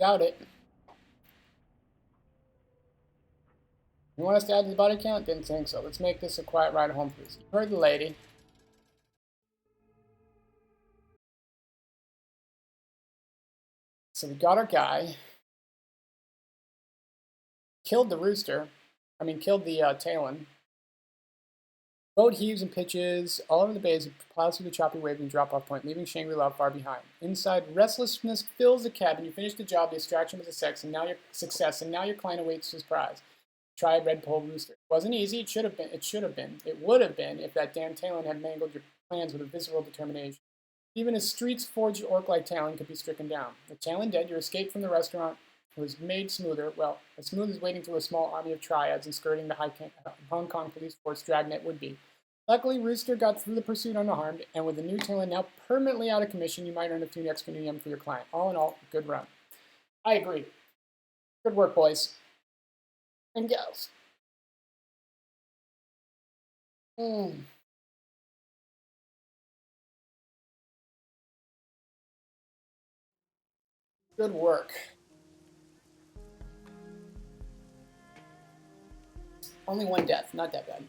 Doubt it. You want us to add to the body count? Didn't think so. Let's make this a quiet ride home, please. You heard the lady. So we got our guy. Killed the rooster. I mean, killed the Talon. Boat heaves and pitches all over the bays, plows through the choppy wave and drop-off point, leaving Shangri-La far behind. Inside, restlessness fills the cabin. You finish the job, the extraction was a success, and now your client awaits his prize. Try red pole rooster. It wasn't easy. It should have been. It should have been. It would have been if that damn Talon had mangled your plans with a visceral determination. Even a streets-forged orc-like Talon could be stricken down. The Talon dead, your escape from the restaurant was made smoother. Well, as smooth as wading through a small army of triads and skirting the Hong Kong police force dragnet would be. Luckily, Rooster got through the pursuit unharmed, and with the new Talon now permanently out of commission, you might earn a few extra new yen for your client. All in all, good run. I agree. Good work, boys. And gals. Good work. Only one death, not that bad.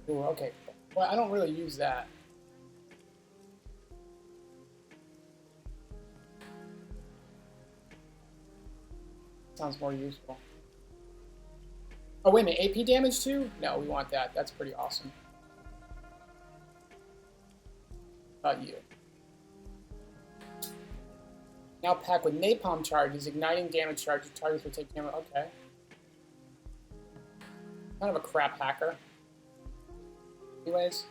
Ooh, okay. Well, I don't really use that. Sounds more useful. Oh, wait a minute. AP damage too? No, we want that. That's pretty awesome. About you. Now packed with napalm charges, igniting damage charges. Targets will take damage. Okay. Kind of a crap hacker. Anyways.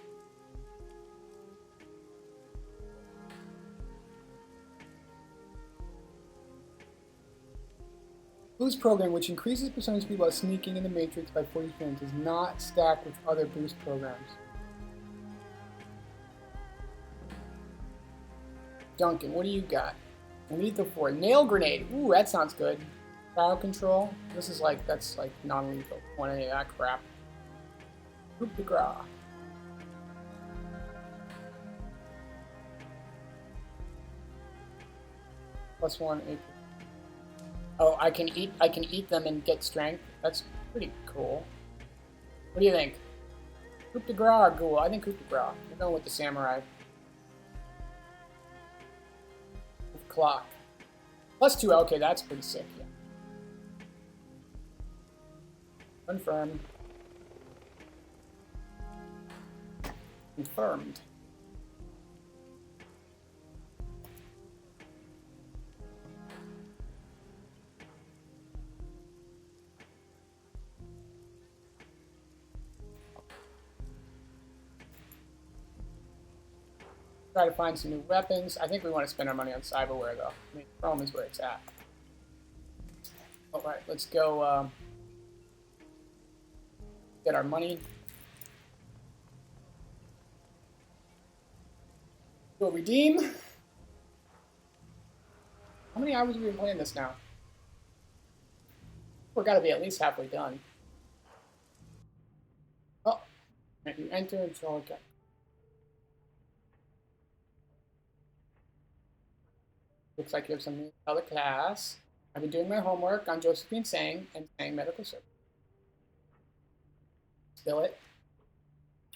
Boost program, which increases percentage speed while sneaking in the matrix by 40 frames, is not stacked with other boost programs. Duncan, what do you got? Lethal 4. Nail grenade. Ooh, that sounds good. Crowd control. This is like, that's like non-lethal. Want any of that crap. Coup de grace. +1 AP. Oh, I can eat them and get strength. That's pretty cool. What do you think? Coup de Gras or Ghoul? I think Coup de Gras. I'm going with the Samurai. Clock. +2. Okay, that's pretty sick, yeah. Confirmed. Confirmed. Try to find some new weapons. I think we want to spend our money on cyberware, though. I mean, Chrome is where it's at. All right, let's go get our money. Go redeem. How many hours have we been playing this now? We're got to be at least halfway done. Oh, and you enter and so okay. Looks like you have something to tell the class. I've been doing my homework on Josephine Sang and Sang Medical Service. Spill it.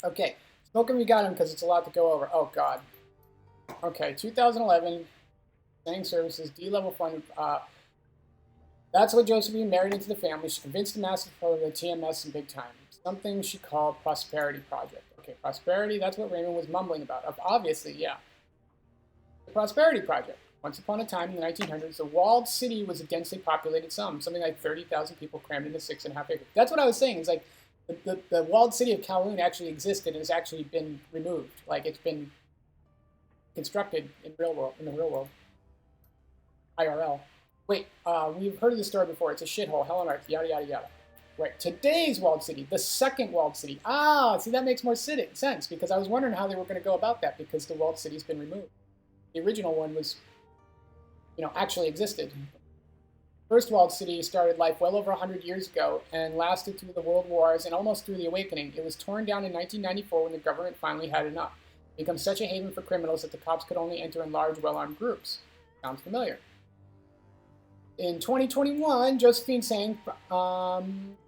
Okay, smoking we got him because it's a lot to go over. Oh God. Okay, 2011, Sang Services, D-level fund. That's what Josephine married into the family. She convinced the massive part of the TMS in big time. Something she called Prosperity Project. Okay, Prosperity, that's what Raymond was mumbling about. Obviously, yeah. The Prosperity Project. Once upon a time in the 1900s, the walled city was a densely populated something like 30,000 people crammed into 6.5 acres. That's what I was saying. It's like the walled city of Kowloon actually existed and has actually been removed. Like it's been constructed in the real world. IRL. Wait, we've heard of this story before. It's a shithole, hell on earth, yada, yada, yada. Right, today's walled city, the second walled city. Ah, see, that makes more sense because I was wondering how they were going to go about that because the walled city's been removed. The original one was, actually existed. First walled city started life well over 100 years ago and lasted through the World Wars and almost through the Awakening. It was torn down in 1994 when the government finally had enough. It became such a haven for criminals that the cops could only enter in large, well-armed groups. Sounds familiar. In 2021, Josephine Sang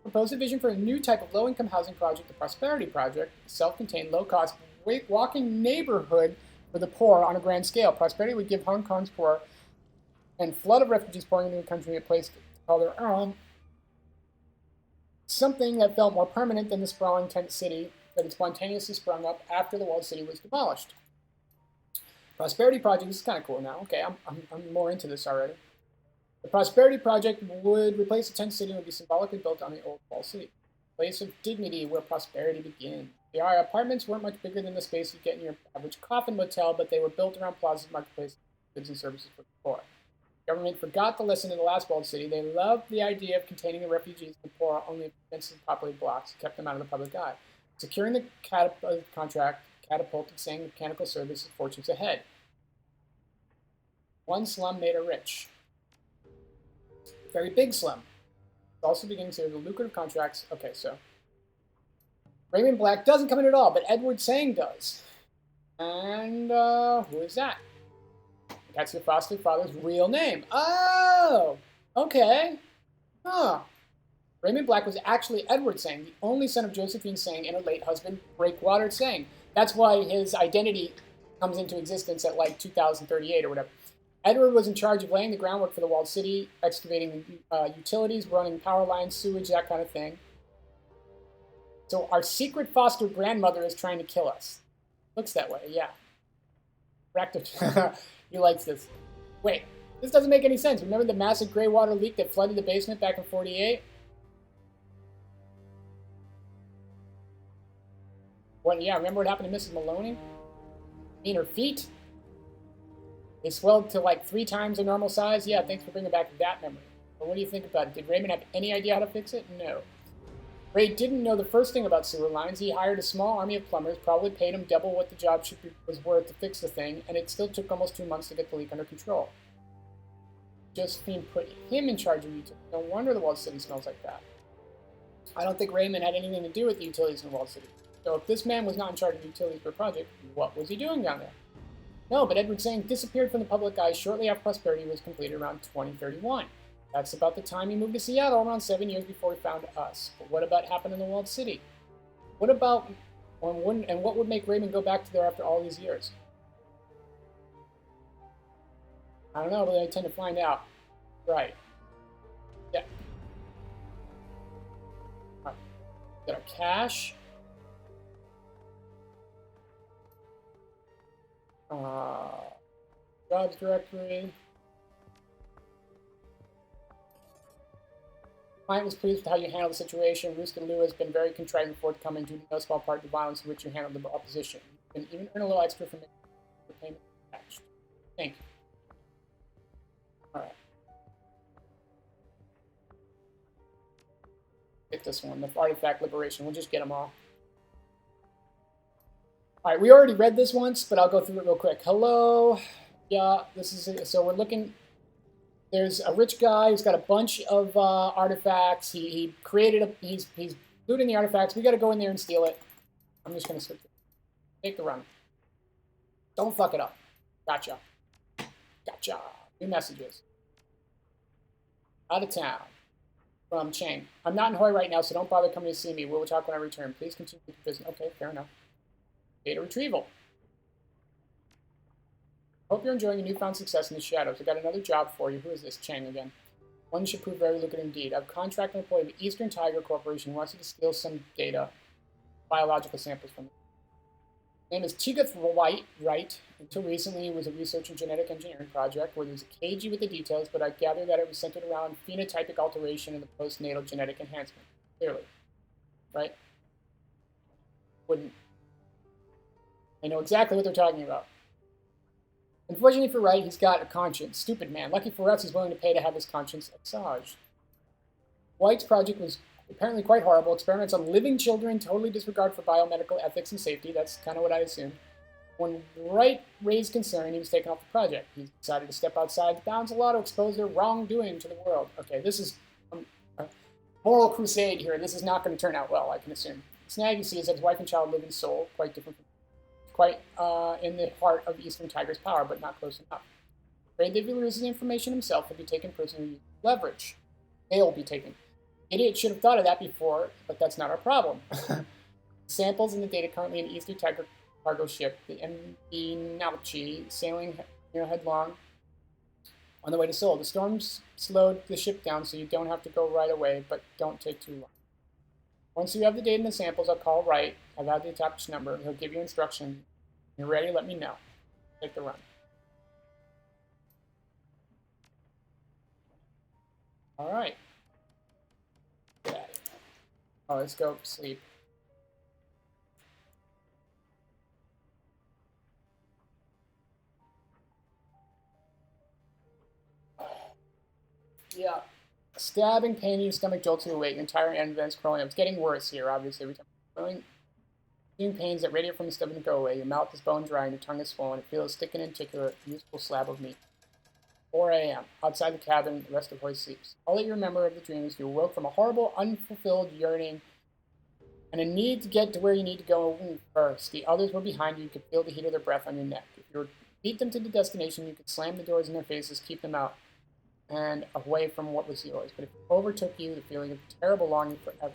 proposed a vision for a new type of low-income housing project, the Prosperity Project, a self-contained, low-cost, walking neighborhood for the poor on a grand scale. Prosperity would give Hong Kong's poor and flood of refugees pouring into the country a place to call their own, something that felt more permanent than the sprawling tent city that had spontaneously sprung up after the walled city was demolished. Prosperity Project, this is kind of cool now. Okay, I'm more into this already. The Prosperity Project would replace the tent city and would be symbolically built on the old walled city. A place of dignity where prosperity begins. The apartments weren't much bigger than the space you get in your average coffin motel, but they were built around plazas, marketplaces, goods and services for the poor. The government forgot the lesson in the last walled city. They loved the idea of containing the refugees and the poor only in densely populated blocks and kept them out of the public eye. Securing the contract catapulted Sang Mechanical Services fortunes ahead. One slum made her rich. Very big slum. It's also beginning to the lucrative contracts. Okay, so Raymond Black doesn't come in at all, but Edward Sang does. And who is that? That's your foster father's real name. Oh, okay. Huh. Raymond Black was actually Edward Sang, the only son of Josephine Sang and her late husband, Breakwater Sang. That's why his identity comes into existence at like 2038 or whatever. Edward was in charge of laying the groundwork for the walled city, excavating utilities, running power lines, sewage, that kind of thing. So our secret foster grandmother is trying to kill us. Looks that way, yeah. He likes this. Wait, this doesn't make any sense. Remember the massive gray water leak that flooded the basement back in '48? What? Yeah, remember what happened to Mrs. Maloney? I mean, her feet? They swelled to like 3 times their normal size? Yeah, thanks for bringing back that memory. But what do you think about it? Did Raymond have any idea how to fix it? No. Ray didn't know the first thing about sewer lines. He hired a small army of plumbers, probably paid them double what the job was worth to fix the thing, and it still took almost 2 months to get the leak under control. Josephine put him in charge of utilities. No wonder the walled city smells like that. I don't think Raymond had anything to do with the utilities in the walled city. So if this man was not in charge of utilities for a project, what was he doing down there? No, but Edward Zhang disappeared from the public eye shortly after Prosperity was completed around 2031. That's about the time he moved to Seattle, around 7 years before he found us. But what about happened in the walled city? What about, and what would make Raymond go back to there after all these years? I don't know, but I tend to find out. Right. Yeah. All right. Got our cash. Jobs directory. Client was pleased with how you handled the situation. Rooster Lou has been very contrite and forthcoming due to no small part of the violence in which you handled the opposition. You can even earn a little extra from the payment attached. Thank you. All right. Get this one, the artifact liberation. We'll just get them all. All right, we already read this once, but I'll go through it real quick. Hello. Yeah, this is, so we're looking, there's a rich guy who's got a bunch of artifacts. He created he's looting the artifacts. We got to go in there and steal it. I'm just going to switch it. Take the run. Don't fuck it up. Gotcha. Gotcha. New messages. Out of town. From Chang. I'm not in Hawaii right now, so don't bother coming to see me. We'll talk when I return. Please continue with your business. Okay, fair enough. Data retrieval. Hope you're enjoying your newfound success in the shadows. I got another job for you. Who is this? Chang again. One should prove very lucrative indeed. I've contracted an employee of the Eastern Tiger Corporation who wants you to steal some data, biological samples from him. His name is Tigath Wright. Until recently, it was a research and genetic engineering project where there's a cagey with the details, but I gather that it was centered around phenotypic alteration and the postnatal genetic enhancement. Clearly. Right? Wouldn't. I know exactly what they're talking about. Unfortunately for Wright, he's got a conscience. Stupid man. Lucky for us, he's willing to pay to have his conscience massaged. White's project was apparently quite horrible. Experiments on living children, totally disregard for biomedical ethics and safety. That's kind of what I assumed. When Wright raised concern, he was taken off the project. He decided to step outside the bounds of law to expose their wrongdoing to the world. Okay, this is a moral crusade here. This is not going to turn out well, I can assume. The snag, you see, is that his wife and child live in Seoul, quite different from quite in the heart of Eastern Tiger's power, but not close enough. Afraid that if he loses the information himself, he'll be taken prisoner using leverage. They'll be taken. Idiot should have thought of that before, but that's not our problem. Samples and the data currently in the Eastern Tiger cargo ship, the MV Naochi, sailing headlong on the way to Seoul. The storms slowed the ship down, so you don't have to go right away, but don't take too long. Once you have the data and the samples, I'll call Wright. I've had the attached number. He'll give you instructions. When you're ready, let me know. Take the run. All right. Get out of here. Oh, let's go sleep. Yeah. Stabbing pain in your stomach jolts you awake. Entire end events crawling up. It's getting worse here, obviously. Every time pains that radiate from the stomach and go away. Your mouth is bone dry and your tongue is swollen. It feels thick and inarticulate, a useful slab of meat. 4 a.m. Outside the cabin, the rest of Hoy sleeps. All that you remember of the dream is you awoke from a horrible, unfulfilled yearning and a need to get to where you need to go first. The others were behind you. You could feel the heat of their breath on your neck. If you were to beat them to the destination, you could slam the doors in their faces, keep them out, and away from what was yours. But if it overtook you, the feeling of terrible longing forever.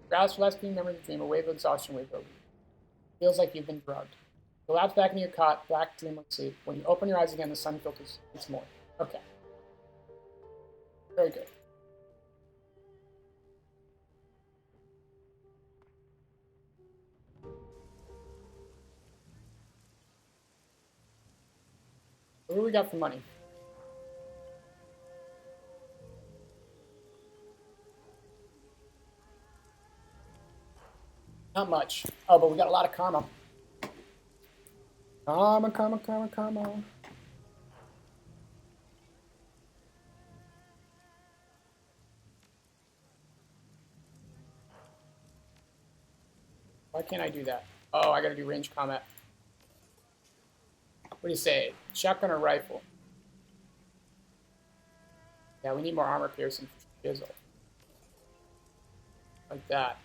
Rouse for last remember the dream, a wave of exhaustion wave over you. It feels like you've been drugged. You collapse back into your cot, black dreamless sleep. When you open your eyes again, the sun filters once more. Okay. Very good. What do we got for money? Not much. Oh, but we got a lot of karma. Karma, karma, karma, karma. Why can't I do that? Oh, I gotta do range combat. What do you say? Shotgun or rifle? Yeah, we need more armor piercing for Shizzle. Like that.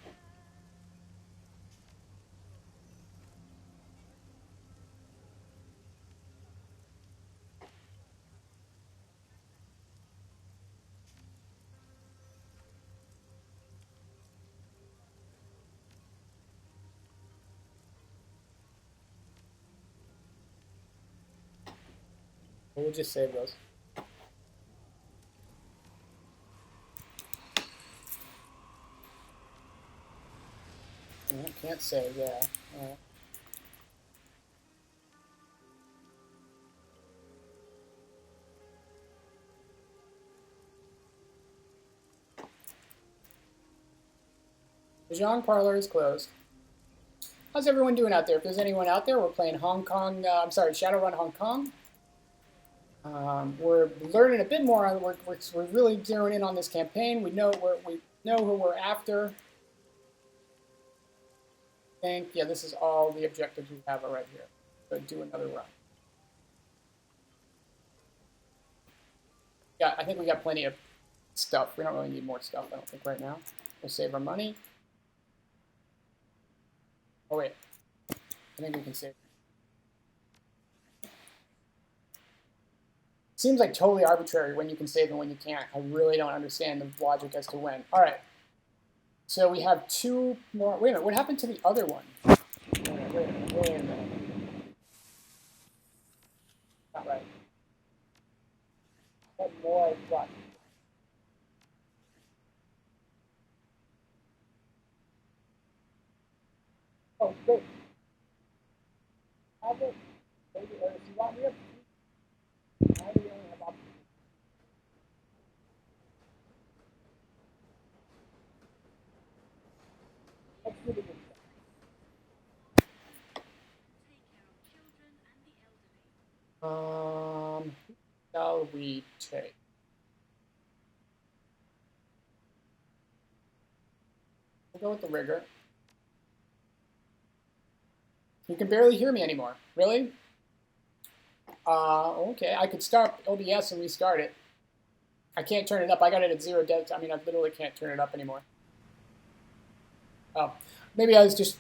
We'll just save those. Can't save, yeah. The Zhang Parlor is closed. How's everyone doing out there? If there's anyone out there, we're playing Hong Kong, I'm sorry, Shadowrun Hong Kong. We're learning a bit more on, we're really zeroing in on this campaign. We know who we're after. I think, yeah, this is all the objectives we have right here. So do another run. Yeah, I think we got plenty of stuff. We don't really need more stuff, I don't think, right now. We'll save our money. Oh, wait. I think we can save. Seems like totally arbitrary when you can save and when you can't. I really don't understand the logic as to when. All right. So we have two more. Wait a minute. What happened to the other one? Wait a minute. Not right. What more what? Oh, great. Have it. Maybe, if you want me to, I only have options. Let's do the good stuff. Shall we take? We'll go with the rigor. You can barely hear me anymore. Really? Okay. I could stop OBS and restart it. I can't turn it up. I got it at 0 dead. I mean, I literally can't turn it up anymore. Oh, maybe I was just,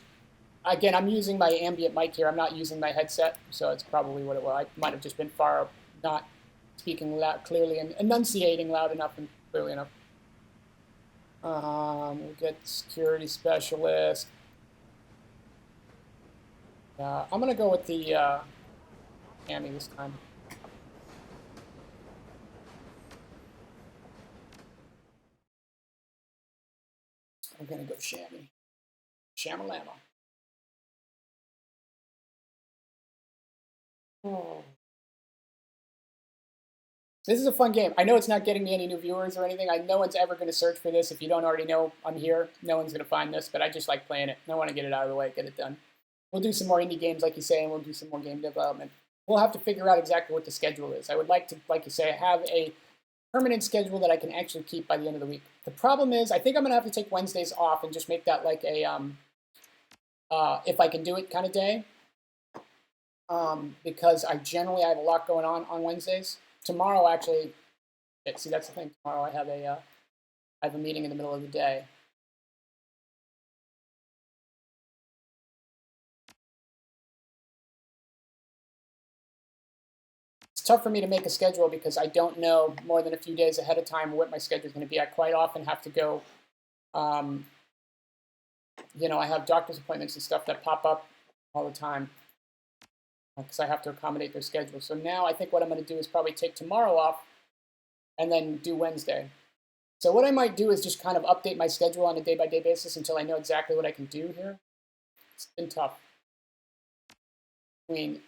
again, I'm using my ambient mic here. I'm not using my headset, so it's probably what it was. I might have just been far, not speaking loud, clearly and enunciating loud enough and clearly enough. We'll get security specialist. I'm going to go with the Amy this time. I'm going to go Shammy. Shamalama. Oh. This is a fun game. I know it's not getting me any new viewers or anything. No one's ever going to search for this. If you don't already know I'm here, no one's going to find this, but I just like playing it. I want to get it out of the way, get it done. We'll do some more indie games, like you say, and we'll do some more game development. We'll have to figure out exactly what the schedule is. I would like to, like you say, have a permanent schedule that I can actually keep by the end of the week. The problem is, I think I'm going to have to take Wednesdays off and just make that like a, if I can do it kind of day, because I have a lot going on Wednesdays. Tomorrow, actually, see, that's the thing. Tomorrow I have a meeting in the middle of the day. It's tough for me to make a schedule because I don't know more than a few days ahead of time what my schedule is going to be. I quite often have to go, I have doctor's appointments and stuff that pop up all the time because I have to accommodate their schedule. So now I think what I'm going to do is probably take tomorrow off and then do Wednesday. So what I might do is just kind of update my schedule on a day-by-day basis until I know exactly what I can do here. It's been tough. I mean,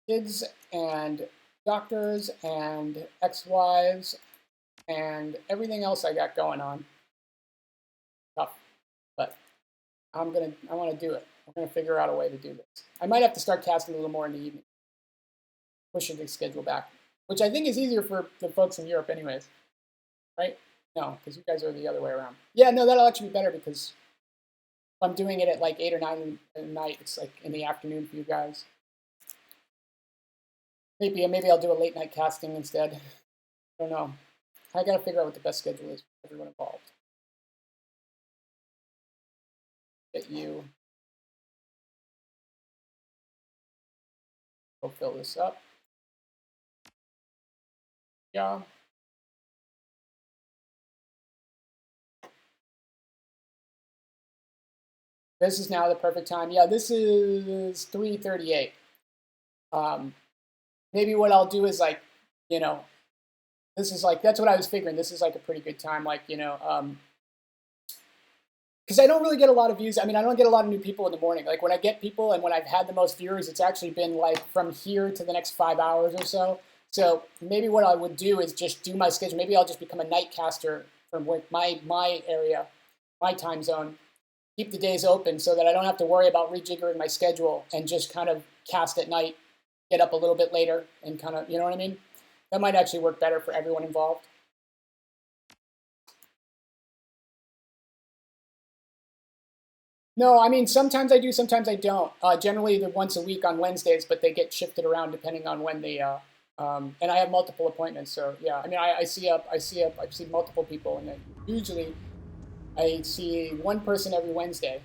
kids and doctors and ex-wives and everything else I got going on. Tough, but I want to do it. I'm gonna figure out a way to do this. I might have to start casting a little more in the evening, pushing the schedule back, which I think is easier for the folks in Europe, anyways. Right? No, because you guys are the other way around. Yeah, no, that'll actually be better because if I'm doing it at like 8 or 9 at night, it's like in the afternoon for you guys. Maybe I'll do a late night casting instead. I don't know. I gotta figure out what the best schedule is for everyone involved. Get you. Go fill this up. Yeah. This is now the perfect time. Yeah, this is 3:38. maybe what I'll do is like, you know, this is like, that's what I was figuring. This is like a pretty good time, like, you know, because I don't really get a lot of views. I mean, I don't get a lot of new people in the morning. Like when I get people and when I've had the most viewers, it's actually been like from here to the next 5 hours or so. So maybe what I would do is just do my schedule. Maybe I'll just become a night caster from my area, my time zone. Keep the days open so that I don't have to worry about rejiggering my schedule and just kind of cast at night, get up a little bit later and kind of, you know what I mean? That might actually work better for everyone involved. No, I mean, sometimes I do, sometimes I don't. Generally, they're once a week on Wednesdays, but they get shifted around depending on when they. And I have multiple appointments, so yeah. I mean, I see multiple people, and then usually I see one person every Wednesday,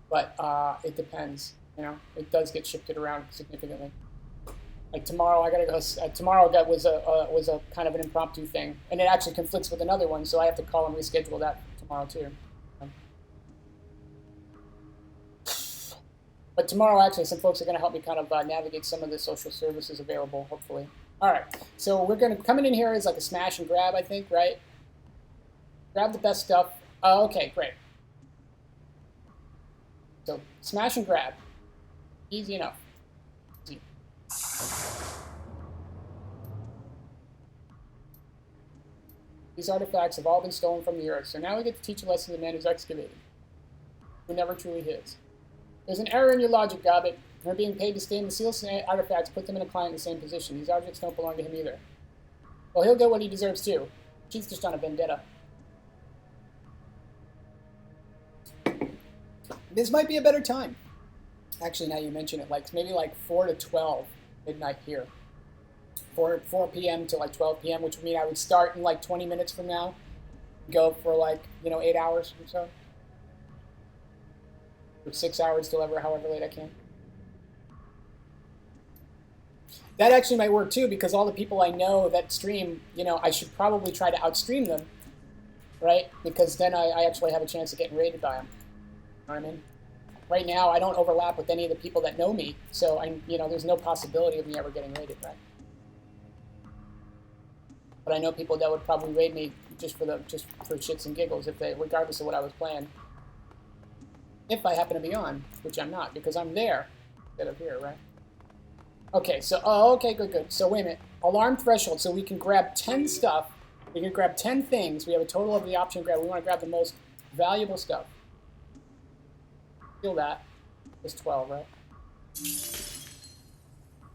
but it depends. You know, it does get shifted around significantly. Like tomorrow, I gotta go. Tomorrow that was a kind of an impromptu thing, and it actually conflicts with another one, so I have to call and reschedule that tomorrow too. But tomorrow, actually, some folks are going to help me kind of navigate some of the social services available, hopefully. All right, so we're going to, coming in here is like a smash and grab, I think, right? Grab the best stuff. Oh, okay, great. So smash and grab. Easy enough. Easy. These artifacts have all been stolen from the earth, so now we get to teach a lesson to the man who's excavated, who never truly his. There's an error in your logic, Gobbit. We're being paid to stay in the sealed artifacts, put them in a client in the same position. These objects don't belong to him either. Well, he'll get what he deserves too. She's just on a vendetta. This might be a better time. Actually, now you mention it, like maybe like 4 to 12 midnight here. 4 p.m. to like 12 p.m., which would mean I would start in like 20 minutes from now, go for like, 8 hours or so. 6 hours till however late I can. That actually might work too, because all the people I know that stream, I should probably try to outstream them, right? Because then I actually have a chance of getting raided by them. You know what I mean? Right now, I don't overlap with any of the people that know me, so there's no possibility of me ever getting raided, right? But I know people that would probably raid me just for shits and giggles, regardless of what I was playing. If I happen to be on, which I'm not, because I'm there instead of here, right? Okay, so, okay, good. So wait a minute. Alarm threshold, so we can grab 10 stuff. We can grab 10 things. We have a total of the option grab. We want to grab the most valuable stuff. Feel that. It's 12, right?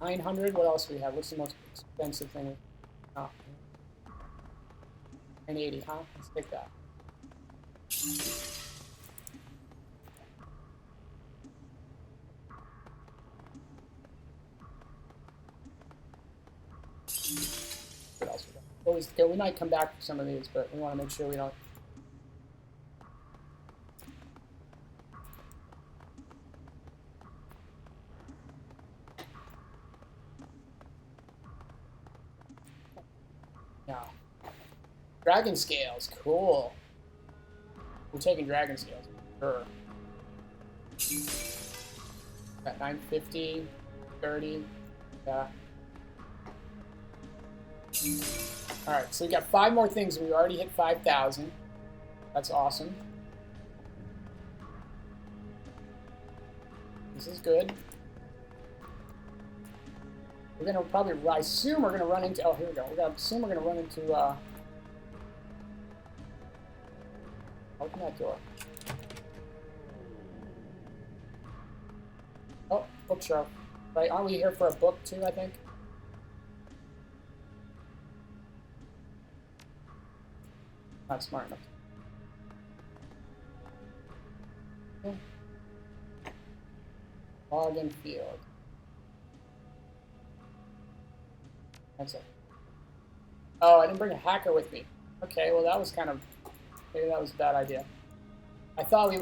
900, what else do we have? What's the most expensive thing? Oh. 980, huh? Let's take that. What else we got? We might come back to some of these, but we want to make sure we don't. Yeah. Dragon scales, cool. We're taking dragon scales, sure. Got 950, 30, yeah. Alright, so we got 5 more things. We already hit 5,000. That's awesome. This is good. We're gonna probably, I assume we're gonna run into, oh, here we go. Assume we're gonna run into, open that door. Oh, bookshelf. Right, aren't we here for a book too, I think? Not smart enough. Okay. Login field. That's it. Oh, I didn't bring a hacker with me. Okay, well that was kind of, maybe that was a bad idea. I thought we,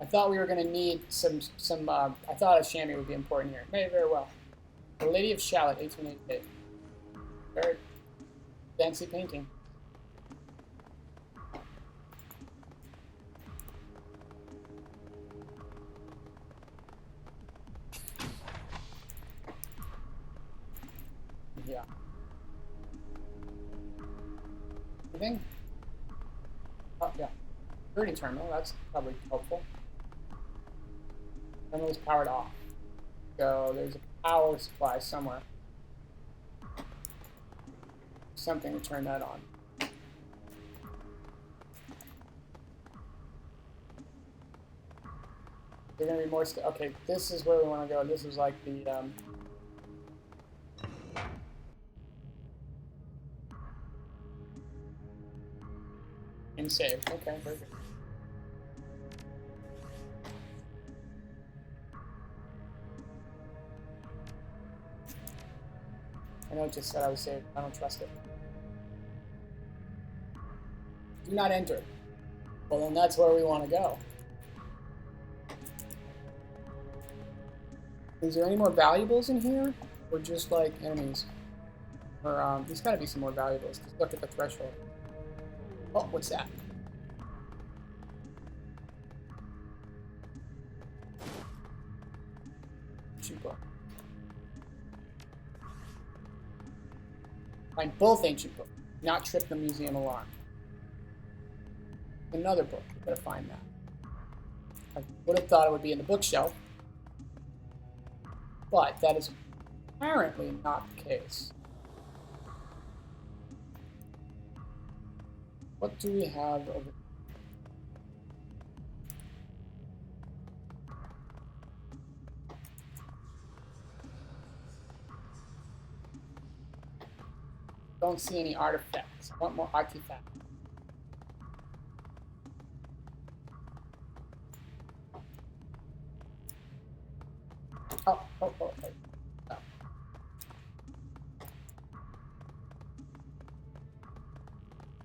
I thought we were going to need some, I thought a chamois would be important here. Maybe very well. The Lady of Shallot, 1888. Very fancy painting. Yeah. Anything? Oh, yeah. Security terminal, that's probably helpful. Terminal is powered off. So there's a power supply somewhere. Something to turn that on. There's gonna be more stuff. Okay, this is where we want to go. This is like the and save. Okay, very good. I know it just said I was saved. I don't trust it. Do not enter. Well, then that's where we want to go. Is there any more valuables in here? Or just like enemies? Or, there's gotta be some more valuables. Just look at the threshold. Oh, what's that? Ancient book. Find both ancient books. Not trip the museum alarm. Another book. You better find that. I would have thought it would be in the bookshelf. But that is apparently not the case. What do we have over here? Don't see any artifacts. I want more artifacts. Oh.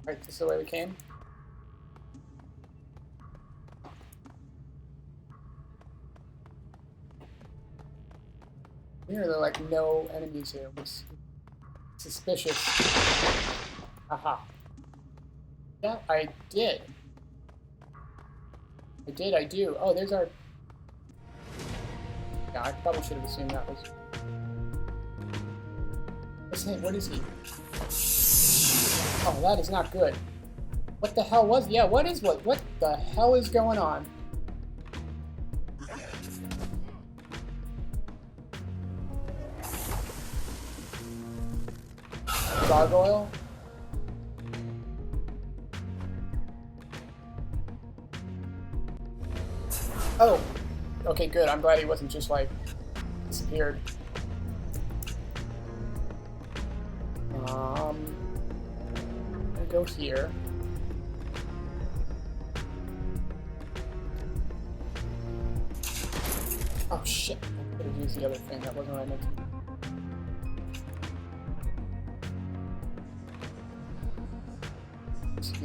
Right, this is the way we came. Here, there are like no enemies here, which is suspicious. Aha. Yeah, I did. I do. Oh, there's our... Yeah, I probably should have assumed that was... What is he? Oh, that is not good. What the hell was... Yeah, what the hell is going on? Gargoyle? Oh! Okay, good. I'm glad he wasn't just, like, disappeared. I'm gonna go here. Oh, shit. I could have used the other thing. That wasn't what I meant to do.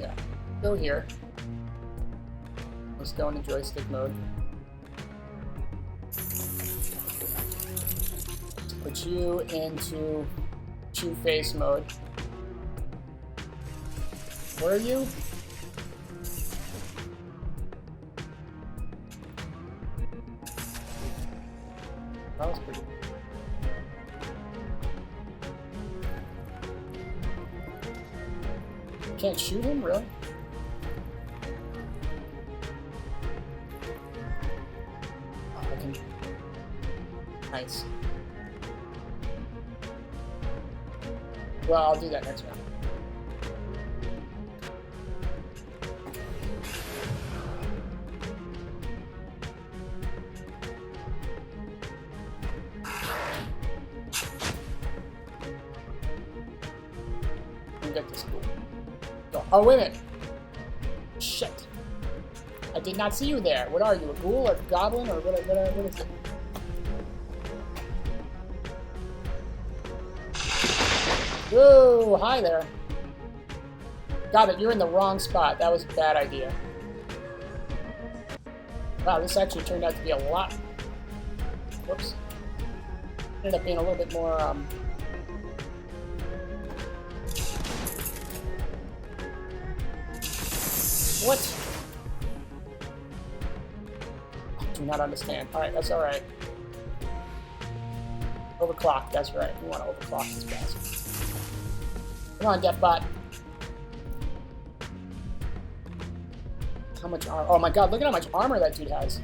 Yeah. Go here. Let's go into joystick mode. Put you into two-face mode. Where are you? That was pretty. Can't shoot him, really? Oh, I can. Nice. Well, I'll do that next round. Get this cool. Go. Oh, wait a minute. Shit. I did not see you there. What are you, a ghoul or a goblin or what is it? Whoa, hi there. Got it, you're in the wrong spot. That was a bad idea. Wow, this actually turned out to be a lot. Whoops. Ended up being a little bit more, What? I do not understand. Alright, that's alright. Overclock, that's right. We want to overclock this bastard. Come on, Deathbot. How much armor? Oh my god, look at how much armor that dude has.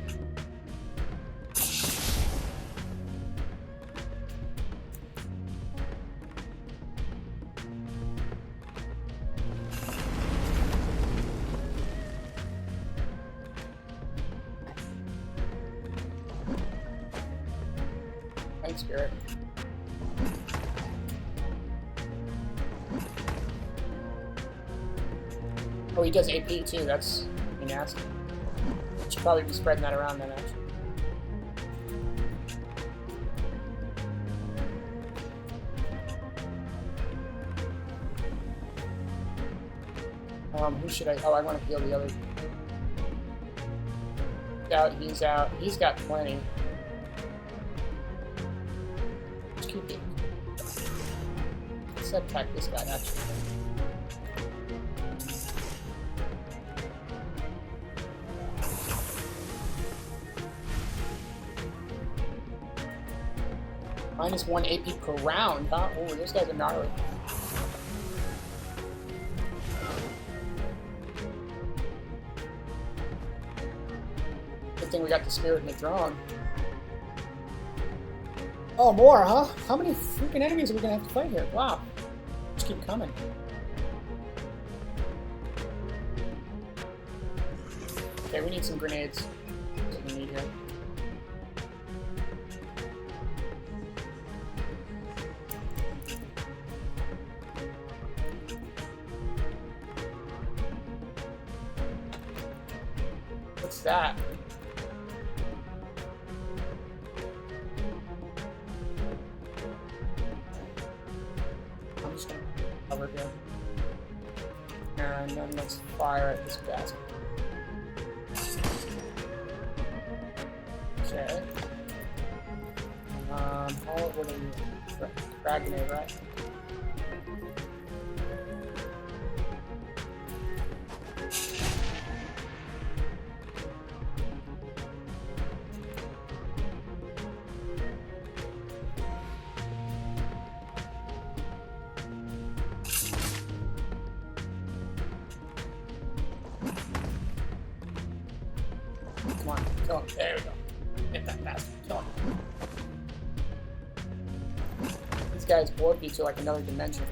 Thanks, Spirit. Oh, he does AP too. That's pretty nasty. Should probably be spreading that around then, actually. Who should I? Oh, I want to heal the other. He's out. He's out. He's got plenty. Let's keep it. Let's attack this guy, actually. -1 AP per round, huh? Oh, those guys are gnarly. Good thing we got the Spirit and the Drone. Oh, more, huh? How many freaking enemies are we gonna have to fight here? Wow. Just keep coming. Okay, we need some grenades. That's what we need here. What's that? I'm just gonna cover here. And then let's fire at this basket. Okay. What are you? Frag grenade, right? Come on, kill him. There we go. Get that bastard. Kill him. These guys warp you to like another dimension.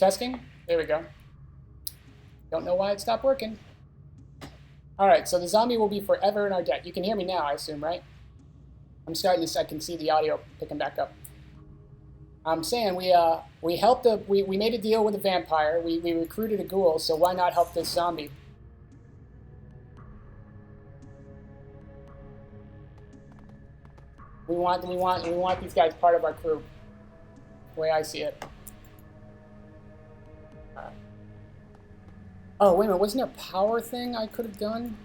Testing. There we go. Don't know why it stopped working. All right, so the zombie will be forever in our debt. You can hear me now, I assume, right? I'm starting to. I can see the audio picking back up. I'm saying we helped we made a deal with a vampire. We recruited a ghoul, so why not help this zombie? We want these guys part of our crew. The way I see it. Oh wait a minute, wasn't there a power thing I could have done?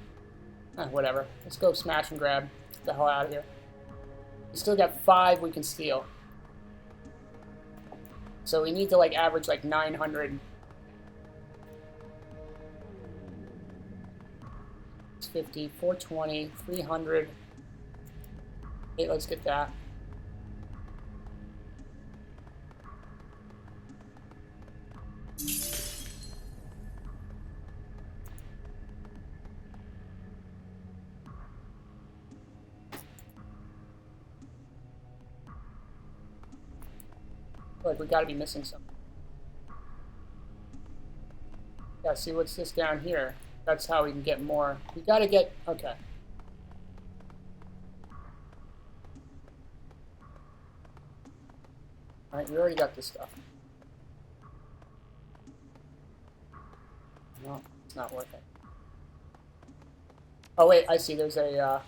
Whatever. Let's go smash and grab. Get the hell out of here. We still got 5 we can steal. So we need to like average like 900. 650, 420, 300. Okay, let's get that. Like we gotta be missing something. Yeah, see what's this down here? That's how we can get more. We gotta get, okay. Alright, we already got this stuff. No, it's not working. Oh wait, I see, there's a,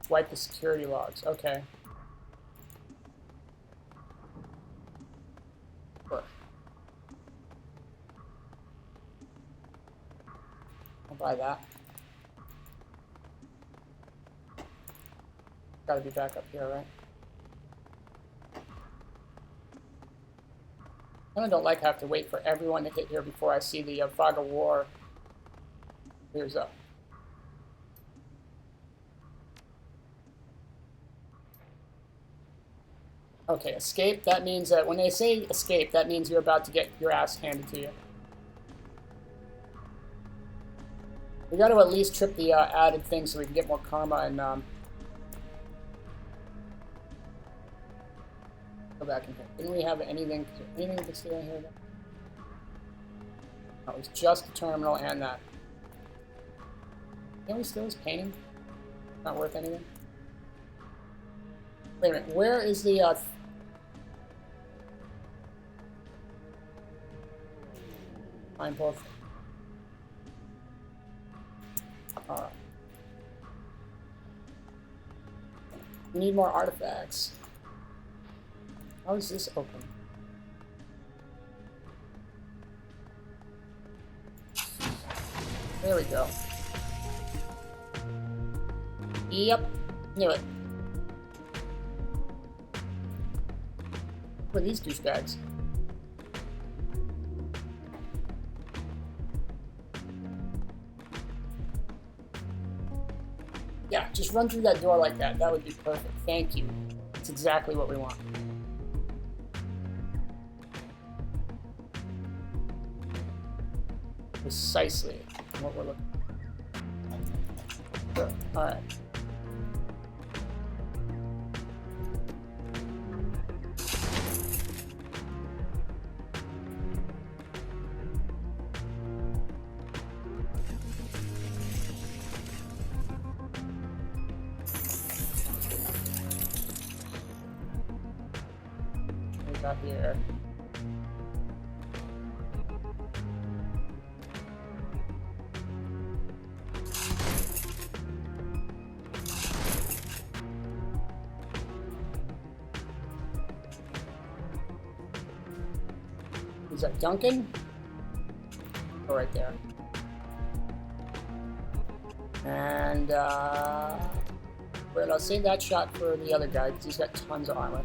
wipe the security logs, okay. I'll buy that. Gotta be back up here, right? I don't like have to wait for everyone to hit here before I see the fog of war clears up. Okay, escape, that means that when they say escape, that means you're about to get your ass handed to you. We got to at least trip the added thing so we can get more karma and go back in here. Didn't we have anything to steal in here? No, it was just the terminal and that. Can we steal his painting? Not worth anything. Wait a minute, where is the find both. Alright. We need more artifacts. How is this open? There we go. Yep, knew it. Who are these douchebags? Yeah, just run through that door like that. That would be perfect. Thank you. That's exactly what we want. Precisely what we're looking for. Sure. Alright. Got here. Is that Duncan? Oh, right there. And well, I'll save that shot for the other guy because he's got tons of armor.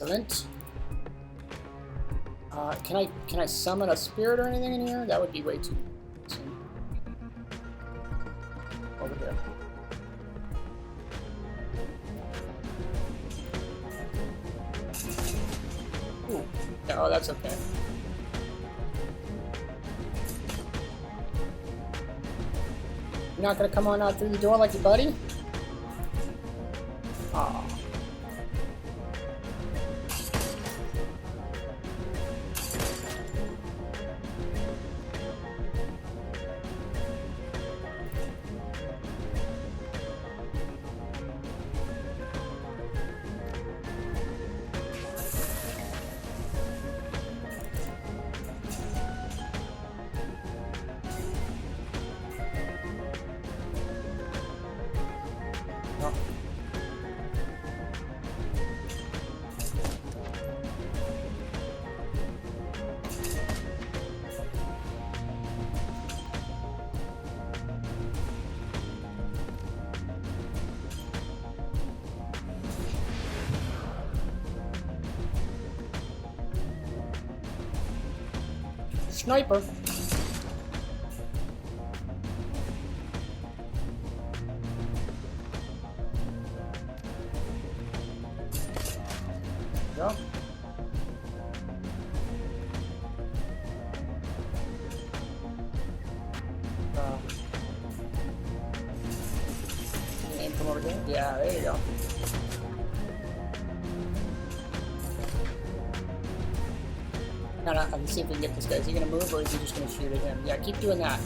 Excellent. Can I summon a spirit or anything in here? That would be way too soon. Over there. Ooh. Yeah, oh, that's okay. You're not gonna come on out through the door like your buddy? Aw. Sniper. Yep. Aim from over there? Yeah, there you go. I can see if we can get this guy. Is he gonna move or is he just gonna shoot at him? Yeah, keep doing that.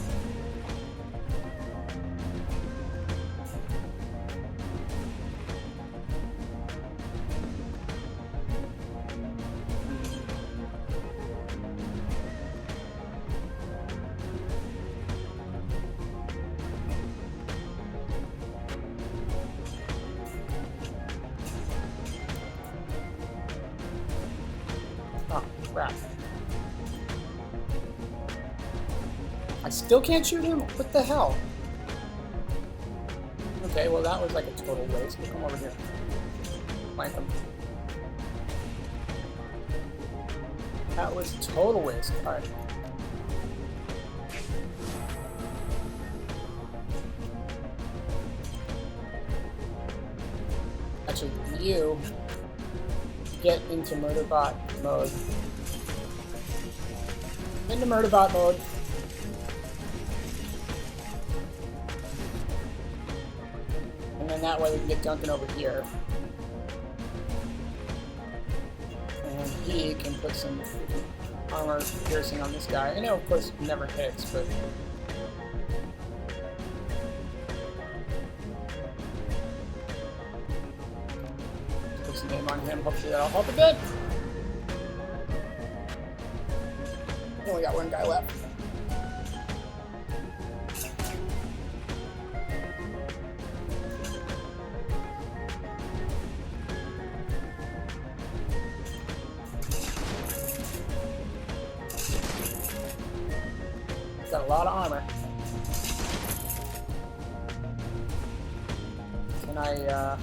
Oh, crap. I still can't shoot him? What the hell? Okay, well that was like a total waste. Come over here. Flank him. That was a total waste. Alright. Actually, you get into Murderbot mode. Into Murderbot mode. And then that way we can get Duncan over here. And he can put some armor piercing on this guy. I know, of course, it never hits, but... Put some name on him. Hopefully that'll help a bit. Only got one guy left. Got a lot of armor. Can I,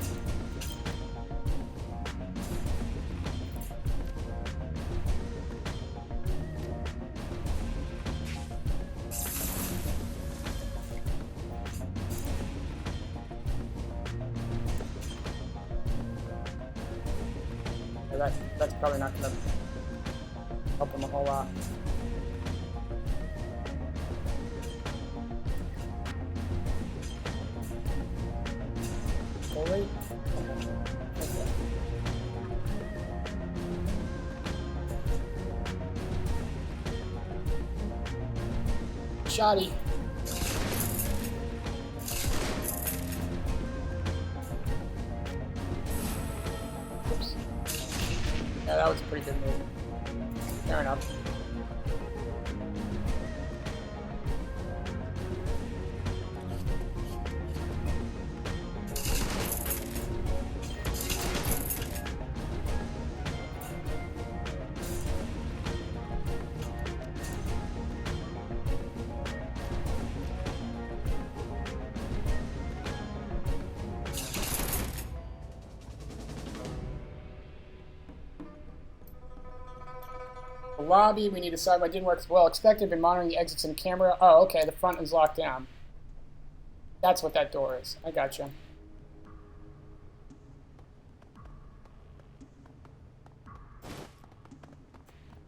that's probably not gonna help him a whole lot. Fully? Okay. Shoddy. Oops. Yeah, that was a pretty good move. Fair enough. Lobby, we need to decide what didn't work as well expected. Been monitoring the exits and camera. Oh, okay, the front is locked down. That's what that door is. I gotcha.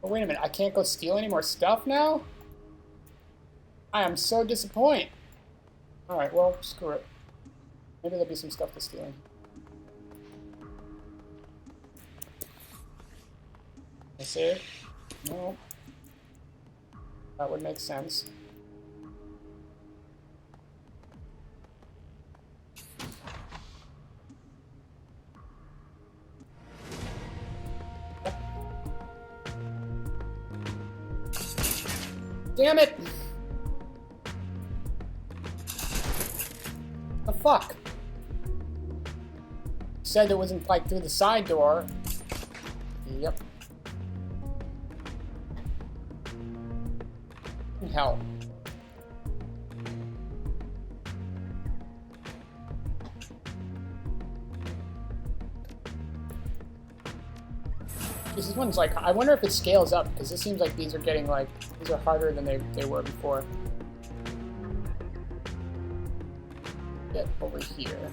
But wait a minute, I can't go steal any more stuff now? I am so disappointed. Alright, well, screw it. Maybe there'll be some stuff to steal. I see it? No. That would make sense. Damn it! The fuck? Said it wasn't like through the side door. Yep. Hell. This one's like, I wonder if it scales up, because it seems like these are getting like, these are harder than they were before. Get over here.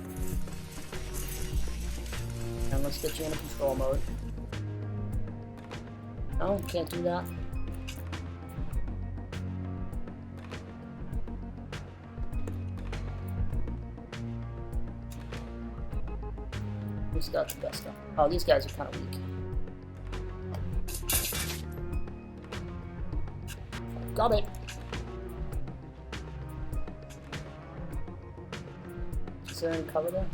And let's get you into control mode. No, can't do that. Who's got the best stuff? Oh, these guys are kind of weak. Got it. Is there any cover there?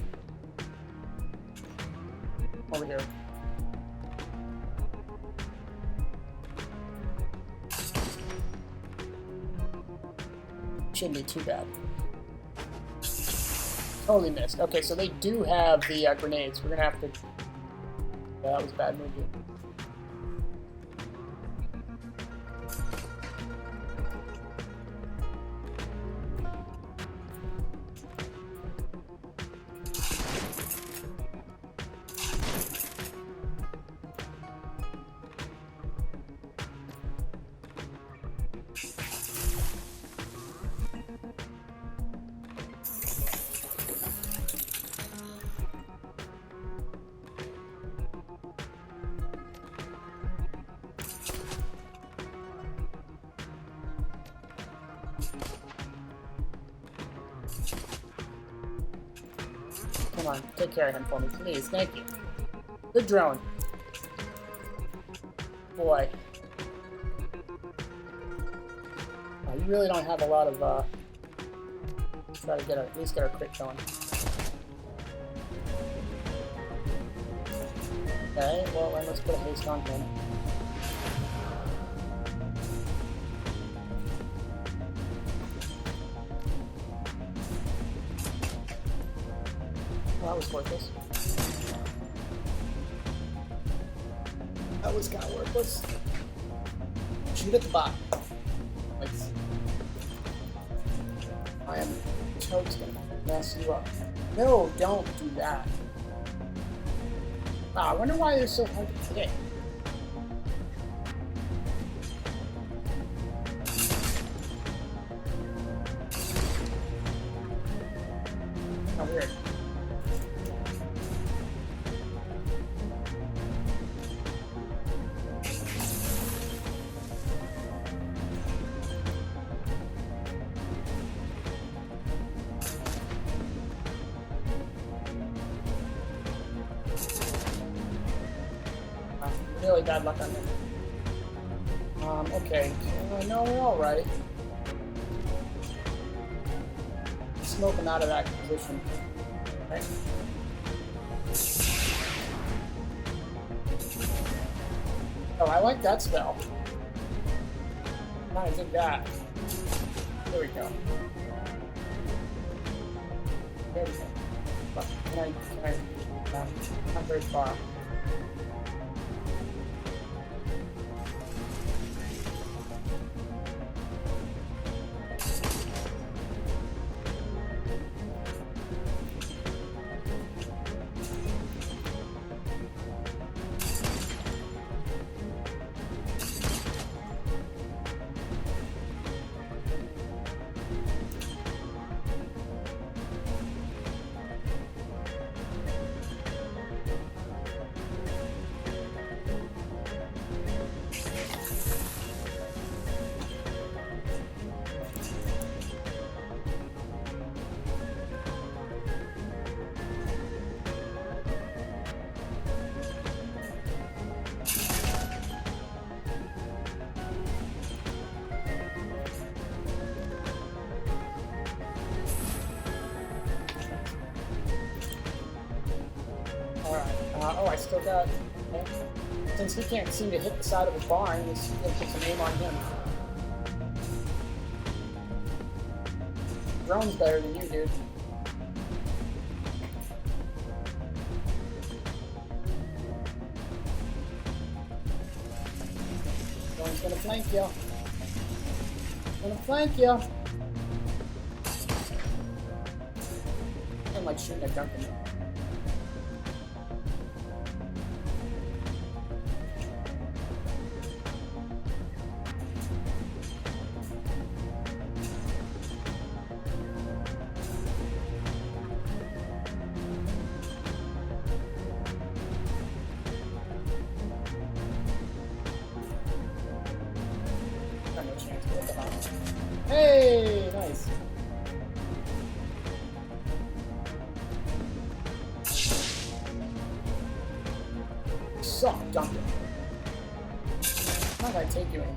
Over here. Shouldn't be too bad. Totally missed. Okay, so they do have the grenades. We're gonna have to. Yeah, that was a bad move. Come on, take care of him for me, please. Thank you. Good drone. Boy. Oh, you really don't have a lot of, try to get at least get our crit going. Okay, well, then let's put a haste on him. Well, that was worthless. That was kind of worthless. Shoot at the bot. Let's. I am totes gonna mess you up. No, don't do that. Wow, I wonder why they're so hard to hit. How weird. Really bad luck on him. Okay. No, we're alright. Smoke him out of that position. Right? Oh, I like that spell. I did that. There we go. There we go. But can I, not very far. Oh, I still got... Okay. Since he can't seem to hit the side of the barn, let's put some aim on him. Drone's better than you, dude. Drone's gonna flank you. Gonna flank you. I'm like shooting at Duncan. soft dunking. I'm not gonna take you in.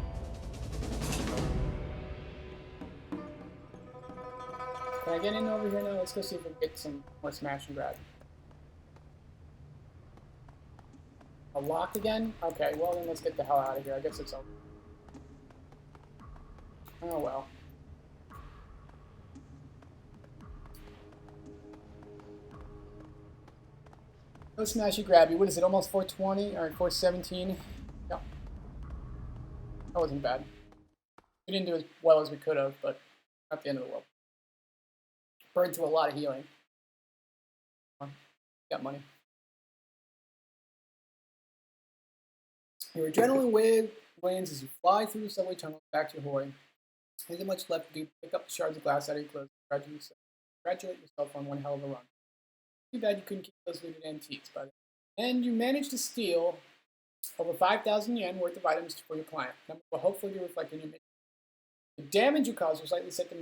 Can I get in over here now? Let's go see if we can get some more smash and grab. A lock again? Okay, well then let's get the hell out of here. I guess it's over. Oh well. No smashy grabby. What is it? Almost 420 or 417? Yeah. That wasn't bad. We didn't do as well as we could have, but not the end of the world. Burned through a lot of healing. Got money. Your adrenaline wave wanes as you fly through the subway tunnel back to your hoarding. Isn't much left to do. Pick up the shards of glass out of your clothes. Congratulate yourself on one hell of a run. Too bad you couldn't keep those looted antiques, by the way. And you managed to steal over 5,000 yen worth of items for your client. Number will hopefully be reflected in your mission. The damage you caused will slightly set the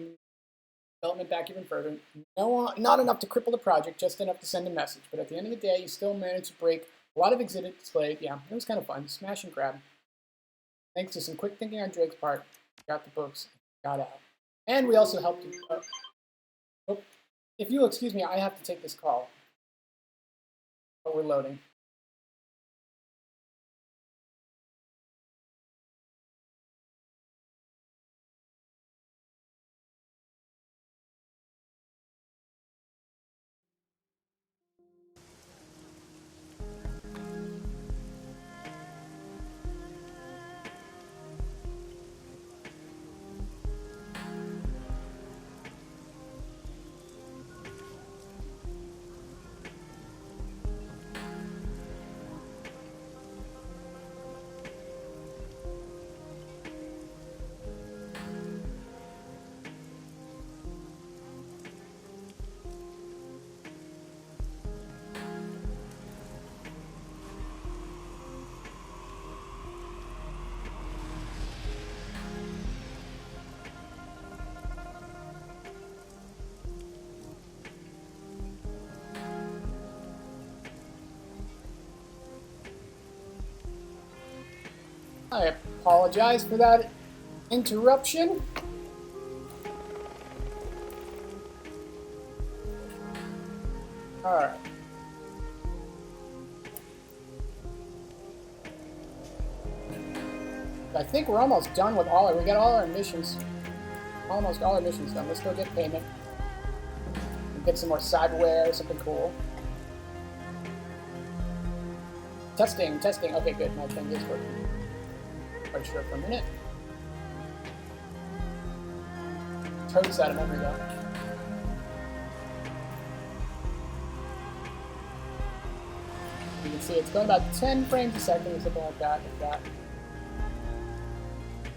development back even further. No, not enough to cripple the project, just enough to send a message. But at the end of the day, you still managed to break a lot of exhibit display. Yeah, it was kind of fun. Smash and grab. Thanks to some quick thinking on Drake's part, got the books, got out. And we also helped you. If you'll excuse me, I have to take this call. But we're loading. I apologize for that interruption. Alright. I think we're almost done with we got all our missions. Almost all our missions done. Let's go get payment. Get some more cyberware, something cool. Testing. Okay, good. My thing is working. Quite sure for a minute. Toad's out of memory though. You can see it's going about 10 frames a second or something like that.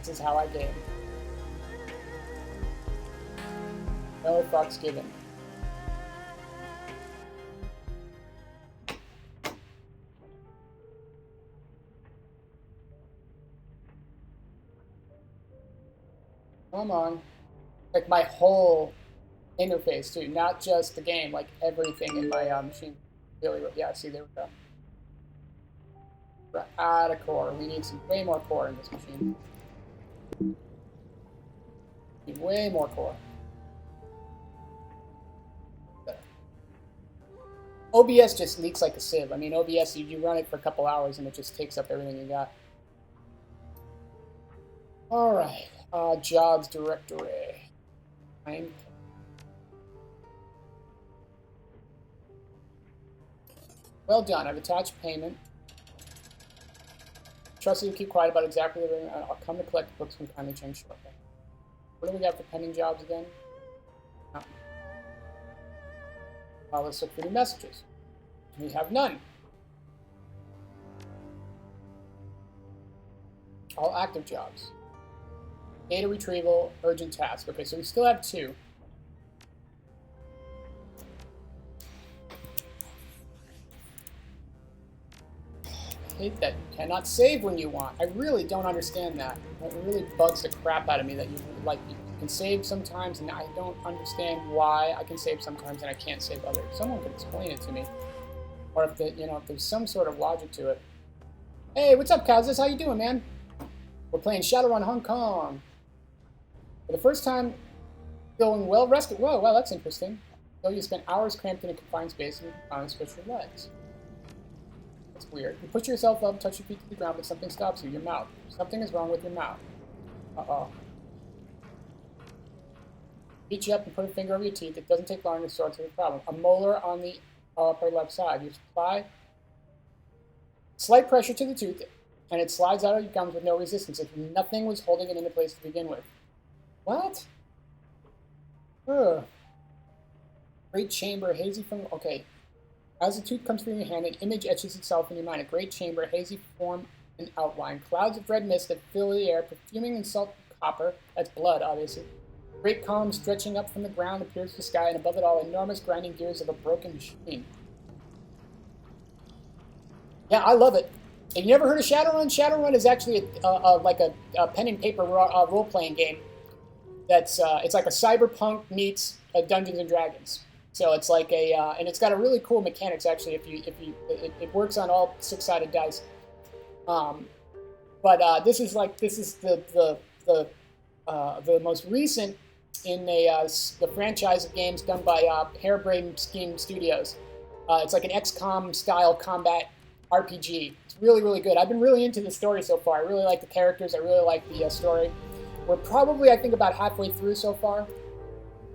This is how I game. No fucks given. Come on. Like my whole interface too, not just the game, like everything in my machine. Really, yeah, see, there we go. We're out of core. We need some way more core in this machine. Need way more core. There. OBS just leaks like a sieve. I mean, OBS, you run it for a couple hours and it just takes up everything you got. All right. Jobs directory. Well done. I've attached payment. Trust you keep quiet about exactly everything. I'll come to collect the books when kindly change shortly. What do we got for pending jobs again? Oh. Let's look for new messages. We have none. All active jobs. Data retrieval, urgent task. Okay, so we still have 2. I hate that you cannot save when you want. I really don't understand that. It really bugs the crap out of me that you can save sometimes, and I don't understand why I can save sometimes and I can't save others. Someone could explain it to me, or if if there's some sort of logic to it. Hey, what's up, Kazis? How you doing, man? We're playing Shadowrun Hong Kong. For the first time, feeling well rested. Whoa, wow, that's interesting. Though you spent hours cramped in a confined space and finally stretch your legs. That's weird. You push yourself up, touch your feet to the ground, but something stops you. Your mouth. Something is wrong with your mouth. Uh-oh. Reach up and put a finger over your teeth. It doesn't take long to sort through the problem. A molar on the upper left side. You apply slight pressure to the tooth, and it slides out of your gums with no resistance. If nothing was holding it into place to begin with. What? Ugh. Great chamber, hazy from... Okay. As the tooth comes through your hand, an image etches itself in your mind. A great chamber, hazy form and outline. Clouds of red mist that fill the air, perfuming and salt copper. That's blood, obviously. Great column stretching up from the ground appears to the sky, and above it all, enormous grinding gears of a broken machine. Yeah, I love it. Have you never heard of Shadowrun? Shadowrun is actually like a pen and paper role-playing game. That's it's like a cyberpunk meets Dungeons and Dragons. So it's like a and it's got a really cool mechanics actually. It works on all 6-sided dice. But this is the most recent in the franchise of games done by Harebrained Scheme Studios. It's like an XCOM style combat RPG. It's really, really good. I've been really into the story so far. I really like the characters. I really like the story. We're probably, I think, about halfway through so far.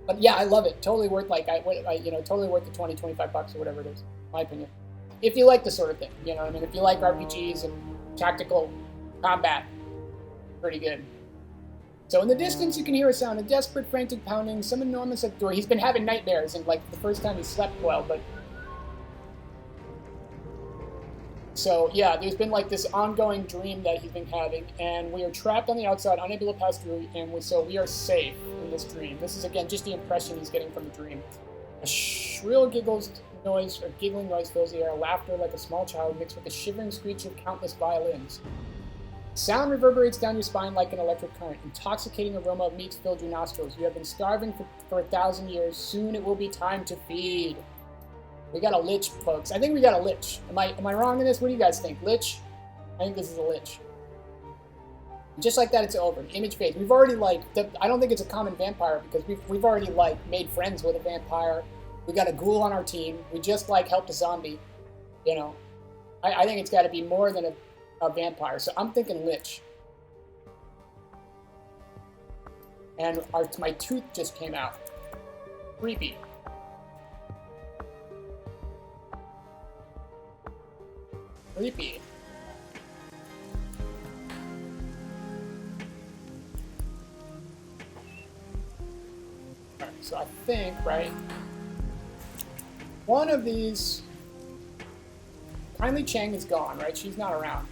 But yeah, I love it. Totally worth totally worth the $20, $25 or whatever it is, in my opinion. If you like this sort of thing, you know what I mean? If you like RPGs and tactical combat, pretty good. So in the distance, you can hear a sound, a desperate, frantic pounding, some enormous door. He's been having nightmares, and like the first time he slept well, but... So yeah, there's been like this ongoing dream that he's been having, and we are trapped on the outside, unable to pass through, and so we are safe in this dream. This is again just the impression he's getting from the dream. A shrill giggling noise fills the air, laughter like a small child mixed with the shivering screech of countless violins. Sound reverberates down your spine like an electric current. Intoxicating aroma of meats filled your nostrils. You have been starving for 1,000 years. Soon it will be time to feed. We got a lich, folks. I think we got a lich. Am I wrong in this? What do you guys think? Lich? I think this is a lich. Just like that, it's over. Image fades. We've already I don't think it's a common vampire because we've already made friends with a vampire. We got a ghoul on our team. We just helped a zombie. You know, I think it's got to be more than a vampire. So I'm thinking lich. And my tooth just came out. Creepy. Creepy. Alright, so I think, right, one of these, Kindly Chang is gone, right? She's not around.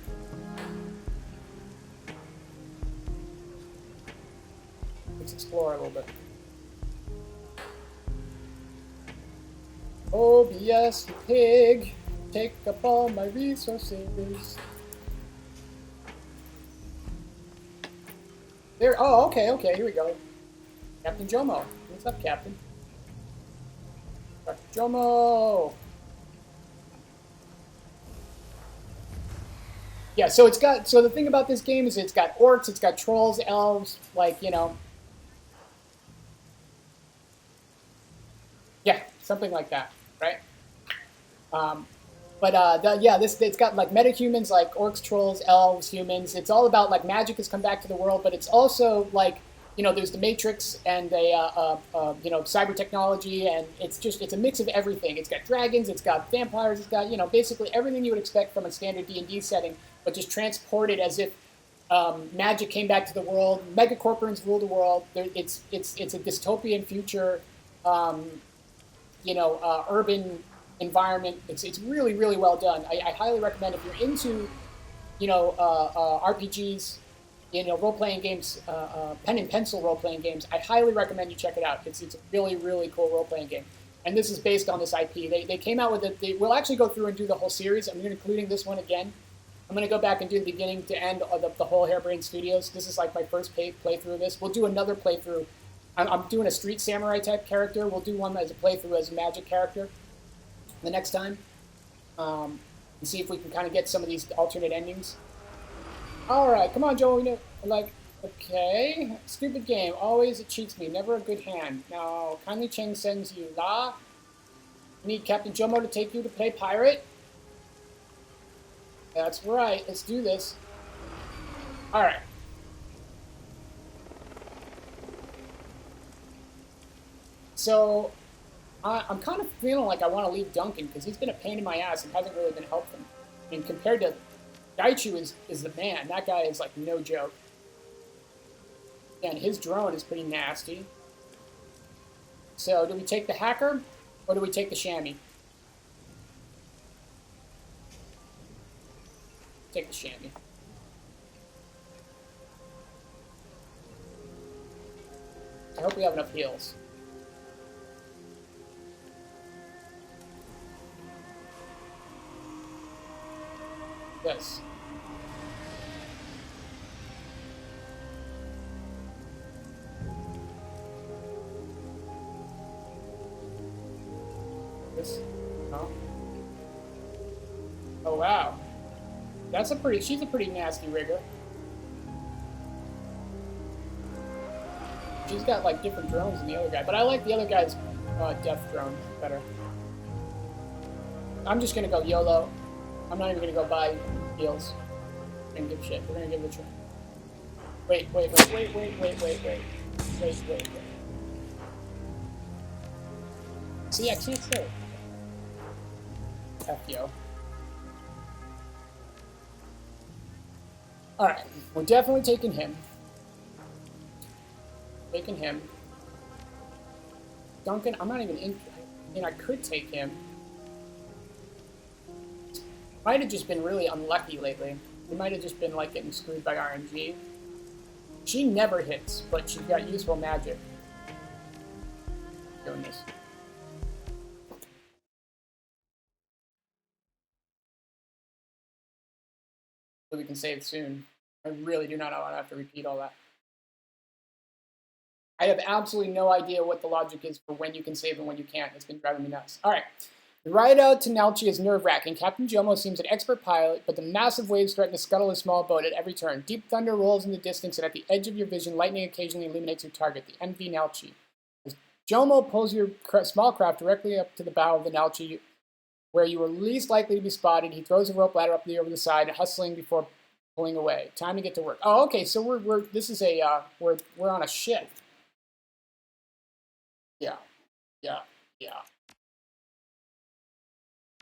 Let's explore a little bit. Oh, BS, you pig. Take up all my resources. There. Oh, okay. Here we go. Captain Jomo. What's up, Captain? Dr. Jomo. Yeah. So it's got. So the thing about this game is it's got orcs, it's got trolls, elves, Yeah, something like that, right? It's got metahumans like orcs, trolls, elves, humans. It's all about magic has come back to the world, but it's also there's the Matrix and cyber technology, and it's a mix of everything. It's got dragons, it's got vampires, it's got basically everything you would expect from a standard D&D setting, but just transported as if magic came back to the world. Megacorporations rule the world. It's a dystopian future, urban environment. It's really, really well done. I highly recommend if you're into, RPGs, role-playing games, pen and pencil role-playing games. I highly recommend you check it out. It's a really, really cool role-playing game. And this is based on this IP. They came out with it. We'll actually go through and do the whole series. I'm including this one again. I'm going to go back and do the beginning to end of the whole Harebrained Studios. This is my first playthrough of this. We'll do another playthrough. I'm doing a street samurai type character. We'll do one as a playthrough as a magic character the next time. and see if we can kind of get some of these alternate endings. Alright, come on, Joel. We know, like, okay. Stupid game. Always it cheats me. Never a good hand. Now, kindly Cheng sends you. La. You need Captain Jomo to take you to play pirate? That's right. Let's do this. Alright. So, I'm kind of feeling like I want to leave Duncan because he's been a pain in my ass and hasn't really been helpful. I mean, compared to Gaichu is the man. That guy is like no joke. And his drone is pretty nasty. So, do we take the hacker or do we take the chamois? Take the chamois. I hope we have enough heals. Yes. This? No? Oh, wow. That's a pretty, she's a pretty nasty rigger. She's got like different drones than the other guy, but I like the other guy's death drone better. I'm just gonna go YOLO. I'm not even gonna go buy heals. And give a shit. We're gonna give it a try. Wait. See, I can't say it. F yo. Alright, we're definitely taking him. Taking him. Duncan, I'm not even in. I mean, I could take him. Might have just been really unlucky lately. We might have just been like getting screwed by RNG. She never hits, but she's got useful magic. Doing this. So we can save soon. I really do not want to have to repeat all that. I have absolutely no idea what the logic is for when you can save and when you can't. It's been driving me nuts. All right. The ride out to Nalchi is nerve-wracking. Captain Jomo seems an expert pilot, but the massive waves threaten to scuttle his small boat at every turn. Deep thunder rolls in the distance, and at the edge of your vision, lightning occasionally illuminates your target, the MV Nalchi. As Jomo pulls your small craft directly up to the bow of the Nalchi, where you are least likely to be spotted, he throws a rope ladder up over the side, hustling before pulling away. Time to get to work. Oh, okay. So we're on a ship. Yeah.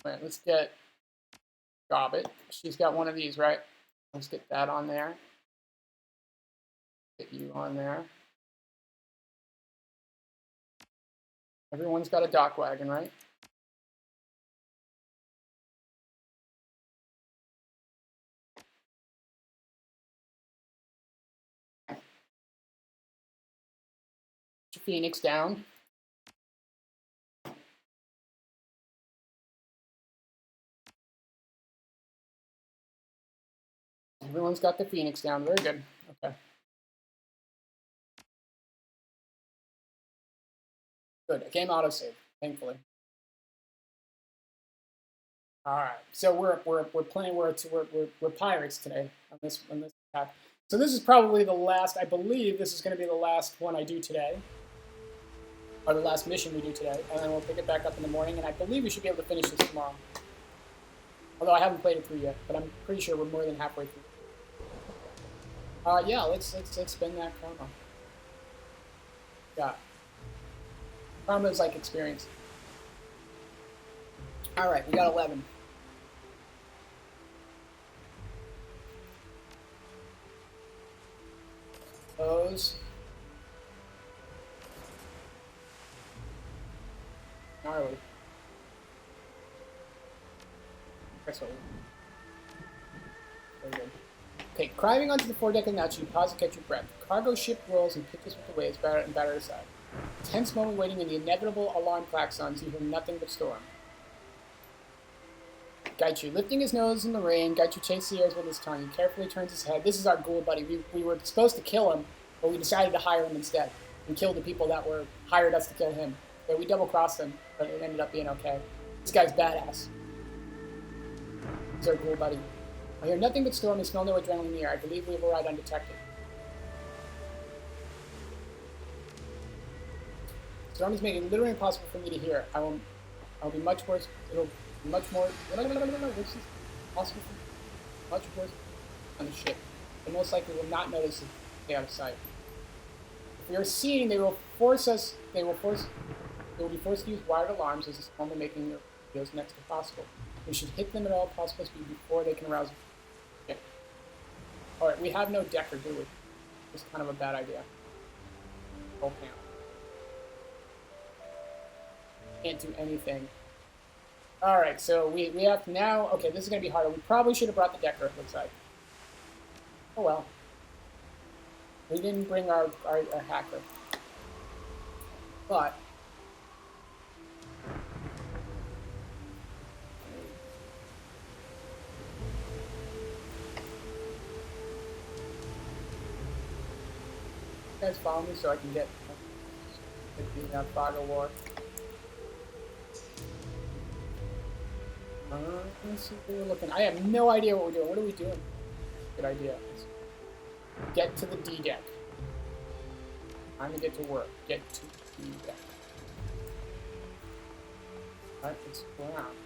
All right, let's get Gobbit. She's got one of these, right? Let's get that on there. Get you on there. Everyone's got a dock wagon, right? Put your Phoenix down. Everyone's got the Phoenix down. Very good. Okay. Good. A game autosave, thankfully. All right. So we're playing. We're pirates today on this path. So this is probably the last. I believe this is going to be the last one I do today, or the last mission we do today, and then we'll pick it back up in the morning. And I believe we should be able to finish this tomorrow. Although I haven't played it through yet, but I'm pretty sure we're more than halfway through. Yeah, let's spend that karma. Yeah. Karma is like experience. All right, we got 11. Those. Gnarly. That's what we. Very good. Okay, climbing onto the foredeck of the Nachi, you pause to catch your breath. The cargo ship rolls and pitches with the waves, battered aside. Tense moment waiting in the inevitable alarm klaxons, you hear nothing but storm. Gaichu, lifting his nose in the rain, Gaichu chases the airs with his tongue. He carefully turns his head. This is our ghoul buddy. We were supposed to kill him, but we decided to hire him instead and kill the people that were hired us to kill him. So we double-crossed him, but it ended up being okay. This guy's badass. He's our cool buddy. I hear nothing but storm and smell no adrenaline in the air. I believe we have arrived undetected. Storm is making it literally impossible for me to hear. I'll be much worse. It'll be much more. What's this? Possible for much worse on the ship. They most likely will not notice it stay out of sight. If we are seen, they will force us. They will be forced to use wired alarms as a storm of making their videos next to possible. We should hit them at all possible speed before they can arouse. Okay. All right, we have no decker, do we? It's kind of a bad idea. Oh, man. Can't do anything. All right, so we have to now. Okay, this is gonna be harder. We probably should have brought the decker. It looks like. Oh well. We didn't bring our hacker, but. You guys follow me so I can get the fog of war. Let's see what we're looking. I have no idea what we're doing. What are we doing? Good idea. Let's get to the D deck. Time to get to work. Get to the D deck. Alright, let's go around.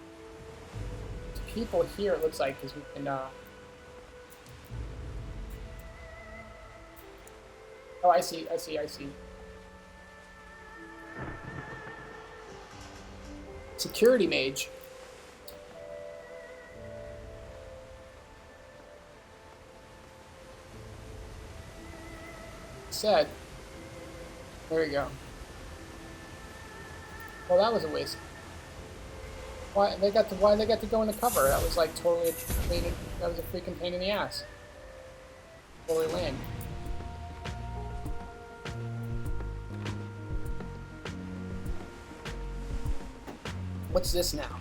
There's people here, it looks like, because we can, Oh, I see. Security mage. Said. There we go. Well, that was a waste. Why they got to go in the cover? That was like totally that was a freaking pain in the ass. Totally lame. What's this now?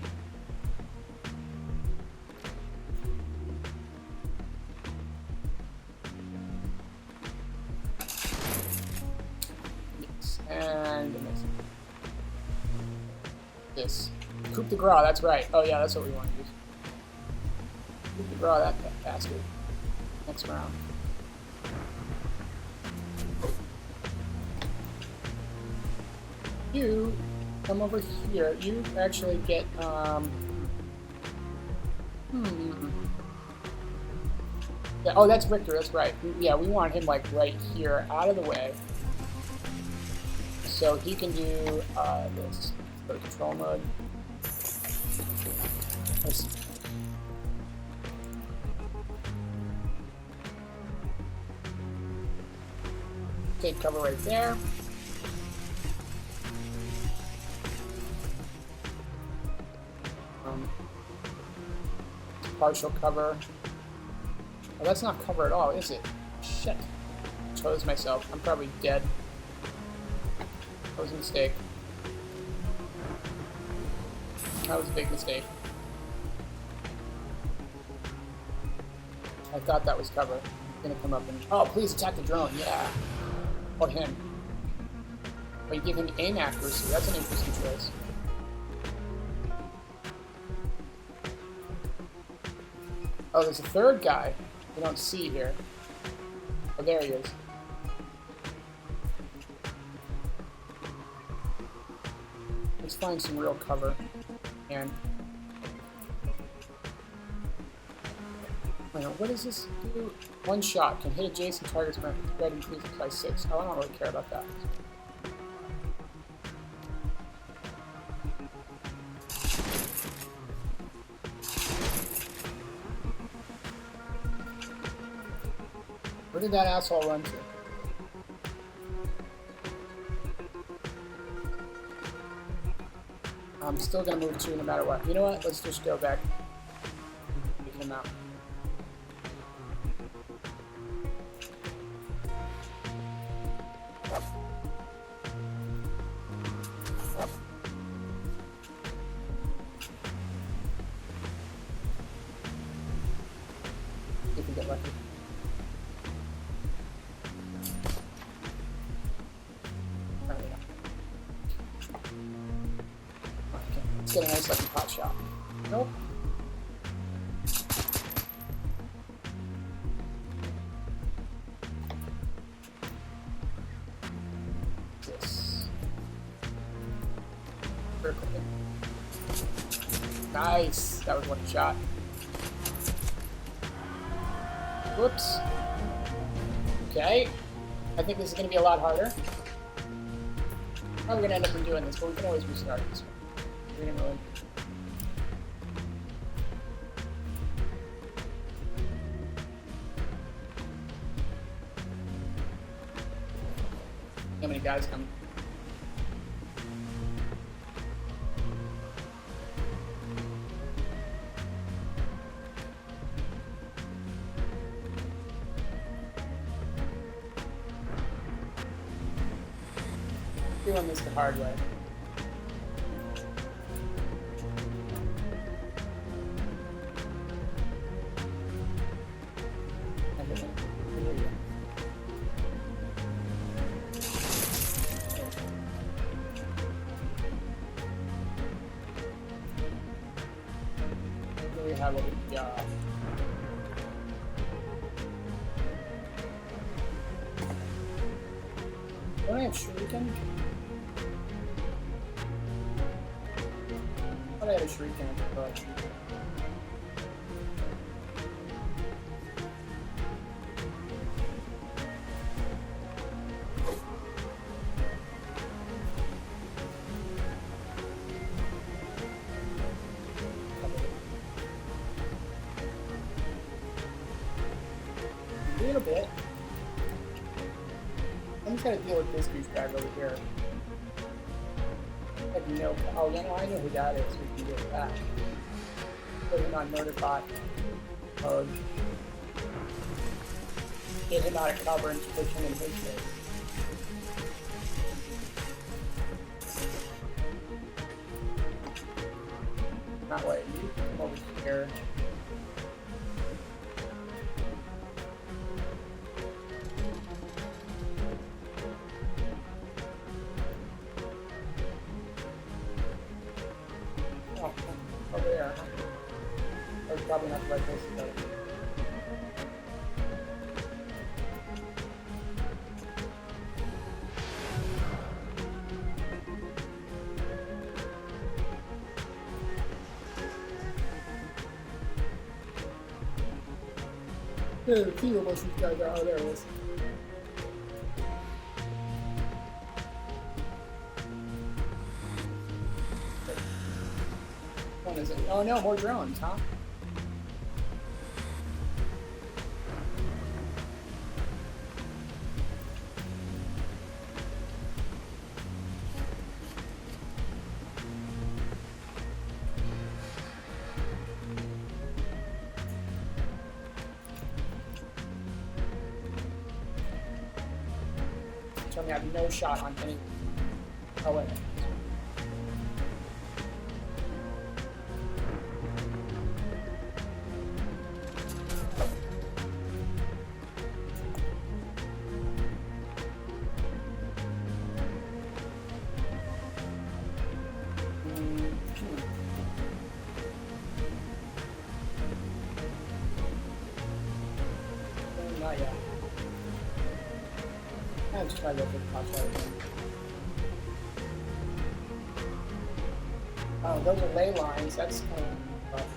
Yes, and this. Coup de grace, that's right. Oh yeah, that's what we want to use. Coup de grace, that bastard. Next round. You come over here. You actually get Yeah, oh, that's Richter. That's right. Yeah, we want him like right here, out of the way, so he can do this. Go to control mode. Let's take cover right there. Partial cover. Oh, that's not cover at all, is it? Shit. Chose myself. I'm probably dead. That was a mistake. That was a big mistake. I thought that was cover. He's gonna come up and... Oh, please attack the drone. Yeah. Or him. But you give him aim accuracy. That's an interesting choice. Oh, there's a third guy we don't see here. Oh, there he is. Let's find some real cover. And wait, what does this do? One shot can hit adjacent targets when spread increases by 6. Oh, I don't really care about that. Where did that asshole run to? I'm still gonna move 2 no matter what. You know what? Let's just go back. Pick him out. You can get lucky. Let's get a nice lucky pot shot. Nope. Critical hit. Nice. That was one shot. Whoops. Okay. I think this is going to be a lot harder. Probably going to end up redoing this, but we can always restart this one. We didn't really... How many guys come? Doing this the hard way. We have what we got. Don't I have shuriken? I thought I had a shuriken at the butt. A little bit. I'm just gonna deal with this douchebag over here. I have no. Oh, you know, I know who that is. We can deal with that. Put him on Murderbot mode. Get him out of cover and push him in his face. Not wait. You come over here. Over there. That's probably not the right place to go. There's a few of us these guys are out there. Listen. Is it? Oh no, more drones, huh? Tell me I have no shot on any. Oh wait. Not yet. I'll just try to go for the top shot again. Oh, those are ley lines. That's kind of rough.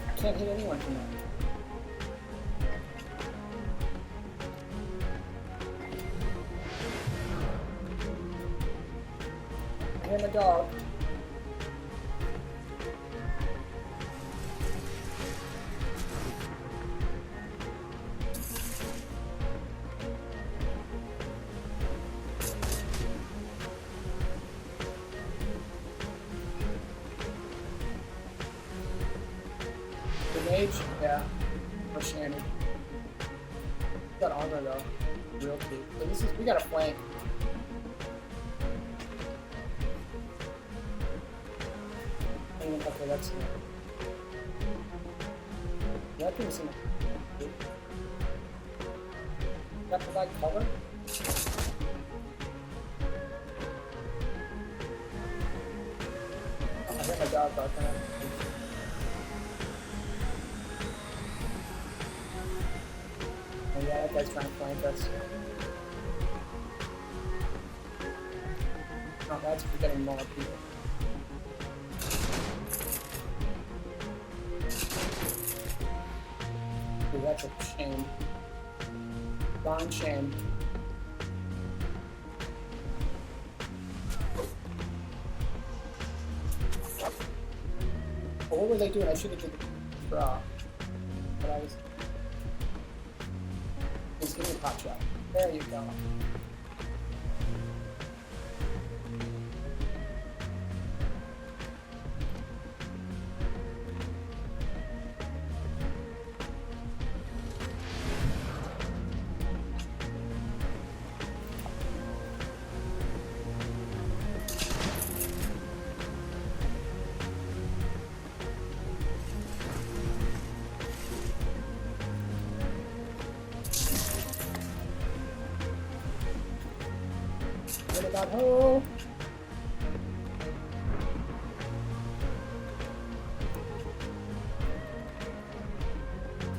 I can't hit anyone from that. I hit my dog. Mage? Yeah. Or Shanny. Got armor though. Real key. So this is, we got a flank. Okay, that's it. That thing's in it. That provide cover? Oh, I hit my dog back on it. yeah, that guy's trying to flank us. Oh, that's getting more people. Ooh, that's a shame. Darn shame. Oh, what were they doing? I should have did the draw. But I was... Just give me a pot shot. There you go. What about ho?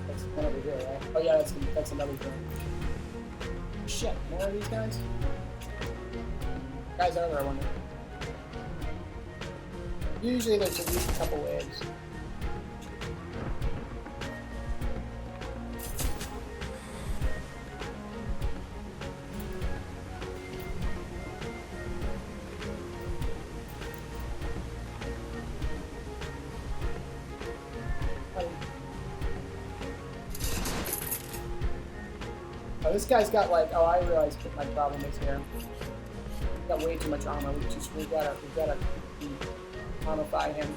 That's one over here, right? Oh yeah, that's another thing. Shit, more of these guys? Guys are there, I wonder. Usually there's at least a couple waves. Oh, this guy's got like, oh, I realize what my problem is here. He's got way too much armor. We gotta armorify him.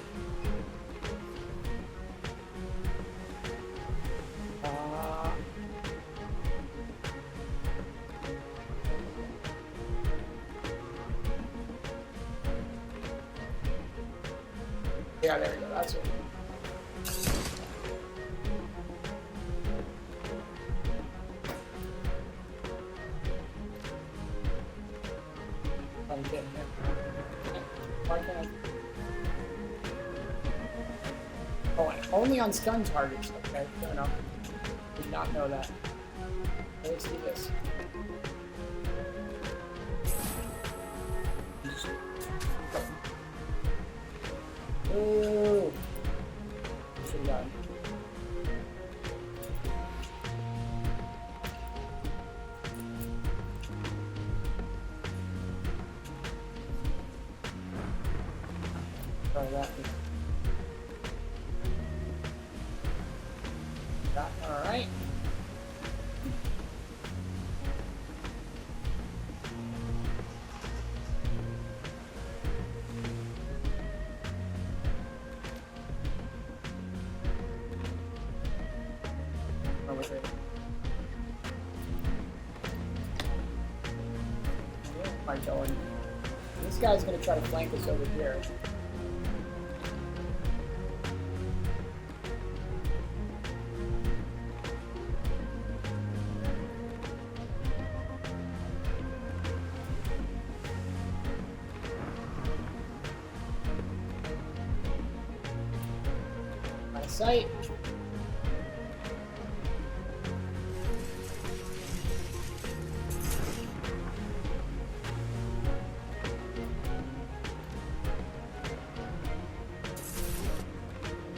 Yeah, there we go. That's it. I'm getting him. Why can't I? Oh, and only on stun targets. Okay, fair enough. Did not know that. Let's do this. Ooh. Should have gotten. Try that. All right. Over here. Where am I going? This guy's gonna try to flank us over here. My sight.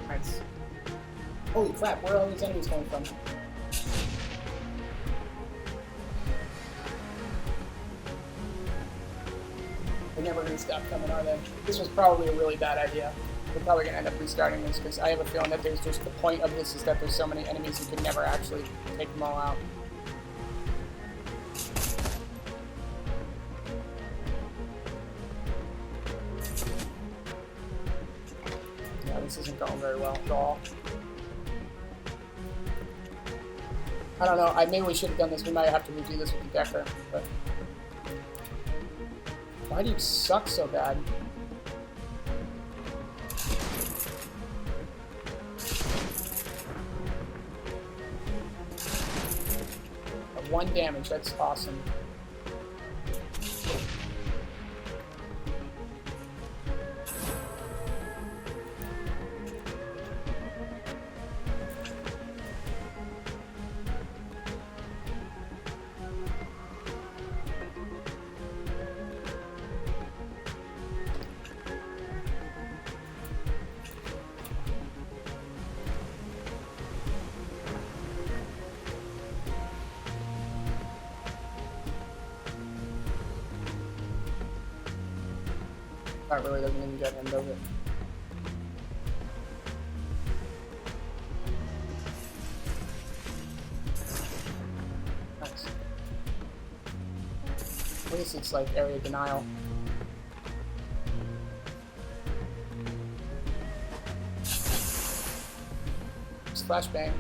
Nice. Holy crap, where are all these enemies coming from? They're never going to stop coming, are they? This was probably a really bad idea. We're probably going to end up restarting this, because I have a feeling that there's just the point of this is that there's so many enemies you could never actually take them all out. Yeah, this isn't going very well at all. I don't know, maybe we should have done this. We might have to redo this with the Decker, but... Why do you suck so bad? One damage, that's awesome. That really doesn't even get him, does it? Nice. At least it's like area denial. Just flashbang.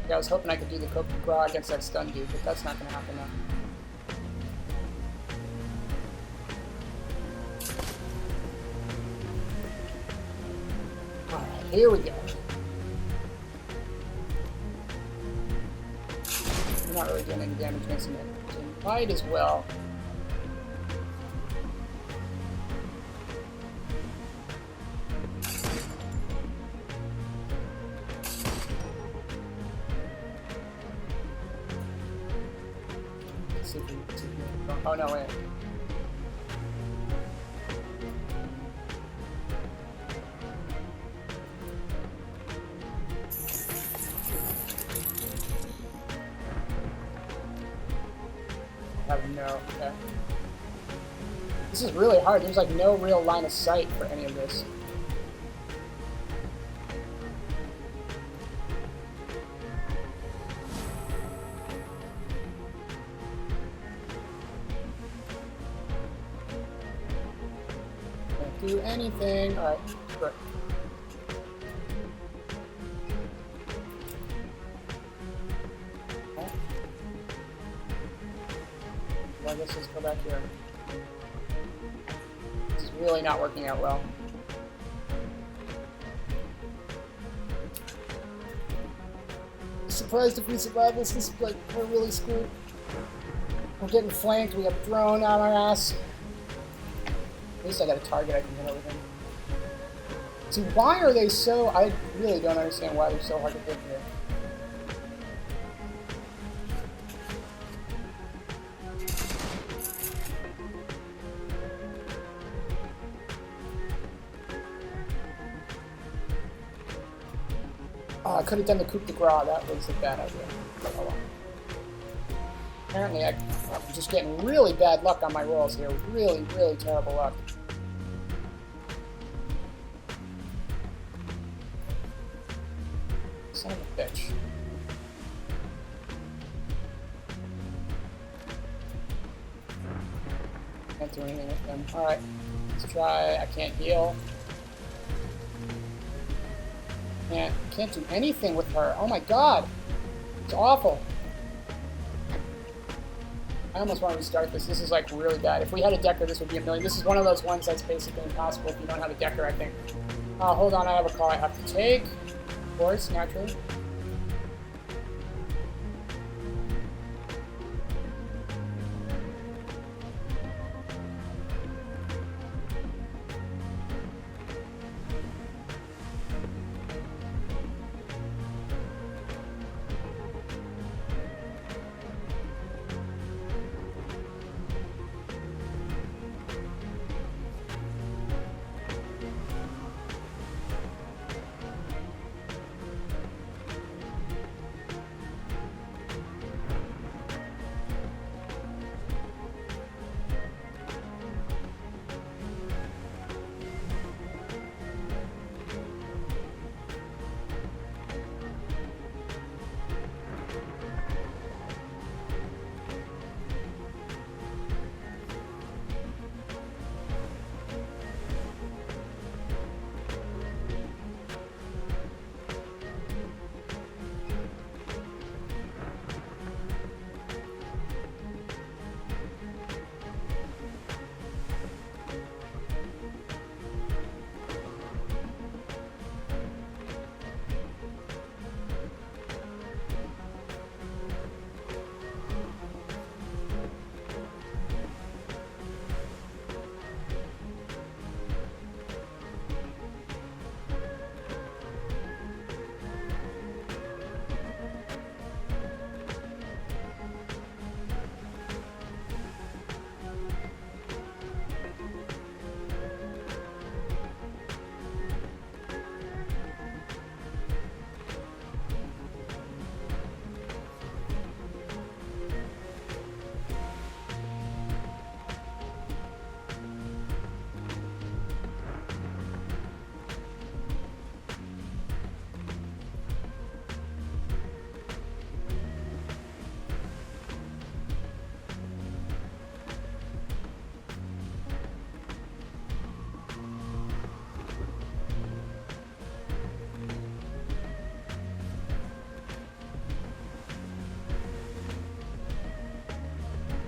Yeah, I was hoping I could do the coup de grace against that stun dude, but that's not going to happen now. Alright, here we go. I'm not really doing any damage against him. So might as well. Oh no, wait. I have no, okay. This is really hard. There's like no real line of sight for any of this. Can't do anything. Alright, good. Okay. Well, I guess let's go back here. This is really not working out well. Surprised if we survive this. This is like, we're really screwed. We're getting flanked. We have a drone on our ass. At least I got a target I can hit everything. See, why are they so... I really don't understand why they're so hard to hit here. Oh, I could have done the coup de grace. That was a bad idea. Oh well. Apparently, I'm just getting really bad luck on my rolls here. Really, really terrible luck. Son of a bitch. Can't do anything with them. Alright, let's try. I can't heal. Can't do anything with her. Oh my god! It's awful. I almost want to restart this. This is like really bad. If we had a Decker, this would be a million. This is one of those ones that's basically impossible if you don't have a Decker, I think. Hold on, I have a call I have to take. Of course, naturally.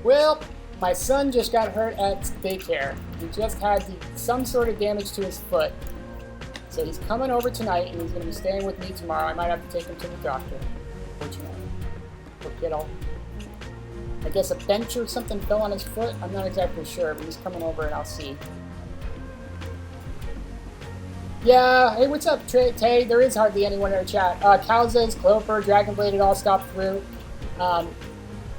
Well, my son just got hurt at daycare. He just had some sort of damage to his foot. So he's coming over tonight, and he's going to be staying with me tomorrow. I might have to take him to the doctor, unfortunately. Poor kiddo. I guess a bench or something fell on his foot. I'm not exactly sure, but he's coming over, and I'll see. Yeah, hey, what's up, Tay? There is hardly anyone in our chat. Kalzas, Cloper, Dragonblade, it all stopped through.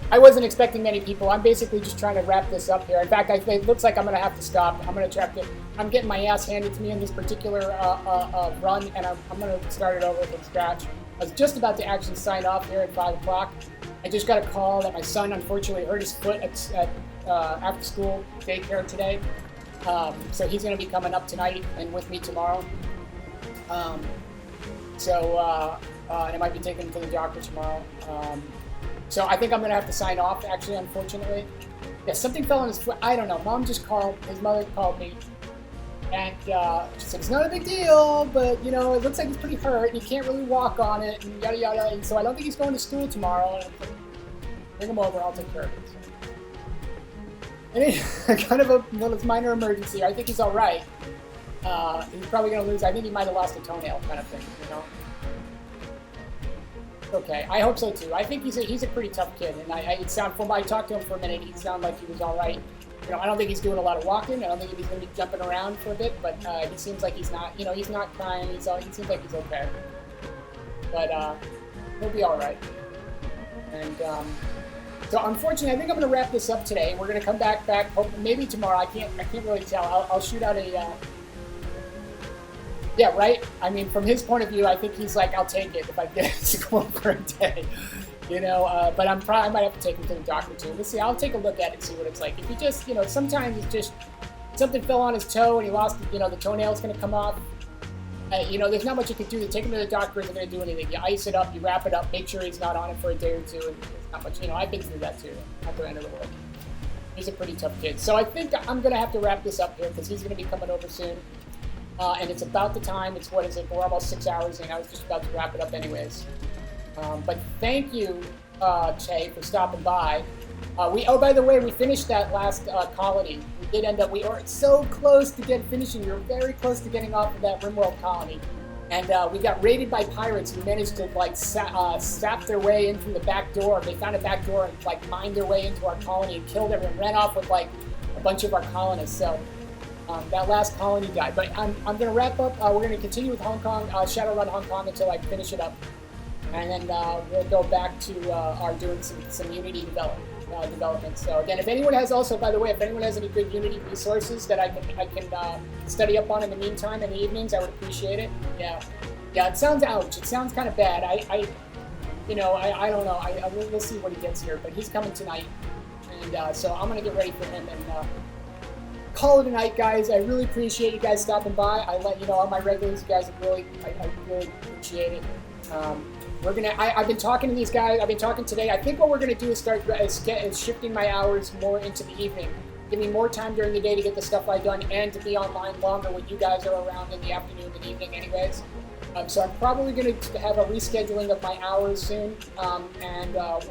I wasn't expecting many people. I'm basically just trying to wrap this up here. In fact, it looks like I'm going to have to stop. I'm getting my ass handed to me in this particular run, and I'm going to start it over from scratch. I was just about to actually sign off here at 5 o'clock. I just got a call that my son unfortunately hurt his foot at after-school daycare today. So he's going to be coming up tonight and with me tomorrow. And I might be taking him to the doctor tomorrow. So I think I'm going to have to sign off, actually, unfortunately. Yeah, something fell on his foot. I don't know. Mom just called. His mother called me. And she said, it's not a big deal, but, you know, it looks like he's pretty hurt. And he can't really walk on it, and yada, yada. And so I don't think he's going to school tomorrow. And bring him over. I'll take care of it. And it's kind of a little minor emergency. I think he's all right. He's probably going to lose. I think he might have lost a toenail kind of thing, you know. Okay, I hope so too. I think he's a pretty tough kid, and I talked to him for a minute. He sounded like he was all right. You know, I don't think he's doing a lot of walking. I don't think he's going to be jumping around for a bit, but he seems like he's not. You know, he's not crying. He seems like he's okay. But he'll be all right. And so, unfortunately, I think I'm going to wrap this up today. We're going to come back. Maybe tomorrow. I can't really tell. I'll shoot out a. Yeah, right? I mean, from his point of view, I think he's like, I'll take it if I get to school for a day. You know, but I might have to take him to the doctor too. Let's see, I'll take a look at it and see what it's like. If he just, you know, sometimes it's just, something fell on his toe and he lost, you know, the toenail's going to come off. You know, there's not much you can do. To take him to the doctor isn't going to do anything. You ice it up, you wrap it up, make sure he's not on it for a day or two. And there's not much, you know, I've been through that too at the end of the world. He's a pretty tough kid. So I think I'm going to have to wrap this up here because he's going to be coming over soon. And it's about the time. It's, what is it? We're almost 6 hours in. I was just about to wrap it up anyways. But thank you, Che, for stopping by. By the way, we finished that last colony. We did end up, we were so close to finishing. We were very close to getting off of that RimWorld colony. And we got raided by pirates who managed to, like, sap their way in from the back door. They found a back door and, like, mined their way into our colony and killed everyone, ran off with, like, a bunch of our colonists. So that last colony died. But I'm going to wrap up. We're going to continue with Hong Kong, Shadowrun Hong Kong until I finish it up. And then we'll go back to our doing some Unity development. So again, if anyone has any good Unity resources that I can study up on in the meantime in the evenings, I would appreciate it. Yeah, it sounds ouch. It sounds kind of bad. I don't know. We'll see what he gets here, but he's coming tonight, and so I'm gonna get ready for him and call it a night, guys. I really appreciate you guys stopping by. I let you know, all my regulars, you guys, I really appreciate it. I've been talking to these guys. I've been talking today. I think what we're gonna do is start shifting my hours more into the evening. Give me more time during the day to get the stuff I've done and to be online longer when you guys are around in the afternoon and evening anyways. So I'm probably going to have a rescheduling of my hours soon, and I'll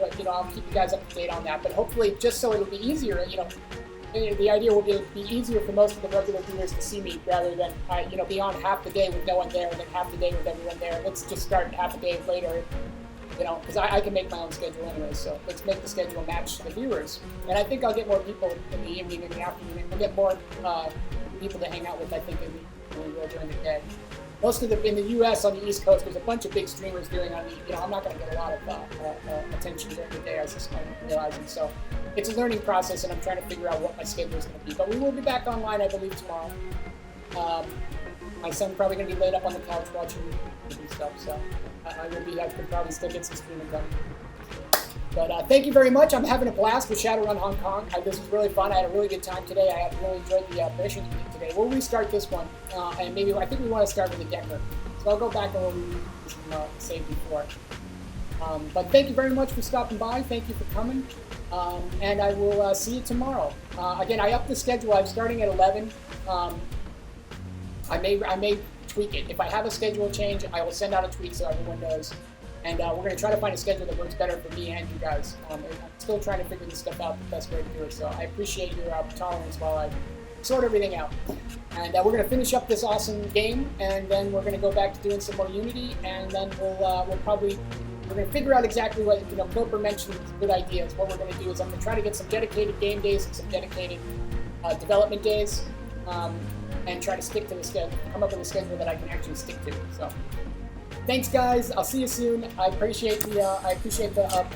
keep you guys up to date on that. But hopefully, just so it'll be easier, the idea will be easier for most of the regular viewers to see me rather than be on half the day with no one there and then half the day with everyone there. Let's just start half a day later, because I can make my own schedule anyway. So let's make the schedule match the viewers. And I think I'll get more people in the evening and the afternoon. We'll get more people to hang out with, I think, during the day. Most of in the U.S. on the East Coast, there's a bunch of big streamers doing on the. I'm not going to get a lot of attention during the day, as I'm realizing. So it's a learning process, and I'm trying to figure out what my schedule is going to be. But we will be back online, I believe, tomorrow. My son's probably going to be laid up on the couch watching stuff, so I could probably still get some streaming done. But thank you very much. I'm having a blast with Shadowrun Hong Kong. This was really fun. I had a really good time today. I really enjoyed the missions today. We'll restart this one, and I think we want to start with the Decker. So I'll go back and we'll save before. But thank you very much for stopping by. Thank you for coming, and I will see you tomorrow. Again, I upped the schedule. I'm starting at 11. I may tweak it. If I have a schedule change, I will send out a tweet so everyone knows. And we're going to try to find a schedule that works better for me and you guys. And I'm still trying to figure this stuff out, the best way to do it. So I appreciate your tolerance while I sort everything out. And we're going to finish up this awesome game, and then we're going to go back to doing some more Unity, and then we're going to figure out exactly what, Coper mentioned good ideas. What we're going to do is I'm going to try to get some dedicated game days and some dedicated development days, and try to stick to the schedule, come up with a schedule that I can actually stick to. So, thanks guys. I'll see you soon. I appreciate the